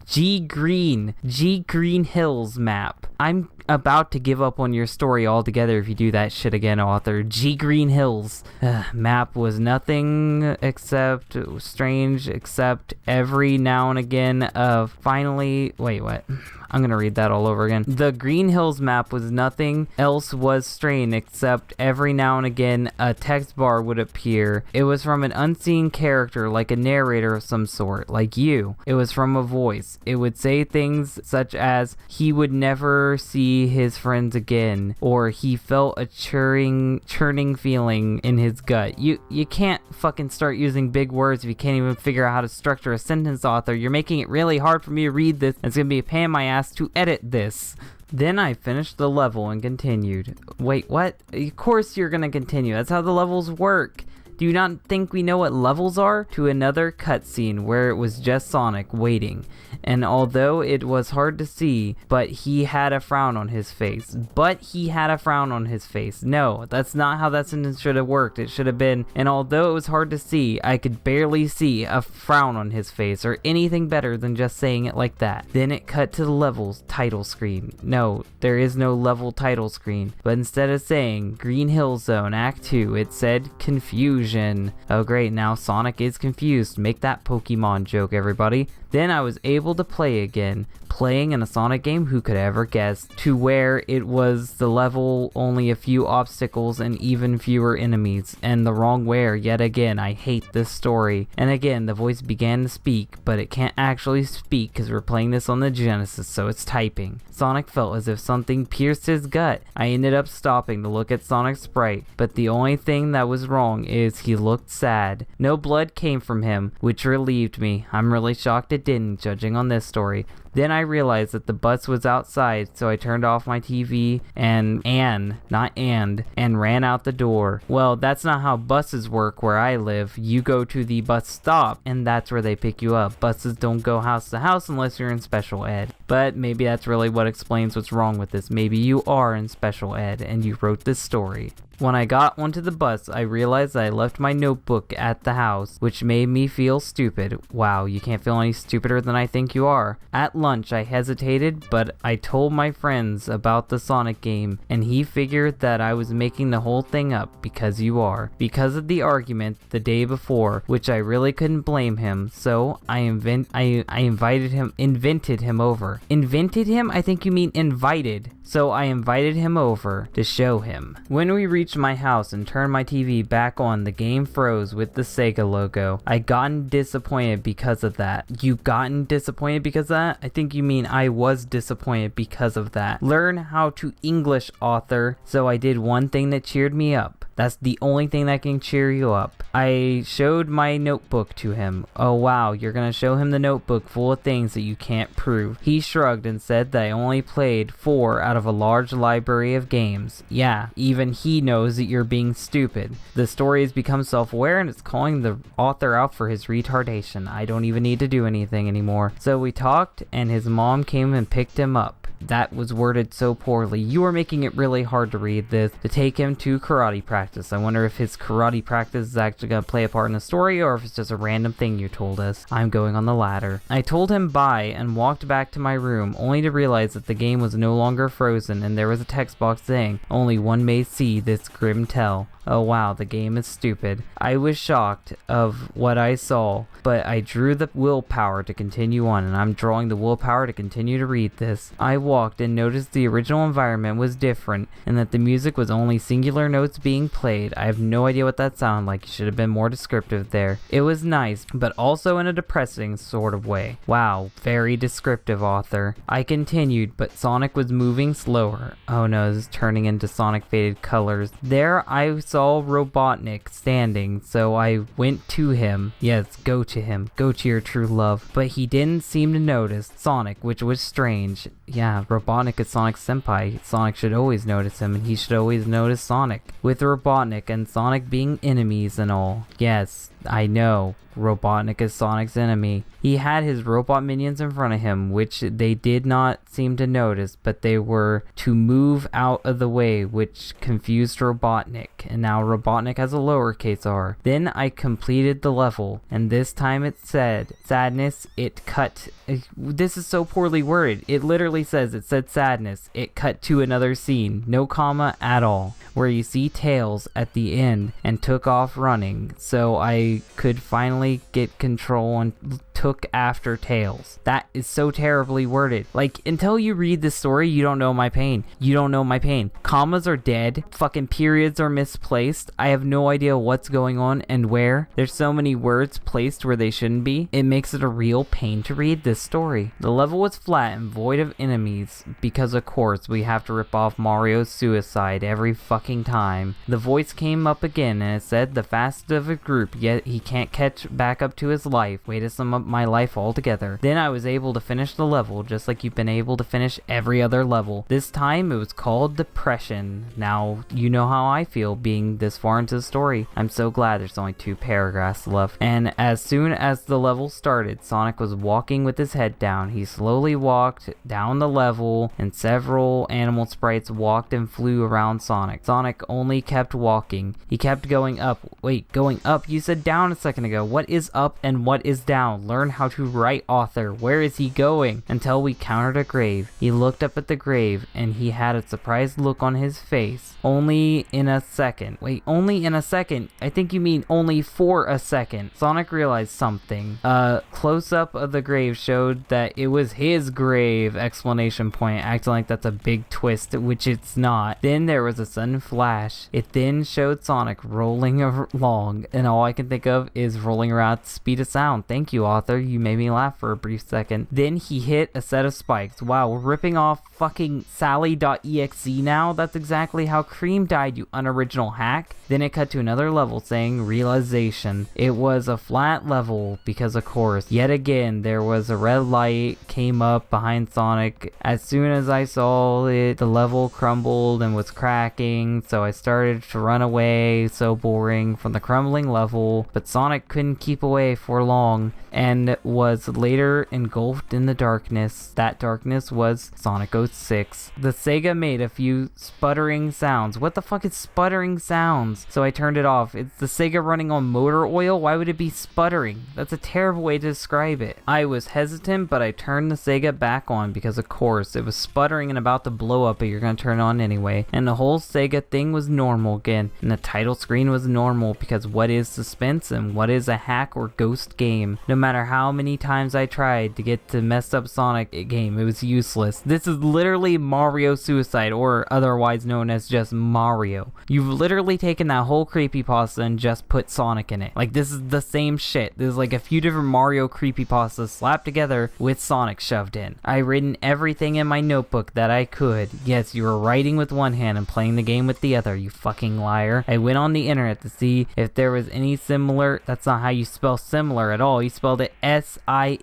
G Green Hills map. I'm about to give up on your story altogether if you do that shit again, author. G Green Hills. Map was nothing except strange, except every now and again finally, wait, what? I'm gonna read that all over again. The Green Hills map was nothing else was strange except every now and again a text bar would appear. It was from an unseen character, like a narrator of some sort, like you. It was from a voice. It would say things such as, he would never never see his friends again, or he felt a churning feeling in his gut. You can't fucking start using big words if you can't even figure out how to structure a sentence, author. You're making it really hard for me to read this. It's gonna be a pain in my ass to edit this. Then I finished the level and continued. Wait, what? Of course you're gonna continue. That's how the levels work. Do you not think we know what levels are? To another cutscene where it was just Sonic waiting. And although it was hard to see, but he had a frown on his face. No, that's not how that sentence should have worked. It should have been, and although it was hard to see, I could barely see a frown on his face, or anything better than just saying it like that. Then it cut to the levels title screen. No, there is no level title screen. But instead of saying Green Hill Zone Act 2, it said Confusion. Oh great, now Sonic is confused. Make that Pokemon joke, everybody. Then I was able to play again, playing in a Sonic game, who could ever guess, to where it was the level, only a few obstacles and even fewer enemies, and the wrong where. Yet again, I hate this story. And again, the voice began to speak, but it can't actually speak because we're playing this on the Genesis, so it's typing. Sonic felt as if something pierced his gut. I ended up stopping to look at Sonic's sprite, but the only thing that was wrong is he looked sad. No blood came from him, which relieved me. I'm really shocked it didn't, judging on this story. Then I realized that the bus was outside, so I turned off my TV and ran out the door. Well, that's not how buses work where I live. You go to the bus stop, and that's where they pick you up. Buses don't go house to house unless you're in special ed. But maybe that's really what explains what's wrong with this. Maybe you are in special ed, and you wrote this story. When I got onto the bus, I realized I left my notebook at the house, which made me feel stupid. Wow, you can't feel any stupider than I think you are. At lunch, I hesitated, but I told my friends about the Sonic game, and he figured that I was making the whole thing up, because you are. Because of the argument the day before, which I really couldn't blame him, so I invited him over. Invented him? I think you mean invited. So I invited him over to show him. When we reached my house and turned my TV back on, the game froze with the Sega logo. I gotten disappointed because of that. You gotten disappointed because of that? I think you mean I was disappointed because of that. Learn how to English, author. So I did one thing that cheered me up. That's the only thing that can cheer you up. I showed my notebook to him. Oh wow, you're gonna show him the notebook full of things that you can't prove. He shrugged and said that I only played 4 out of a large library of games. Yeah, even he knows that you're being stupid. The story has become self-aware and it's calling the author out for his retardation. I don't even need to do anything anymore. So we talked and his mom came and picked him up. That was worded so poorly. You are making it really hard to read this. To take him to karate practice. I wonder if his karate practice is actually going to play a part in the story or if it's just a random thing you told us. I'm going on the latter. I told him bye and walked back to my room, only to realize that the game was no longer frozen and there was a text box saying, "Only one may see this grim tell." Oh wow, the game is stupid. I was shocked of what I saw, but I drew the willpower to continue on, and I'm drawing the willpower to continue to read this. I walked and noticed the original environment was different, and that the music was only singular notes being played. I have no idea what that sounded like. You should have been more descriptive there. It was nice, but also in a depressing sort of way. Wow, very descriptive, author. I continued, but Sonic was moving slower. Oh no, this is turning into Sonic Faded Colors. There I saw Robotnik standing, so I went to him. Yes, go to him. Go to your true love. But he didn't seem to notice Sonic, which was strange. Yeah, Robotnik is Sonic's senpai. Sonic should always notice him, and he should always notice Sonic. With Robotnik and Sonic being enemies and all. Yes, I know. Robotnik is Sonic's enemy. He had his robot minions in front of him, which they did not seem to notice, but they were to move out of the way, which confused Robotnik, and now Robotnik has a lowercase r. Then I completed the level, and this time it said, sadness, it cut. This is so poorly worded. It literally says, it said sadness, it cut to another scene, no comma at all, where you see Tails at the end, and took off running, so I could finally get control and took after Tails. That is so terribly worded. Like, until you read this story, you don't know my pain. You don't know my pain. Commas are dead. Fucking periods are misplaced. I have no idea what's going on and where. There's so many words placed where they shouldn't be. It makes it a real pain to read this story. The level was flat and void of enemies because, of course, we have to rip off Mario's suicide every fucking time. The voice came up again and it said the fastest of a group, yet he can't catch back up to his life. Way to sum up my life altogether. Then I was able to finish the level just like you've been able to finish every other level. This time it was called Depression. Now you know how I feel being this far into the story. I'm so glad there's only 2 paragraphs left. And as soon as the level started, Sonic was walking with his head down. He slowly walked down the level and several animal sprites walked and flew around Sonic. Sonic only kept walking. He kept going up. Wait, going up? You said down a second ago. What is up and what is down? Learn how to write, author. Where is he going? Until we countered a grave. He looked up at the grave and he had a surprised look on his face. Only in a second. Wait, only in a second? I think you mean only for a second. Sonic realized something. A close-up of the grave showed that it was his grave! Exclamation point, acting like that's a big twist, which it's not. Then there was a sudden flash. It then showed Sonic rolling along, and all I can think of is rolling around at the speed of sound. Thank you, author. You made me laugh for a brief second. Then he hit a set of spikes. Wow, we're ripping off fucking Sally.exe now? That's exactly how Cream died, you unoriginal hack. Then it cut to another level saying realization. It was a flat level because, of course, yet again there was a red light came up behind Sonic. As soon as I saw it, the level crumbled and was cracking, so I started to run away. So boring from the crumbling level, but Sonic couldn't keep away for long and was later engulfed in the darkness. That darkness was Sonic 06. The Sega made a few sputtering sounds. What the fuck is sputtering sounds? So I turned it off. It's the Sega running on motor oil? Why would it be sputtering? That's a terrible way to describe it. I was hesitant, but I turned the Sega back on because, of course, it was sputtering and about to blow up, but you're gonna turn it on anyway. And the whole Sega thing was normal again. And the title screen was normal because what is suspense and what is a hack or ghost game? No matter how many times I tried to get to messed up Sonic game, it was useless. This is literally Mario Suicide, or otherwise known as just Mario. You've literally taken that whole creepypasta and just put Sonic in it. Like, this is the same shit. There's like a few different Mario creepypastas slapped together with Sonic shoved in. I've written everything in my notebook that I could. Yes, you were writing with one hand and playing the game with the other, you fucking liar. I went on the internet to see if there was any similar. That's not how you spell similar at all. You spelled it S-I-M-U-L-A-R-E.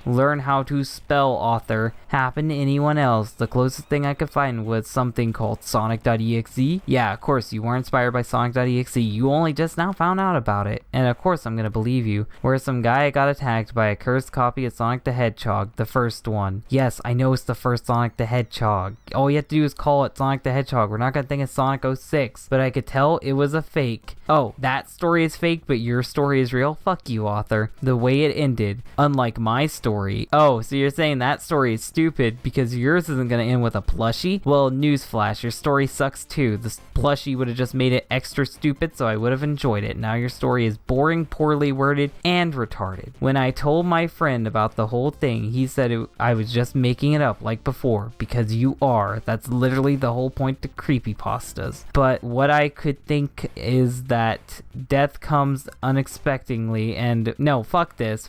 Learn how to spell, author. Happened to anyone else? The closest thing I could find was something called Sonic.exe. Yeah, of course, you were inspired by Sonic.exe. You only just now found out about it. And of course I'm gonna believe you. Where some guy got attacked by a cursed copy of Sonic the Hedgehog, the first one. Yes, I know it's the first Sonic the Hedgehog. All you have to do is call it Sonic the Hedgehog. We're not gonna think it's Sonic 06. But I could tell it was a fake. Oh, that story is fake, but your story is real? Fuck you, author. The way it ended, unlike my story. Oh, so you're saying that story is stupid because yours isn't gonna end with a plushie? Well, newsflash, your story sucks too. The plushie would have just made it extra stupid, so I would have enjoyed it. Now your story is boring, poorly worded, and retarded. When I told my friend about the whole thing, he said I was just making it up like before, because you are. That's literally the whole point to creepypastas. But what I could think is that death comes unexpectedly, and no, fuck this,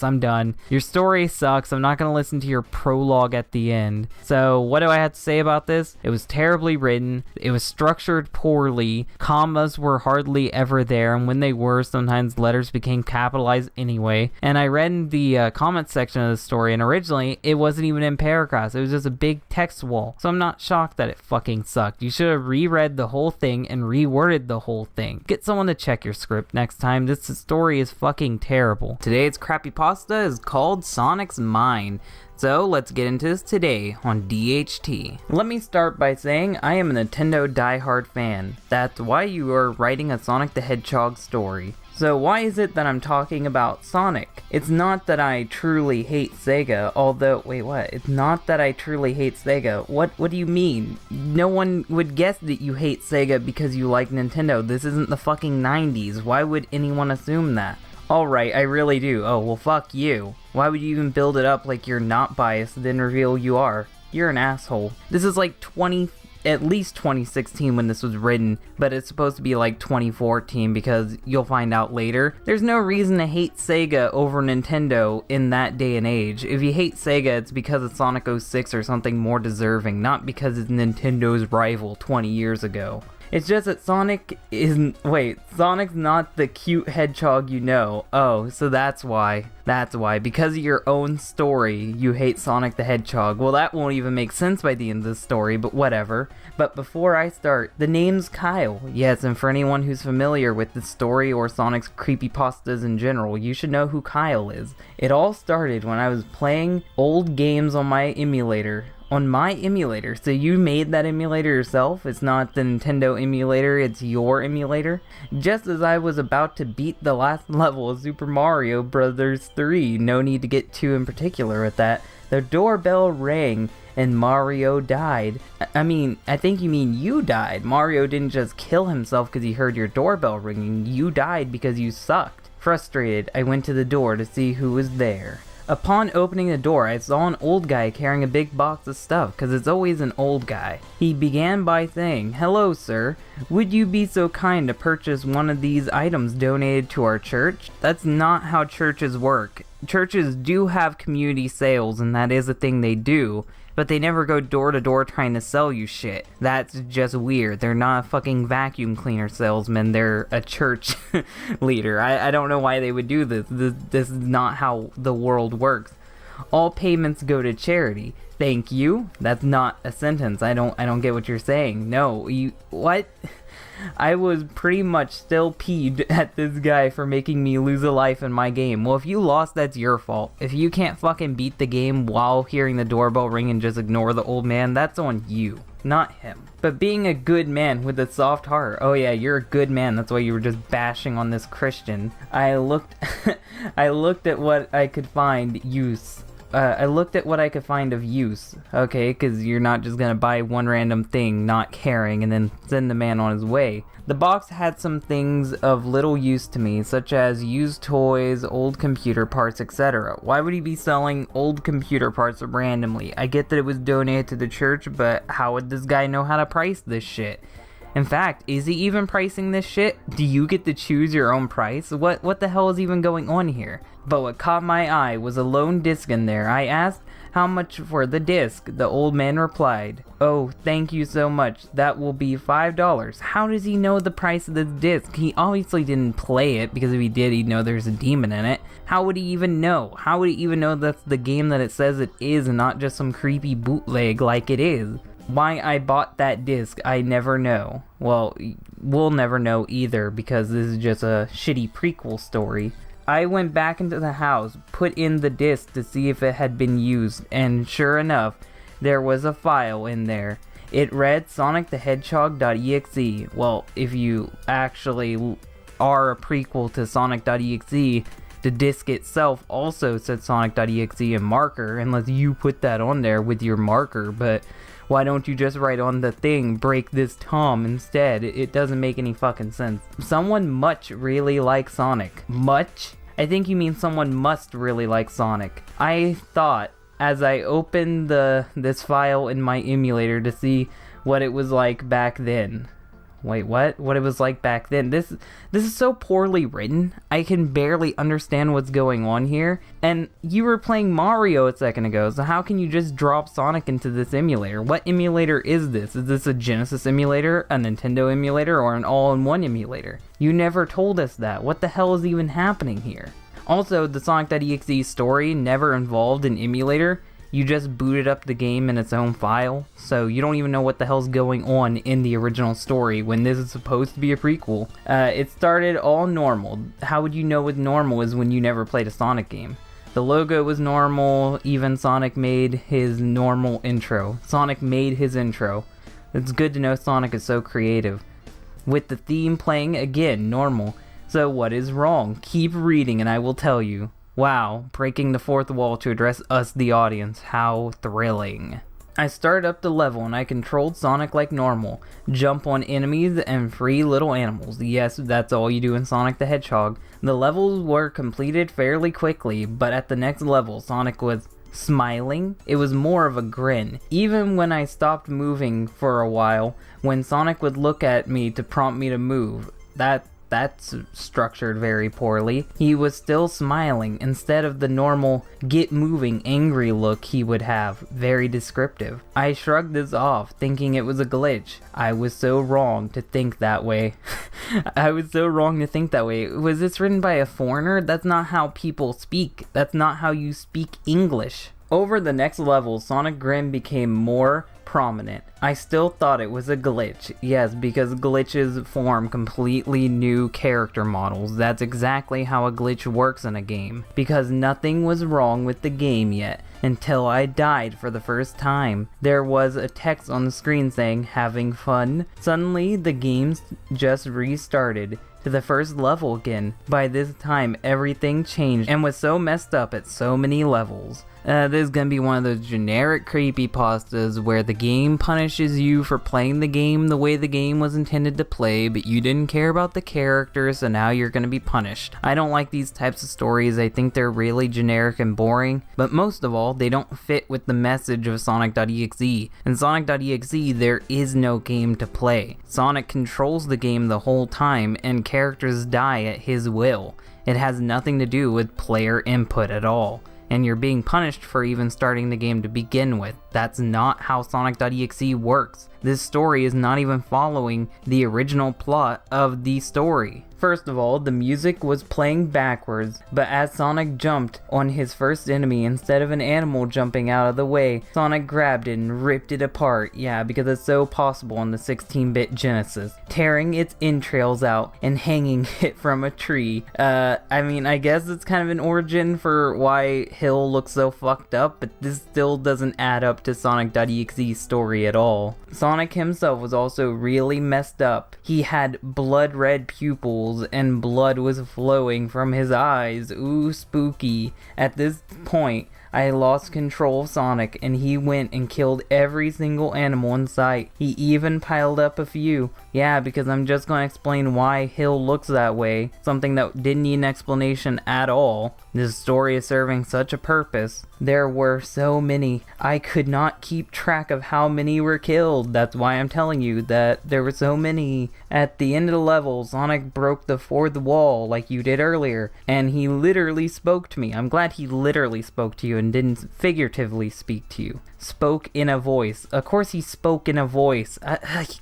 I'm done. Your story sucks. I'm not gonna listen to your prologue at the end. So what do I have to say about this? It was terribly written. It was structured poorly. Commas were hardly ever there, and when they were, sometimes letters became capitalized anyway. And I read in the comment section of the story, and originally it wasn't even in paragraphs. It was just a big text wall. So I'm not shocked that it fucking sucked. You should have reread the whole thing and reworded the whole thing. Get someone to check your script next time. This story is fucking terrible. Today's Crappypasta is called Sonic's Mind. So let's get into this today on DHT. Let me start by saying I am a Nintendo diehard fan. That's why you are writing a Sonic the Hedgehog story. So why is it that I'm talking about Sonic? It's not that I truly hate Sega, although, wait, what? It's not that I truly hate Sega. What do you mean? No one would guess that you hate Sega because you like Nintendo. This isn't the fucking 90s. Why would anyone assume that? Alright, I really do. Oh, well, fuck you. Why would you even build it up like you're not biased and then reveal you are? You're an asshole. This is like at least 2016 when this was written, but it's supposed to be like 2014 because you'll find out later. There's no reason to hate Sega over Nintendo in that day and age. If you hate Sega, it's because it's Sonic 06 or something more deserving, not because it's Nintendo's rival 20 years ago. It's just that Sonic's not the cute hedgehog you know. Oh, so that's why. That's why. Because of your own story, you hate Sonic the Hedgehog. Well, that won't even make sense by the end of the story, but whatever. But before I start, the name's Kyle. Yes, and for anyone who's familiar with the story or Sonic's creepypastas in general, you should know who Kyle is. It all started when I was playing old games on my emulator. So you made that emulator yourself? It's not the Nintendo emulator, it's your emulator? Just as I was about to beat the last level of Super Mario Bros. 3, no need to get too in particular with that, the doorbell rang and Mario died. I think you mean you died. Mario didn't just kill himself because he heard your doorbell ringing, you died because you sucked. Frustrated, I went to the door to see who was there. Upon opening the door, I saw an old guy carrying a big box of stuff, cause it's always an old guy. He began by saying, "Hello, sir. Would you be so kind to purchase one of these items donated to our church?" That's not how churches work. Churches do have community sales, and that is a thing they do, but they never go door to door trying to sell you shit. That's just weird. They're not a fucking vacuum cleaner salesman. They're a church leader. I don't know why they would do this. This is not how the world works. All payments go to charity. Thank you? That's not a sentence. I don't get what you're saying. No, what? I was pretty much still peeved at this guy for making me lose a life in my game. Well, if you lost, that's your fault. If you can't fucking beat the game while hearing the doorbell ring and just ignore the old man, that's on you, not him. But being a good man with a soft heart, oh yeah, you're a good man, that's why you were just bashing on this Christian. I looked at what I could find of use, okay, because you're not just gonna buy one random thing, not caring, and then send the man on his way. The box had some things of little use to me, such as used toys, old computer parts, etc. Why would he be selling old computer parts randomly? I get that it was donated to the church, but how would this guy know how to price this shit? In fact, is he even pricing this shit? Do you get to choose your own price? What the hell is even going on here? But what caught my eye was a lone disc in there. I asked how much for the disc. The old man replied, "Oh, thank you so much. That will be $5. How does he know the price of this disc? He obviously didn't play it, because if he did, he'd know there's a demon in it. How would he even know? How would he even know that's the game that it says it is and not just some creepy bootleg like it is? Why I bought that disc, I never know. Well, we'll never know either, because this is just a shitty prequel story. I went back into the house, put in the disc to see if it had been used, and sure enough, there was a file in there. It read sonicthehedgehog.exe. Well, if you actually are a prequel to Sonic.exe, the disc itself also said Sonic.exe in marker, unless you put that on there with your marker, but why don't you just write on the thing, "break this Tom" instead? It doesn't make any fucking sense. Someone much really likes Sonic. Much? I think you mean someone must really like Sonic. I thought, as I opened this file in my emulator to see what it was like back then. Wait, what? What it was like back then? This is so poorly written. I can barely understand what's going on here. And you were playing Mario a second ago, so how can you just drop Sonic into this emulator? What emulator is this? Is this a Genesis emulator, a Nintendo emulator, or an all-in-one emulator? You never told us that. What the hell is even happening here? Also, the Sonic.exe story never involved an emulator. You just booted up the game in its own file, so you don't even know what the hell's going on in the original story when this is supposed to be a prequel. It started all normal. How would you know what normal is when you never played a Sonic game? The logo was normal, even Sonic made his normal intro. Sonic made his intro. It's good to know Sonic is so creative. With the theme playing, again, normal. So what is wrong? Keep reading and I will tell you. Wow, breaking the fourth wall to address us, the audience. How thrilling. I started up the level and I controlled Sonic like normal. Jump on enemies and free little animals. Yes, that's all you do in Sonic the Hedgehog. The levels were completed fairly quickly, but at the next level, Sonic was smiling. It was more of a grin. Even when I stopped moving for a while, when Sonic would look at me to prompt me to move, that's structured very poorly. He was still smiling instead of the normal get moving angry look he would have. Very descriptive. I shrugged this off, thinking it was a glitch. I was so wrong to think that way. Was this written by a foreigner? That's not how people speak. That's not how you speak English. Over the next level, Sonic Grin became more prominent. I still thought it was a glitch. Yes, because glitches form completely new character models. That's exactly how a glitch works in a game. Because nothing was wrong with the game yet, until I died for the first time. There was a text on the screen saying, having fun. Suddenly, the game just restarted to the first level again. By this time, everything changed and was so messed up at so many levels. This is gonna be one of those generic creepypastas where the game punishes you for playing the game the way the game was intended to play, but you didn't care about the characters, so now you're gonna be punished. I don't like these types of stories. I think they're really generic and boring, but most of all, they don't fit with the message of Sonic.exe. In Sonic.exe, there is no game to play. Sonic controls the game the whole time, and characters die at his will. It has nothing to do with player input at all. And you're being punished for even starting the game to begin with. That's not how Sonic.exe works. This story is not even following the original plot of the story. First of all, the music was playing backwards, but as Sonic jumped on his first enemy, instead of an animal jumping out of the way, Sonic grabbed it and ripped it apart. Yeah, because it's so possible on the 16-bit Genesis. Tearing its entrails out and hanging it from a tree. I guess it's kind of an origin for why Hill looks so fucked up, but this still doesn't add up to Sonic.exe's story at all. Sonic himself was also really messed up. He had blood red pupils and blood was flowing from his eyes. Ooh, spooky. At this point, I lost control of Sonic and he went and killed every single animal in sight. He even piled up a few. Yeah, because I'm just going to explain why Hill looks that way. Something that didn't need an explanation at all. This story is serving such a purpose. There were so many. I could not keep track of how many were killed. That's why I'm telling you that there were so many. At the end of the level, Sonic broke the fourth wall like you did earlier. And he literally spoke to me. I'm glad he literally spoke to you and didn't figuratively speak to you. Spoke in a voice. Of course he spoke in a voice.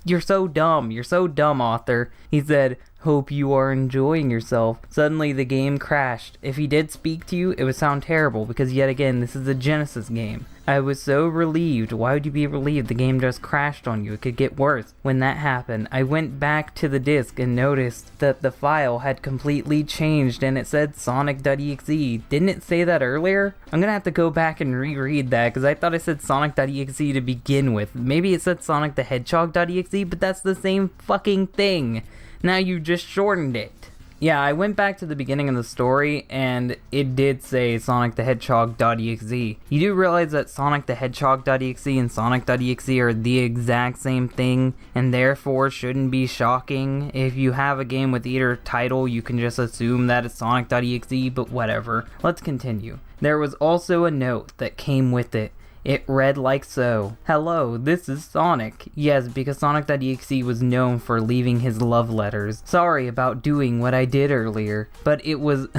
You're so dumb. You're so dumb, author. He said, "Hope you are enjoying yourself." Suddenly the game crashed. If he did speak to you, it would sound terrible because yet again, this is a Genesis game. I was so relieved. Why would you be relieved? The game just crashed on you. It could get worse. When that happened, I went back to the disk and noticed that the file had completely changed and it said Sonic.exe. Didn't it say that earlier? I'm gonna have to go back and reread that because I thought I said Sonic.exe to begin with. Maybe it said Sonic the Hedgehog.exe, but that's the same fucking thing. Now you just shortened it. Yeah, I went back to the beginning of the story, and it did say Sonic the Hedgehog.exe. You do realize that Sonic the Hedgehog.exe and Sonic.exe are the exact same thing, and therefore shouldn't be shocking. If you have a game with either title, you can just assume that it's Sonic.exe, but whatever. Let's continue. There was also a note that came with it. It read like so. Hello, this is Sonic. Yes, because Sonic.exe was known for leaving his love letters. Sorry about doing what I did earlier, but it was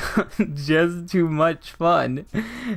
just too much fun.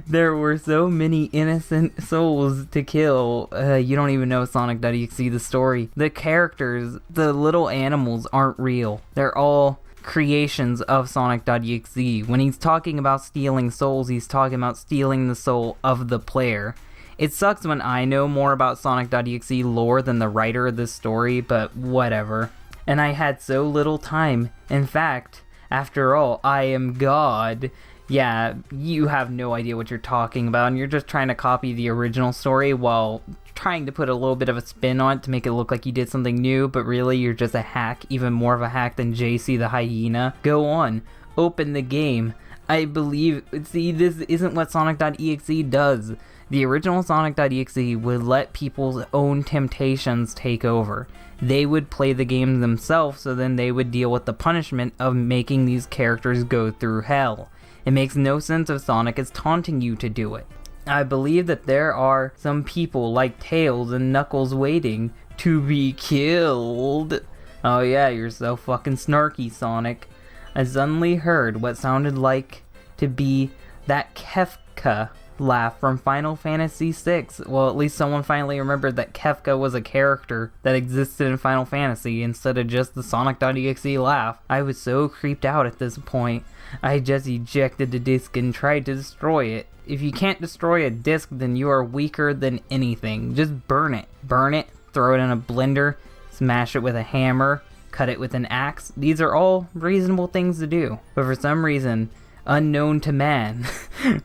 There were so many innocent souls to kill. You don't even know Sonic.exe, the story. The characters, the little animals aren't real. They're all creations of Sonic.exe. When he's talking about stealing souls, he's talking about stealing the soul of the player. It sucks when I know more about Sonic.exe lore than the writer of this story, but whatever. And I had so little time. In fact, after all, I am God. Yeah, you have no idea what you're talking about, and you're just trying to copy the original story while trying to put a little bit of a spin on it to make it look like you did something new, but really you're just a hack, even more of a hack than JC the Hyena. Go on, open the game. I believe, see, this isn't what Sonic.exe does. The original Sonic.exe would let people's own temptations take over. They would play the game themselves, so then they would deal with the punishment of making these characters go through hell. It makes no sense if Sonic is taunting you to do it. I believe that there are some people like Tails and Knuckles waiting to be killed. Oh yeah, you're so fucking snarky, Sonic. I suddenly heard what sounded like to be that Kefka laugh from Final Fantasy VI. Well, at least someone finally remembered that Kefka was a character that existed in Final Fantasy instead of just the Sonic.exe laugh. I was so creeped out at this point, I just ejected the disc and tried to destroy it. If you can't destroy a disc, then you are weaker than anything. Just burn it. Burn it, throw it in a blender, smash it with a hammer, cut it with an axe. These are all reasonable things to do. But for some reason, unknown to man,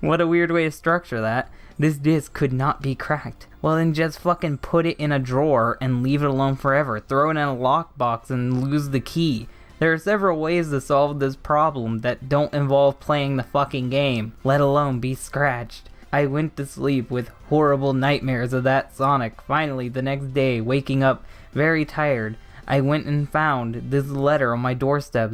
what a weird way to structure that, this disc could not be cracked. Well, then just fucking put it in a drawer and leave it alone forever. Throw it in a lockbox and lose the key. There are several ways to solve this problem that don't involve playing the fucking game, let alone be scratched. I went to sleep with horrible nightmares of that Sonic. Finally, the next day, waking up very tired, I went and found this letter on my doorstep.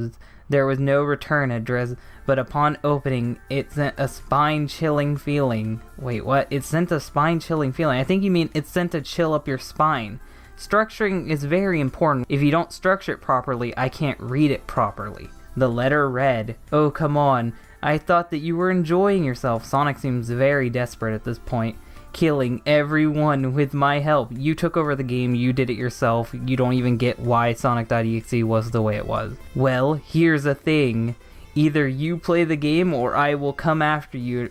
There was no return address, but upon opening, it sent a spine-chilling feeling. Wait, what? It sent a spine-chilling feeling. I think you mean it sent a chill up your spine. Structuring is very important. If you don't structure it properly, I can't read it properly. The letter read, "Oh, come on. I thought that you were enjoying yourself." Sonic seems very desperate at this point. "Killing everyone with my help. You took over the game, you did it yourself. You don't even get why Sonic.exe was the way it was. Well, here's the thing. Either you play the game or I will come after you."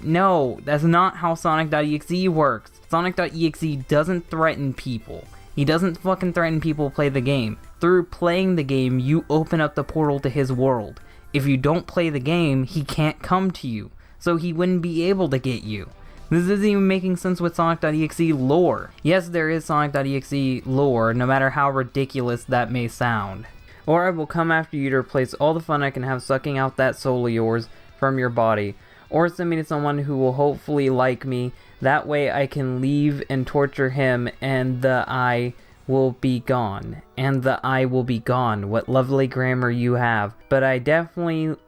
No, that's not how Sonic.exe works. Sonic.exe doesn't threaten people. He doesn't fucking threaten people to play the game. Through playing the game, you open up the portal to his world. If you don't play the game, he can't come to you. So he wouldn't be able to get you. This isn't even making sense with Sonic.exe lore. Yes, there is Sonic.exe lore, no matter how ridiculous that may sound. Or I will come after you to replace all the fun I can have sucking out that soul of yours from your body. Or send me to someone who will hopefully like me. That way I can leave and torture him and the I will be gone. And the I will be gone. What lovely grammar you have. But I won't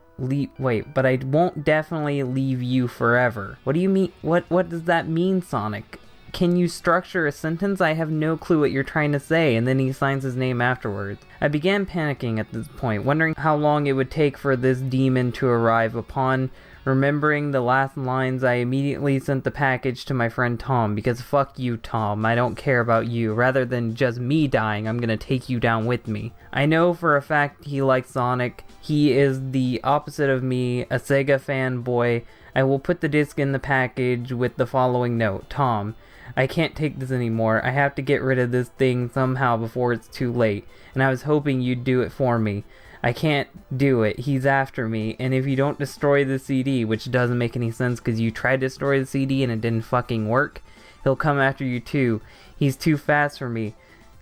definitely leave you forever. What do you mean? What does that mean, Sonic? Can you structure a sentence? I have no clue what you're trying to say. And then he signs his name afterwards. I began panicking at this point, wondering how long it would take for this demon to arrive. Upon remembering the last lines, I immediately sent the package to my friend Tom, because fuck you, Tom, I don't care about you. Rather than just me dying, I'm gonna take you down with me. I know for a fact he likes Sonic. He is the opposite of me, a Sega fanboy. I will put the disc in the package with the following note. Tom, I can't take this anymore. I have to get rid of this thing somehow before it's too late, and I was hoping you'd do it for me. I can't do it. He's after me, and if you don't destroy the CD, which doesn't make any sense because you tried to destroy the CD and it didn't fucking work, he'll come after you too. He's too fast for me.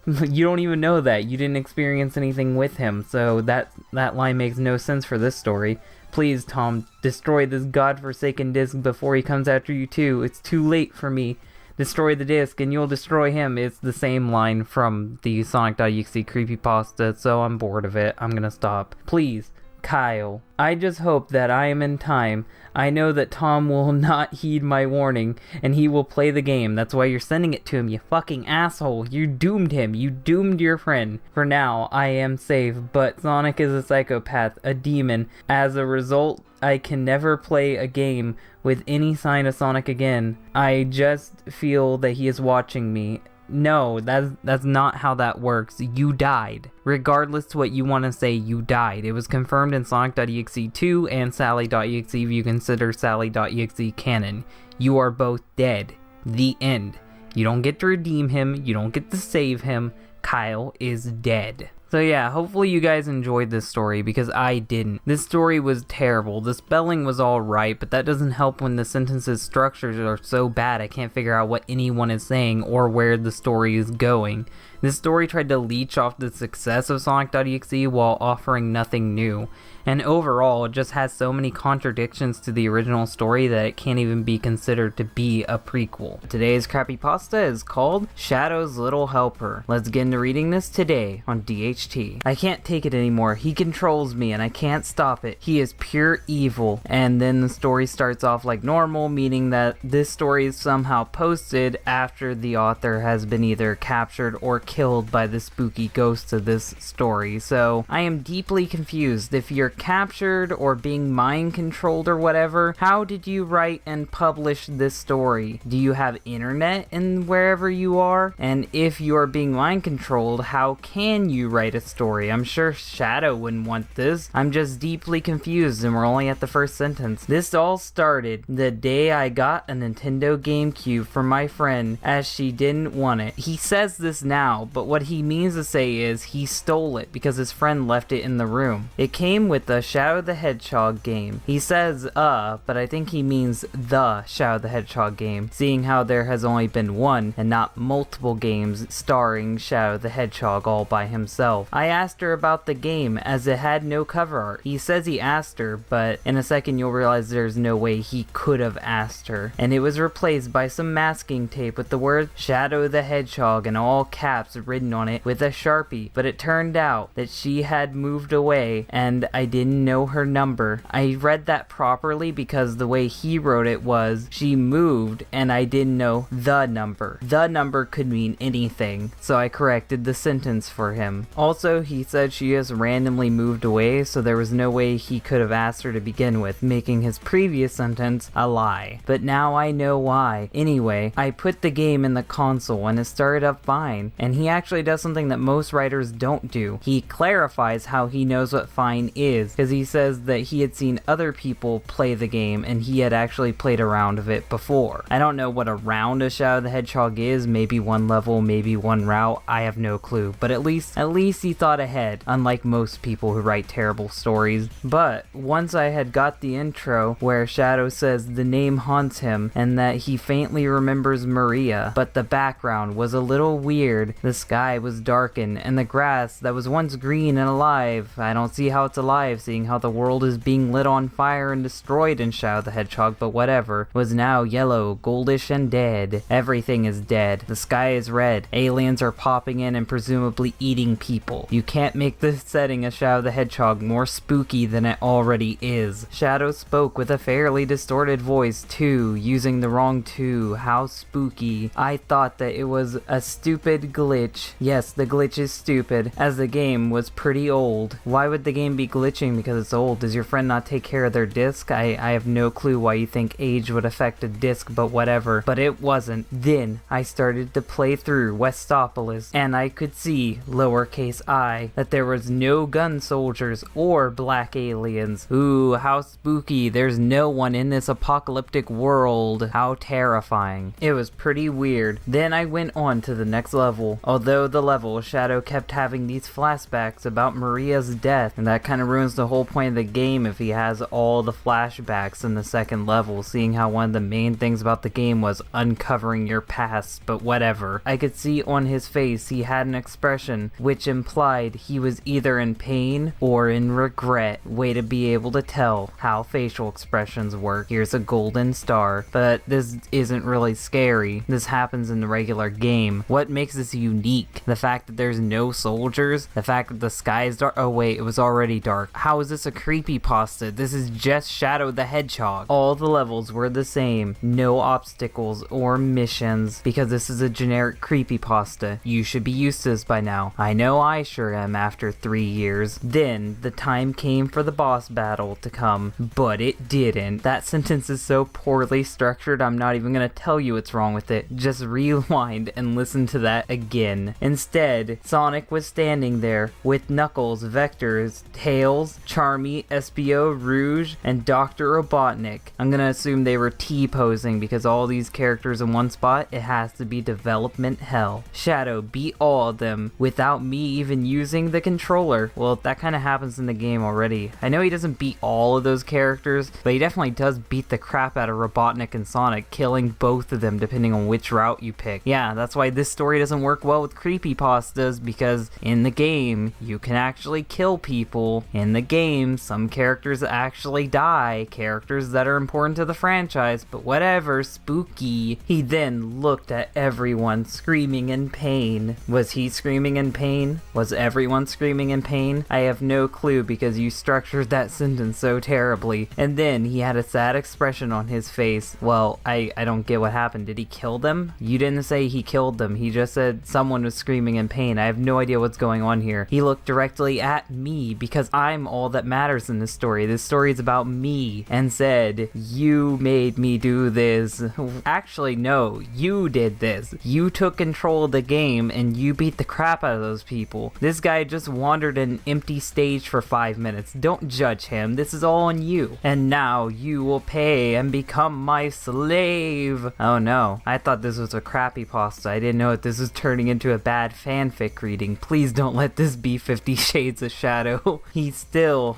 You don't even know that. You didn't experience anything with him, so that line makes no sense for this story. Please, Tom, destroy this godforsaken disc before he comes after you too. It's too late for me. Destroy the disc and you'll destroy him. It's the same line from the Sonic.exe creepypasta, so I'm bored of it. I'm gonna stop. Please, Kyle. I just hope that I am in time. I know that Tom will not heed my warning, and he will play the game. That's why you're sending it to him, you fucking asshole. You doomed him. You doomed your friend. For now, I am safe, but Sonic is a psychopath, a demon. As a result, I can never play a game with any sign of Sonic again. I just feel that he is watching me. No, that's not how that works. You died. Regardless to what you want to say, you died. It was confirmed in Sonic.exe 2 and Sally.exe if you consider Sally.exe canon. You are both dead. The end. You don't get to redeem him. You don't get to save him. Kyle is dead. So yeah, hopefully you guys enjoyed this story, because I didn't. This story was terrible. The spelling was alright, but that doesn't help when the sentences structures are so bad I can't figure out what anyone is saying or where the story is going. This story tried to leech off the success of Sonic.exe while offering nothing new, and overall it just has so many contradictions to the original story that it can't even be considered to be a prequel. Today's Crappypasta is called Shadow's Little Helper. Let's get into reading this today on DHT. I can't take it anymore. He controls me and I can't stop it. He is pure evil. And then the story starts off like normal, meaning that this story is somehow posted after the author has been either captured or killed by the spooky ghosts of this story. So I am deeply confused. If you're captured or being mind controlled or whatever, how did you write and publish this story? Do you have internet in wherever you are? And if you are being mind controlled, how can you write a story? I'm sure Shadow wouldn't want this. I'm just deeply confused and we're only at the first sentence. This all started the day I got a Nintendo GameCube from my friend as she didn't want it. He says this now, but what he means to say is he stole it because his friend left it in the room. It came with the Shadow the Hedgehog game. He says but I think he means the Shadow the Hedgehog game, seeing how there has only been one and not multiple games starring Shadow the Hedgehog all by himself. I asked her about the game as it had no cover art. He says he asked her, but in a second you'll realize there's no way he could have asked her. And it was replaced by some masking tape with the word Shadow the Hedgehog in all caps written on it with a Sharpie. But it turned out that she had moved away and I didn't know her number. I read that properly because the way he wrote it was she moved and I didn't know the number. The number could mean anything, so I corrected the sentence for him. Also, he said she just randomly moved away, so there was no way he could have asked her to begin with, making his previous sentence a lie. But now I know why. Anyway, I put the game in the console and it started up fine, and he actually does something that most writers don't do. He clarifies how he knows what fine is, because he says that he had seen other people play the game and he had actually played a round of it before. I don't know what a round of Shadow the Hedgehog is, maybe one level, maybe one route, I have no clue, but at least he thought ahead, unlike most people who write terrible stories. But once I had got the intro where Shadow says the name haunts him and that he faintly remembers Maria, but the background was a little weird, the sky was darkened, and the grass that was once green and alive, I don't see how it's alive seeing how the world is being lit on fire and destroyed in Shadow the Hedgehog, but whatever, was now yellow, goldish, and dead. Everything is dead. The sky is red. Aliens are popping in and presumably eating people. You can't make the setting of Shadow the Hedgehog more spooky than it already is. Shadow spoke with a fairly distorted voice too, using the wrong "to." How spooky. I thought that it was a stupid glitch. Yes, the glitch is stupid, as the game was pretty old. Why would the game be glitching because it's old? Does your friend not take care of their disc? I have no clue why you think age would affect a disc, but whatever. But it wasn't. Then I started to play through Westopolis, and I could see, lowercase I, that there was no gun soldiers or black aliens. Ooh, how spooky. There's no one in this apocalyptic world. How terrifying. It was pretty weird. Then I went on to the next level. Although the level, Shadow kept having these flashbacks about Maria's death, and that kind of ruins the whole point of the game if he has all the flashbacks in the second level, seeing how one of the main things about the game was uncovering your past, but whatever. I could see on his face he had an expression which implied he was either in pain or in regret. Way to be able to tell how facial expressions work. Here's a golden star, but this isn't really scary. This happens in the regular game. What makes this unique? The fact that there's no soldiers? The fact that the sky is dark? Oh wait, it was already dark. How is this a creepypasta? This is just Shadow the Hedgehog. All the levels were the same. No obstacles or missions, because this is a generic creepypasta. You should be used to this by now. I know I sure am after 3 years. Then the time came for the boss battle to come, but it didn't. That sentence is so poorly structured, I'm not even gonna tell you what's wrong with it. Just rewind and listen to that again. Instead, Sonic was standing there with Knuckles, Vectors, Tails, Charmy, Espio, Rouge, and Dr. Robotnik. I'm gonna assume they were T-posing because all these characters in one spot, it has to be development hell. Shadow beat all of them without me even using the controller. Well, that kind of happens in the game already. I know he doesn't beat all of those characters, but he definitely does beat the crap out of Robotnik and Sonic, killing both of them depending on which route you pick. Yeah, that's why this story doesn't work well with creepypastas because in the game, you can actually kill people. In the game, some characters actually die, characters that are important to the franchise, but whatever, spooky. He then looked at everyone screaming in pain. Was he screaming in pain? Was everyone screaming in pain? I have no clue because you structured that sentence so terribly. And then he had a sad expression on his face. Well, I don't get what happened. Did he kill them? You didn't say he killed them. He just said someone was screaming in pain. I have no idea what's going on here. He looked directly at me because I'm all that matters in this story. This story is about me and said, you made me do this. Actually, no, you did this. You took control of the game and you beat the crap out of those people. This guy just wandered an empty stage for 5 minutes. Don't judge him. This is all on you. And now you will pay and become my slave. Oh no, I thought this was a creepypasta. I didn't know that this was turning into a bad fanfic reading. Please don't let this be 50 Shades of Shadow. He still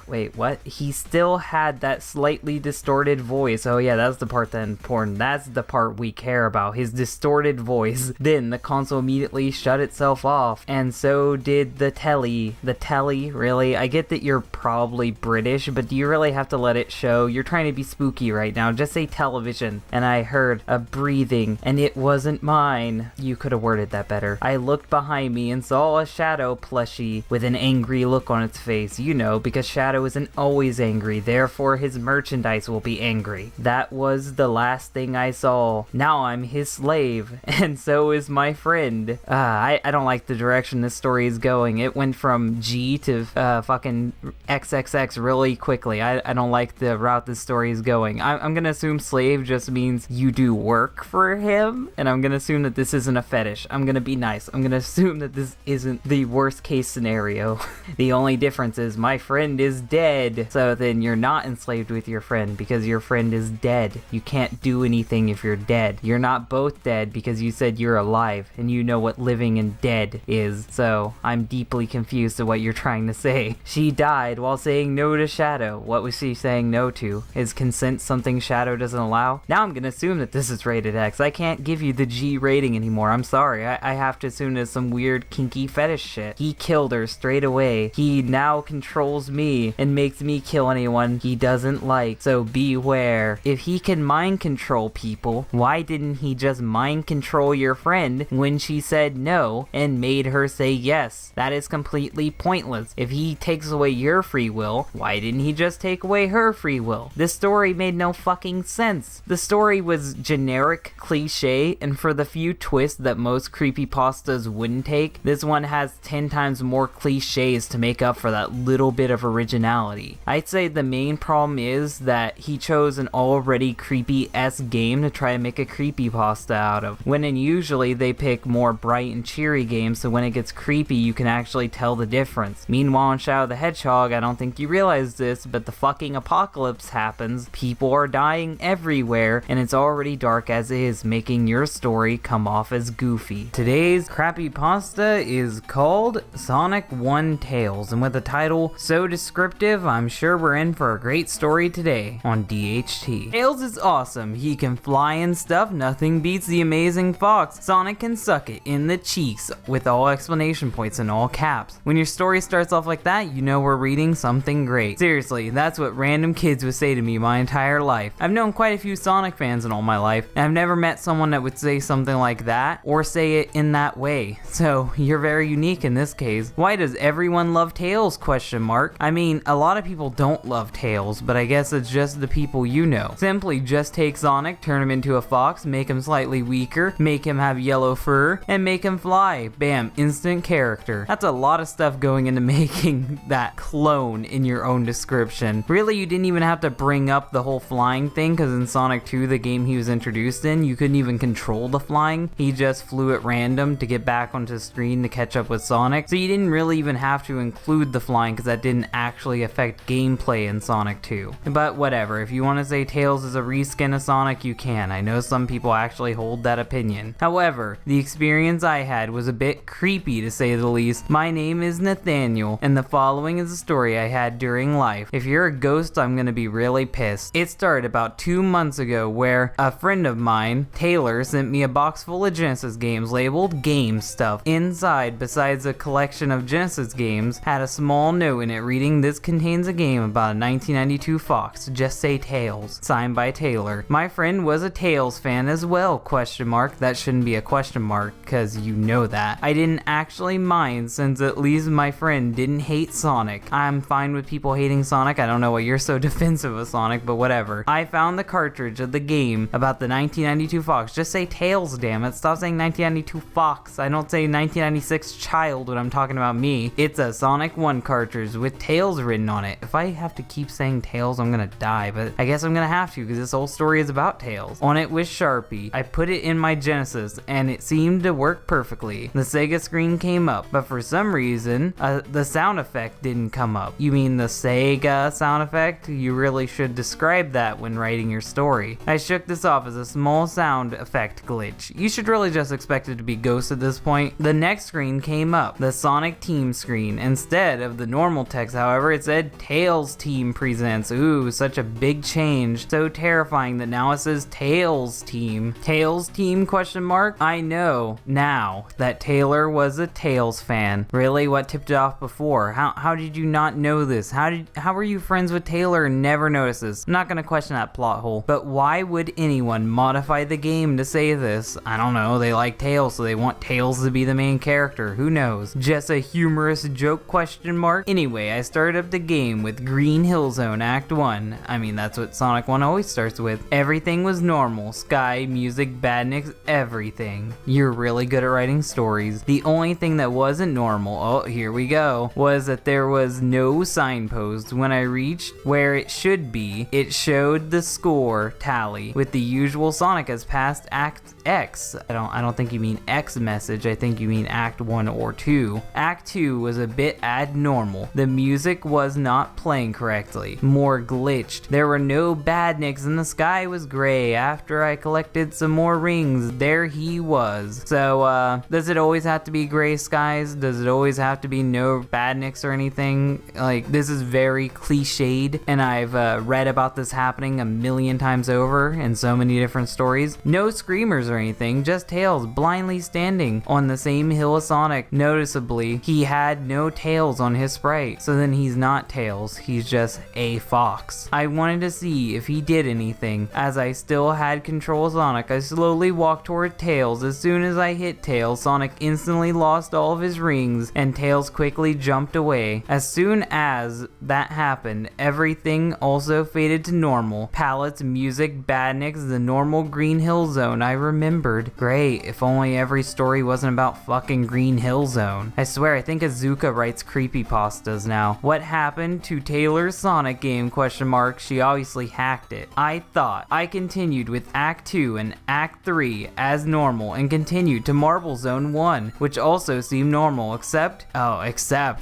had that slightly distorted voice. Oh yeah, that's the part that's important. That's the part we care about. His distorted voice. Then the console immediately shut itself off. And so did the telly. The telly, really? I get that you're probably British, but do you really have to let it show? You're trying to be spooky right now. Just say television. And I heard a breathing, and it wasn't mine. You could have worded that better. I looked behind me and saw a Shadow plushie with an angry look on its face. You know, because Shadow isn't always angry, therefore his merchandise will be angry. That was the last thing I saw. Now I'm his slave, and so is my friend. I don't like the direction this story is going. It went from G to fucking XXX really quickly. I don't like the route this story is going. I'm gonna assume slave just means you do work for him, and I'm gonna assume that this isn't a fetish. I'm gonna be nice. I'm gonna assume that this isn't the worst case scenario. The only difference is my friend is dead. So then you're not enslaved with your friend because your friend is dead. You can't do anything if you're dead. You're not both dead because you said you're alive and you know what living and dead is. So I'm deeply confused at what you're trying to say. She died while saying no to Shadow. What was she saying no to? Is consent something Shadow doesn't allow? Now I'm gonna assume that this is rated X. I can't give you the G rating anymore. I'm sorry. I have to assume it's some weird kinky fetish shit. He killed her straight away. He now controls me and makes me kill anyone he doesn't like. So beware. If he can mind control people, why didn't he just mind control your friend when she said no and made her say yes? That is completely pointless. If he takes away your free will, why didn't he just take away her free will? This story made no fucking sense. The story was generic, cliche, and for the few twists that most creepypastas wouldn't take, this one has 10 times more cliches to make up for that little bit of originality. I'd say the main problem is that he chose an already creepy-esque game to try to make a creepypasta out of, when usually they pick more bright and cheery games, so when it gets creepy you can actually tell the difference. Meanwhile in Shadow the Hedgehog, I don't think you realize this, but the fucking apocalypse happens, people are dying everywhere, and it's already dark as is, making your story come off as goofy. Today's creepypasta is called Sonic 1 Tales, and with a title so descriptive, I'm sure we're in for a great story today on DHT. Tails is awesome, he can fly and stuff, nothing beats the amazing fox. Sonic can suck it in the cheeks, with all explanation points in all caps. When your story starts off like that, you know we're reading something great. Seriously, that's what random kids would say to me my entire life. I've known quite a few Sonic fans in all my life, and I've never met someone that would say something like that, or say it in that way. So, you're very unique in this case. Why does everyone love Tails? Question mark. I mean, a lot of people don't love Tails, but I guess it's just the people you know. Simply just take Sonic, turn him into a fox, make him slightly weaker, make him have yellow fur, and make him fly. Bam, instant character. That's a lot of stuff going into making that clone in your own description. Really, you didn't even have to bring up the whole flying thing, because in Sonic 2, the game he was introduced in, you couldn't even control the flying. He just flew at random to get back onto the screen to catch up with Sonic. So you didn't really even have to include the flying, because that didn't actually affect gameplay in Sonic 2. But whatever, if you want to say Tails is a reskin of Sonic, you can. I know some people actually hold that opinion. However, the experience I had was a bit creepy to say the least. My name is Nathaniel, and the following is a story I had during life. If you're a ghost, I'm gonna be really pissed. It started about 2 months ago where a friend of mine, Taylor, sent me a box full of Genesis games labeled of game stuff. Inside, besides a collection of Genesis games, had a small note in it reading, "This contains a game about a 1992 Fox, just say Tails," signed by Taylor. My friend was a Tails fan as well, question mark. That shouldn't be a question mark, cause you know that. I didn't actually mind since at least my friend didn't hate Sonic. I'm fine with people hating Sonic. I don't know why you're so defensive of Sonic, but whatever. I found the cartridge of the game about the 1992 Fox. Just say Tails, damn it. Stop saying 1992 Fox. I don't say 1996 Child when I'm talking about me. It's a Sonic 1 cartridge with Tails written on it. If I have to keep saying Tails, I'm gonna die, but I guess I'm gonna have to because this whole story is about Tails. On it was Sharpie. I put it in my Genesis and it seemed to work perfectly. The Sega screen came up, but for some reason, the sound effect didn't come up. You mean the Sega sound effect? You really should describe that when writing your story. I shook this off as a small sound effect glitch. You should really just expect it to be Ghost at this point. The next screen came up, the Sonic Team screen. Instead of the normal text, however, it said Tails Team Presents. Ooh, such a big change. So terrifying that now it says Tails Team. Tails Team question mark? I know now that Taylor was a Tails fan. Really? What tipped it off before? How did you not know this? How were you friends with Taylor and never noticed this? I'm not gonna question that plot hole, but why would anyone modify the game to say this? I don't know, they like Tails, so they want Tails to be the main character. Who knows? Just a humorous joke question mark? Anyway, I started up the game with Green Hill Zone Act 1. I mean, that's what Sonic 1 always starts with. Everything was normal. Sky, music, badniks, everything. You're really good at writing stories. The only thing that wasn't normal, oh, here we go, was that there was no signpost. When I reached where it should be, it showed the score tally with the usual Sonic has passed Act X. I don't think you mean X message. I think you mean Act 1 or 2. Act 2 was a bit abnormal. The music was not playing correctly. More glitched. There were no badniks and the sky was gray. After I collected some more rings, there he was. So, does it always have to be gray skies? Does it always have to be no badniks or anything? Like, this is very cliched, and I've read about this happening a million times over in so many different stories. No screamers or anything, just Tails blindly standing on the same hill as Sonic. Noticeably, he had no tails on his sprite, so then he's not Tails, he's just a fox. I wanted to see if he did anything. As I still had control of Sonic, I slowly walked toward Tails. As soon as I hit Tails, Sonic instantly lost all of his rings, and Tails quickly jumped away. As soon as that happened, everything also faded to normal. Palettes, music, badniks, the normal Green Hill Zone. I remembered. Great, if only every story wasn't about fucking Green Hill Zone. I swear, I think Azuka writes creepypastas now. What happened to Taylor's Sonic game, question mark? She obviously hacked it. I continued with Act 2 and Act 3 as normal and continued to Marble Zone 1, which also seemed normal, except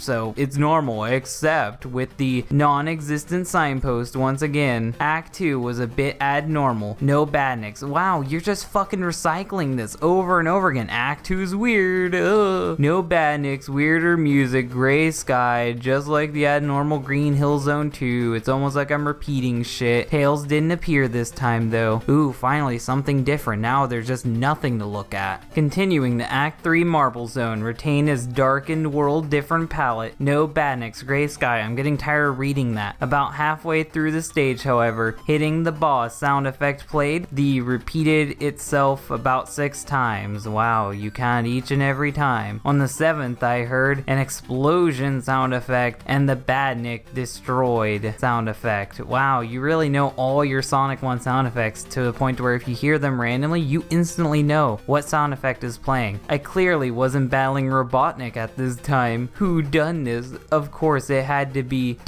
so it's normal, except with the non-existent signpost once again. Act 2 was a bit abnormal. No badniks. Wow, you're just fucking recycling this over and over again. Act 2's weird. Ugh. No badniks, weirder music, gray sky, just like the abnormal Green Hill Zone 2. It's almost like I'm repeating shit. Tails didn't appear this time though. Ooh, finally something different. Now there's just nothing to look at. Continuing to Act 3 Marble Zone, retain his darkened world different palette. No badniks, gray sky. I'm getting tired of reading that. About halfway through the stage, however, hitting the boss sound effect played. The repeated itself about 6 times. Wow, you count each and every time. On the 7th, I heard an explosion sound effect and the badnik destroyed sound effect. Wow, you really know all your Sonic 1 sound effects to the point where if you hear them randomly, you instantly know what sound effect is playing. I clearly wasn't battling Robotnik at this time. Who done this? Of course, it had to be ...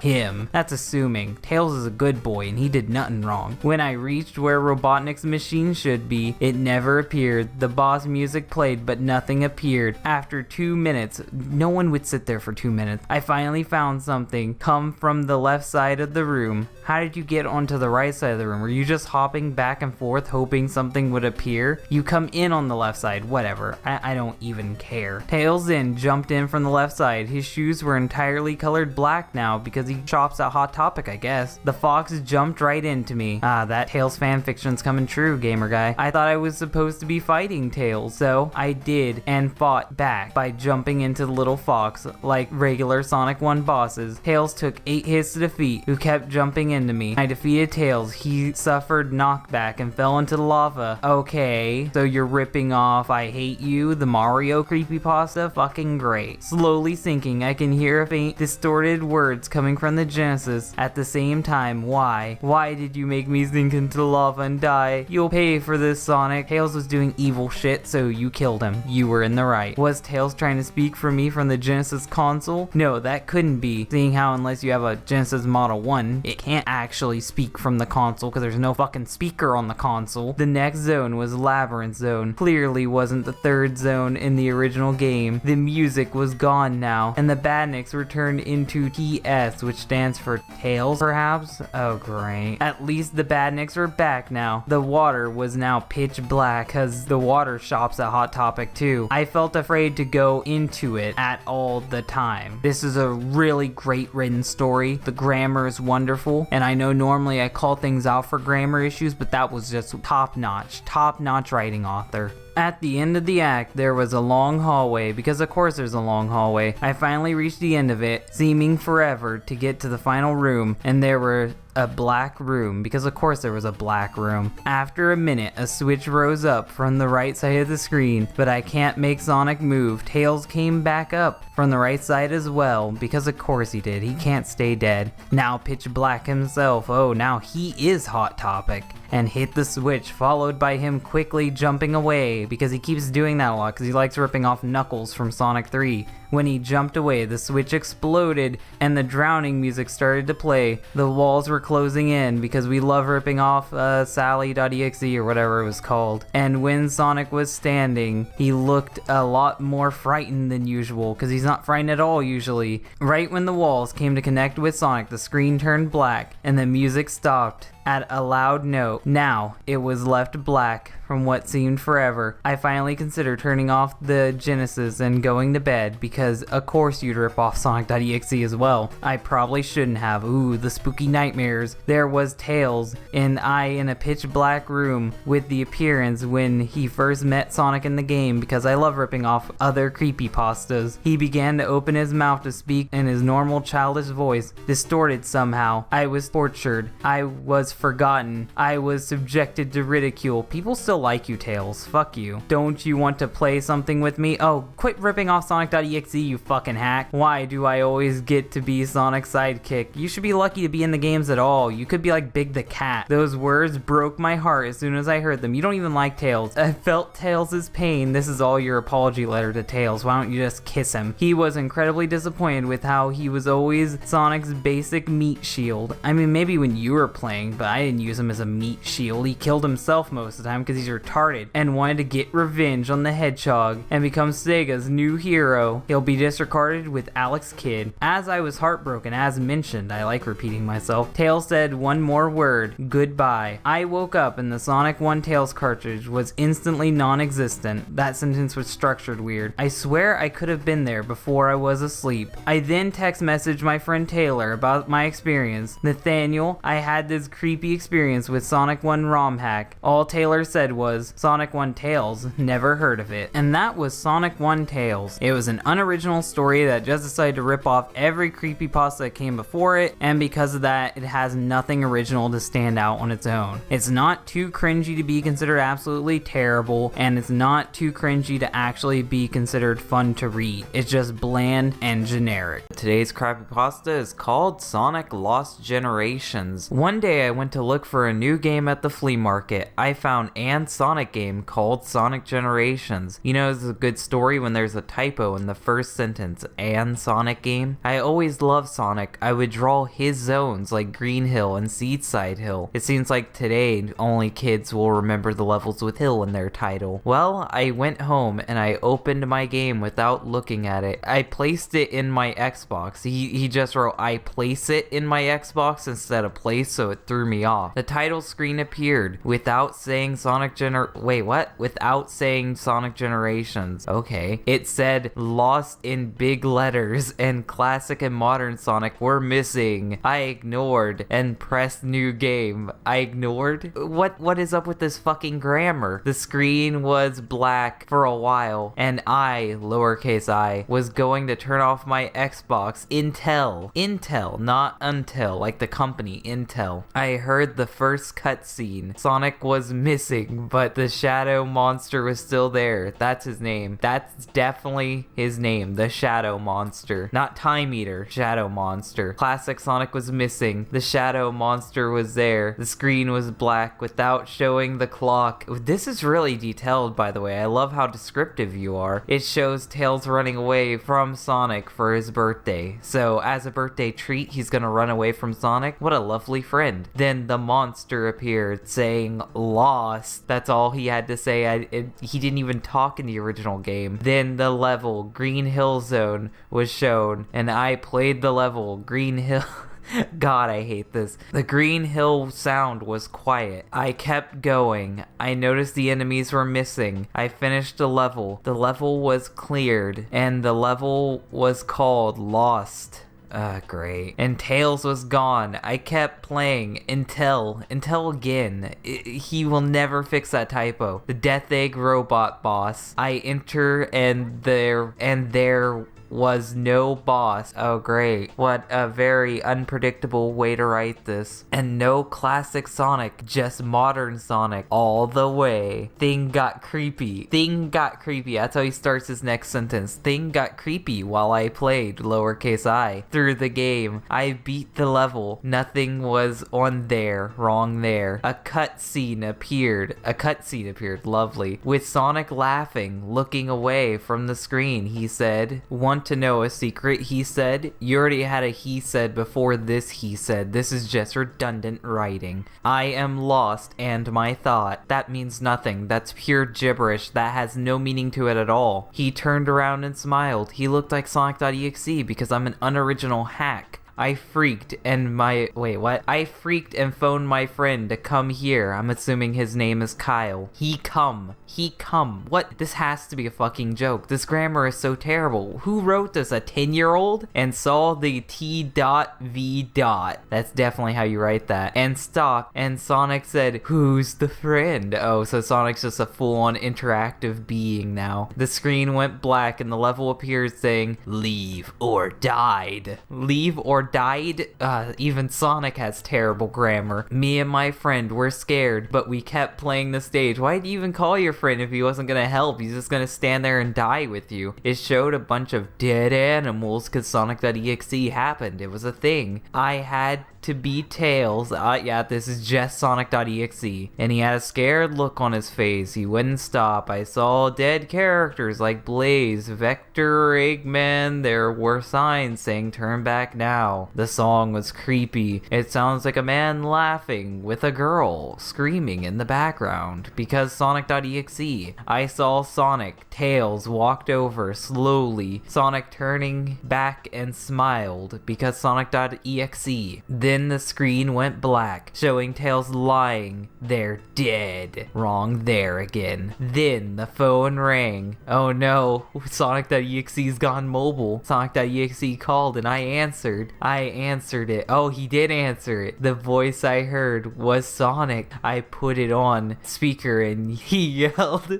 him. That's assuming. Tails is a good boy and he did nothing wrong. When I reached where Robotnik's machine should be, it never appeared. The boss music played, but nothing appeared. After 2 minutes, no one would sit there for 2 minutes. I finally found something come from the left side of the room. How did you get onto the right side of the room? Were you just hopping back and forth hoping something would appear? You come in on the left side, whatever. I don't even care. Tails then jumped in from the left side. His shoes were entirely colored black now because he shops at Hot Topic, I guess. The fox jumped right into me. That Tails fanfiction's coming true, gamer guy. I thought I was supposed to be fighting Tails, so I did and fought back by jumping into the little fox like regular Sonic 1 bosses. Tails took 8 hits to defeat, who kept jumping into me. I defeated Tails. He suffered knockback and fell into the lava. Okay, so you're ripping off I Hate You, the Mario creepypasta? Fucking great. Slowly sinking, I can hear faint, distorted words coming from the Genesis at the same time. Why? Why did you make me sink into the lava and die? You'll pay for this, Sonic. Tails was doing evil shit, so you killed him. You were in the right. Was Tails trying to speak for me from the Genesis console? No, that couldn't be, seeing how unless you have a Genesis Model 1, it can't actually speak from the console because there's no fucking speaker on the console. The next zone was Labyrinth Zone. Clearly wasn't the third zone in the original game. The music was gone now, and the badniks were turned into TS, which stands for Tails, perhaps? Oh, great. At least the badniks were back now. The water was now pitch black, because the water shops at Hot Topic too. I felt afraid to go into it at all the time. This is a really great written story. The grammar is wonderful, and I know normally I call things out for grammar issues, but that was just top-notch writing author. At the end of the act, there was a long hallway, because of course there's a long hallway. I finally reached the end of it, seeming forever to get to the final room, and there were a black room, because of course there was a black room. After a minute, a switch rose up from the right side of the screen, but I can't make Sonic move. Tails came back up from the right side as well, because of course he did. He can't stay dead. Now Pitch Black himself, oh now he is Hot Topic, and hit the switch, followed by him quickly jumping away, because he keeps doing that a lot because he likes ripping off Knuckles from Sonic 3. When he jumped away, the switch exploded and the drowning music started to play. The walls were closing in because we love ripping off Sally.exe or whatever it was called. And when Sonic was standing, he looked a lot more frightened than usual because he's not frightened at all usually. Right when the walls came to connect with Sonic, the screen turned black and the music stopped at a loud note. Now it was left black from what seemed forever. I finally considered turning off the Genesis and going to bed because of course you'd rip off Sonic.exe as well. I probably shouldn't have. Ooh, the spooky nightmares. There was Tails and I in a pitch black room with the appearance when he first met Sonic in the game because I love ripping off other creepypastas. He began to open his mouth to speak in his normal childish voice, distorted somehow. I was tortured. I was forgotten. I was subjected to ridicule. People still like you, Tails. Fuck you. Don't you want to play something with me? Oh, quit ripping off Sonic.exe, you fucking hack. Why do I always get to be Sonic's sidekick? You should be lucky to be in the games at all. You could be like Big the Cat. Those words broke my heart as soon as I heard them. You don't even like Tails. I felt Tails' pain. This is all your apology letter to Tails. Why don't you just kiss him? He was incredibly disappointed with how he was always Sonic's basic meat shield. I mean, maybe when you were playing, but I didn't use him as a meat shield. He killed himself most of the time because he's retarded and wanted to get revenge on the Hedgehog and become Sega's new hero. He'll be disregarded with Alex Kidd. As I was heartbroken, as mentioned, I like repeating myself, Tails said one more word, goodbye. I woke up and the Sonic 1 Tails cartridge was instantly non-existent. That sentence was structured weird. I swear I could have been there before I was asleep. I then text messaged my friend Taylor about my experience. Nathaniel, I had this creepy experience with Sonic 1 ROM hack. All Taylor said was, Sonic 1 Tails, never heard of it. And that was Sonic 1 Tails. It was an unoriginal story that just decided to rip off every creepypasta that came before it, and because of that, it has nothing original to stand out on its own. It's not too cringy to be considered absolutely terrible, and it's not too cringy to actually be considered fun to read. It's just bland and generic. Today's Crappypasta is called Sonic Lost Generations. One day I went to look for a new game at the flea market. I found an Sonic game called Sonic Generations. You know, it's a good story when there's a typo in the first first sentence, and Sonic game? I always loved Sonic. I would draw his zones like Green Hill and Seedside Hill. It seems like today only kids will remember the levels with Hill in their title. Well, I went home and I opened my game without looking at it. I placed it in my Xbox. He just wrote, I place it in my Xbox instead of place, so it threw me off. The title screen appeared without saying without saying Sonic Generations. Okay. It said lost in big letters and classic and modern Sonic were missing. I ignored and pressed new game. I ignored? What is up with this fucking grammar? The screen was black for a while and I, lowercase I, was going to turn off my Xbox. Intel, not until, like the company Intel. I heard the first cutscene. Sonic was missing, but the shadow monster was still there. That's his name. That's definitely his name, the Shadow Monster. Not Time Eater, Shadow Monster. Classic Sonic was missing. The Shadow Monster was there. The screen was black without showing the clock. This is really detailed, by the way. I love how descriptive you are. It shows Tails running away from Sonic for his birthday. So as a birthday treat, he's gonna run away from Sonic. What a lovely friend. Then the monster appeared saying lost. That's all he had to say. He didn't even talk in the original game. Then the level, Green Hill Zone, was shown, and I played the level, Green Hill. God, I hate this. The Green Hill sound was quiet. I kept going. I noticed the enemies were missing. I finished the level. The level was cleared, and the level was called Lost. Great. And Tails was gone. I kept playing until again. He will never fix that typo. The Death Egg robot boss. I enter and there was no boss. Oh great. What a very unpredictable way to write this. And no classic Sonic, just modern Sonic all the way. Thing got creepy. That's how he starts his next sentence. Thing got creepy while I played, lowercase I, through the game. I beat the level. Nothing was on there, wrong there. A cutscene appeared. Lovely. With Sonic laughing, looking away from the screen. He said, want to know a secret? He said. You already had a he said before this he said. This is just redundant writing. I am lost and my thought. That means nothing. That's pure gibberish. That has no meaning to it at all. He turned around and smiled. He looked like Sonic.exe because I'm an unoriginal hack. I freaked and phoned my friend to come here. I'm assuming his name is Kyle. He come. What? This has to be a fucking joke. This grammar is so terrible. Who wrote this? A 10-year-old? And saw the T.V. That's definitely how you write that. And stopped. And Sonic said, who's the friend? Oh, so Sonic's just a full-on interactive being now. The screen went black and the level appeared saying, leave or died. Leave or died? Even Sonic has terrible grammar. Me and my friend were scared, but we kept playing the stage. Why'd you even call your friend if he wasn't gonna help? He's just gonna stand there and die with you. It showed a bunch of dead animals because Sonic.exe happened. It was a thing. I had to be Tails. Yeah, this is just Sonic.exe. And he had a scared look on his face. He wouldn't stop. I saw dead characters like Blaze, Vector, Eggman. There were signs saying turn back now. The song was creepy. It sounds like a man laughing with a girl screaming in the background because Sonic.exe. I saw Sonic. Tails walked over slowly. Sonic turning back and smiled because Sonic.exe. Then the screen went black, showing Tails lying there dead. Wrong there again. Then the phone rang. Oh no, Sonic.exe's gone mobile. Sonic.exe called and I answered. I answered it. Oh, he did answer it. The voice I heard was Sonic. I put it on speaker and he yelled,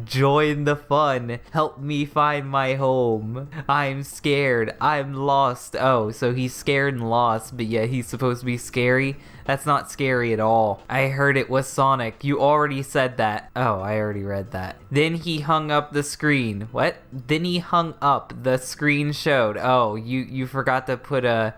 join the fun. Help me find my home. I'm scared. I'm lost. Oh, so he's scared and lost, but yeah, he's supposed to be scary? That's not scary at all. I heard it was Sonic. You already said that. Oh, I already read that. Then he hung up the screen. What? Then he hung up. The screen showed. Oh, you forgot to put a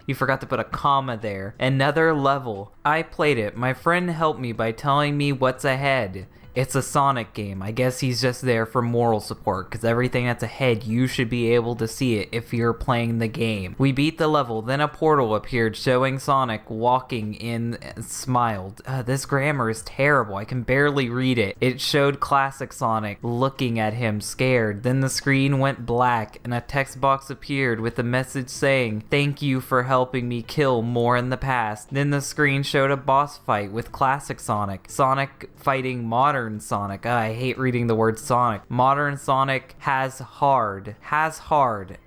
comma there. Another level. I played it. My friend helped me by telling me what's ahead. It's a Sonic game. I guess he's just there for moral support, because everything that's ahead, you should be able to see it if you're playing the game. We beat the level, then a portal appeared showing Sonic walking in, smiled. This grammar is terrible. I can barely read it. It showed classic Sonic looking at him scared. Then the screen went black and a text box appeared with a message saying, "Thank you for helping me kill more in the past." Then the screen showed a boss fight with classic Sonic. Sonic fighting modern Sonic. I hate reading the word Sonic. Modern Sonic has hard.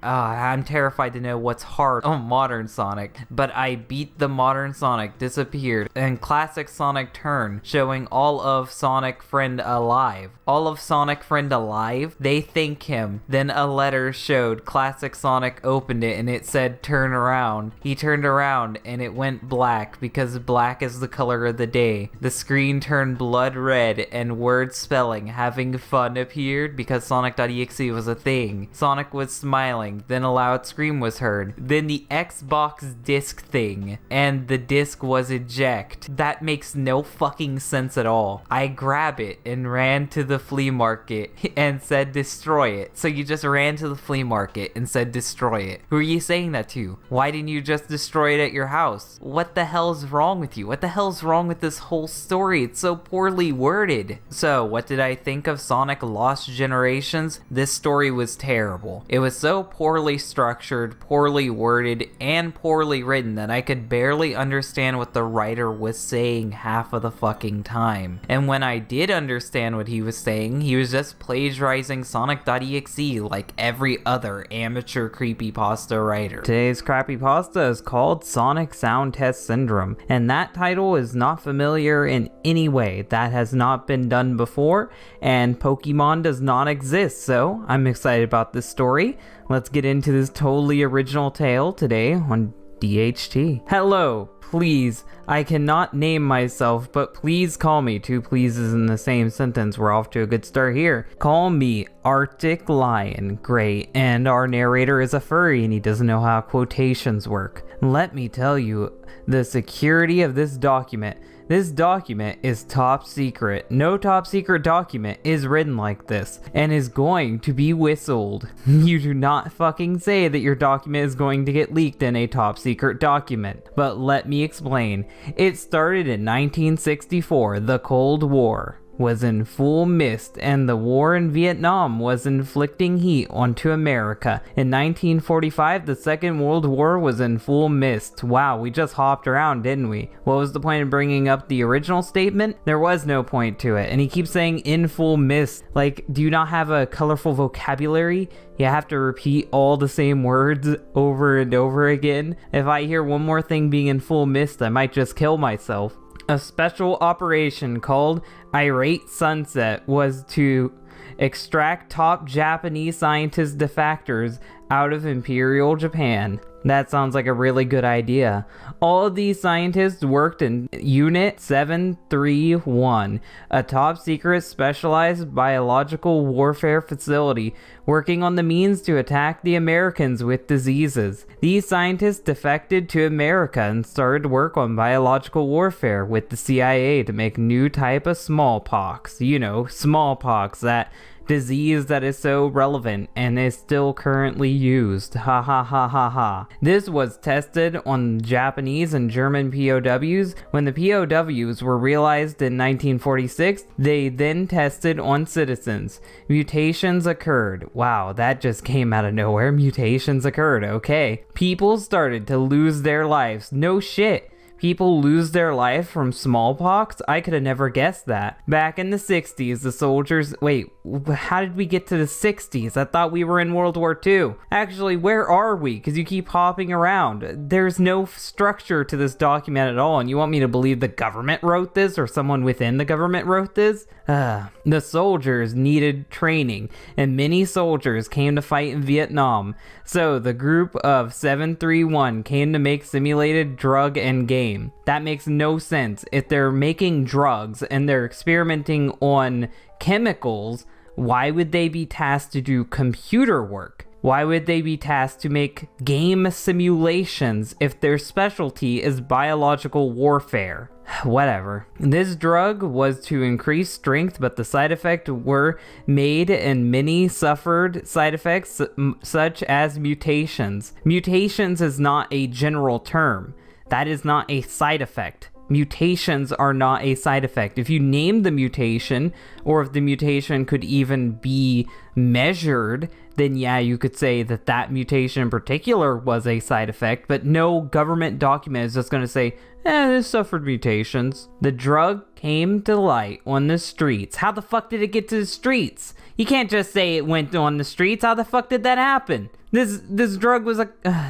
I'm terrified to know what's hard on modern Sonic. But I beat the modern Sonic, disappeared, and classic Sonic turn, showing all of Sonic Friend alive. All of Sonic Friend alive? They thank him. Then a letter showed classic Sonic opened it and it said turn around. He turned around and it went black because black is the color of the day. The screen turned blood red and word spelling having fun appeared because Sonic.exe was a thing. Sonic was smiling, then a loud scream was heard. Then the Xbox disc thing, and the disc was eject. That makes no fucking sense at all. I grab it and ran to the flea market and said destroy it. So you just ran to the flea market and said destroy it. Who are you saying that to? Why didn't you just destroy it at your house? What the hell's wrong with you? What the hell's wrong with this whole story? It's so poorly worded. So what did I think of Sonic Lost Generations? This story was terrible. It was so poorly structured, poorly worded, and poorly written that I could barely understand what the writer was saying half of the fucking time. And when I did understand what he was saying, he was just plagiarizing Sonic.exe like every other amateur creepypasta writer. Today's creepypasta is called Sonic Sound Test Syndrome, and that title is not familiar in any way. That has not been done before, and Pokemon does not exist, so I'm excited about this story. Let's get into this totally original tale today on DHT. Hello, please. I cannot name myself, but please call me. Two pleases in the same sentence. We're off to a good start here. Call me Arctic Lion. Great. And our narrator is a furry and he doesn't know how quotations work. Let me tell you the security of this document. This document is top secret. No top secret document is written like this and is going to be whistled. You do not fucking say that your document is going to get leaked in a top secret document. But let me explain. It started in 1964, the Cold War was in full mist and the war in Vietnam was inflicting heat onto America. In 1945, the Second World War was in full mist. Wow, we just hopped around, didn't we? What was the point of bringing up the original statement? There was no point to it. And he keeps saying in full mist. Like, do you not have a colorful vocabulary? You have to repeat all the same words over and over again. If I hear one more thing being in full mist, I might just kill myself. A special operation called Irate Sunset was to extract top Japanese scientist defectors out of Imperial Japan. That sounds like a really good idea. All of these scientists worked in Unit 731, a top secret specialized biological warfare facility working on the means to attack the Americans with diseases. These scientists defected to America and started work on biological warfare with the CIA to make new type of smallpox. You know, smallpox, that disease that is so relevant and is still currently used. Ha ha ha ha ha. This was tested on Japanese and German POWs. When the POWs were realized in 1946, they then tested on citizens. Mutations occurred. Wow, that just came out of nowhere. Mutations occurred. Okay. People started to lose their lives. No shit. People lose their life from smallpox? I could have never guessed that. Back in the 60s, the soldiers... Wait, how did we get to the 60s? I thought we were in World War II. Actually, where are we? Because you keep hopping around. There's no structure to this document at all, and you want me to believe the government wrote this or someone within the government wrote this? The soldiers needed training, and many soldiers came to fight in Vietnam. So the group of 731 came to make simulated drug and game. That makes no sense. If they're making drugs and they're experimenting on chemicals, why would they be tasked to do computer work? Why would they be tasked to make game simulations if their specialty is biological warfare? Whatever. This drug was to increase strength, but the side effects were made and many suffered side effects such as mutations. Mutations is not a general term. That is not a side effect. Mutations are not a side effect. If you name the mutation, or if the mutation could even be measured, then yeah, you could say that that mutation in particular was a side effect, but no government document is just going to say, this suffered mutations. The drug came to light on the streets. How the fuck did it get to the streets? You can't just say it went on the streets. How the fuck did that happen? This drug was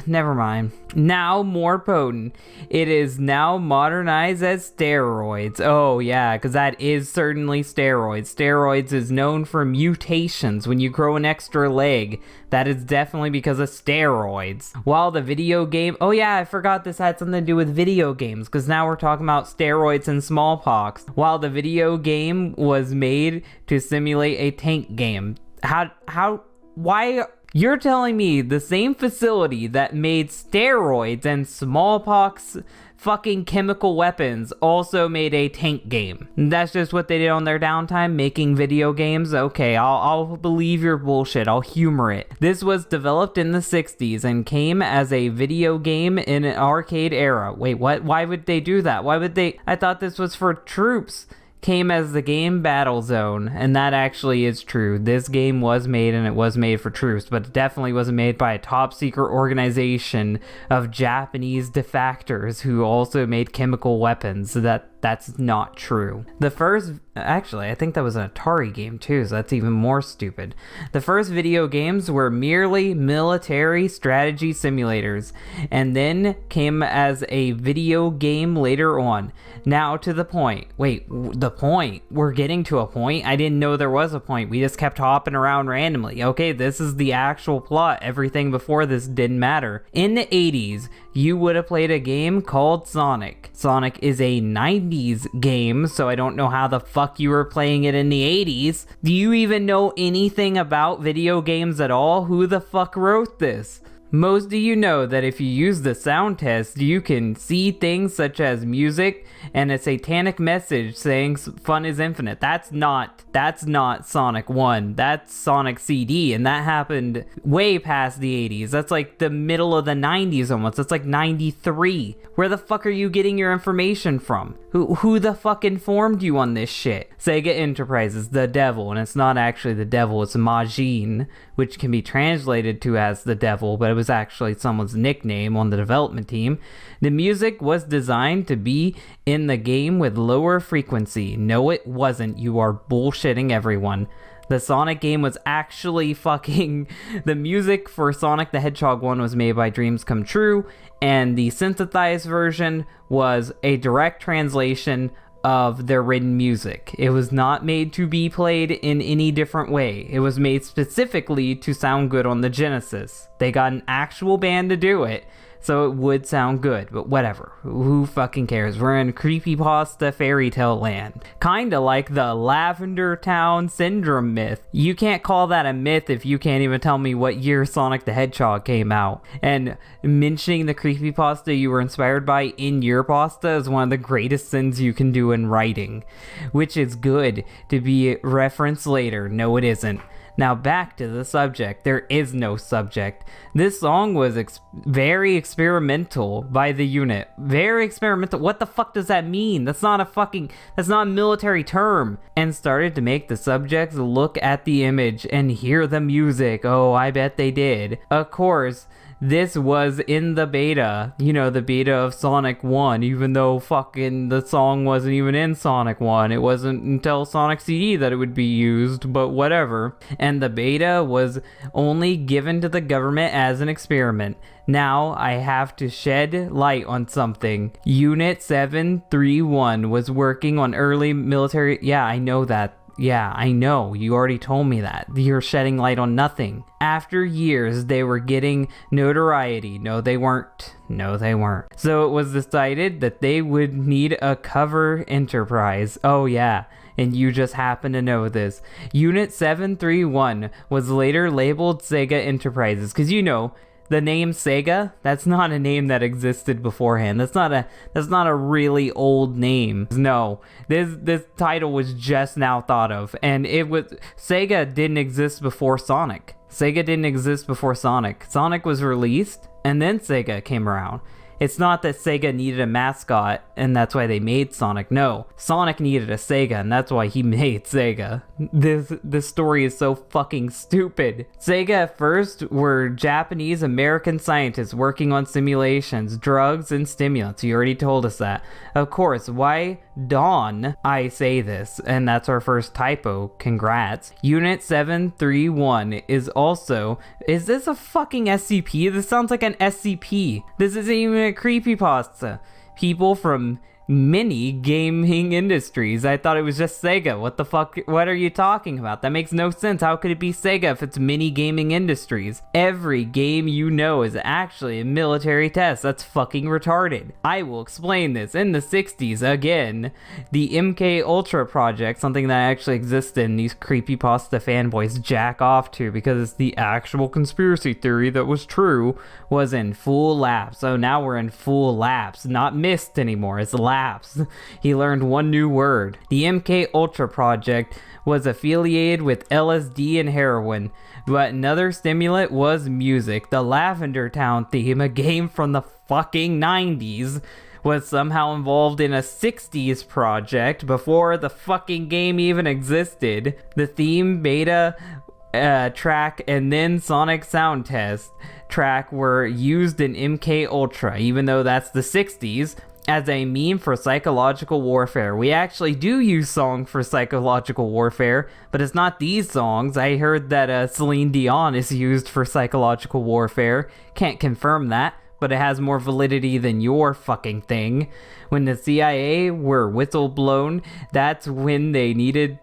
never mind. Now more potent. It is now modernized as steroids. Oh yeah, because that is certainly steroids. Steroids is known for mutations. When you grow an extra leg, that is definitely because of steroids. While the video game, oh yeah, I forgot this had something to do with video games, because now we're talking about steroids and smallpox. While the video game was made to simulate a tank game. Why? You're telling me the same facility that made steroids and smallpox fucking chemical weapons also made a tank game? That's just what they did on their downtime, making video games? Okay, I'll believe your bullshit. I'll humor it. This was developed in the 60s and came as a video game in an arcade era. Wait, what? Why would they do that? Why would they? I thought this was for troops. Came as the game Battlezone, and that actually is true. This game was made, and it was made for troops, but it definitely wasn't made by a top secret organization of Japanese defectors who also made chemical weapons. That's not true. The first, actually, I think that was an Atari game too, so that's even more stupid. The first video games were merely military strategy simulators, and then came as a video game later on. Now to the point. Wait, the point? We're getting to a point? I didn't know there was a point. We just kept hopping around randomly. Okay, this is the actual plot. Everything before this didn't matter. In the 80s, you would have played a game called Sonic. Sonic is a 90s game, so I don't know how the fuck you were playing it in the 80s. Do you even know anything about video games at all? Who the fuck wrote this? Most of you know that if you use the sound test, you can see things such as music and a satanic message saying fun is infinite. That's not Sonic 1. That's Sonic CD, and that happened way past the 80s. That's like the middle of the 90s almost. That's like 93. Where the fuck are you getting your information from? Who the fuck informed you on this shit? Sega Enterprises, the devil, and it's not actually the devil, it's Majin, which can be translated to as the devil, but it was actually someone's nickname on the development team. The music was designed to be in the game with lower frequency. No, it wasn't. You are bullshitting everyone. The Sonic game was actually fucking... The music for Sonic the Hedgehog 1 was made by Dreams Come True, and the synthesized version was a direct translation of their written music. It was not made to be played in any different way. It was made specifically to sound good on the Genesis. They got an actual band to do it, so it would sound good, but whatever. Who fucking cares? We're in creepypasta fairy tale land. Kinda like the Lavender Town Syndrome myth. You can't call that a myth if you can't even tell me what year Sonic the Hedgehog came out. And mentioning the creepypasta you were inspired by in your pasta is one of the greatest sins you can do in writing. Which is good to be referenced later. No, it isn't. Now back to the subject. There is no subject. This song was very experimental by the unit. Very experimental. What the fuck does that mean? That's not a military term. And started to make the subjects look at the image and hear the music. Oh, I bet they did. Of course, this was in the beta, the beta of Sonic 1, even though fucking the song wasn't even in Sonic 1. It wasn't until Sonic CD that it would be used, but whatever. And the beta was only given to the government as an experiment. Now, I have to shed light on something. Unit 731 was working on early military... Yeah, I know that. Yeah, I know. You already told me that. You're shedding light on nothing. After years, they were getting notoriety. No, they weren't. So it was decided that they would need a cover enterprise. Oh, yeah. and you just happen to know this. Unit 731 was later labeled Sega Enterprises, because the name Sega, that's not a name that existed beforehand. That's not a really old name. No, this title was just now thought of, and Sega didn't exist before Sonic. Sonic was released, and then Sega came around. It's not that Sega needed a mascot and that's why they made Sonic. No, Sonic needed a Sega and that's why he made Sega. This story is so fucking stupid. Sega at first were Japanese American scientists working on simulations, drugs, and stimulants. You already told us that. Of course, why Dawn? I say this, and that's our first typo. Congrats. Unit 731 is this a fucking SCP? This sounds like an SCP. This isn't even a creepypasta. People from Mini Gaming Industries. I thought it was just Sega. What the fuck? What are you talking about? That makes no sense. How could it be Sega if it's Mini Gaming Industries? Every game is actually a military test. That's fucking retarded. I will explain this. In the 60s, again, the MK Ultra project, something that actually existed and these creepypasta fanboys jack off to because it's the actual conspiracy theory that was true, was in full lapse. So now we're in full lapse. Not missed anymore. It's lapse. He learned one new word. The MK Ultra project was affiliated with LSD and heroin, but another stimulant was music. The Lavender Town theme, a game from the fucking 90s, was somehow involved in a 60s project before the fucking game even existed. The theme, beta track, and then Sonic sound test track were used in MK Ultra, even though that's the 60s. As a meme for psychological warfare. We actually do use songs for psychological warfare, but it's not these songs. I heard that Celine Dion is used for psychological warfare. Can't confirm that, but it has more validity than your fucking thing. When the CIA were whistleblown, that's when they needed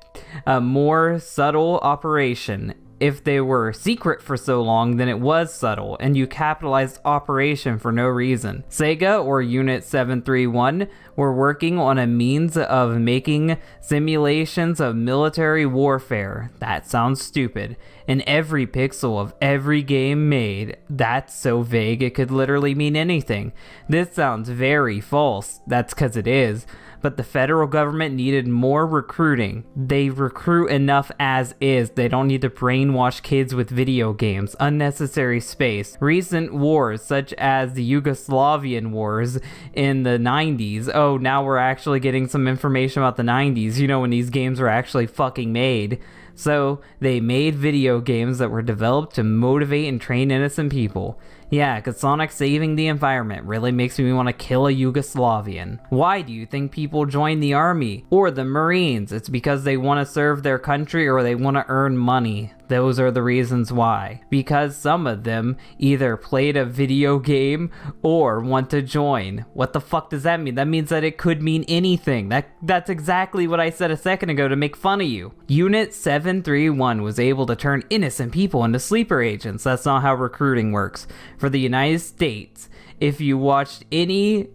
a more subtle operation. If they were secret for so long, then it was subtle, and you capitalized operation for no reason. Sega, or Unit 731, were working on a means of making simulations of military warfare. That sounds stupid. In every pixel of every game made. That's so vague it could literally mean anything. This sounds very false. That's because it is. But the federal government needed more recruiting. They recruit enough as is. They don't need to brainwash kids with video games. Unnecessary space. Recent wars, such as the Yugoslavian wars in the 90s. Oh, now we're actually getting some information about the 90s. When these games were actually fucking made. So they made video games that were developed to motivate and train innocent people. Yeah, because Sonic saving the environment really makes me want to kill a Yugoslavian. Why do you think people join the army or the Marines? It's because they want to serve their country or they want to earn money. Those are the reasons why. Because some of them either played a video game or want to join. What the fuck does that mean? That means that it could mean anything. That's exactly what I said a second ago to make fun of you. Unit 731 was able to turn innocent people into sleeper agents. That's not how recruiting works. For the United States, if you watched mini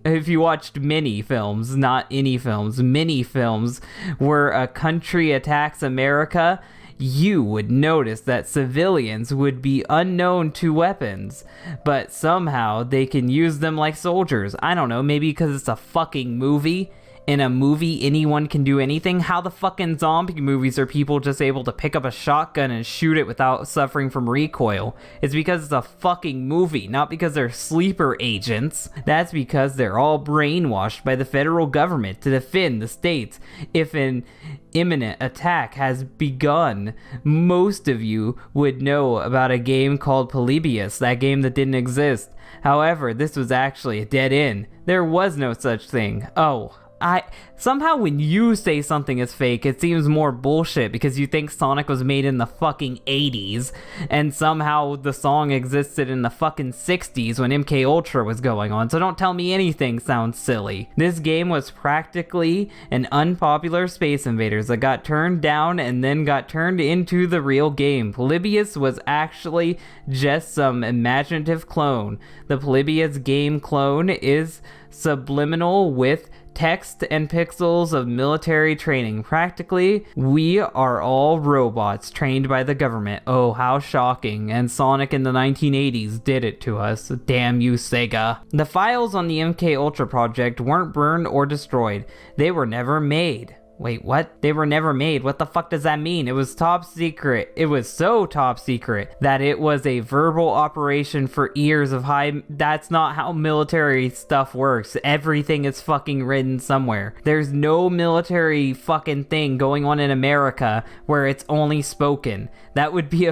films, not any films, mini films, where a country attacks America, you would notice that civilians would be unknown to weapons, but somehow they can use them like soldiers. I don't know, maybe because it's a fucking movie. In a movie, anyone can do anything. How the fucking zombie movies are people just able to pick up a shotgun and shoot it without suffering from recoil? It's because it's a fucking movie, not because they're sleeper agents. That's because they're all brainwashed by the federal government to defend the states if an imminent attack has begun. Most of you would know about a game called Polybius, that game that didn't exist. However, this was actually a dead end. There was no such thing. Somehow when you say something is fake, it seems more bullshit because you think Sonic was made in the fucking 80s, and somehow the song existed in the fucking 60s when MK Ultra was going on, so don't tell me anything sounds silly. This game was practically an unpopular Space Invaders that got turned down and then got turned into the real game. Polybius was actually just some imaginative clone. The Polybius game clone is subliminal with text and pixels of military training. Practically, we are all robots trained by the government. Oh, how shocking. And Sonic in the 1980s did it to us. Damn you, Sega. The files on the MK Ultra project weren't burned or destroyed. They were never made. Wait, what? They were never made? What the fuck does that mean? It was top secret. It was so top secret that it was a verbal operation for years of high... That's not how military stuff works. Everything is fucking written somewhere. There's no military fucking thing going on in America where it's only spoken. That would be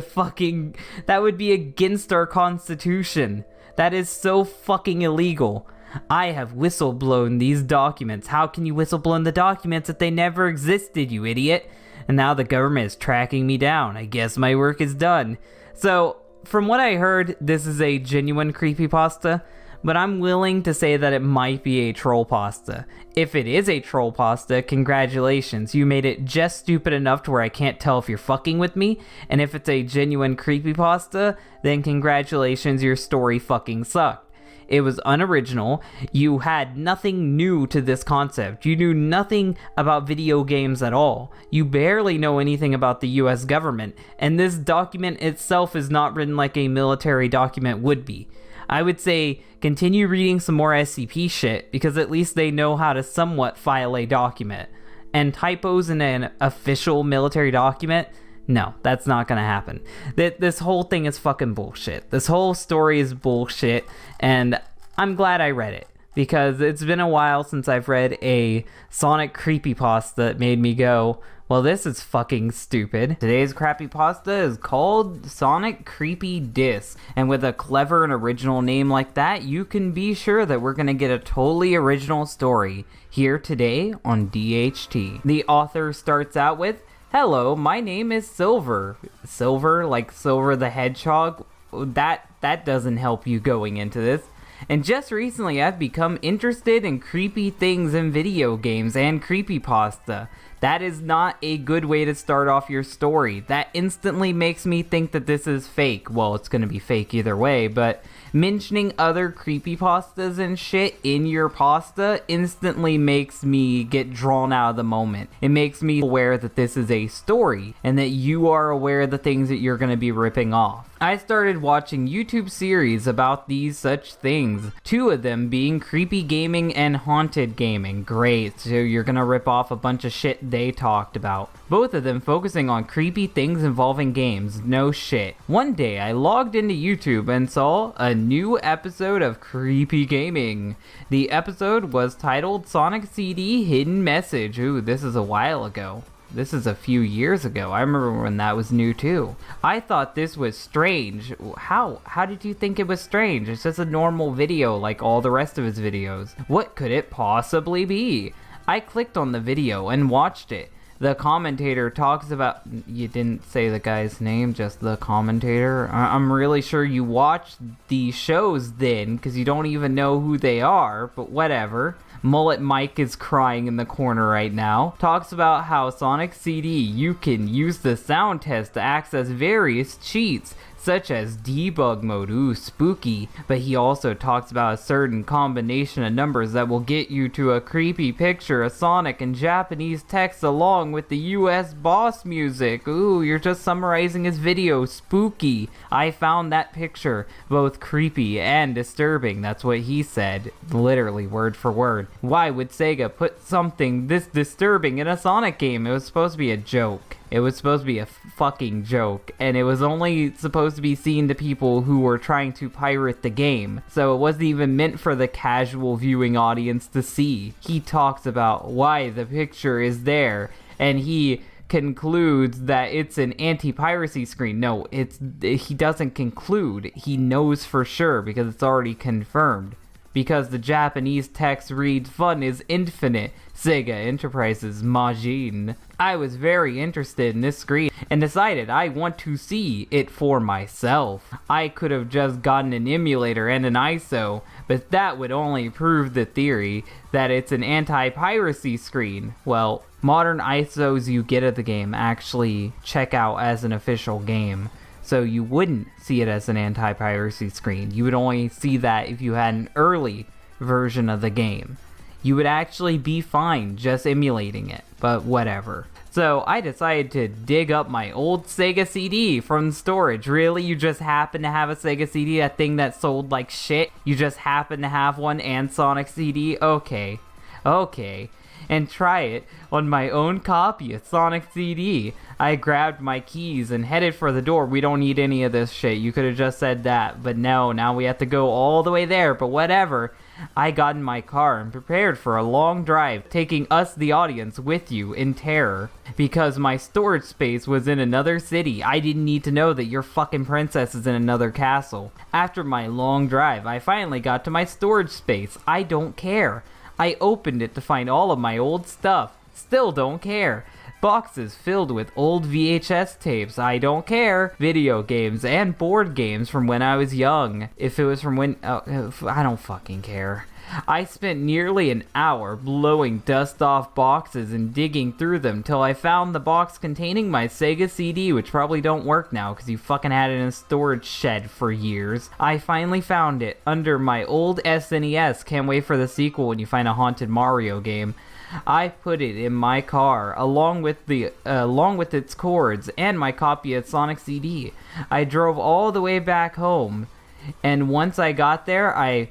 against our Constitution. That is so fucking illegal. I have whistleblown these documents. How can you whistleblown the documents if they never existed, you idiot? And now the government is tracking me down. I guess my work is done. So, from what I heard, this is a genuine creepypasta, but I'm willing to say that it might be a troll pasta. If it is a troll pasta, congratulations. You made it just stupid enough to where I can't tell if you're fucking with me. And if it's a genuine creepypasta, then congratulations, your story fucking sucked. It was unoriginal. You had nothing new to this concept. You knew nothing about video games at all. You barely know anything about the US government, and this document itself is not written like a military document would be. I would say continue reading some more SCP shit, because at least they know how to somewhat file a document. And typos in an official military document? No, that's not gonna happen. This whole thing is fucking bullshit. This whole story is bullshit, and I'm glad I read it, because it's been a while since I've read a Sonic creepypasta that made me go, well, this is fucking stupid. Today's creepypasta is called Sonic Creepy Dis, and with a clever and original name like that, you can be sure that we're gonna get a totally original story here today on DHT. The author starts out with, hello, my name is Silver. Silver, like Silver the Hedgehog? That doesn't help you going into this. And just recently I've become interested in creepy things in video games and creepypasta. That is not a good way to start off your story. That instantly makes me think that this is fake. Well, it's gonna be fake either way, but mentioning other creepypastas and shit in your pasta instantly makes me get drawn out of the moment. It makes me aware that this is a story and that you are aware of the things that you're gonna be ripping off. I started watching YouTube series about these such things, 2 of them being creepy gaming and haunted gaming. Great, so you're gonna rip off a bunch of shit they talked about. Both of them focusing on creepy things involving games. No shit. One day I logged into YouTube and saw a new episode of Creepy Gaming. The episode was titled Sonic CD Hidden Message. Ooh, this is a while ago. This is a few years ago. I remember when that was new too. I thought this was strange. How did you think it was strange? It's just a normal video like all the rest of his videos. What could it possibly be? I clicked on the video and watched it. The commentator talks about... You didn't say the guy's name, just the commentator. I'm really sure you watched the shows then, because you don't even know who they are, but whatever. Mullet Mike is crying in the corner right now. Talks about how Sonic CD, you can use the sound test to access various cheats, such as debug mode. Ooh, spooky. But he also talks about a certain combination of numbers that will get you to a creepy picture of Sonic in Japanese text along with the US boss music. Ooh, you're just summarizing his video. Spooky. I found that picture both creepy and disturbing. That's what he said, literally word for word. Why would Sega put something this disturbing in a Sonic game? It was supposed to be a joke. It was supposed to be a fucking joke, and it was only supposed to be seen to people who were trying to pirate the game, so it wasn't even meant for the casual viewing audience to see. He talks about why the picture is there, and he concludes that it's an anti-piracy screen. No, he doesn't conclude. He knows for sure because it's already confirmed. Because the Japanese text reads, "Fun is infinite. Sega Enterprises Majin." I was very interested in this screen and decided I want to see it for myself. I could have just gotten an emulator and an ISO, but that would only prove the theory that it's an anti-piracy screen. Well, modern ISOs you get at the game actually check out as an official game. So you wouldn't see it as an anti-piracy screen. You would only see that if you had an early version of the game. You would actually be fine just emulating it, but whatever. So I decided to dig up my old Sega CD from storage. Really? You just happen to have a Sega CD, a thing that sold like shit? You just happen to have one and Sonic CD? Okay. And try it on my own copy of Sonic CD. I grabbed my keys and headed for the door. We don't need any of this shit. You could have just said that. But no, now we have to go all the way there. But whatever. I got in my car and prepared for a long drive, taking us, the audience, with you in terror. Because my storage space was in another city. I didn't need to know that your fucking princess is in another castle. After my long drive, I finally got to my storage space. I don't care. I opened it to find all of my old stuff. Still don't care. Boxes filled with old VHS tapes. I don't care. Video games and board games from when I was young. If it was from when... I don't fucking care. I spent nearly an hour blowing dust off boxes and digging through them till I found the box containing my Sega CD, which probably don't work now because you fucking had it in a storage shed for years. I finally found it under my old SNES. Can't wait for the sequel when you find a haunted Mario game. I put it in my car along with its cords and my copy of Sonic CD. I drove all the way back home, and once I got there, I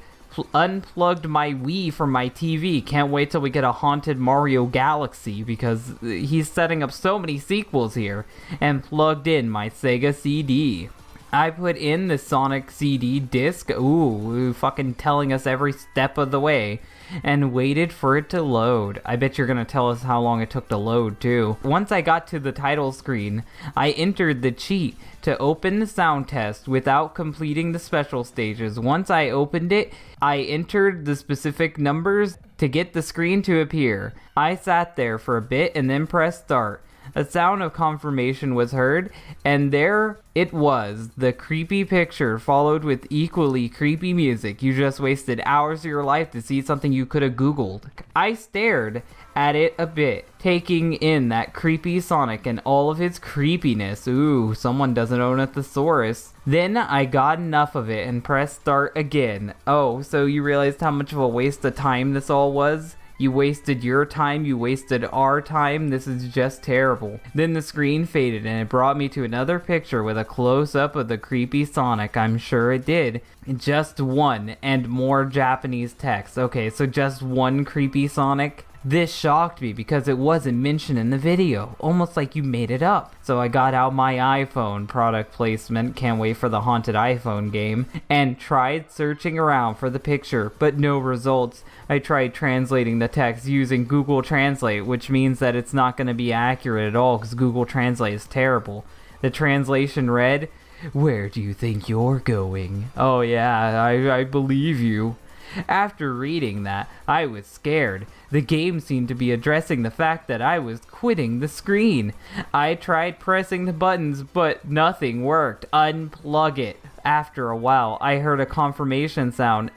unplugged my Wii from my TV. Can't wait till we get a haunted Mario Galaxy because he's setting up so many sequels here. And plugged in my Sega CD. I put in the Sonic CD disc, fucking telling us every step of the way, and waited for it to load. I bet you're gonna tell us how long it took to load too. Once I got to the title screen, I entered the cheat to open the sound test without completing the special stages. Once I opened it, I entered the specific numbers to get the screen to appear. I sat there for a bit and then pressed start. A sound of confirmation was heard, and there it was, the creepy picture followed with equally creepy music. You just wasted hours of your life to see something you could have Googled. I stared at it a bit, taking in that creepy Sonic and all of his creepiness. Ooh, someone doesn't own a thesaurus. Then I got enough of it and pressed start again. Oh, so you realized how much of a waste of time this all was? You wasted your time, you wasted our time, this is just terrible. Then the screen faded and it brought me to another picture with a close-up of the creepy Sonic. I'm sure it did. Just one, and more Japanese text. Okay, so just one creepy Sonic? This shocked me because it wasn't mentioned in the video, almost like you made it up. So I got out my iPhone, product placement, can't wait for the haunted iPhone game, and tried searching around for the picture, but no results. I tried translating the text using Google Translate, which means that it's not going to be accurate at all because Google Translate is terrible. The translation read, "Where do you think you're going?" Oh yeah, I believe you. After reading that, I was scared. The game seemed to be addressing the fact that I was quitting the screen. I tried pressing the buttons, but nothing worked. Unplug it. After a while, I heard a confirmation sound,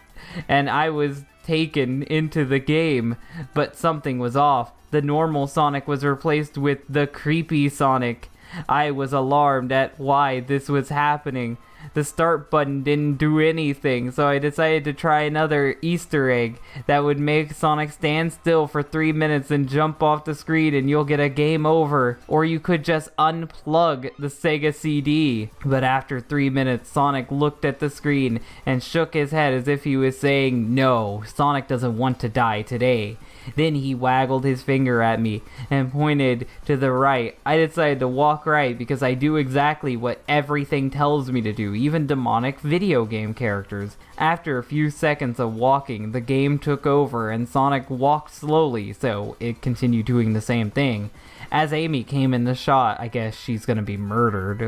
and I was taken into the game, but something was off. The normal Sonic was replaced with the creepy Sonic. I was alarmed at why this was happening. The start button didn't do anything, so I decided to try another Easter egg that would make Sonic stand still for 3 minutes and jump off the screen and you'll get a game over. Or you could just unplug the Sega CD. But after 3 minutes, Sonic looked at the screen and shook his head as if he was saying, "No, Sonic doesn't want to die today." Then he waggled his finger at me and pointed to the right. I decided to walk right because I do exactly what everything tells me to do, even demonic video game characters. After a few seconds of walking, the game took over and Sonic walked slowly, so it continued doing the same thing. As Amy came in the shot, I guess she's gonna be murdered,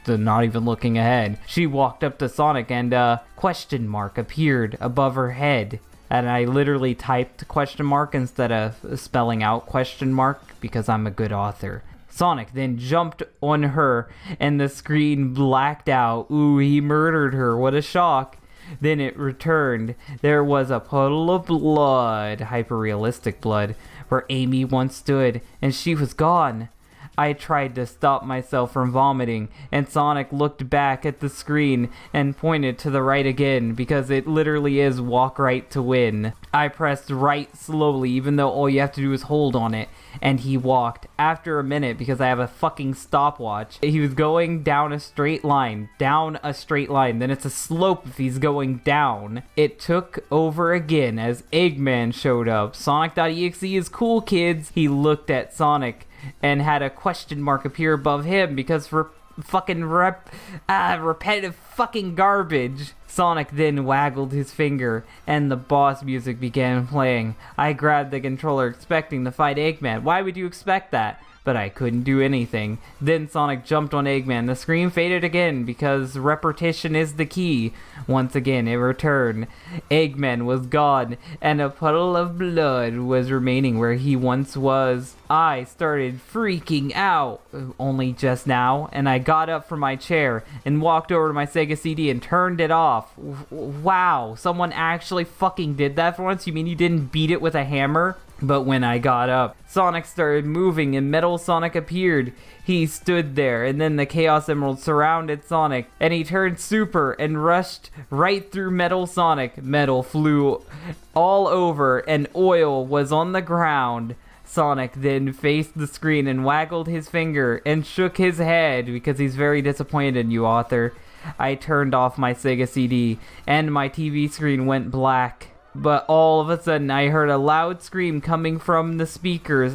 not even looking ahead. She walked up to Sonic and a question mark appeared above her head. And I literally typed question mark instead of spelling out question mark because I'm a good author. Sonic then jumped on her and the screen blacked out. Ooh, he murdered her. What a shock. Then it returned. There was a puddle of blood, hyper-realistic blood, where Amy once stood, and she was gone. I tried to stop myself from vomiting, and Sonic looked back at the screen and pointed to the right again, because it literally is walk right to win. I pressed right slowly, even though all you have to do is hold on it, and he walked. After a minute, because I have a fucking stopwatch, he was going down a straight line, then it's a slope if he's going down. It took over again as Eggman showed up. Sonic.exe is cool, kids. He looked at Sonic and had a question mark appear above him because for fucking repetitive fucking garbage. Sonic then waggled his finger and the boss music began playing. I grabbed the controller expecting to fight Eggman. Why would you expect that? But I couldn't do anything. Then Sonic jumped on Eggman. The screen faded again because repetition is the key. Once again, it returned. Eggman was gone, and a puddle of blood was remaining where he once was. I started freaking out, only just now, and I got up from my chair and walked over to my Sega CD and turned it off. Wow, someone actually fucking did that for once? You mean you didn't beat it with a hammer? But when I got up, Sonic started moving and Metal Sonic appeared. He stood there, and then the Chaos Emerald surrounded Sonic, and he turned super and rushed right through Metal Sonic. Metal flew all over, and oil was on the ground. Sonic then faced the screen and waggled his finger and shook his head because he's very disappointed in you, author. I turned off my Sega CD, and my TV screen went black. But all of a sudden, I heard a loud scream coming from the speakers,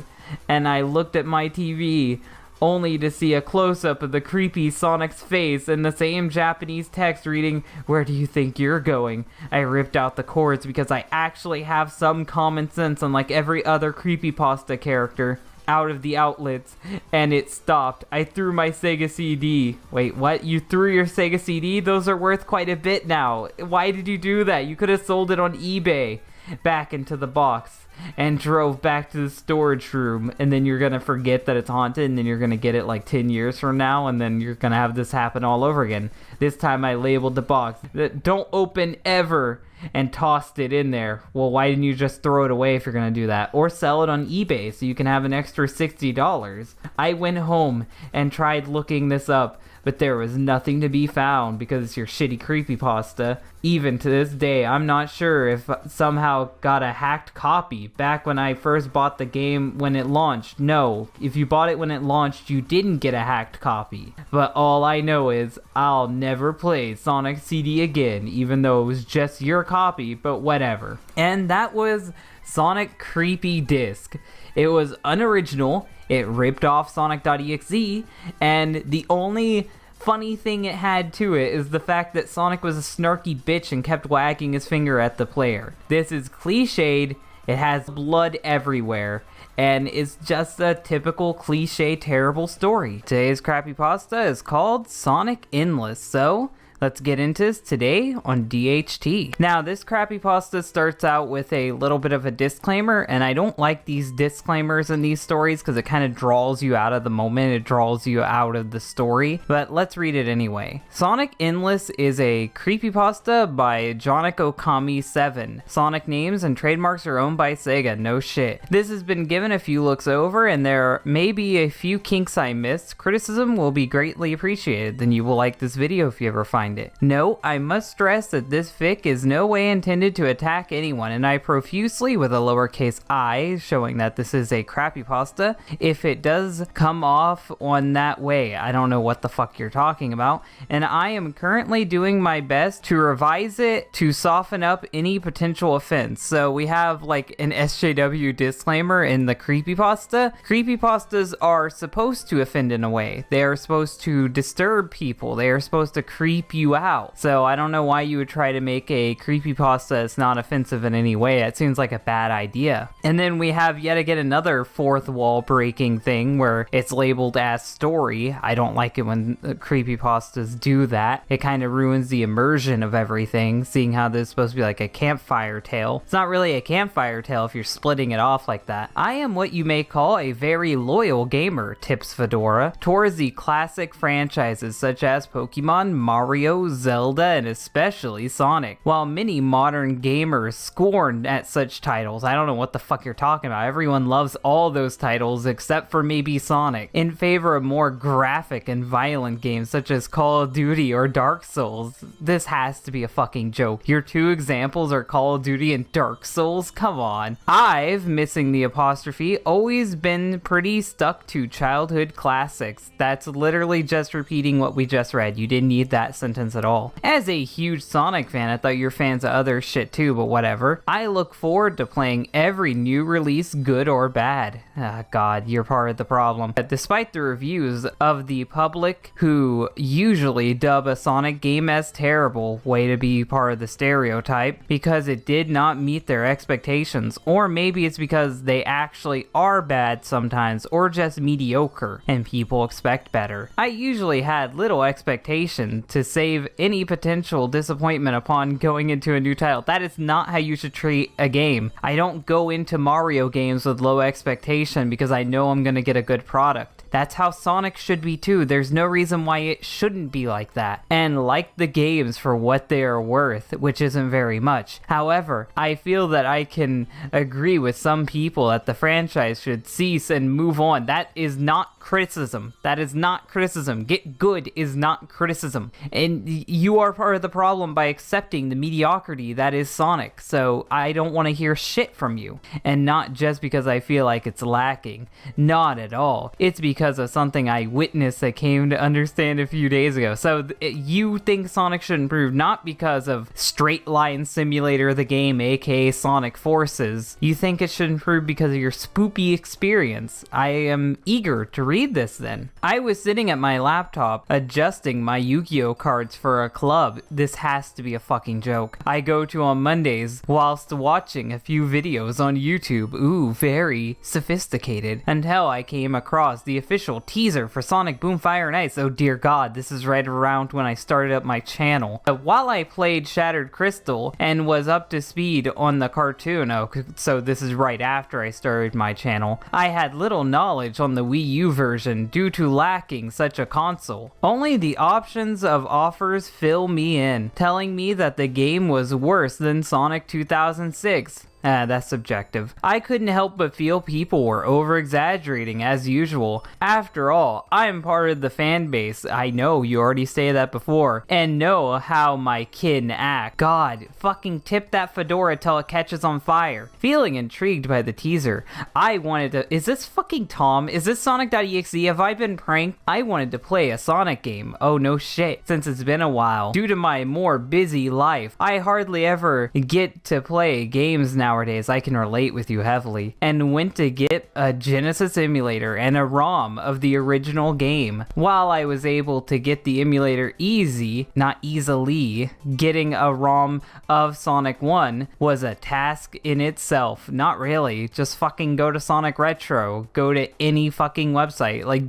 and I looked at my TV, only to see a close-up of the creepy Sonic's face and the same Japanese text reading, "Where do you think you're going?" I ripped out the cords because I actually have some common sense, unlike every other creepypasta character, out of the outlets, and it stopped. I threw my Sega CD. Wait, what? You threw your Sega CD? Those are worth quite a bit now. Why did you do that? You could have sold it on eBay. Back into the box and drove back to the storage room, and then you're gonna forget that it's haunted, and then you're gonna get it like 10 years from now, and then you're gonna have this happen all over again. This time I labeled the box that "Don't open ever," and tossed it in there. Well, why didn't you just throw it away if you're gonna do that? Or sell it on eBay so you can have an extra $60. I went home and tried looking this up, but there was nothing to be found because it's your shitty creepypasta. Even to this day, I'm not sure if somehow got a hacked copy back when I first bought the game when it launched. No, if you bought it when it launched, you didn't get a hacked copy. But all I know is I'll never play Sonic CD again, even though it was just your copy, but whatever. And that was Sonic Creepy Disc. It was unoriginal. It ripped off Sonic.exe, and the only funny thing it had to it is the fact that Sonic was a snarky bitch and kept wagging his finger at the player. This is cliched, it has blood everywhere, and it's just a typical cliche terrible story. Today's Crappypasta is called Sonic Endless, so let's get into this today on DHT. Now, this Crappypasta starts out with a little bit of a disclaimer, and I don't like these disclaimers in these stories because it kind of draws you out of the moment, it draws you out of the story, but let's read it anyway. Sonic Endless is a creepypasta by Jonic Okami7. Sonic names and trademarks are owned by Sega, no shit. This has been given a few looks over, and there may be a few kinks I missed. Criticism will be greatly appreciated, then you will like this video if you ever find it. Note, I must stress that this fic is no way intended to attack anyone, and I profusely, with a lowercase I, showing that this is a crappypasta, if it does come off on that way. I don't know what the fuck you're talking about, and I am currently doing my best to revise it to soften up any potential offense. So we have like an SJW disclaimer in the creepypasta. Creepypastas are supposed to offend in a way. They are supposed to disturb people. They are supposed to creep you out. So I don't know why you would try to make a creepypasta that's not offensive in any way. It seems like a bad idea. And then we have yet again another fourth wall breaking thing where it's labeled as story. I don't like it when creepypastas do that. It kind of ruins the immersion of everything, seeing how this is supposed to be like a campfire tale. It's not really a campfire tale if you're splitting it off like that. I am what you may call a very loyal gamer, tips Fedora, towards the classic franchises such as Pokemon, Mario, Mario, Zelda, and especially Sonic. While many modern gamers scorn at such titles, I don't know what the fuck you're talking about, everyone loves all those titles except for maybe Sonic, in favor of more graphic and violent games such as Call of Duty or Dark Souls. This has to be a fucking joke. Your two examples are Call of Duty and Dark Souls? Come on. I've, missing the apostrophe, always been pretty stuck to childhood classics. That's literally just repeating what we just read. You didn't need that sentence at all. As a huge Sonic fan, I thought you're fans of other shit too, but whatever. I look forward to playing every new release, good or bad. Ah, God, you're part of the problem. But despite the reviews of the public, who usually dub a Sonic game as terrible, way to be part of the stereotype, because it did not meet their expectations, or maybe it's because they actually are bad sometimes, or just mediocre, and people expect better. I usually had little expectation to save any potential disappointment upon going into a new title. That is not how you should treat a game. I don't go into Mario games with low expectation because I know I'm gonna get a good product. That's how Sonic should be too. There's no reason why it shouldn't be like that. And like the games for what they are worth, which isn't very much. However, I feel that I can agree with some people that the franchise should cease and move on. That is not criticism. That is not criticism. Get good is not criticism. And you are part of the problem by accepting the mediocrity that is Sonic. So I don't want to hear shit from you. And not just because I feel like it's lacking. Not at all. It's because of something I witnessed that came to understand a few days ago. So you think Sonic should improve not because of Straight Line Simulator, the game, aka Sonic Forces. You think it should improve because of your spoopy experience. I am eager to read this then. I was sitting at my laptop adjusting my Yu-Gi-Oh cards for a club. This has to be a fucking joke. I go to on Mondays whilst watching a few videos on YouTube. Ooh, very sophisticated. Until I came across the official teaser for Sonic Boom Fire and Ice. Oh dear God, this is right around when I started up my channel. While I played Shattered Crystal and was up to speed on the cartoon, so this is right after I started my channel, I had little knowledge on the Wii U version due to lacking such a console. Only the options of offers fill me in, telling me that the game was worse than Sonic 2006. That's subjective. I couldn't help but feel people were over-exaggerating as usual. After all, I'm part of the fan base. I know you already stated that before, and know how my kin act. God, fucking tip that fedora till it catches on fire. Feeling intrigued by the teaser, I wanted to— is this fucking Tom? Is this Sonic.exe? Have I been pranked? I wanted to play a Sonic game. Oh no shit, since it's been a while. Due to my more busy life, I hardly ever get to play games nowadays. I can relate with you heavily, and went to get a Genesis emulator and a ROM of the original game. While I was able to get the emulator easy, not easily, getting a ROM of Sonic 1 was a task in itself. Not really, just fucking go to Sonic Retro, go to any fucking website, like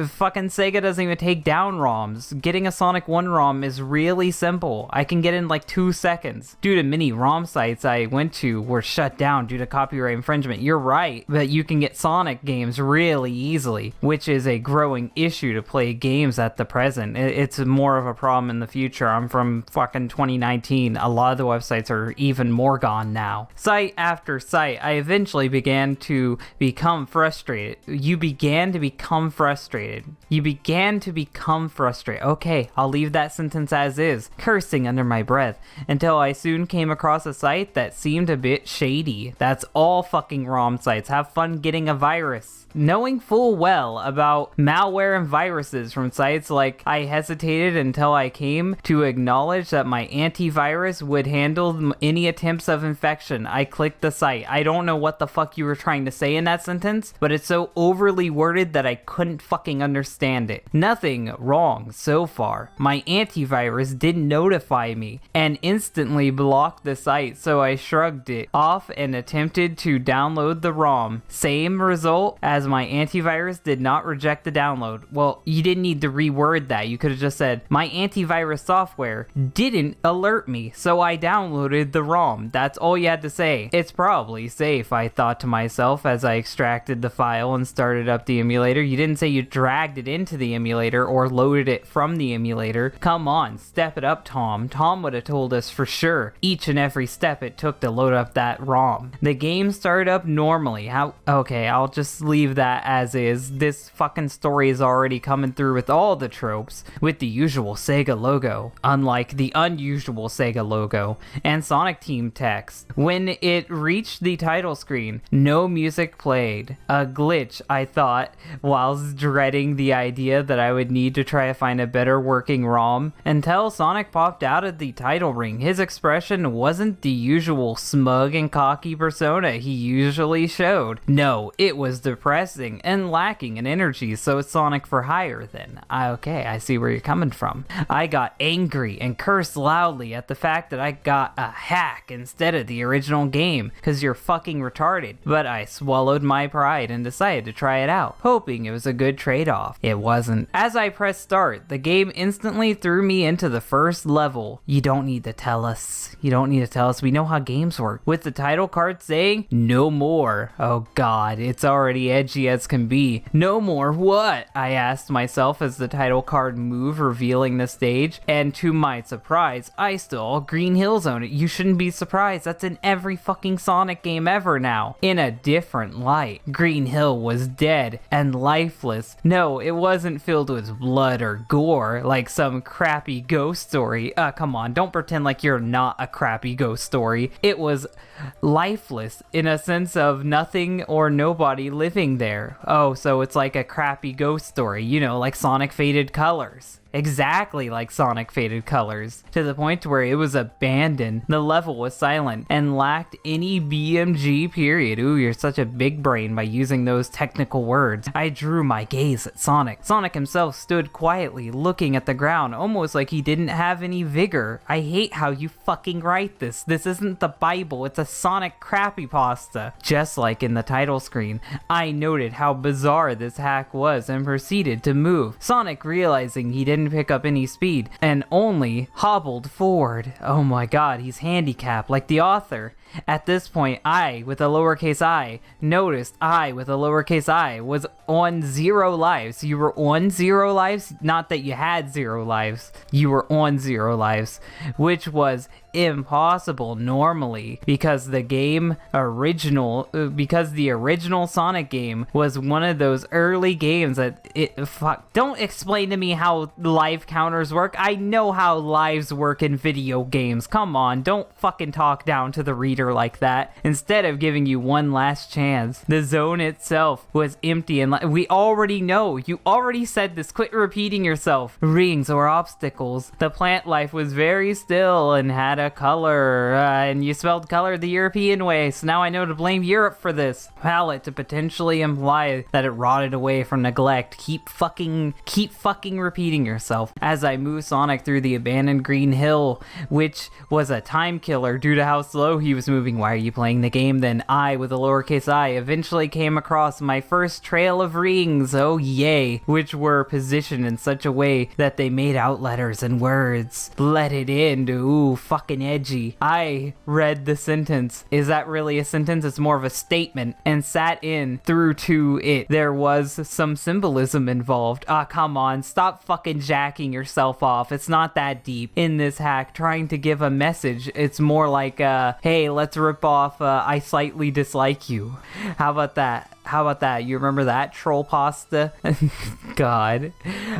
fucking Sega doesn't even take down ROMs. Getting a Sonic 1 ROM is really simple. I can get in like 2 seconds. Due to many ROM sites I went to were shut down due to copyright infringement. You're right, but you can get Sonic games really easily, which is a growing issue to play games at the present. It's more of a problem in the future. I'm from fucking 2019. A lot of the websites are even more gone now. Site after site, I eventually began to become frustrated. You began to become frustrated. Okay, I'll leave that sentence as is, cursing under my breath, until I soon came across a site that seemed a bit shady. That's all fucking ROM sites. Have fun getting a virus. Knowing full well about malware and viruses from sites like, I hesitated until I came to acknowledge that my antivirus would handle any attempts of infection. I clicked the site. I don't know what the fuck you were trying to say in that sentence, but it's so overly worded that I couldn't fucking understand it. Nothing wrong so far. My antivirus didn't notify me and instantly blocked the site, so I shrugged it off off and attempted to download the ROM. Same result, as my antivirus did not reject the download. Well, you didn't need to reword that. You could have just said, my antivirus software didn't alert me, so I downloaded the ROM. That's all you had to say. It's probably safe, I thought to myself as I extracted the file and started up the emulator. You didn't say you dragged it into the emulator or loaded it from the emulator. Come on, step it up, Tom. Tom would have told us for sure each and every step it took to load up that ROM. The game started up normally. Okay, I'll just leave that as is. This fucking story is already coming through with all the tropes, with the usual Sega logo, unlike the unusual Sega logo, and Sonic Team text. When it reached the title screen, no music played. A glitch, I thought, whilst dreading the idea that I would need to try to find a better working ROM, until Sonic popped out of the title ring. His expression wasn't the usual smug and cocky persona he usually showed. No, it was depressing and lacking in energy, so it's Sonic for hire then. Okay, I see where you're coming from. I got angry and cursed loudly at the fact that I got a hack instead of the original game, cause you're fucking retarded. But I swallowed my pride and decided to try it out, hoping it was a good trade-off. It wasn't. As I pressed start, the game instantly threw me into the first level. You don't need to tell us. You don't need to tell us. We know how games work. With the title card saying, no more. Oh god, it's already edgy as can be. No more what? I asked myself as the title card moved, revealing the stage, and to my surprise, I saw Green Hill Zone. You shouldn't be surprised. That's in every fucking Sonic game ever now. In a different light. Green Hill was dead and lifeless. No, it wasn't filled with blood or gore like some crappy ghost story. Come on, don't pretend like you're not a crappy ghost story. It was lifeless in a sense of nothing or nobody living there. Oh, so it's like a crappy ghost story, you know, like Sonic Faded Colors. Exactly like Sonic Faded Colors, to the point where it was abandoned, the level was silent, and lacked any BMG period. Ooh, you're such a big brain by using those technical words. I drew my gaze at Sonic. Sonic himself stood quietly, looking at the ground, almost like he didn't have any vigor. I hate how you fucking write this. This isn't the Bible, it's a Sonic Crappypasta. Just like in the title screen, I noted how bizarre this hack was and proceeded to move. Sonic, realizing he didn't pick up any speed and only hobbled forward. Oh my god, he's handicapped like the author. At this point, I, with a lowercase I, noticed I, with a lowercase I, was on 0 lives. You were on 0 lives? Not that you had 0 lives. You were on 0 lives, which was impossible normally because the original Sonic game was one of those early games that don't explain to me how life counters work. I know how lives work in video games. Come on, don't fucking talk down to the reader like that. Instead of giving you one last chance, the zone itself was empty and we already know. You already said this. Quit repeating yourself. Rings or obstacles. The plant life was very still and had a color, and you spelled color the European way, so now I know to blame Europe for this. Palette to potentially imply that it rotted away from neglect. Keep fucking repeating yourself. As I move Sonic through the abandoned Green Hill, which was a time killer due to how slow he was moving. Why are you playing the game then? I, with a lowercase I, eventually came across my first trail of rings, oh yay, which were positioned in such a way that they made out letters and words. Let it in, ooh, fucking edgy. I read the sentence. Is that really a sentence? It's more of a statement, and sat in through to it. There was some symbolism involved. Come on, stop fucking jacking yourself off. It's not that deep. In this hack, trying to give a message, it's more like, hey, let's rip off, I slightly dislike you. How about that? How about that? You remember that troll pasta? God.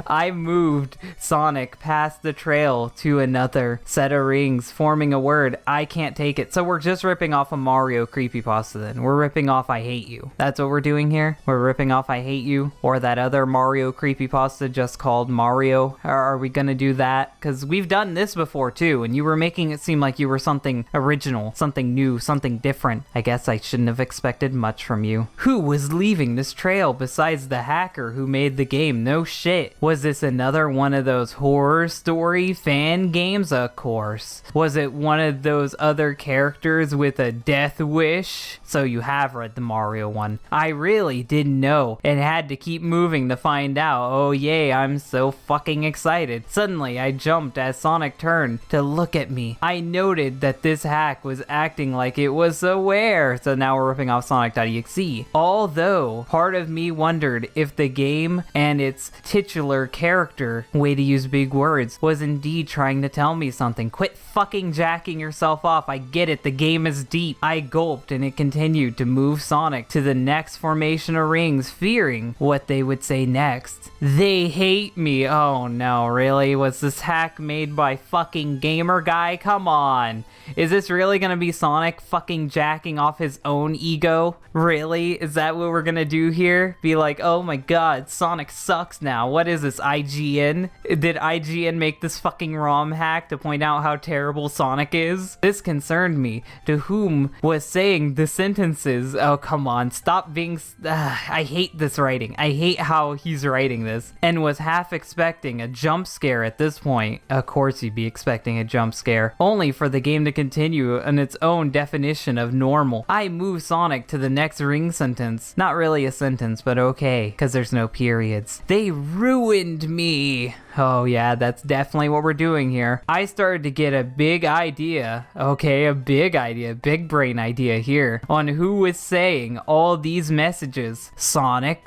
I moved Sonic past the trail to another set of rings, forming a word. I can't take it. So we're just ripping off a Mario creepypasta then. We're ripping off I Hate You. That's what we're doing here? We're ripping off I Hate You, or that other Mario creepypasta just called Mario. Are we gonna do that? Because we've done this before too, and you were making it seem like you were something original, something new, something different. I guess I shouldn't have expected much from you. Who was is leaving this trail besides the hacker who made the game? No shit. Was this another one of those horror story fan games? Of course. Was it one of those other characters with a death wish? So you have read the Mario one. I really didn't know and had to keep moving to find out. Oh yay, I'm so fucking excited. Suddenly I jumped as Sonic turned to look at me. I noted that this hack was acting like it was aware. So now we're ripping off Sonic.exe. Although part of me wondered if the game and its titular character, way to use big words, was indeed trying to tell me something. Quit fucking jacking yourself off. I get it, the game is deep. I gulped and it continued to move Sonic to the next formation of rings, fearing what they would say next. They hate me. Oh no, really? Was this hack made by fucking Gamer Guy? Come on. Is this really gonna be Sonic fucking jacking off his own ego? Really? Is that what we're gonna do here? Be like, oh my god, Sonic sucks now. What is this, IGN? Did IGN make this fucking ROM hack to point out how terrible Sonic is? This concerned me. To whom was saying the sentences? Oh, come on. Stop being... I hate this writing. I hate how he's writing this. And was half expecting a jump scare at this point. Of course you'd be expecting a jump scare. Only for the game to continue in its own definition of normal. I move Sonic to the next ring sentence. Not really a sentence, but okay, because there's no periods. They ruined me. Oh yeah, that's definitely what we're doing here. I started to get a big idea, okay, a big idea, big brain idea here, on who was saying all these messages. Sonic ...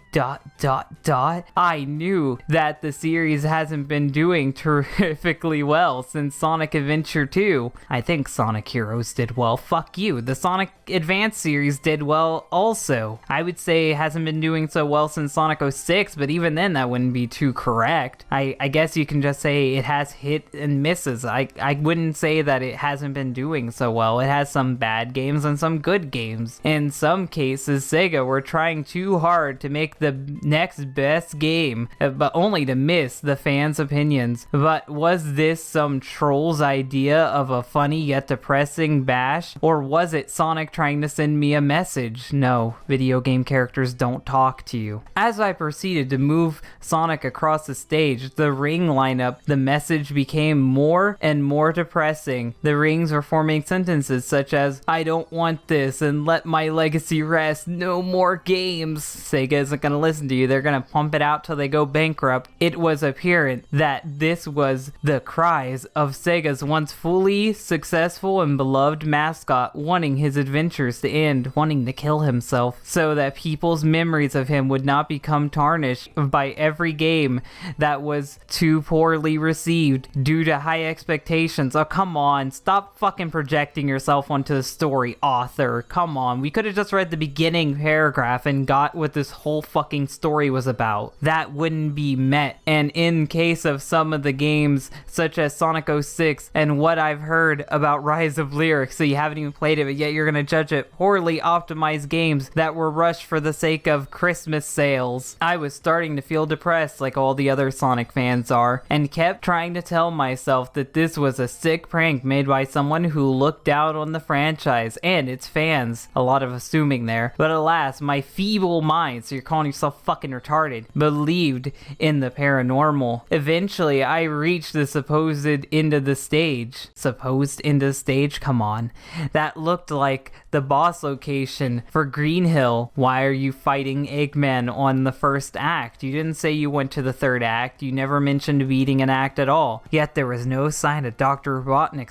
I knew that the series hasn't been doing terrifically well since Sonic Adventure 2. I think Sonic Heroes did well. Fuck you. The Sonic Advance series did well also. I would say it hasn't been doing so well since Sonic 06, but even then that wouldn't be too correct. I guess you can just say it has hit and misses. I wouldn't say that it hasn't been doing so well. It has some bad games and some good games. In some cases, Sega were trying too hard to make the next best game, but only to miss the fans' opinions. But was this some troll's idea of a funny yet depressing bash? Or was it Sonic trying to send me a message? No, video game characters don't talk to you. As I proceeded to move Sonic across the stage, the ring lineup, the message became more and more depressing. The rings were forming sentences such as, I don't want this and let my legacy rest, no more games. Sega isn't gonna listen to you, they're gonna pump it out till they go bankrupt. It was apparent that this was the cries of Sega's once fully successful and beloved mascot wanting his adventures to end, wanting to kill himself, so that people's memories of him would not become tarnished by every game that was too poorly received due to high expectations. Oh, come on, stop fucking projecting yourself onto the story author. Come on, we could have just read the beginning paragraph and got what this whole fucking story was about. That wouldn't be met. And in case of some of the games such as Sonic 06 and what I've heard about Rise of Lyric, so you haven't even played it but yet you're gonna judge it, poorly optimized games that were rushed for the sake of Christmas sales. I was starting to feel depressed like all the other Sonic fans are, and kept trying to tell myself that this was a sick prank made by someone who looked down on the franchise and its fans. A lot of assuming there, but alas, my feeble mind, so you're calling yourself fucking retarded, believed in the paranormal. Eventually, I reached the supposed end of the stage. Supposed end of the stage? Come on. That looked like the boss location for Green Hill. Why are you fighting Eggman on the first act? You didn't say you went to the third act. You never mentioned beating an act at all. Yet there was no sign of Dr. Robotnik /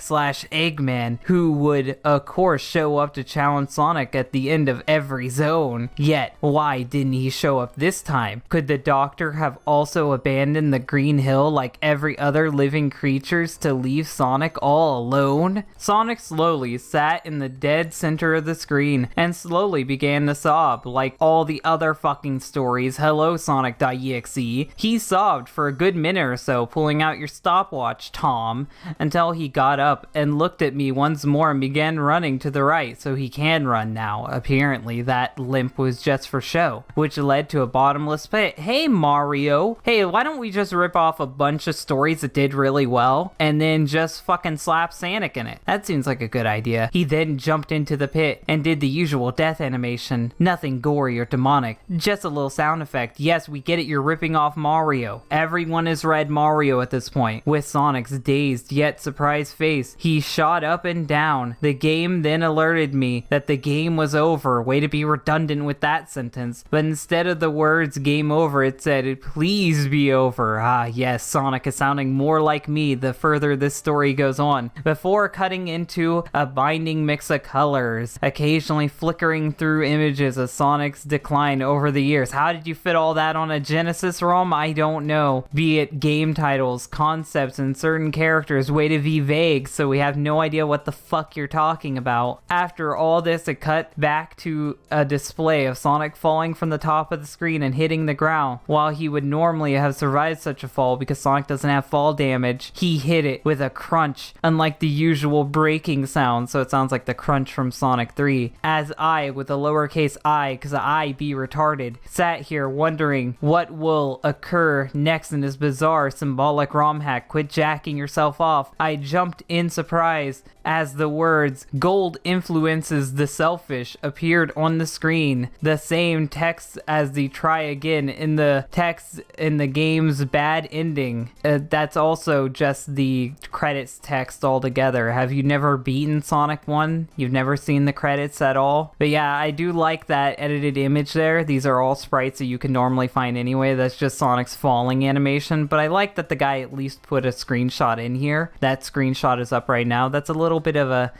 Eggman, who would, of course, show up to challenge Sonic at the end of every zone. Yet, why didn't he show up this time? Could the Doctor have also abandoned the Green Hill like every other living creatures to leave Sonic all alone? Sonic slowly sat in the dead center of the screen and slowly began to sob like all the other fucking stories. Hello, Sonic.exe. He sobbed for a good minute or so, pulling out your stopwatch, Tom, until he got up and looked at me once more and began running to the right, so he can run now. Apparently that limp was just for show, which led led to a bottomless pit. Hey, Mario. Hey, why don't we just rip off a bunch of stories that did really well and then just fucking slap Sonic in it? That seems like a good idea. He then jumped into the pit and did the usual death animation. Nothing gory or demonic, just a little sound effect. Yes, we get it, you're ripping off Mario. Everyone has read Mario at this point. With Sonic's dazed yet surprised face, he shot up and down. The game then alerted me that the game was over. Way to be redundant with that sentence. But instead of the words game over, it said please be over. Ah yes, Sonic is sounding more like me the further this story goes on. Before cutting into a binding mix of colors, occasionally flickering through images of Sonic's decline over the years. How did you fit all that on a Genesis ROM? I don't know. Be it game titles, concepts, and certain characters, way to be vague, so we have no idea what the fuck you're talking about. After all this, it cut back to a display of Sonic falling from the top of the screen and hitting the ground. While he would normally have survived such a fall because Sonic doesn't have fall damage, he hit it with a crunch, unlike the usual breaking sound, so it sounds like the crunch from Sonic 3. As I, with a lowercase I, because I be retarded, sat here wondering what will occur next in this bizarre symbolic ROM hack. Quit jacking yourself off. I jumped in surprise as the words "gold influences the selfish" appeared on the screen. The same text as the "try again" in the text in the game's bad ending. That's also just the credits text altogether. Have you never beaten Sonic 1? You've never seen the credits at all? But yeah, I do like that edited image there. These are all sprites that you can normally find anyway. That's just Sonic's falling animation, but I like that the guy at least put a screenshot in here. That screenshot is up right now. That's a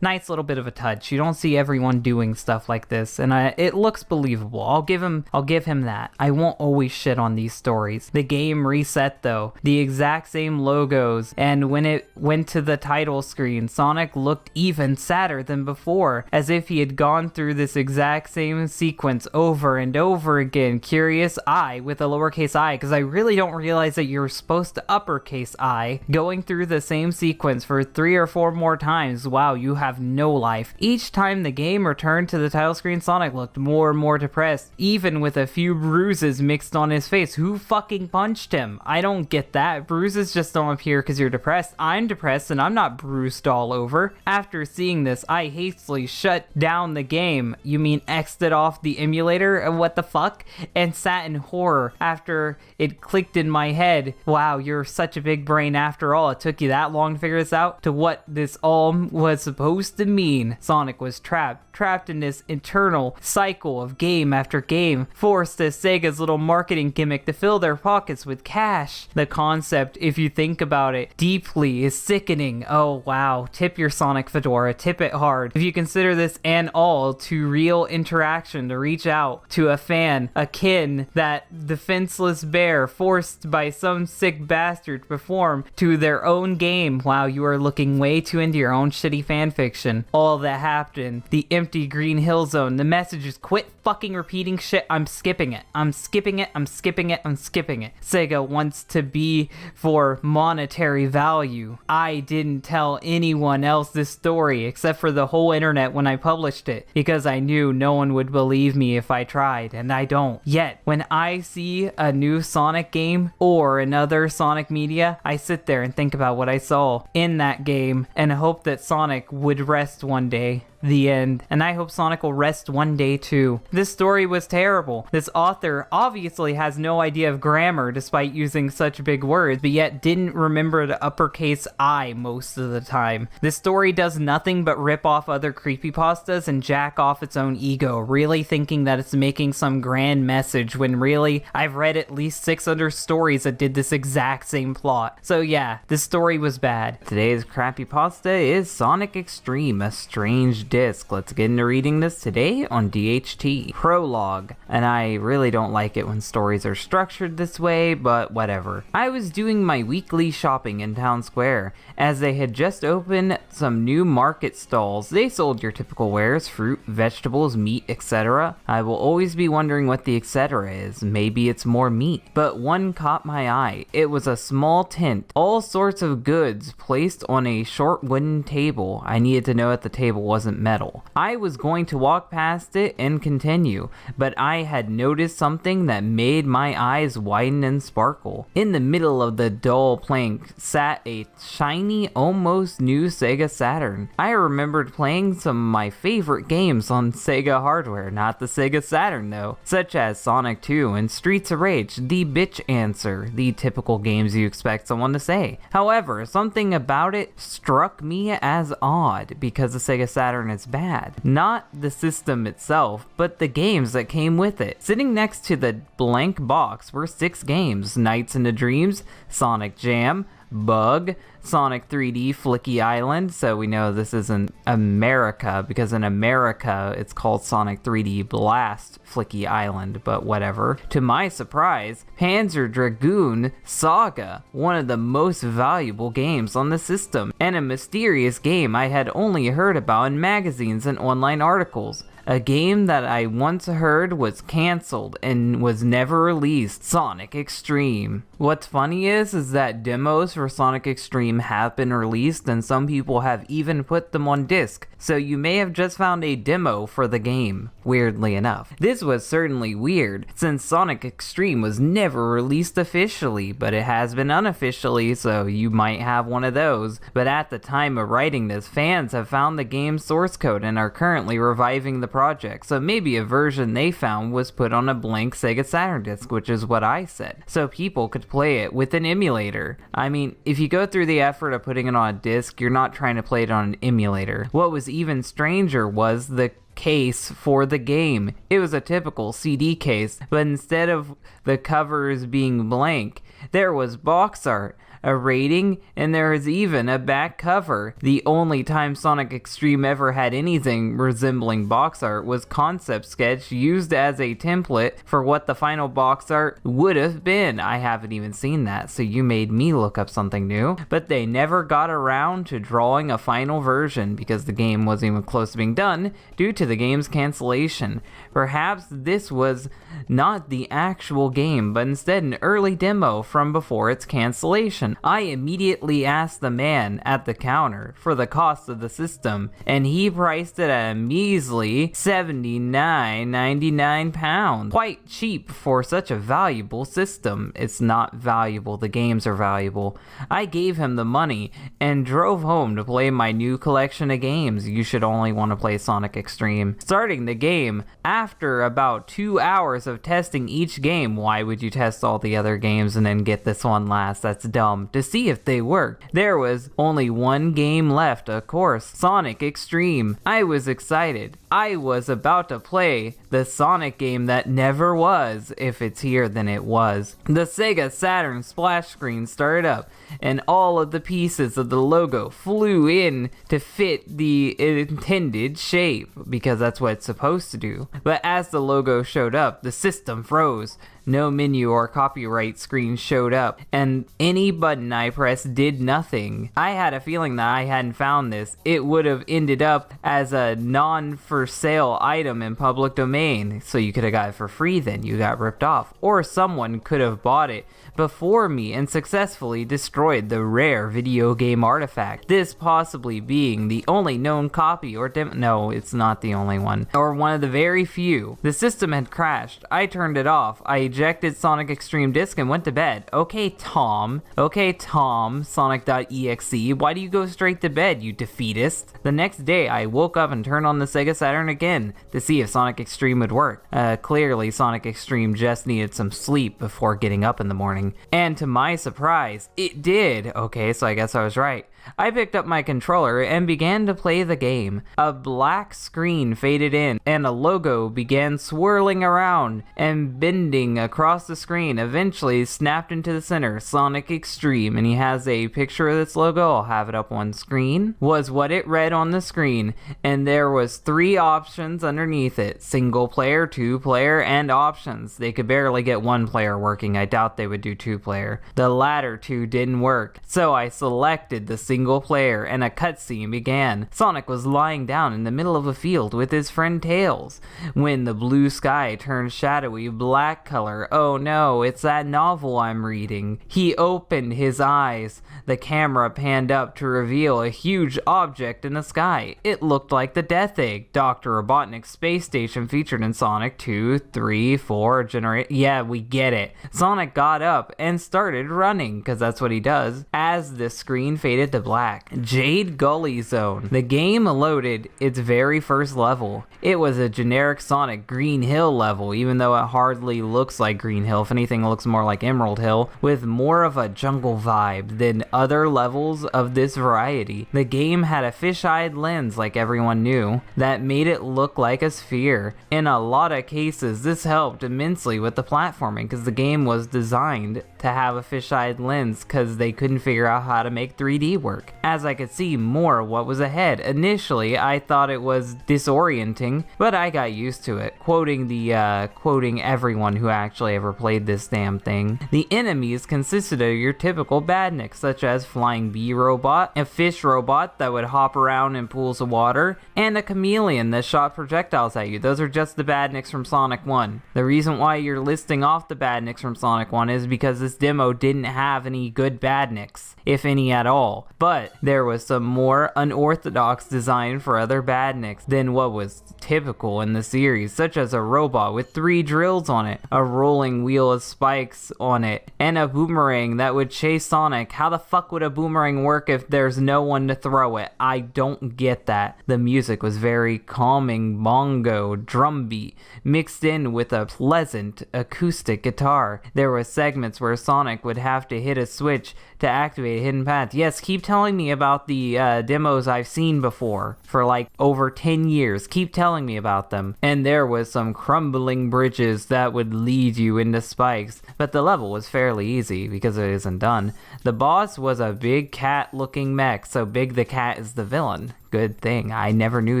nice little bit of a touch. You don't see everyone doing stuff like this, and it looks believable. I'll give him that. I won't always shit on these stories. The game reset though, the exact same logos, and when it went to the title screen, Sonic looked even sadder than before, as if he had gone through this exact same sequence over and over again. Curious I with a lowercase I, because I really don't realize that you're supposed to uppercase I. Going through the same sequence for 3 or 4 more times. Wow, you have no life. Each time the game returned to the title screen, Sonic looked more and more depressed, even with a few bruises mixed on his face. Who fucking punched him? I don't get that. Bruises just don't appear because you're depressed. I'm depressed and I'm not bruised all over. After seeing this, I hastily shut down the game. You mean exited off the emulator? What the fuck? And sat in horror after it clicked in my head. Wow, you're such a big brain after all. It took you that long to figure this out? To what this all was supposed to mean. Sonic was trapped in this eternal cycle of game after game, forced as Sega's little marketing gimmick to fill their pockets with cash. The concept, if you think about it deeply, is sickening. Oh wow, tip your Sonic fedora, tip it hard. If you consider this an all too real interaction to reach out to a fan, akin that defenseless bear forced by some sick bastard to perform to their own game. Wow, you are looking way too into your own shitty fanfiction. All that happened, the empty Green Hill Zone, the message is quit fucking repeating shit. I'm skipping it. I'm skipping it. I'm skipping it. I'm skipping it. Sega wants to be for monetary value. I didn't tell anyone else this story except for the whole internet when I published it, because I knew no one would believe me if I tried, and I don't. Yet, when I see a new Sonic game or another Sonic media, I sit there and think about what I saw in that game and hope that Sonic would rest one day. The end. And I hope Sonic will rest one day too. This story was terrible. This author obviously has no idea of grammar despite using such big words, but yet didn't remember to uppercase I most of the time. This story does nothing but rip off other creepypastas and jack off its own ego, really thinking that it's making some grand message when really I've read at least 6 other stories that did this exact same plot. So yeah, this story was bad. Today's Crappypasta is Sonic Extreme, a strange disc. Let's get into reading this today on DHT. Prologue. And I really don't like it when stories are structured this way, but whatever. I was doing my weekly shopping in Town Square, as they had just opened some new market stalls. They sold your typical wares, fruit, vegetables, meat, etc. I will always be wondering what the etc. is. Maybe it's more meat. But one caught my eye. It was a small tent, all sorts of goods placed on a short wooden table. I needed to know that the table wasn't metal. I was going to walk past it and continue, but I had noticed something that made my eyes widen and sparkle. In the middle of the dull plank sat a shiny, almost new Sega Saturn. I remembered playing some of my favorite games on Sega hardware, not the Sega Saturn though, such as Sonic 2 and Streets of Rage, the bitch answer, the typical games you expect someone to say. However, something about it struck me as odd because the Sega Saturn is bad. Not the system itself, but the games that came with it. Sitting next to the blank box were 6 games: Nights into Dreams, Sonic Jam, Bug, Sonic 3D Flicky Island, so we know this isn't America, because in America it's called Sonic 3D Blast Flicky Island, but whatever. To my surprise, Panzer Dragoon Saga, one of the most valuable games on the system, and a mysterious game I had only heard about in magazines and online articles. A game that I once heard was cancelled and was never released, Sonic Extreme. What's funny is that demos for Sonic Extreme have been released and some people have even put them on disc, so you may have just found a demo for the game, weirdly enough. This was certainly weird, since Sonic Extreme was never released officially, but it has been unofficially, so you might have one of those. But at the time of writing this, fans have found the game's source code and are currently reviving the project, so maybe a version they found was put on a blank Sega Saturn disc, which is what I said, so people could play it with an emulator. I mean, if you go through the effort of putting it on a disc, you're not trying to play it on an emulator. What was even stranger was the case for the game. It was a typical CD case, but instead of the covers being blank, there was box art, a rating, and there is even a back cover. The only time Sonic Extreme ever had anything resembling box art was concept sketch used as a template for what the final box art would have been. I haven't even seen that, so you made me look up something new. But they never got around to drawing a final version because the game wasn't even close to being done due to the game's cancellation. Perhaps this was not the actual game, but instead an early demo from before its cancellation. I immediately asked the man at the counter for the cost of the system, and he priced it at a measly £79.99. Quite cheap for such a valuable system. It's not valuable, the games are valuable. I gave him the money and drove home to play my new collection of games. You should only want to play Sonic Extreme. Starting the game, after about 2 hours of testing each game, why would you test all the other games and then get this one last? That's dumb. To see if they worked. There was only one game left, of course, Sonic Extreme. I was excited. I was about to play the Sonic game that never was. If it's here, then it was. The Sega Saturn splash screen started up, and all of the pieces of the logo flew in to fit the intended shape, because that's what it's supposed to do. But as the logo showed up, the system froze. No menu or copyright screen showed up, and any button I pressed did nothing. I had a feeling that I hadn't found this. It would have ended up as a non-for-sale item in public domain, so you could have got it for free then. You got ripped off. Or someone could have bought it before me and successfully destroyed the rare video game artifact. This possibly being the only known copy or no, it's not the only one, or one of the very few. The system had crashed. I turned it off. I ejected Sonic Extreme Disc and went to bed. Okay, Tom, Sonic.exe, why do you go straight to bed, you defeatist? The next day, I woke up and turned on the Sega Saturn again to see if Sonic Extreme would work. Clearly, Sonic Extreme just needed some sleep before getting up in the morning. And to my surprise, it did. Okay, so I guess I was right. I picked up my controller and began to play the game. A black screen faded in, and a logo began swirling around and bending across the screen, eventually snapped into the center, Sonic Extreme, and he has a picture of this logo, I'll have it up on screen, was what it read on the screen, and there was 3 options underneath it, single player, 2 player, and options. They could barely get 1 player working, I doubt they would do 2 player. The latter 2 didn't work, so I selected the single player, and a cutscene began. Sonic was lying down in the middle of a field with his friend Tails, when the blue sky turned shadowy black color color. Oh no, it's that novel I'm reading. He opened his eyes. The camera panned up to reveal a huge object in the sky. It looked like the Death Egg, Dr. Robotnik's space station featured in Sonic 2, 3, 4, Yeah, we get it. Sonic got up and started running, because that's what he does, as the screen faded to black. Jade Gully Zone. The game loaded its very first level. It was a generic Sonic Green Hill level, even though it hardly looks like Green Hill. If anything, it looks more like Emerald Hill, with more of a jungle vibe than other levels of this variety. The game had a fish-eyed lens, like everyone knew, that made it look like a sphere. In a lot of cases, this helped immensely with the platforming, because the game was designed to have a fish-eyed lens because they couldn't figure out how to make 3D work. As I could see more what was ahead, initially I thought it was disorienting, but I got used to it. Quoting everyone who actually ever played this damn thing. The enemies consisted of your typical badniks, such as Flying Bee Robot, a fish robot that would hop around in pools of water, and a chameleon that shot projectiles at you. Those are just the badniks from Sonic 1. The reason why you're listing off the badniks from Sonic 1 is because this demo didn't have any good badniks, if any at all. But there was some more unorthodox design for other badniks than what was typical in the series, such as a robot with 3 drills on it, a rolling wheel of spikes on it, and a boomerang that would chase Sonic. How the fuck would a boomerang work if there's no one to throw it? I don't get that. The music was very calming bongo drum beat mixed in with a pleasant acoustic guitar. There were segments where Sonic would have to hit a switch to activate a hidden path. Yes, keep telling me about the demos I've seen before for like over 10 years. Keep telling me about them. And there was some crumbling bridges that would lead you into spikes, but the level was fairly easy because it isn't done. The boss was a big cat looking mech, so Big the Cat is the villain. Good thing, I never knew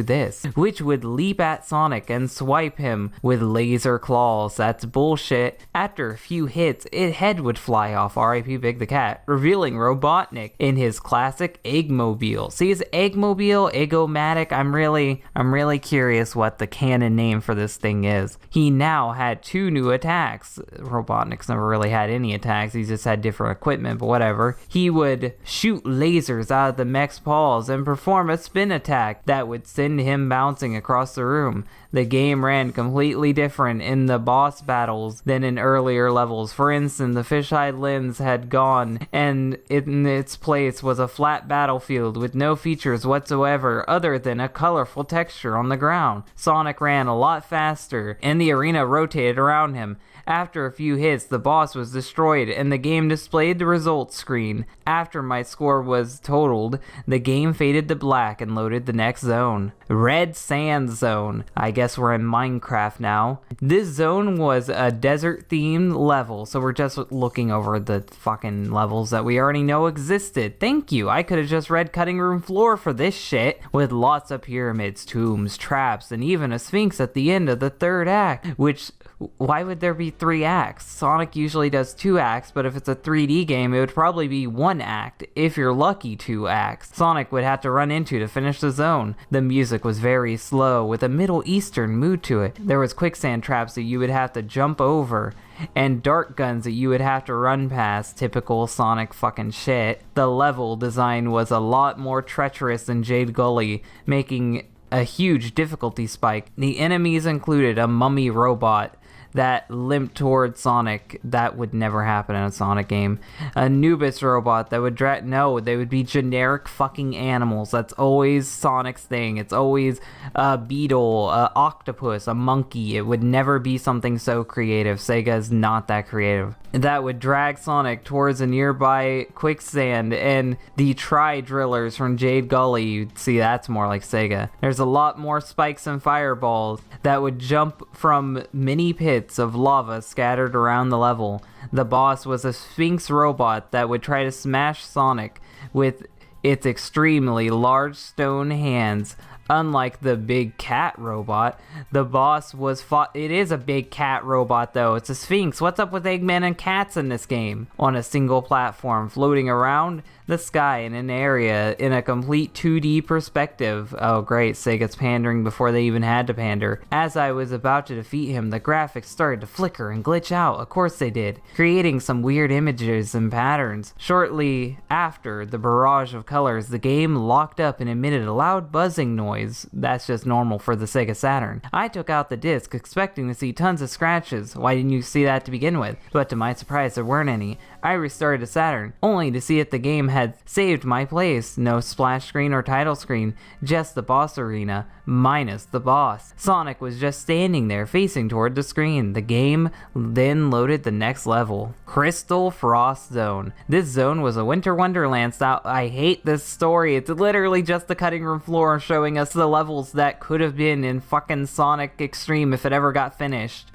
this. Which would leap at Sonic and swipe him with laser claws. That's bullshit. After a few hits, its head would fly off, R.I.P. Big the Cat, revealing Robotnik in his classic Eggmobile. See, is Eggmobile, Eggomatic? I'm really curious what the canon name for this thing is. He now had 2 new attacks. Robotnik's never really had any attacks, he just had different equipment, but whatever. He would shoot lasers out of the mech's paws and perform a spin attack that would send him bouncing across the room. The game ran completely different in the boss battles than in earlier levels. For instance, the fisheye lens had gone, and in its place was a flat battlefield with no features whatsoever other than a colorful texture on the ground. Sonic ran a lot faster, and the arena rotated around him. After a few hits, the boss was destroyed, and the game displayed the results screen. After my score was totaled, the game faded to black and loaded the next zone. Red Sand Zone. I guess we're in Minecraft now. This zone was a desert-themed level, so we're just looking over the fucking levels that we already know existed. Thank you. I could have just read Cutting Room Floor for this shit, with lots of pyramids, tombs, traps, and even a sphinx at the end of the 3rd act, which... why would there be 3 acts? Sonic usually does 2 acts, but if it's a 3D game, it would probably be 1 act, if you're lucky 2 acts. Sonic would have to run into to finish the zone. The music was very slow, with a Middle Eastern mood to it. There was quicksand traps that you would have to jump over, and dart guns that you would have to run past. Typical Sonic fucking shit. The level design was a lot more treacherous than Jade Gully, making a huge difficulty spike. The enemies included a mummy robot that limped towards Sonic. That would never happen in a Sonic game. A Nubis robot that would they would be generic fucking animals. That's always Sonic's thing. It's always a beetle, a octopus, a monkey. It would never be something so creative. Sega's not that creative. That would drag Sonic towards a nearby quicksand, and the tri-drillers from Jade Gully, you'd see that's more like Sega. There's a lot more spikes and fireballs that would jump from mini pits of lava scattered around the level. The boss was a Sphinx robot that would try to smash Sonic with its extremely large stone hands. Unlike the big cat robot, the boss was fought. It is a big cat robot though. It's a Sphinx. What's up with Eggman and cats in this game? On a single platform floating around, the sky in an area in a complete 2D perspective. Oh great, Sega's pandering before they even had to pander. As I was about to defeat him, the graphics started to flicker and glitch out. Of course they did, creating some weird images and patterns. Shortly after the barrage of colors, the game locked up and emitted a loud buzzing noise. That's just normal for the Sega Saturn. I took out the disc, expecting to see tons of scratches. Why didn't you see that to begin with? But to my surprise, there weren't any. I restarted the Saturn, only to see that the game had saved my place. No splash screen or title screen, just the boss arena, minus the boss. Sonic was just standing there, facing toward the screen. The game then loaded the next level, Crystal Frost Zone. This zone was a winter wonderland style. I hate this story. It's literally just the cutting room floor showing us the levels that could have been in fucking Sonic Extreme if it ever got finished.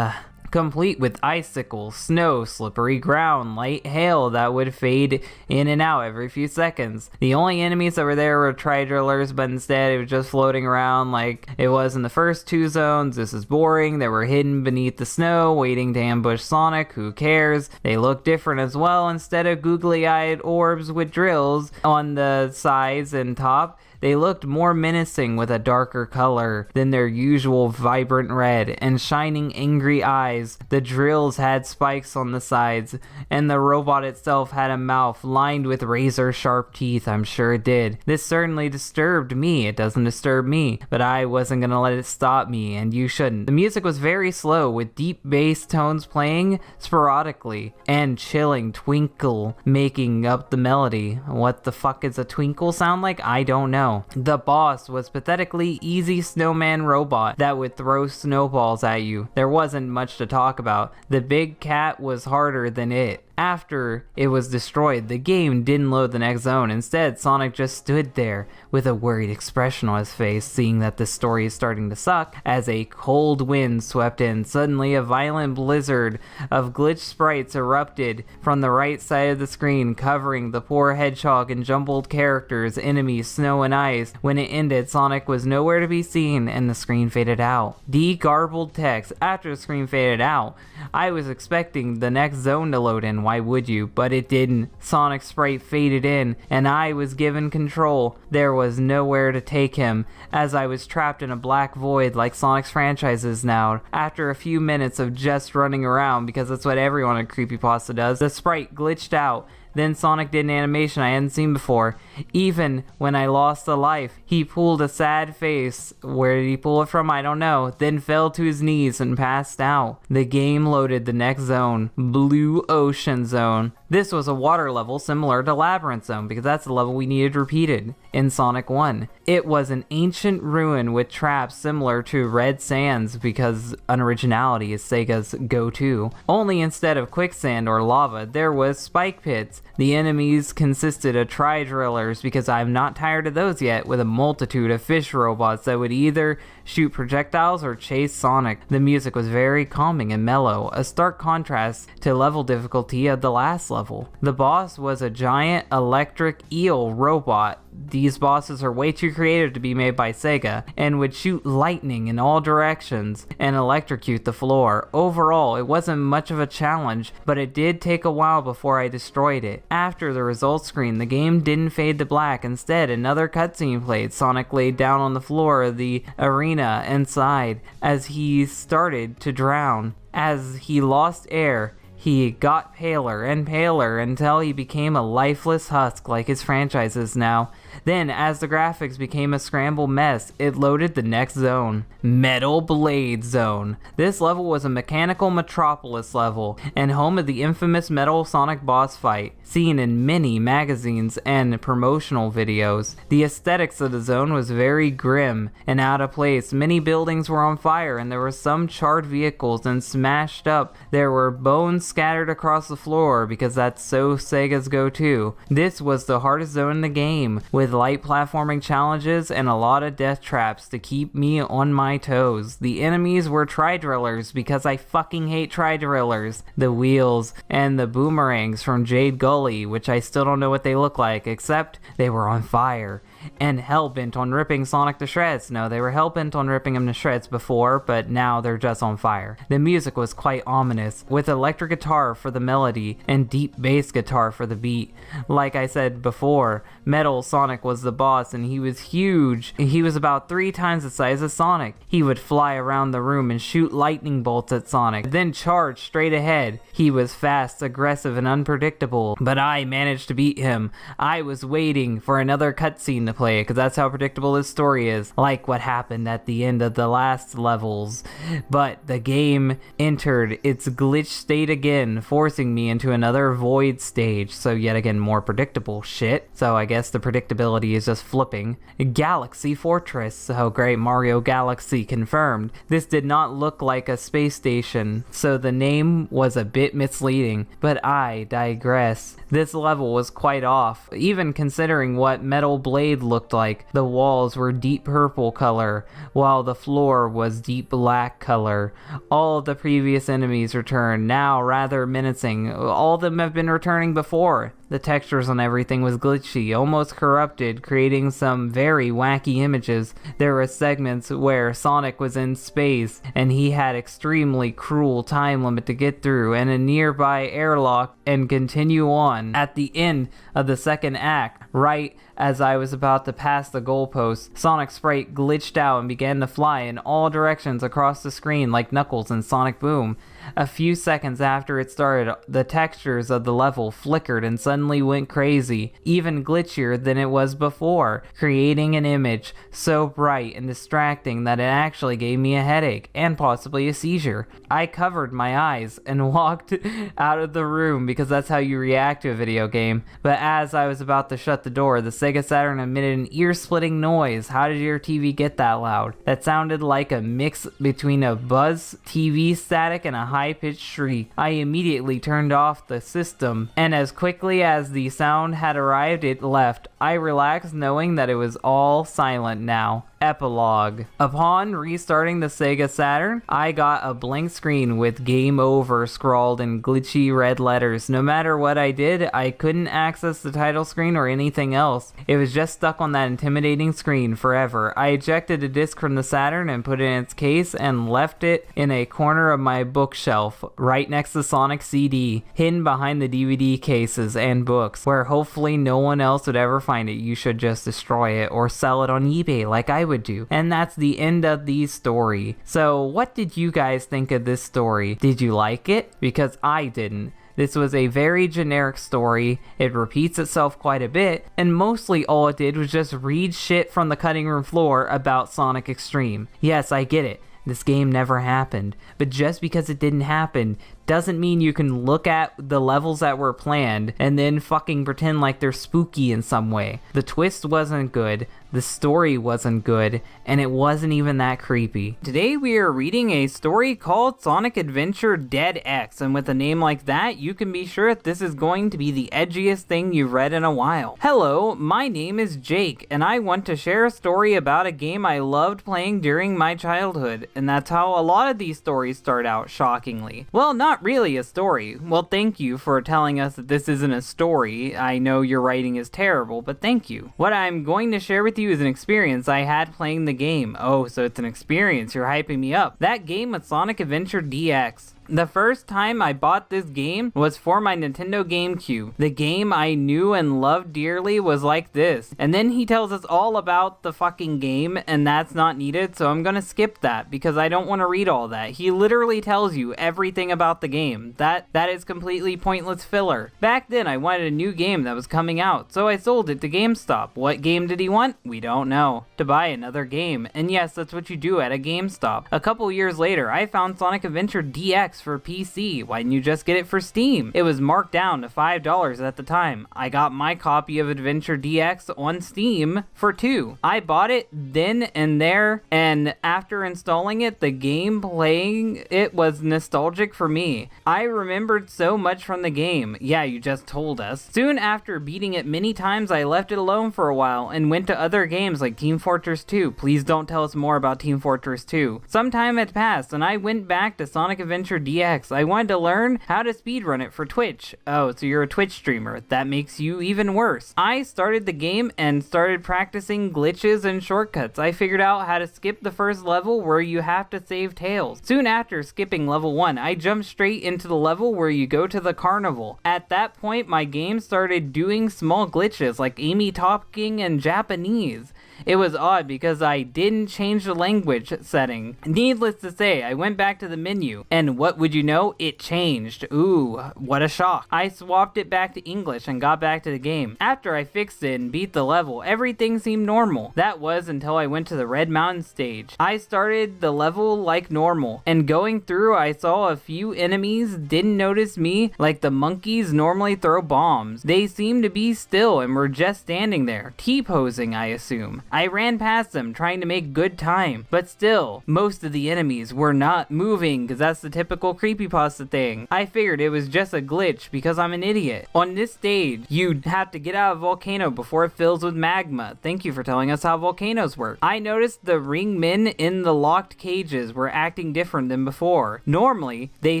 Complete with icicles, snow, slippery ground, light hail that would fade in and out every few seconds. The only enemies that were there were tri-drillers, but instead it was just floating around like it was in the first two zones. This is boring. They were hidden beneath the snow, waiting to ambush Sonic. Who cares? They look different as well. Instead of googly-eyed orbs with drills on the sides and top, they looked more menacing with a darker color than their usual vibrant red and shining angry eyes. The drills had spikes on the sides, and the robot itself had a mouth lined with razor-sharp teeth. I'm sure it did. This certainly disturbed me. It doesn't disturb me, but I wasn't gonna let it stop me, and you shouldn't. The music was very slow, with deep bass tones playing sporadically, and chilling twinkle making up the melody. What the fuck is a twinkle sound like? I don't know. The boss was pathetically easy snowman robot that would throw snowballs at you. There wasn't much to talk about. The big cat was harder than it. After it was destroyed, the game didn't load the next zone. Instead, Sonic just stood there with a worried expression on his face, seeing that the story is starting to suck as a cold wind swept in. Suddenly, a violent blizzard of glitched sprites erupted from the right side of the screen, covering the poor hedgehog and jumbled characters, enemies, snow, and ice. When it ended, Sonic was nowhere to be seen, and the screen faded out. De-garbled text. After the screen faded out, I was expecting the next zone to load in. Why would you? But it didn't. Sonic's sprite faded in, and I was given control. There was nowhere to take him, as I was trapped in a black void like Sonic's franchise is now. After a few minutes of just running around, because that's what everyone in Creepypasta does, the sprite glitched out. Then Sonic did an animation I hadn't seen before. Even when I lost a life, he pulled a sad face. Where did he pull it from? I don't know. Then fell to his knees and passed out. The game loaded the next zone, Blue Ocean Zone. This was a water level similar to Labyrinth Zone, because that's the level we needed repeated in Sonic 1. It was an ancient ruin with traps similar to Red Sands, because unoriginality is Sega's go-to. Only instead of quicksand or lava, there was spike pits. The enemies consisted of tri-drillers, because I'm not tired of those yet, with a multitude of fish robots that would either shoot projectiles or chase Sonic. The music was very calming and mellow, a stark contrast to level difficulty of the last level. The boss was a giant electric eel robot. These bosses are way too creative to be made by Sega, and would shoot lightning in all directions and electrocute the floor. Overall, it wasn't much of a challenge, but it did take a while before I destroyed it. After the results screen, the game didn't fade to black. Instead, another cutscene played. Sonic laid down on the floor of the arena and sighed as he started to drown. As he lost air, he got paler and paler until he became a lifeless husk like his franchise is now. Then, as the graphics became a scrambled mess, it loaded the next zone, Metal Blade Zone. This level was a mechanical metropolis level, and home of the infamous Metal Sonic boss fight, seen in many magazines and promotional videos. The aesthetics of the zone was very grim and out of place. Many buildings were on fire, and there were some charred vehicles and smashed up. There were bones scattered across the floor, because that's so Sega's go-to. This was the hardest zone in the game, with with light platforming challenges and a lot of death traps to keep me on my toes. The enemies were tri-drillers because I fucking hate tri-drillers. The wheels and the boomerangs from Jade Gully, which I still don't know what they look like, except they were on fire and hell-bent on ripping Sonic to shreds. No, they were hell-bent on ripping him to shreds before, but now they're just on fire. The music was quite ominous, with electric guitar for the melody and deep bass guitar for the beat. Like I said before, Metal Sonic was the boss, and he was huge. He was about 3 times the size of Sonic. He would fly around the room and shoot lightning bolts at Sonic, then charge straight ahead. He was fast, aggressive, and unpredictable, but I managed to beat him. I was waiting for another cutscene to play, because that's how predictable this story is, like what happened at the end of the last levels. But the game entered its glitch state again, forcing me into another void stage, so yet again more predictable shit. So I guess the predictability is just flipping. Galaxy Fortress. Oh great, Mario Galaxy confirmed. This did not look like a space station, so the name was a bit misleading, but I digress. This level was quite off, even considering what Metal Blade looked like. The walls were deep purple color, while the floor was deep black color. All of the previous enemies returned, now rather menacing. All of them have been returning before. The textures on everything was glitchy, almost corrupted, creating some very wacky images. There were segments where Sonic was in space, and he had extremely cruel time limit to get through, and a nearby airlock, and continue on. At the end of the second act, right as I was about to pass the goalpost, Sonic's sprite glitched out and began to fly in all directions across the screen like Knuckles in Sonic Boom. A few seconds after it started, the textures of the level flickered and suddenly went crazy, even glitchier than it was before, creating an image so bright and distracting that it actually gave me a headache and possibly a seizure. I covered my eyes and walked out of the room because that's how you react to a video game. But as I was about to shut the door, the Sega Saturn emitted an ear-splitting noise. How did your TV get that loud? That sounded like a mix between a buzz TV static and a high-pitched shriek. I immediately turned off the system, and as quickly as the sound had arrived, it left. I relaxed knowing that it was all silent now. Epilogue. Upon restarting the Sega Saturn, I got a blank screen with Game Over scrawled in glitchy red letters. No matter what I did, I couldn't access the title screen or anything else. It was just stuck on that intimidating screen forever. I ejected a disc from the Saturn and put it in its case and left it in a corner of my bookshelf, right next to Sonic CD, hidden behind the DVD cases and books, where hopefully no one else would ever find it. You should just destroy it or sell it on eBay like I would do. And that's the end of the story. So what did you guys think of this story? Did you like it? Because I didn't. This was a very generic story. It repeats itself quite a bit, and mostly all it did was just read shit from the cutting room floor about Sonic Extreme. Yes, I get it. This game never happened, but just because it didn't happen doesn't mean you can look at the levels that were planned and then fucking pretend like they're spooky in some way. The twist wasn't good, the story wasn't good, and it wasn't even that creepy. Today we are reading a story called Sonic Adventure Dead X, and with a name like that, you can be sure this is going to be the edgiest thing you've read in a while. Hello, my name is Jake, and I want to share a story about a game I loved playing during my childhood, and that's how a lot of these stories start out, shockingly. Well, not really a story. Well, thank you for telling us that this isn't a story. I know your writing is terrible, but thank you. What I'm going to share with you is an experience I had playing the game. Oh, so it's an experience. You're hyping me up. That game was Sonic Adventure DX. The first time I bought this game was for my Nintendo GameCube. The game I knew and loved dearly was like this. And then he tells us all about the fucking game, and that's not needed, so I'm gonna skip that because I don't want to read all that. He literally tells you everything about the game. That is completely pointless filler. Back then, I wanted a new game that was coming out, so I sold it to GameStop. What game did he want? We don't know. To buy another game. And yes, that's what you do at a GameStop. A couple years later, I found Sonic Adventure DX DX for PC. Why didn't you just get it for Steam? It was marked down to $5 at the time. I got my copy of Adventure DX on Steam for $2. I bought it then and there, and after installing it, the game playing it was nostalgic for me. I remembered so much from the game. Yeah, you just told us. Soon after beating it many times, I left it alone for a while and went to other games like Team Fortress 2. Please don't tell us more about Team Fortress 2. Some time had passed and I went back to Sonic Adventure DX. I wanted to learn how to speedrun it for Twitch. Oh, so you're a Twitch streamer. That makes you even worse. I started the game and started practicing glitches and shortcuts. I figured out how to skip the first level where you have to save Tails. Soon after skipping level 1, I jumped straight into the level where you go to the carnival. At that point, my game started doing small glitches like Amy talking in Japanese. It was odd because I didn't change the language setting. Needless to say, I went back to the menu, and what would you know? It changed. Ooh, what a shock. I swapped it back to English and got back to the game. After I fixed it and beat the level, everything seemed normal. That was until I went to the Red Mountain stage. I started the level like normal, and going through I saw a few enemies didn't notice me like the monkeys normally throw bombs. They seemed to be still and were just standing there, T-posing I assume. I ran past them trying to make good time, but still, most of the enemies were not moving because that's the typical creepypasta thing. I figured it was just a glitch because I'm an idiot. On this stage, you have to get out of a volcano before it fills with magma. Thank you for telling us how volcanoes work. I noticed the ring men in the locked cages were acting different than before. Normally, they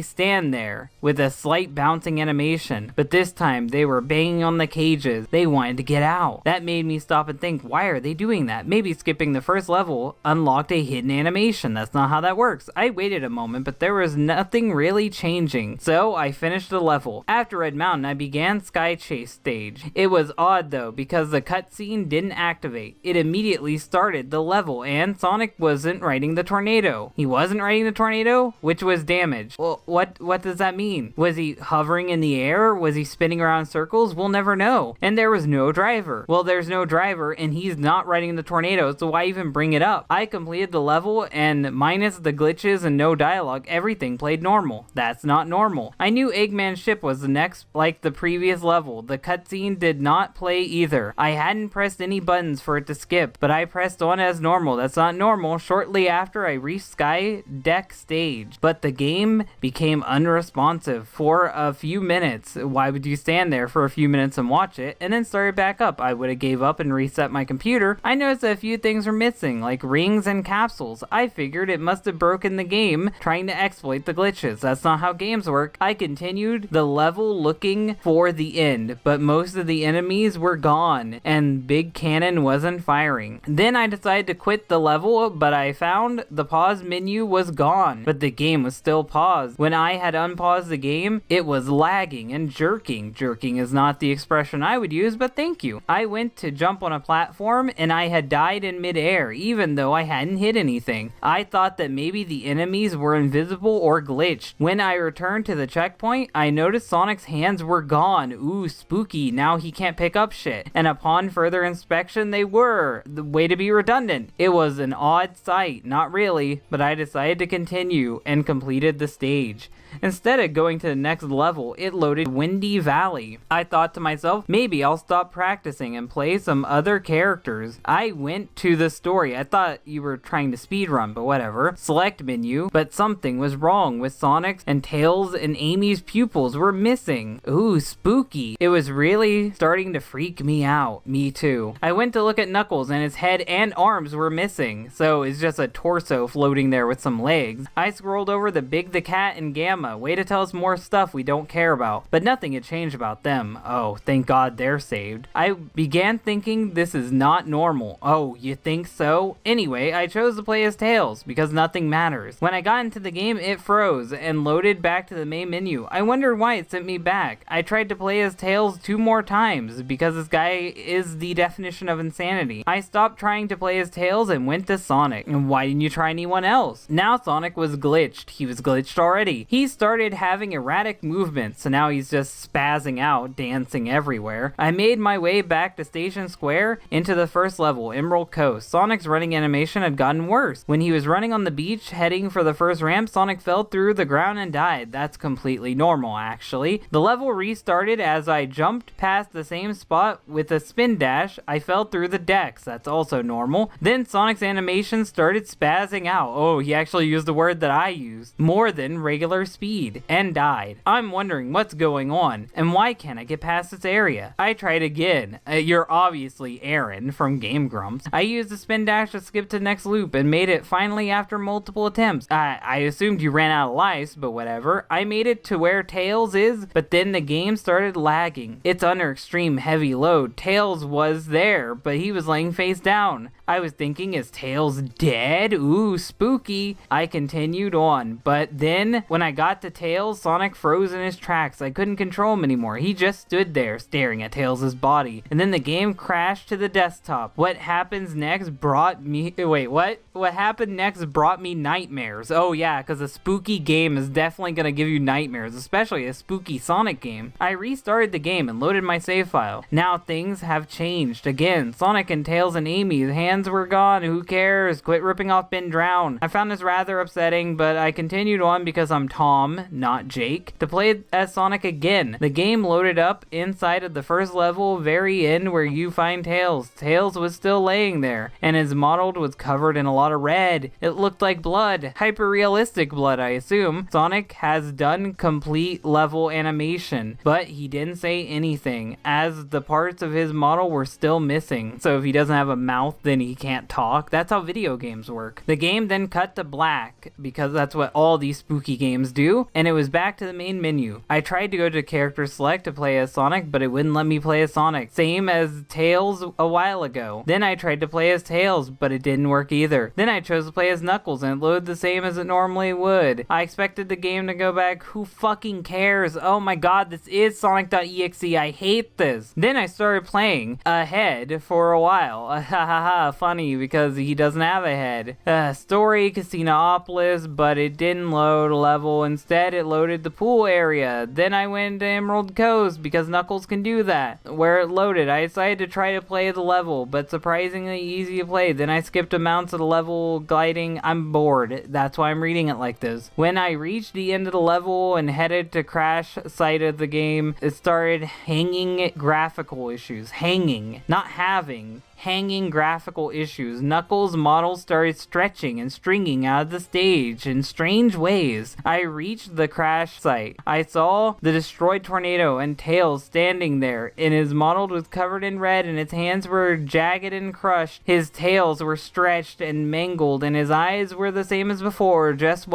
stand there with a slight bouncing animation, but this time they were banging on the cages. They wanted to get out. That made me stop and think, why are they doing that? Maybe skipping the first level unlocked a hidden animation. That's not how that works. I waited a moment, but there was nothing really changing, so I finished the level. After Red Mountain, I began Sky Chase stage. It was odd though, because the cutscene didn't activate. It immediately started the level, and Sonic wasn't riding the tornado. He wasn't riding the tornado, which was damaged. Well, what does that mean? Was he hovering in the air? Was he spinning around in circles? We'll never know. And there was no driver. Well, there's no driver, and he's not riding the tornado, so why even bring it up? I completed the level, and minus the glitches and no dialogue, everything played normal. That's not normal. I knew Eggman's ship was the next, like the previous level. The cutscene did not play either. I hadn't pressed any buttons for it to skip, but I pressed on as normal. That's not normal. Shortly after, I reached Sky Deck stage, but the game became unresponsive for a few minutes. Why would you stand there for a few minutes and watch it, and then start it back up? I would have gave up and reset my computer. I noticed that a few things were missing, like rings and capsules. I figured it must have broken the game trying to exploit the glitches. That's not how games work. I continued the level looking for the end, but most of the enemies were gone and Big Cannon wasn't firing. Then I decided to quit the level, but I found the pause menu was gone, but the game was still paused. When I had unpaused the game, it was lagging and jerking. Jerking is not the expression I would use, but thank you. I went to jump on a platform and I had died in midair, even though I hadn't hit anything. I thought that maybe the enemies were invisible or glitched. When I returned to the checkpoint, I noticed Sonic's hands were gone. Ooh, spooky. Now he can't pick up shit. And upon further inspection, they were. The way to be redundant. It was an odd sight. Not really, but I decided to continue and completed the stage. Instead of going to the next level, it loaded Windy Valley. I thought to myself, maybe I'll stop practicing and play some other characters. I went to the story. I thought you were trying to speedrun, but whatever. Select menu, but something was wrong with Sonic's and Tails and Amy's pupils were missing. Ooh, spooky. It was really starting to freak me out. Me too. I went to look at Knuckles and his head and arms were missing, so it's just a torso floating there with some legs. I scrolled over the Big the Cat and Gamma. Way to tell us more stuff we don't care about, but nothing had changed about them. Oh, thank God they're saved. I began thinking this is not normal. Oh, you think so? Anyway, I chose to play as Tails because nothing matters. When I got into the game, it froze and loaded back to the main menu. I wondered why it sent me back. I tried to play as Tails 2 more times because this guy is the definition of insanity. I stopped trying to play as Tails and went to Sonic. And why didn't you try anyone else? Now Sonic was glitched. He was glitched already. He started having erratic movements, so now he's just spazzing out, dancing everywhere. I made my way back to Station Square into the first level, Emerald Coast. Sonic's running animation had gotten worse. When he was running on the beach heading for the first ramp, Sonic fell through the ground and died. That's completely normal, actually. The level restarted as I jumped past the same spot with a spin dash. I fell through the decks. That's also normal. Then Sonic's animation started spazzing out. Oh, he actually used the word that I used. More than regular speed. And died. I'm wondering what's going on, and why can't I get past this area? I tried again. You're obviously Aaron from Game Grumps. I used the spin dash to skip to the next loop and made it finally after multiple attempts. I assumed you ran out of lives, but whatever. I made it to where Tails is, but then the game started lagging. It's under extreme heavy load. Tails was there, but he was laying face down. I was thinking, is Tails dead? Ooh, spooky. I continued on, but then when I got to Tails, Sonic froze in his tracks. I couldn't control him anymore. He just stood there staring at Tails' body, and then the game crashed to the desktop. What happens next brought me... Wait, what? What happened next brought me nightmares. Oh yeah, because a spooky game is definitely going to give you nightmares, especially a spooky Sonic game. I restarted the game and loaded my save file. Now things have changed again. Sonic and Tails and Amy's hands were gone. Who cares? Quit ripping off Ben Drown. I found this rather upsetting, but I continued on because I'm Tom, not Jake, to play as Sonic again. The game loaded up inside of the first level, very end where you find Tails. Tails was still laying there, and his model was covered in a lot of red. It looked like blood. Hyper-realistic blood, I assume. Sonic has done complete level animation, but he didn't say anything, as the parts of his model were still missing. So if he doesn't have a mouth, then he can't talk. That's how video games work. The game then cut to black, because that's what all these spooky games do, and it was back to the main menu. I tried to go to character select to play as Sonic, but it wouldn't let me play as Sonic. Same as Tails a while ago. Then I tried to play as Tails, but it didn't work either. Then I chose to play as Knuckles, and it loaded the same as it normally would. I expected the game to go back. Who fucking cares? Oh my god, this is Sonic.exe. I hate this. Then I started playing ahead for a while. Hahaha, funny because he doesn't have a head. Story Casinopolis, but it didn't load a level. Instead, it loaded the pool area. Then I went to Emerald Coast because Knuckles can do that. Where it loaded, I decided to try to play the level, but surprisingly easy to play. Then I skipped amounts of the level gliding. I'm bored. That's why I'm reading it like this. When I reached the end of the level and headed to crash site of the game, it started hanging graphical issues. Hanging, not having. Hanging graphical issues. Knuckles' model started stretching and stringing out of the stage in strange ways. I reached the crash site. I saw the destroyed tornado and Tails standing there, and his model was covered in red and his hands were jagged and crushed. His tails were stretched and mangled and his eyes were the same as before. Just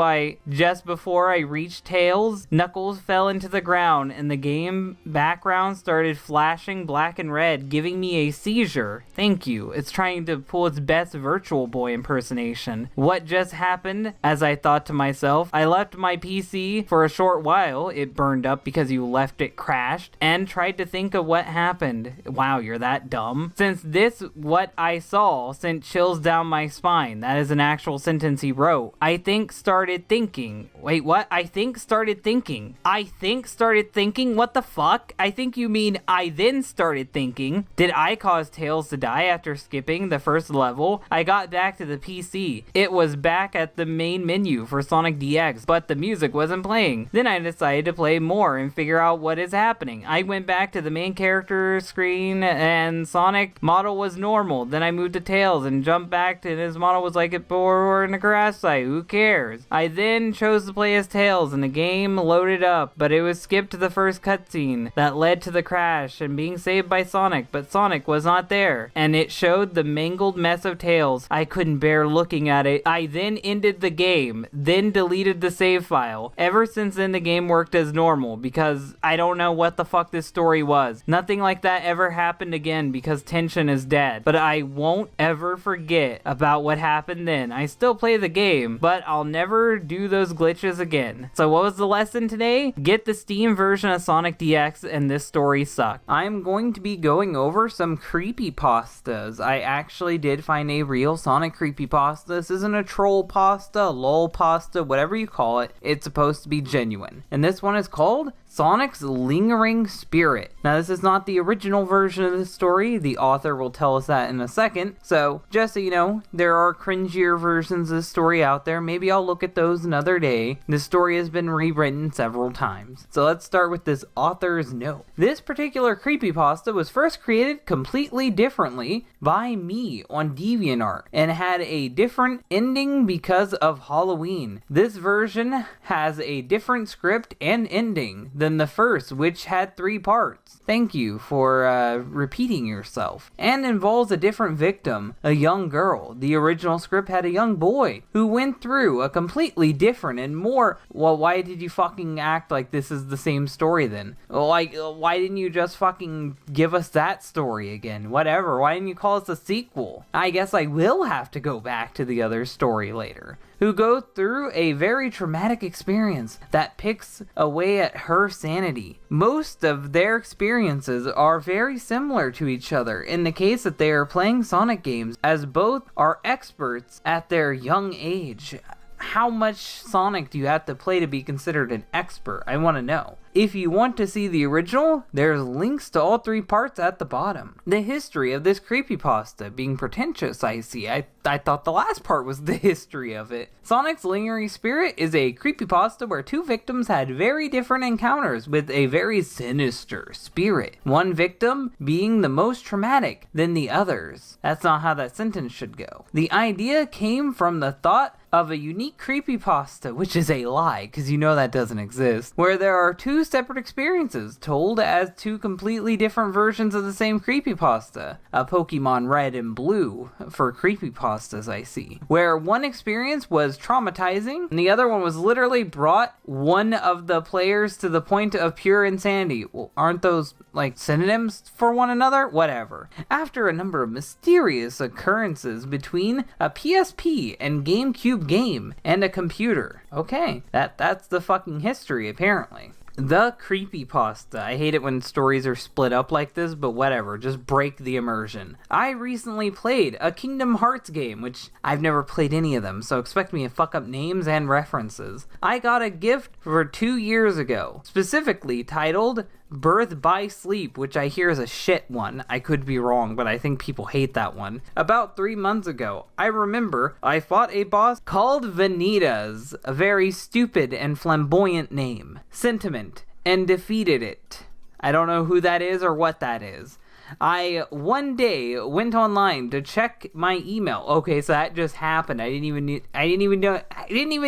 before I reached Tails, Knuckles fell into the ground and the game background started flashing black and red, giving me a seizure. Thank you. It's trying to pull its best Virtual Boy impersonation. What just happened? As I thought to myself, I left my PC for a short while. It burned up because you left it crashed, and tried to think of what happened. Wow, you're that dumb. Since this, what I saw, sent chills down my spine. That is an actual sentence he wrote. I think started thinking. Wait, what? I think started thinking. I think started thinking? What the fuck? I think you mean I then started thinking. Did I cause Tails to die after skipping the first level? I got back to the PC. It was back at the main menu for Sonic DX, but the music wasn't playing. Then I decided to play more and figure out what is happening. I went back to the main character screen and Sonic model was normal. Then I moved to Tails and jumped back to his model was like it before in the grass site. Who cares? I then chose to play as Tails and the game loaded up, but it was skipped to the first cutscene that led to the crash and being saved by Sonic, but Sonic was not there. And it showed the mangled mess of Tails. I couldn't bear looking at it. I then ended the game, then deleted the save file. Ever since then the game worked as normal because I don't know what the fuck this story was. Nothing like that ever happened again because tension is dead. But I won't ever forget about what happened then. I still play the game, but I'll never do those glitches again. So what was the lesson today? Get the Steam version of Sonic DX and this story sucked. I'm going to be going over some creepypastas creepypastas. I actually did find a real Sonic creepypasta. This isn't a troll pasta, lol pasta, whatever you call it. It's supposed to be genuine. And this one is called Sonic's Lingering Spirit. Now, this is not the original version of the story. The author will tell us that in a second. So, just so you know, there are cringier versions of the story out there. Maybe I'll look at those another day. The story has been rewritten several times. So let's start with this author's note. This particular creepypasta was first created completely differently by me on DeviantArt and had a different ending because of Halloween. This version has a different script and ending than the first, which had 3 parts. Thank you for repeating yourself. And involves a different victim, a young girl. The original script had a young boy who went through a completely different and more... Well, why did you fucking act like this is the same story then? Like, why didn't you just fucking give us that story again? Whatever, why didn't you call us a sequel? I guess I will have to go back to the other story later. Who go through a very traumatic experience that picks away at her sanity. Most of their experiences are very similar to each other in the case that they are playing Sonic games, as both are experts at their young age. How much Sonic do you have to play to be considered an expert? I want to know. If you want to see the original, there's links to all 3 parts at the bottom. The history of this creepypasta, being pretentious, I see. I thought the last part was the history of it. Sonic's Lingering Spirit is a creepypasta where 2 victims had very different encounters with a very sinister spirit. One victim being the most traumatic than the others. That's not how that sentence should go. The idea came from the thought of a unique creepypasta, which is a lie, because you know that doesn't exist, where there are 2 separate experiences told as 2 completely different versions of the same creepypasta. A Pokemon Red and Blue for creepypastas, I see. Where one experience was traumatizing, and the other one was literally brought one of the players to the point of pure insanity. Well, aren't those like synonyms for one another? Whatever. After a number of mysterious occurrences between a PSP and GameCube game and a computer. Okay, that's the fucking history apparently. The creepypasta. I hate it when stories are split up like this, but whatever, just break the immersion. I recently played a Kingdom Hearts game, which I've never played any of them, so expect me to fuck up names and references. I got a gift for 2 years ago, specifically titled Birth by Sleep, which I hear is a shit one. I could be wrong, but I think people hate that one. About 3 months ago, I remember I fought a boss called Vanitas, a very stupid and flamboyant name, sentiment, and defeated it. I don't know who that is or what that is. I one day went online to check my email. Okay, so that just happened. I didn't even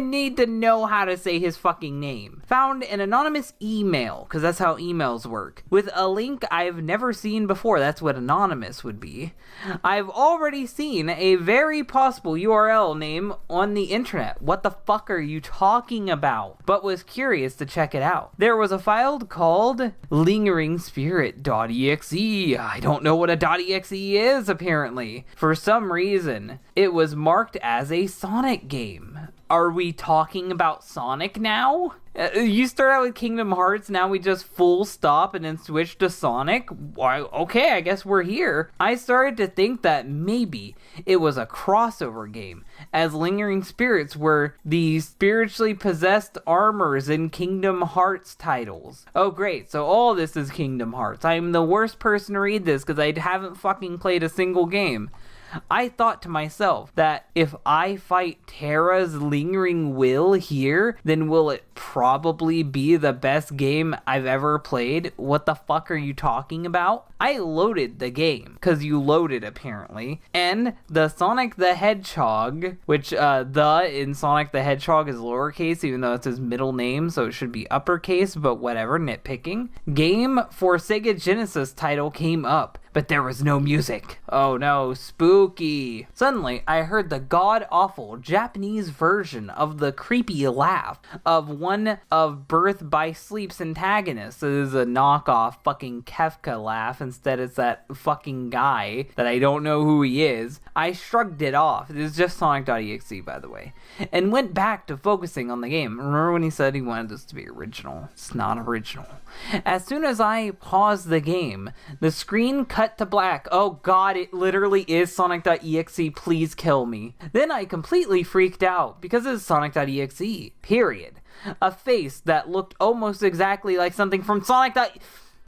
need to know how to say his fucking name. Found an anonymous email, because that's how emails work, with a link I've never seen before. That's what anonymous would be. I've already seen a very possible URL name on the internet. What the fuck are you talking about? But was curious to check it out. There was a file called lingeringspirit.exe. I don't know what a .exe is, apparently. For some reason, it was marked as a Sonic game. Are we talking about Sonic now? You start out with Kingdom Hearts, now we just full stop and then switch to Sonic? Why, okay, I guess we're here. I started to think that maybe it was a crossover game, as Lingering Spirits were the spiritually possessed armors in Kingdom Hearts titles. Oh great, so all this is Kingdom Hearts. I'm the worst person to read this because I haven't fucking played a single game. I thought to myself that if I fight Terra's Lingering Will here, then will it probably be the best game I've ever played? What the fuck are you talking about? I loaded the game, because you loaded apparently, and the Sonic the Hedgehog, which the in Sonic the Hedgehog is lowercase even though it's his middle name, so it should be uppercase, but whatever, nitpicking. Game for Sega Genesis title came up, but there was no music. Oh no, spooky. Suddenly, I heard the god-awful Japanese version of the creepy laugh of one of Birth by Sleep's antagonists. It is a knockoff fucking Kefka laugh. Instead, it's that fucking guy that I don't know who he is. I shrugged it off. It is just Sonic.exe, by the way. And went back to focusing on the game. Remember when he said he wanted this to be original? It's not original. As soon as I paused the game, the screen cut cut to black. Oh god, it literally is Sonic.exe, please kill me. Then I completely freaked out because it's Sonic.exe, period. A face that looked almost exactly like something from Sonic.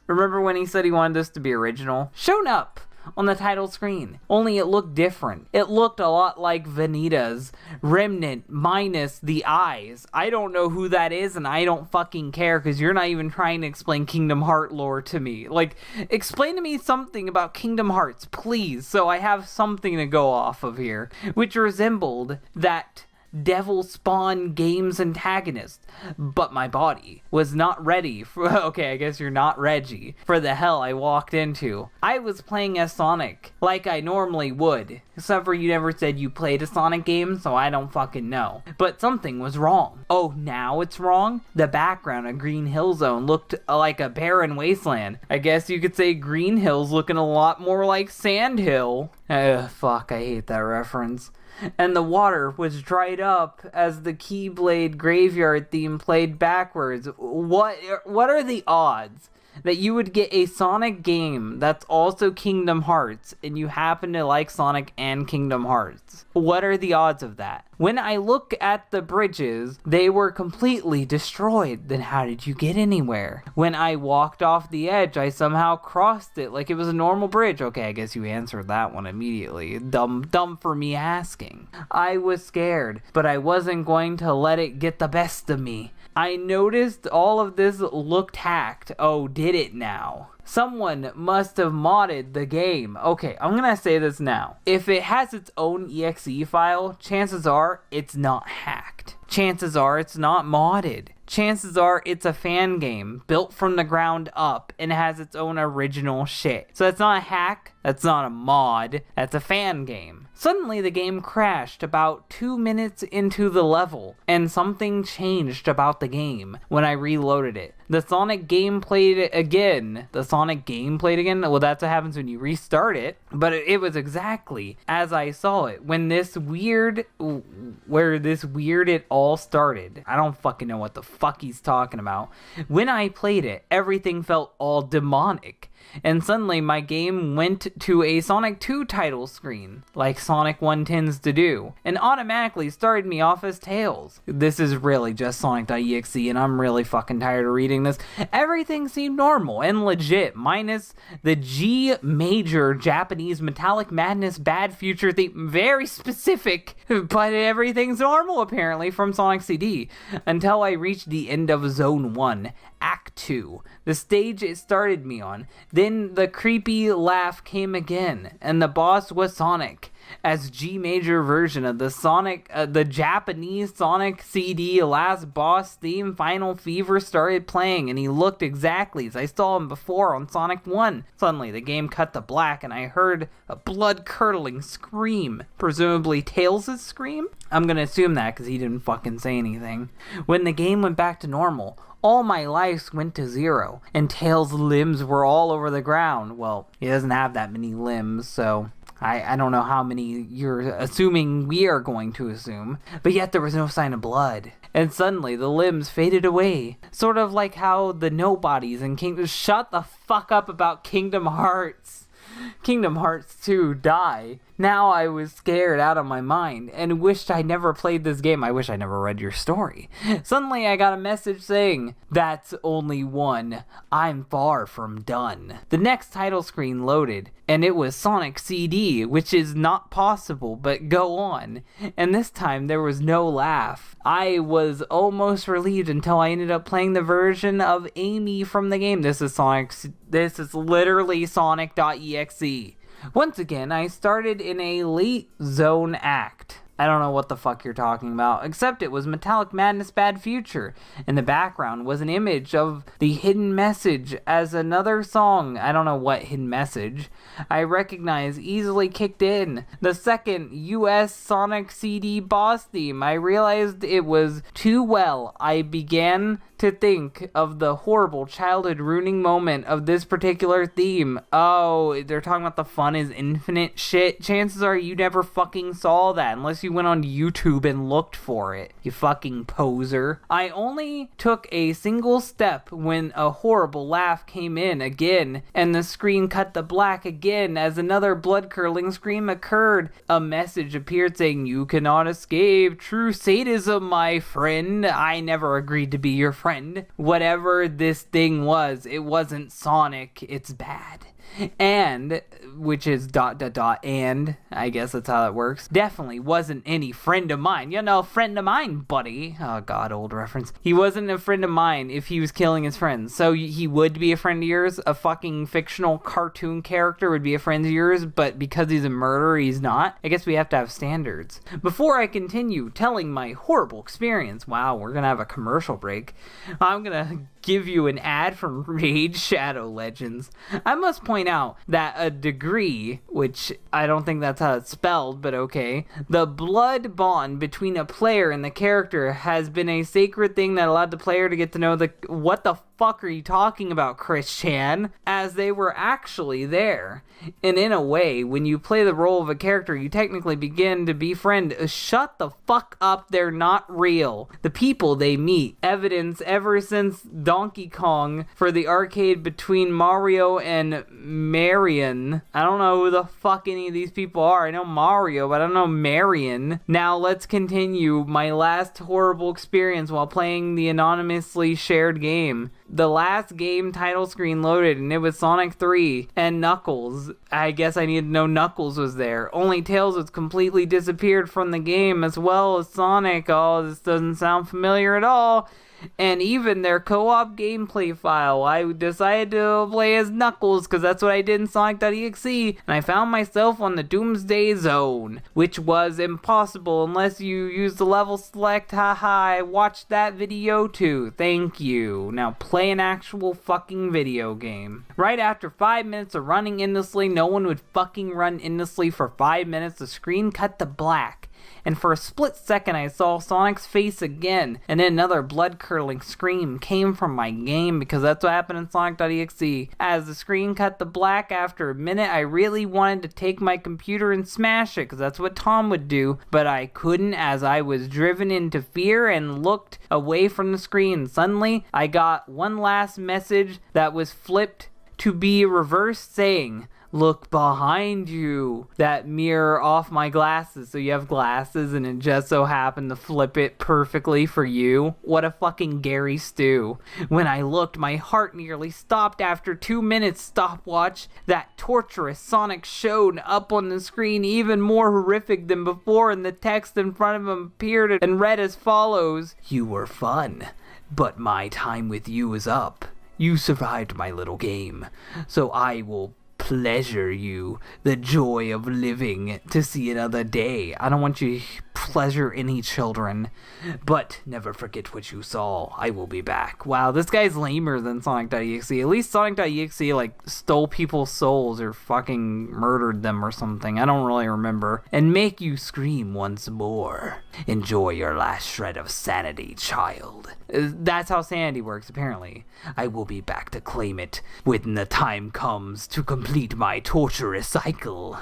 Remember when he said he wanted this to be original? Shown up on the title screen, only it looked different. It looked a lot like Vanitas Remnant minus the eyes. I don't know who that is, and I don't fucking care, because you're not even trying to explain Kingdom Heart lore to me. Like, explain to me something about Kingdom Hearts, please, so I have something to go off of here, which resembled that Devil Spawn Games antagonist, but my body was not ready for, okay, I guess you're not Reggie, for the hell I walked into. I was playing as Sonic, like I normally would, except for you never said you played a Sonic game, so I don't fucking know. But something was wrong. Oh, now it's wrong? The background of Green Hill Zone looked like a barren wasteland. I guess you could say Green Hill's looking a lot more like Sand Hill. Fuck, I hate that reference. And the water was dried up as the Keyblade graveyard theme played backwards. What are the odds that you would get a Sonic game that's also Kingdom Hearts and you happen to like Sonic and Kingdom Hearts? What are the odds of that? When I look at the bridges, they were completely destroyed. Then how did you get anywhere? When I walked off the edge, I somehow crossed it like it was a normal bridge. Okay, I guess you answered that one immediately. Dumb for me asking. I was scared, but I wasn't going to let it get the best of me. I noticed all of this looked hacked. Oh, did it now? Someone must have modded the game. Okay, I'm gonna say this now. If it has its own exe file, chances are it's not hacked. Chances are it's not modded. Chances are it's a fan game built from the ground up and has its own original shit. So that's not a hack, that's not a mod, that's a fan game. Suddenly the game crashed about 2 minutes into the level, and something changed about the game when I reloaded it. The Sonic game played again. Well, that's what happens when you restart it. But it was exactly as I saw it. When this weird it all started. I don't fucking know what the fuck he's talking about. When I played it, everything felt all demonic. And suddenly my game went to a Sonic 2 title screen, like Sonic 1 tends to do, and automatically started me off as Tails. This is really just Sonic.exe, and I'm really fucking tired of reading this. Everything seemed normal and legit, minus the G major Japanese Metallic Madness Bad Future theme. Very specific, but everything's normal apparently from Sonic CD, until I reached the end of Zone 1. Act 2, the stage it started me on. Then the creepy laugh came again, and the boss was Sonic, as G major version of the Japanese Sonic CD last boss theme Final Fever started playing, and he looked exactly as I saw him before on Sonic 1. Suddenly the game cut to black and I heard a blood-curdling scream, presumably Tails' scream? I'm gonna assume that because he didn't fucking say anything. When the game went back to normal, all my lives went to 0, and Tails' limbs were all over the ground. Well, he doesn't have that many limbs, so I don't know how many you're assuming we are going to assume, but yet there was no sign of blood. And suddenly the limbs faded away, sort of like how the nobodies in Kingdom... Shut the fuck up about Kingdom Hearts. Kingdom Hearts 2 die. Now I was scared out of my mind and wished I never played this game. I wish I never read your story. Suddenly I got a message saying, "That's only one. I'm far from done." The next title screen loaded, and it was Sonic CD, which is not possible, but go on. And this time there was no laugh. I was almost relieved until I ended up playing the version of Amy from the game. This is literally Sonic.exe. Once again, I started in a late zone act. I don't know what the fuck you're talking about, except it was Metallic Madness Bad Future. In the background was an image of the hidden message as another song. I don't know what hidden message I recognize easily kicked in. The second US Sonic CD boss theme. I realized it was too well. I began to think of the horrible childhood ruining moment of this particular theme. Oh, they're talking about the fun is infinite shit. Chances are you never fucking saw that unless you went on YouTube and looked for it, you fucking poser. I only took a single step when a horrible laugh came in again, and the screen cut to black again as another blood-curdling scream occurred. A message appeared saying, "You cannot escape true sadism, my friend. I never agreed to be your friend." Whatever this thing was, it wasn't Sonic. It's bad. And, which is ... and, I guess that's how that works, definitely wasn't any friend of mine. You know, friend of mine, buddy. Oh god, old reference. He wasn't a friend of mine if he was killing his friends. So he would be a friend of yours? A fucking fictional cartoon character would be a friend of yours, but because he's a murderer, he's not? I guess we have to have standards. Before I continue telling my horrible experience, wow, we're gonna have a commercial break, I'm gonna give you an ad from Raid Shadow Legends. I must point out that a degree, which I don't think that's how it's spelled, but okay, the blood bond between a player and the character has been a sacred thing that allowed the player to get to know what the fuck are you talking about, Chris Chan? As they were actually there. And in a way, when you play the role of a character, you technically begin to befriend. Shut the fuck up, they're not real. The people they meet, evidence ever since Donkey Kong for the arcade between Mario and Marion. I don't know who the fuck any of these people are. I know Mario, but I don't know Marion. Now let's continue my last horrible experience while playing the anonymously shared game. The last game title screen loaded and it was Sonic 3 and Knuckles. I guess I needed to know Knuckles was there. Only Tails was completely disappeared from the game as well as Sonic. Oh, this doesn't sound familiar at all. And even their co-op gameplay file, I decided to play as Knuckles because that's what I did in Sonic.exe, and I found myself on the Doomsday Zone, which was impossible unless you use the level select. Haha, I watched that video too. Thank you. Now play an actual fucking video game. Right after 5 minutes of running endlessly, no one would fucking run endlessly for 5 minutes, the screen cut to black. And for a split second I saw Sonic's face again, and then another blood-curdling scream came from my game because that's what happened in Sonic.exe. As the screen cut to black after a minute, I really wanted to take my computer and smash it because that's what Tom would do, but I couldn't as I was driven into fear and looked away from the screen. Suddenly, I got one last message that was flipped to be reversed saying, "Look behind you." That mirror off my glasses, so you have glasses and it just so happened to flip it perfectly for you. What a fucking Gary Stew. When I looked, my heart nearly stopped after 2 minutes stopwatch. That torturous Sonic showed up on the screen, even more horrific than before, and the text in front of him appeared and read as follows: "You were fun, but my time with you is up. You survived my little game, so I will pleasure you the joy of living to see another day. I don't want you to pleasure any children, but never forget what you saw. I will be back." Wow, this guy's lamer than Sonic.exe. At least Sonic.exe like stole people's souls or fucking murdered them or something. I don't really remember. "And make you scream once more. Enjoy your last shred of sanity, child." That's how sanity works, apparently. "I will be back to claim it when the time comes to complete my torturous cycle."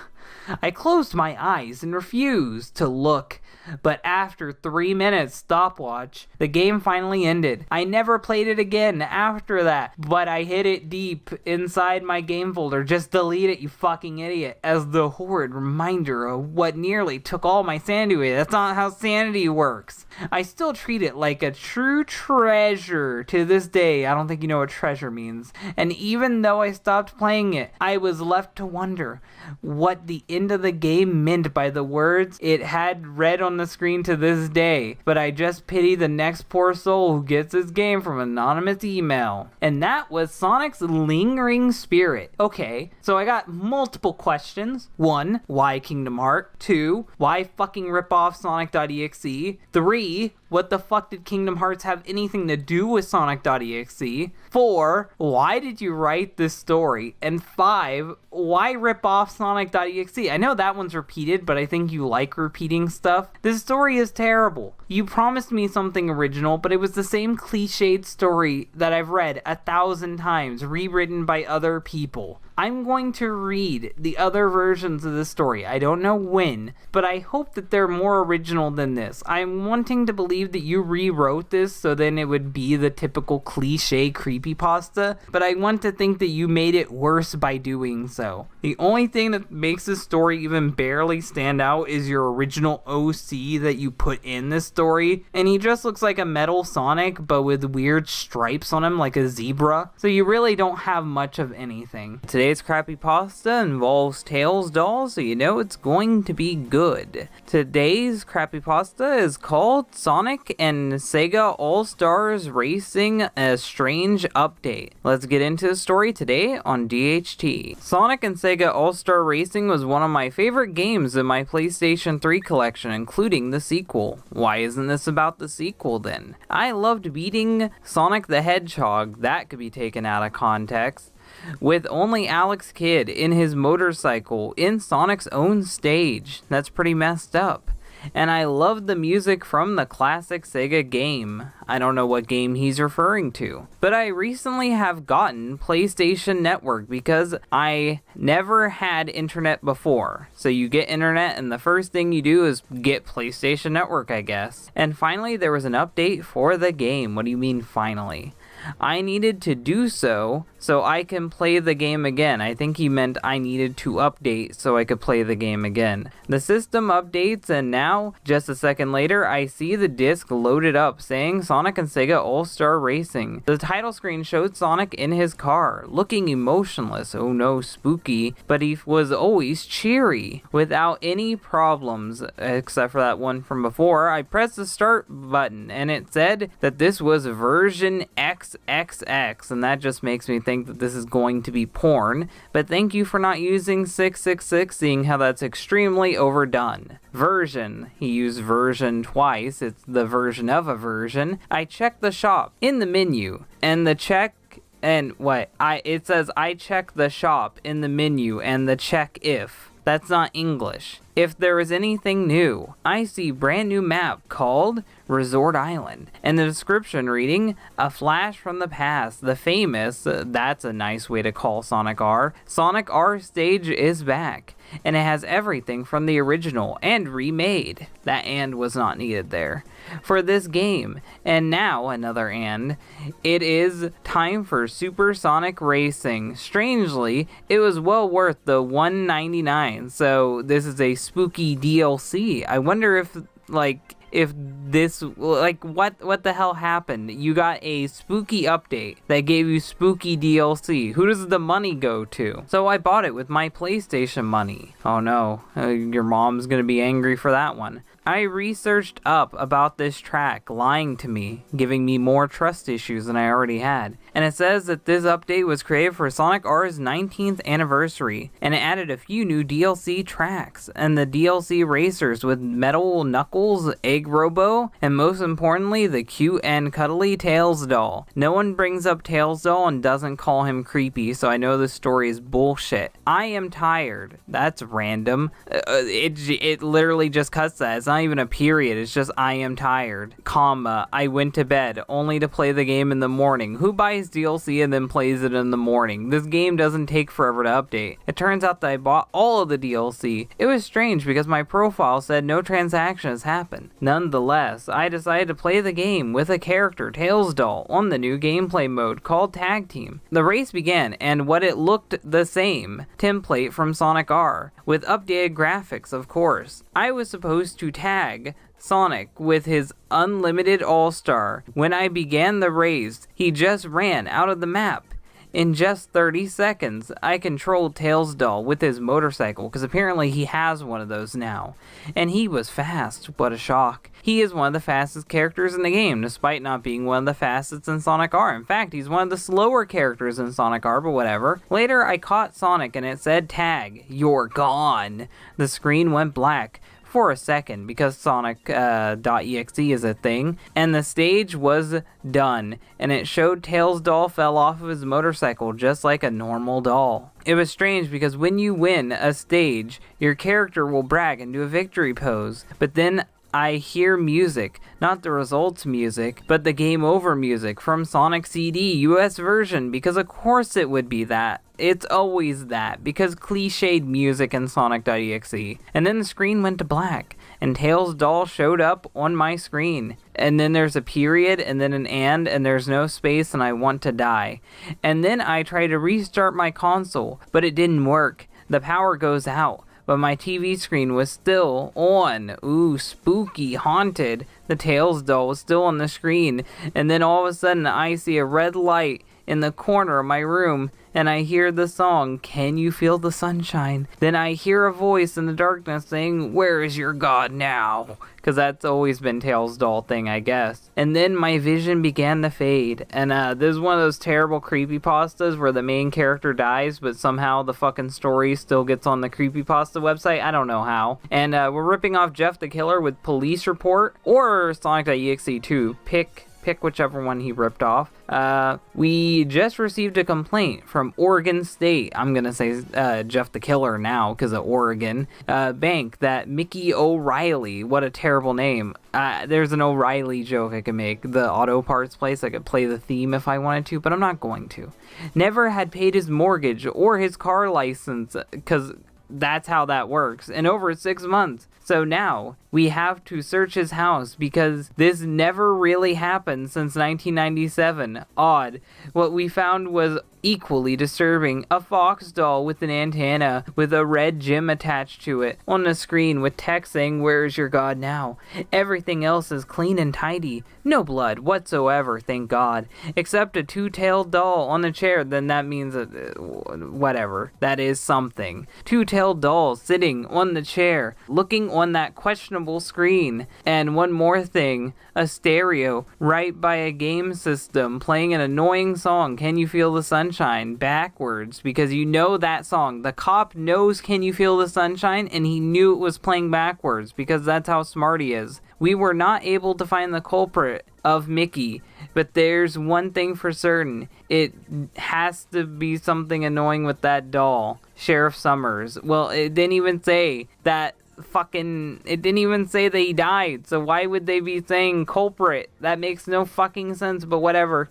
I closed my eyes and refused to look, but after 3 minutes stopwatch, the game finally ended. I never played it again after that, but I hid it deep inside my game folder. Just delete it, you fucking idiot, as the horrid reminder of what nearly took all my sanity away. That's not how sanity works. I still treat it like a true treasure to this day. I don't think you know what treasure means. And even though I stopped playing it, I was left to wonder what the end of the game meant by the words it had read on the screen to this day. But I just pity the next poor soul who gets his game from an anonymous email. And that was Sonic's Lingering Spirit. Okay, so I got multiple questions. 1, why Kingdom Hearts? 2, why fucking rip off Sonic.exe? 3, what the fuck did Kingdom Hearts have anything to do with Sonic.exe? 4, why did you write this story? And 5, why rip off Sonic.exe? I know that one's repeated, but I think you like repeating stuff. This story is terrible. You promised me something original, but it was the same cliched story that I've read 1,000 times, rewritten by other people. I'm going to read the other versions of the story. I don't know when, but I hope that they're more original than this. I'm wanting to believe that you rewrote this so then it would be the typical cliche creepypasta, but I want to think that you made it worse by doing so. The only thing that makes this story even barely stand out is your original OC that you put in this story, and he just looks like a metal Sonic but with weird stripes on him like a zebra, so you really don't have much of anything. Today's Crappypasta involves Tails doll, so you know it's going to be good. Today's Crappypasta is called Sonic and Sega All-Stars Racing: A Strange Update. Let's get into the story today on DHT. Sonic and Sega All-Star Racing was one of my favorite games in my PlayStation 3 collection, including the sequel. Why isn't this about the sequel then? I loved beating Sonic the Hedgehog, that could be taken out of context, with only Alex Kidd in his motorcycle in Sonic's own stage. That's pretty messed up. And I loved the music from the classic Sega game. I don't know what game he's referring to. But I recently have gotten PlayStation Network because I never had internet before. So you get internet and the first thing you do is get PlayStation Network, I guess. And finally there was an update for the game. What do you mean finally? I needed to do so I can play the game again. I think he meant I needed to update so I could play the game again. The system updates, and now, just a second later, I see the disc loaded up saying Sonic and Sega All-Star Racing. The title screen showed Sonic in his car, looking emotionless, oh no, spooky, but he was always cheery, without any problems, except for that one from before. I pressed the start button, and it said that this was version XXX, and that just makes me think that this is going to be porn, but thank you for not using 666, seeing how that's extremely overdone. Version, he used version twice, it's the version of a version. I checked the shop in the menu, and the check, and what, it says I check the shop in the menu, and the check if. That's not English. If there is anything new, I see brand new map called Resort Island, and the description reading, a flash from the past, the famous, that's a nice way to call Sonic R. Sonic R stage is back, and it has everything from the original and remade. That and was not needed there. For this game, and now another and, it is time for Super Sonic Racing. Strangely, it was well worth the $1.99, so this is a spooky DLC. I wonder if this, what the hell happened? You got a spooky update that gave you spooky DLC. Who does the money go to? So I bought it with my PlayStation money. Oh no, your mom's gonna be angry for that one. I researched up about this track, lying to me, giving me more trust issues than I already had. And it says that this update was created for Sonic R's 19th anniversary, and it added a few new DLC tracks, and the DLC racers with Metal Knuckles, Egg Robo, and most importantly, the cute and cuddly Tails doll. No one brings up Tails doll and doesn't call him creepy, so I know this story is bullshit. I am tired. That's random. It literally just cuts that. It's not even a period, it's just I am tired, comma, I went to bed, only to play the game in the morning. Who buys DLC and then plays it in the morning? This game doesn't take forever to update. It turns out that I bought all of the DLC. It was strange because my profile said no transactions happened. Nonetheless, I decided to play the game with a character, Tails doll, on the new gameplay mode called Tag Team. The race began, and what it looked the same template from Sonic R, with updated graphics of course. I was supposed to tag Sonic with his unlimited all-star. When I began the race, he just ran out of the map. In just 30 seconds, I controlled Tails doll with his motorcycle, because apparently he has one of those now. And he was fast. What a shock. He is one of the fastest characters in the game, despite not being one of the fastest in Sonic R. In fact, he's one of the slower characters in Sonic R, but whatever. Later, I caught Sonic and it said, "Tag, you're gone." The screen went black. for a second because Sonic.exe is a thing, and the stage was done, and it showed Tails' doll fell off of his motorcycle just like a normal doll. It was strange because when you win a stage, your character will brag and do a victory pose, but then I hear music, not the results music, but the game over music from Sonic CD US version, because of course it would be that. It's always that, because cliched music in Sonic.exe. And then the screen went to black, and Tails' doll showed up on my screen. And then there's a period, and then an and there's no space, and I want to die. And then I try to restart my console, but it didn't work. The power goes out. But my TV screen was still on. Ooh, spooky, haunted. The Tails doll was still on the screen. And then all of a sudden, I see a red light in the corner of my room. And I hear the song, Can You Feel the Sunshine? Then I hear a voice in the darkness saying, Where is your God now? Because that's always been Tails' doll thing, I guess. And then my vision began to fade. And this is one of those terrible creepypastas where the main character dies, but somehow the fucking story still gets on the creepypasta website. I don't know how. And we're ripping off Jeff the Killer with Police Report or Sonic.exe 2. Pick whichever one he ripped off. We just received a complaint from Oregon State. I'm gonna say Jeff the Killer now because of Oregon. Bank that Mickey O'Reilly. What a terrible name. There's an O'Reilly joke I could make. The auto parts place. I could play the theme if I wanted to, but I'm not going to. Never had paid his mortgage or his car license because that's how that works in over 6 months. So now we have to search his house because this never really happened since 1997. Odd. What we found was equally disturbing. A fox doll with an antenna with a red gem attached to it on the screen with text saying, Where's your God now? Everything else is clean and tidy. No blood whatsoever, thank God. Except a two-tailed doll on the chair. Then that means whatever. That is something. Two-tailed doll sitting on the chair looking on that questionable screen. And one more thing, a stereo right by a game system playing an annoying song, Can You Feel the Sunshine, backwards, because you know that song. The cop knows Can You Feel the Sunshine, and he knew it was playing backwards because that's how smart he is. We were not able to find the culprit of Mickey, but there's one thing for certain. It has to be something annoying with that doll. Sheriff Summers. Well, it didn't even say that it didn't even say that he died, so why would they be saying culprit? That makes no fucking sense, but whatever.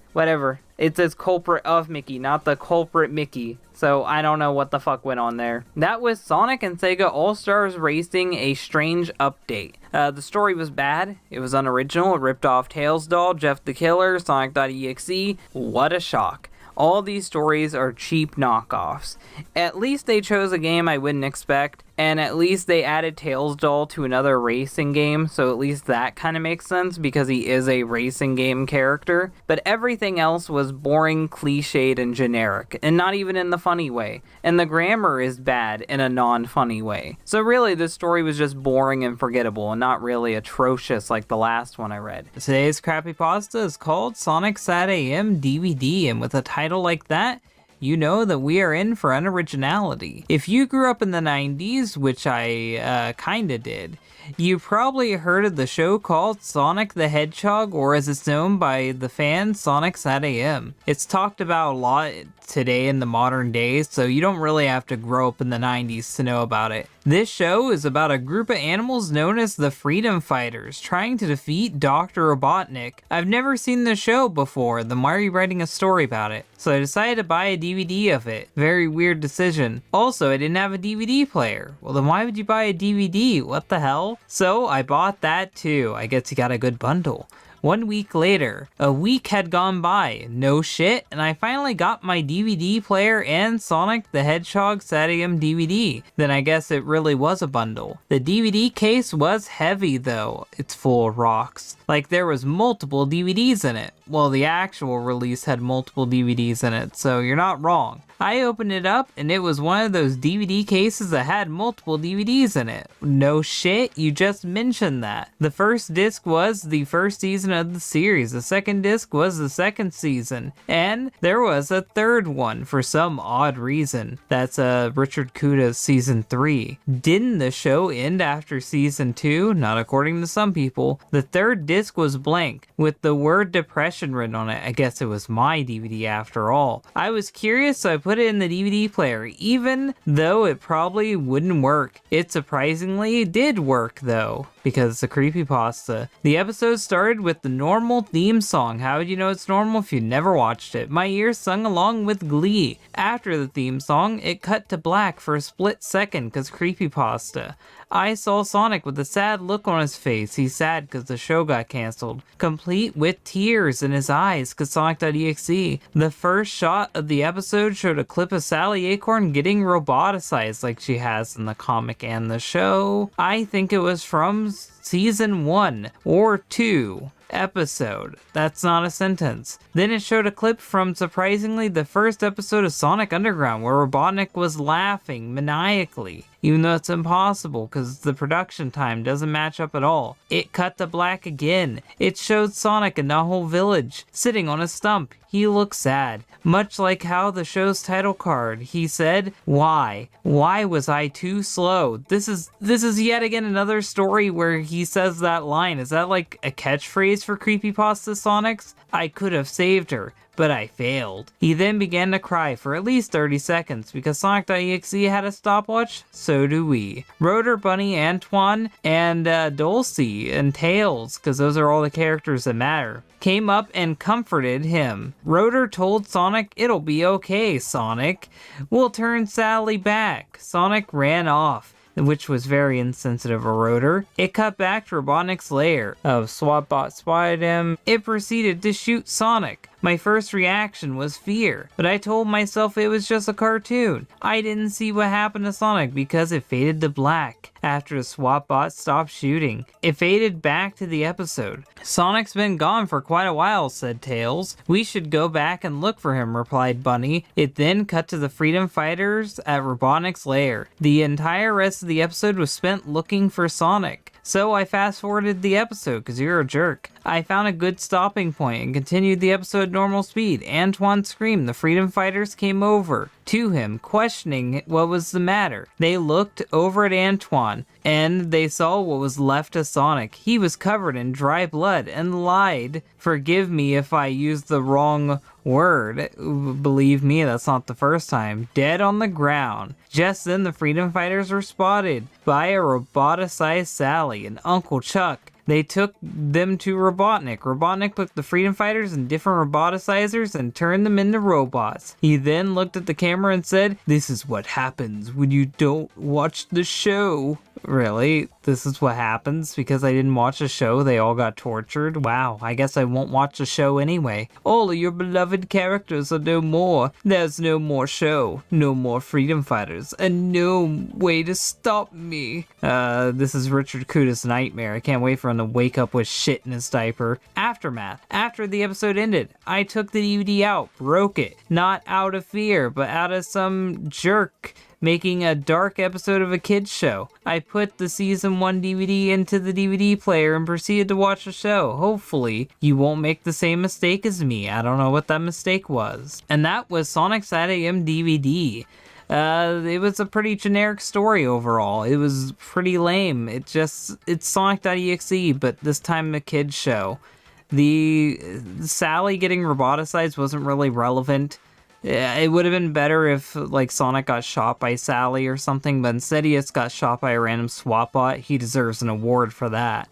It says culprit of Mickey, not the culprit Mickey. So I don't know what the fuck went on there. That was Sonic and Sega All-Stars Racing, a strange update. The story was bad. It was unoriginal. It ripped off Tails doll, Jeff the Killer, Sonic.exe. What a shock. All these stories are cheap knockoffs. At least they chose a game I wouldn't expect, and at least they added Tails doll to another racing game, so at least that kind of makes sense because he is a racing game character. But everything else was boring, cliched, and generic, and not even in the funny way. And the grammar is bad in a non-funny way. So really, this story was just boring and forgettable, and not really atrocious like the last one I read. Today's Crappypasta is called Sonic Sat AM DVD, and with a title like that, you know that we are in for unoriginality. If you grew up in the 90s, which I kinda did, you probably heard of the show called Sonic the Hedgehog, or as it's known by the fans, Sonic Sat AM. It's talked about a lot today in the modern days, so you don't really have to grow up in the 90s to know about it. This show is about a group of animals known as the Freedom Fighters trying to defeat Dr. Robotnik. I've never seen the show before, then why are you writing a story about it? So I decided to buy a DVD of it. Very weird decision. Also, I didn't have a DVD player. Well, then why would you buy a DVD? What the hell? So I bought that too. I guess you got a good bundle. 1 week later, a week had gone by, no shit, and I finally got my DVD player and Sonic the Hedgehog Sat AM DVD. Then I guess it really was a bundle. The DVD case was heavy though. It's full of rocks. Like there was multiple DVDs in it. Well, the actual release had multiple DVDs in it, so you're not wrong. I opened it up and it was one of those DVD cases that had multiple DVDs in it. No shit, you just mentioned that. The first disc was the first season season of the series. The second disc was the second season, and there was a third one for some odd reason. That's Richard Kuda's season 3. Didn't the show end after season 2? Not according to some people. The third disc was blank, with the word depression written on it. I guess it was my DVD after all. I was curious, so I put it in the DVD player, even though it probably wouldn't work. It surprisingly did work though, because it's a creepypasta. The episode started with the normal theme song. How would you know it's normal if you never watched it? My ears sung along with glee. After the theme song, it cut to black for a split second because creepypasta. I saw Sonic with a sad look on his face. He's sad because the show got canceled, complete with tears in his eyes because Sonic.exe. The first shot of the episode showed a clip of Sally Acorn getting roboticized like she has in the comic and the show. I think it was from season 1 or 2 episode. That's not a sentence. Then it showed a clip from surprisingly the first episode of Sonic Underground where Robotnik was laughing maniacally, even though it's impossible because the production time doesn't match up at all. It cut to black again. It showed Sonic in the whole village sitting on a stump. He looked sad, much like how the show's title card. He said, "Why? Why was I too slow?" This is yet again another story where he says that line. Is that like a catchphrase for creepypasta Sonics? I could have saved her, but I failed. He then began to cry for at least 30 seconds because Sonic.exe had a stopwatch, so do we. Rotor, Bunny, Antoine, and Dulcie, and Tails, because those are all the characters that matter, came up and comforted him. Rotor told Sonic, "It'll be okay, Sonic. We'll turn Sally back." Sonic ran off, which was very insensitive of Rotor. It cut back to Robotnik's lair. SWATbot spotted him. It proceeded to shoot Sonic. My first reaction was fear, but I told myself it was just a cartoon. I didn't see what happened to Sonic because it faded to black after the SWATbot stopped shooting. It faded back to the episode. "Sonic's been gone for quite a while," said Tails. "We should go back and look for him," replied Bunny. It then cut to the Freedom Fighters at Robotnik's lair. The entire rest of the episode was spent looking for Sonic. So I fast forwarded the episode because you're a jerk. I found a good stopping point and continued the episode at normal speed. Antoine screamed. The Freedom Fighters came over to him, questioning what was the matter. They looked over at Antoine and they saw what was left of Sonic. He was covered in dry blood and lied. Forgive me if I used the wrong word. Believe me, that's not the first time. Dead on the ground. Just then the Freedom Fighters were spotted by a roboticized Sally and Uncle Chuck. They took them to Robotnik. Robotnik put the Freedom Fighters in different roboticizers and turned them into robots. He then looked at the camera and said, "This is what happens when you don't watch the show." Really? This is what happens? Because I didn't watch the show, they all got tortured? Wow, I guess I won't watch the show anyway. All of your beloved characters are no more. There's no more show, no more Freedom Fighters, and no way to stop me. This is Richard Kuda's nightmare. I can't wait for him to wake up with shit in his diaper. Aftermath. After the episode ended, I took the DVD out, broke it. Not out of fear, but out of some jerk making a dark episode of a kid's show. I put the season 1 DVD into the DVD player and proceeded to watch the show. Hopefully, you won't make the same mistake as me. I don't know what that mistake was. And that was Sonic Sat AM DVD. It was a pretty generic story overall. It was pretty lame. It's Sonic.exe, but this time a kid's show. The Sally getting roboticized wasn't really relevant. It would have been better if, like, Sonic got shot by Sally or something, but instead he just got shot by a random SWATbot. He deserves an award for that.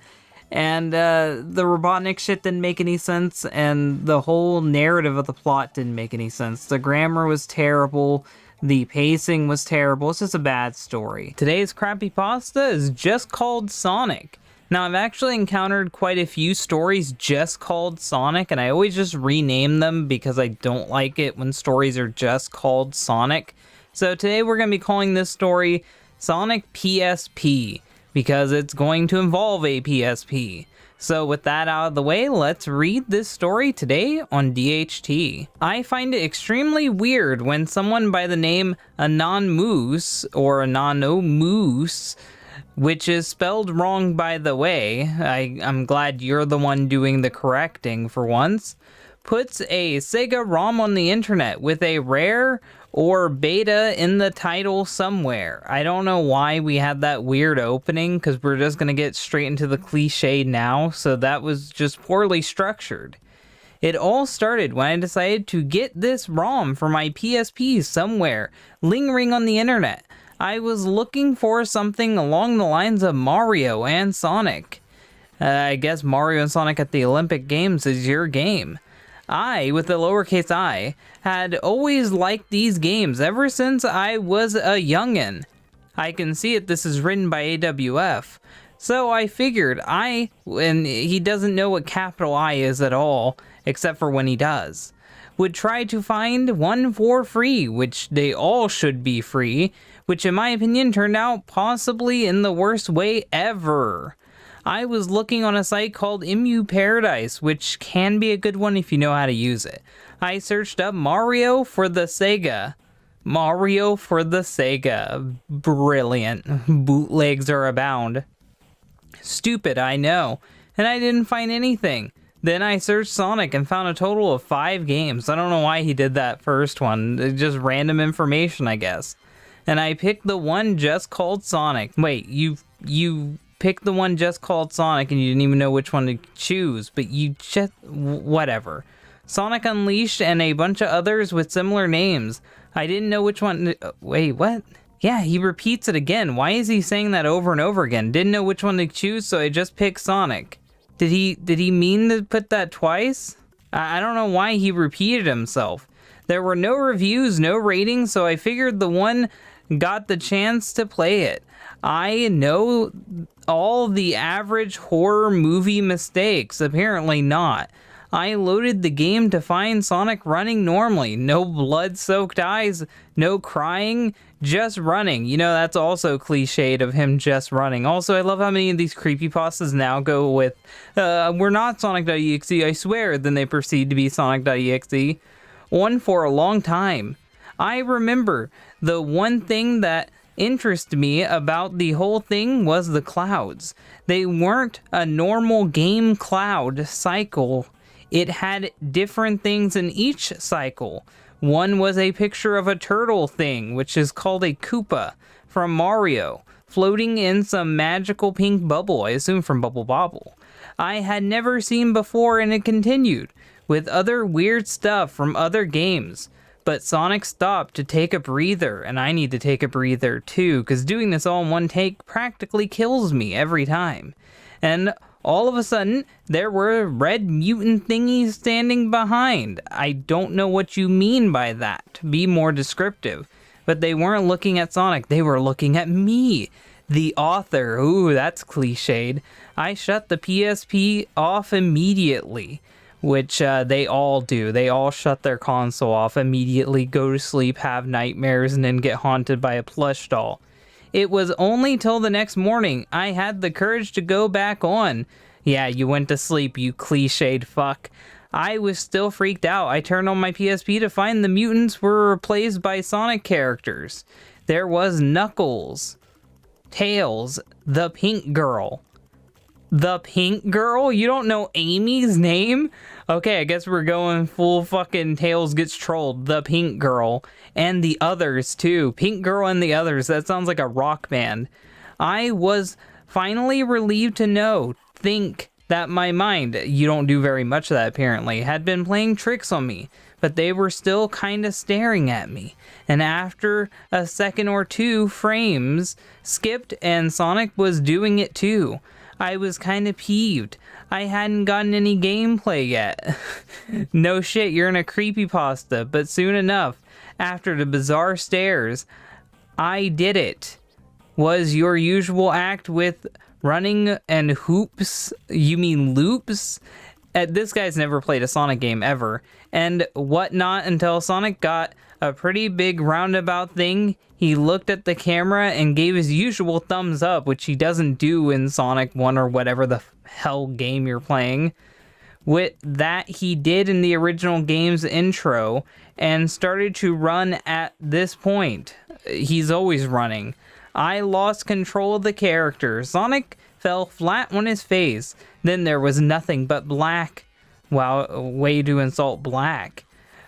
And the Robotnik shit didn't make any sense, and the whole narrative of the plot didn't make any sense. The grammar was terrible. The pacing was terrible. It's just a bad story. Today's Crappypasta is just called Sonic. Now, I've actually encountered quite a few stories just called Sonic, and I always just rename them because I don't like it when stories are just called Sonic. So today we're going to be calling this story Sonic PSP, because it's going to involve a PSP. So with that out of the way, let's read this story today on DHT. I find it extremely weird when someone by the name Anon Moose, or Anono Moose, which is spelled wrong, by the way. I'm glad you're the one doing the correcting for once, puts a Sega ROM on the internet with a rare or beta in the title somewhere. I don't know why we had that weird opening, because we're just going to get straight into the cliche now, so that was just poorly structured. It all started when I decided to get this ROM for my PSP somewhere, lingering on the internet. I was looking for something along the lines of Mario and Sonic. I guess Mario and Sonic at the Olympic Games is your game. I, with the lowercase I, had always liked these games ever since I was a youngin'. I can see it, this is written by AWF. So I figured and he doesn't know what capital I is at all, except for when he does, would try to find one for free, which they all should be free, which in my opinion turned out possibly in the worst way ever. I was looking on a site called Emu Paradise, which can be a good one if you know how to use it. I searched up Mario for the Sega. Mario for the Sega. Brilliant. Bootlegs are abound. Stupid, I know. And I didn't find anything. Then I searched Sonic and found a total of 5 games. I don't know why he did that first one. It's just random information, I guess. And I picked the one just called Sonic. Wait, you picked the one just called Sonic and you didn't even know which one to choose, but you just... whatever. Sonic Unleashed and a bunch of others with similar names. I didn't know which one... wait, what? Yeah, he repeats it again. Why is he saying that over and over again? Didn't know which one to choose, so I just picked Sonic. Did he mean to put that twice? I don't know why he repeated himself. There were no reviews, no ratings, so I figured the one got the chance to play it. I know all the average horror movie mistakes. Apparently not. I loaded the game to find Sonic running normally. No blood-soaked eyes, no crying, just running. You know, that's also cliched of him just running. Also, I love how many of these creepypastas now go with, we're not Sonic.exe, I swear, then they proceed to be Sonic.exe. On for a long time. I remember the one thing that interested me about the whole thing was the clouds. They weren't a normal game cloud cycle. It had different things in each cycle. One was a picture of a turtle thing, which is called a Koopa from Mario, floating in some magical pink bubble, I assume from Bubble Bobble. I had never seen before, and it continued with other weird stuff from other games. But Sonic stopped to take a breather, and I need to take a breather too, because doing this all in one take practically kills me every time. And all of a sudden, there were red mutant thingies standing behind. I don't know what you mean by that. Be more descriptive. But they weren't looking at Sonic, they were looking at me, the author. Ooh, that's cliched. I shut the PSP off immediately. Which they all do. They all shut their console off immediately, go to sleep, have nightmares, and then get haunted by a plush doll. It was only till the next morning I had the courage to go back on. Yeah, you went to sleep, you cliched fuck. I was still freaked out. I turned on my PSP to find the mutants were replaced by Sonic characters. There was Knuckles, Tails, the Pink Girl. The Pink Girl? You don't know Amy's name? Okay, I guess we're going full fucking Tails gets trolled. The Pink Girl. And the others, too. Pink Girl and the others. That sounds like a rock band. I was finally relieved to think that my mind, you don't do very much of that apparently, had been playing tricks on me. But they were still kinda staring at me. And after a second or two, frames skipped and Sonic was doing it too. I was kinda peeved. I hadn't gotten any gameplay yet. No shit, you're in a creepypasta, but soon enough, after the bizarre stares, I did it. Was your usual act with running and hoops? You mean loops? This guy's never played a Sonic game ever. And whatnot until Sonic got a pretty big roundabout thing. He looked at the camera and gave his usual thumbs up, which he doesn't do in Sonic 1 or whatever the hell game you're playing. With that, he did in the original game's intro and started to run at this point. He's always running. I lost control of the character. Sonic fell flat on his face. Then there was nothing but black. Wow, way to insult black.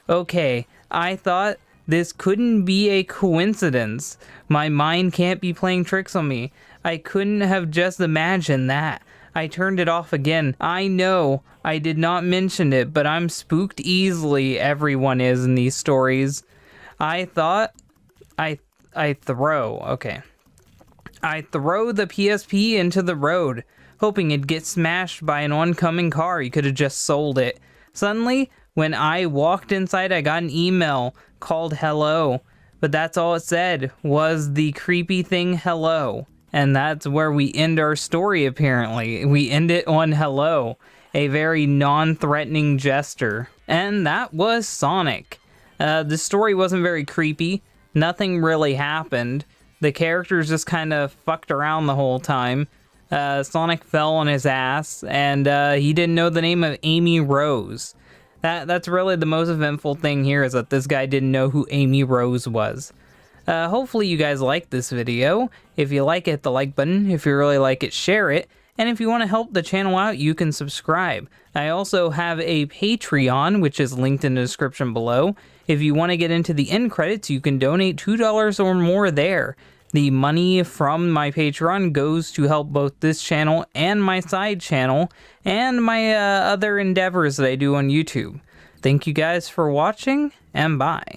Okay, I thought this couldn't be a coincidence. My mind can't be playing tricks on me. I couldn't have just imagined that. I turned it off again. I know I did not mention it, but I'm spooked easily. Everyone is in these stories. I thought I throw the PSP into the road, hoping it'd get smashed by an oncoming car. You could have just sold it. Suddenly, when I walked inside, I got an email called hello, but that's all it said was the creepy thing hello. And that's where we end our story, apparently. We end it on hello, a very non-threatening gesture. And that was Sonic. The story wasn't very creepy. Nothing really happened. The characters just kind of fucked around the whole time. Sonic fell on his ass, and he didn't know the name of Amy Rose. That's really the most eventful thing here, is that this guy didn't know who Amy Rose was. Hopefully you guys like this video. If you like it, hit the like button. If you really like it, share it. And if you want to help the channel out, you can subscribe. I also have a Patreon, which is linked in the description below. If you want to get into the end credits, you can donate $2 or more there. The money from my Patreon goes to help both this channel and my side channel and my other endeavors that I do on YouTube. Thank you guys for watching, and bye.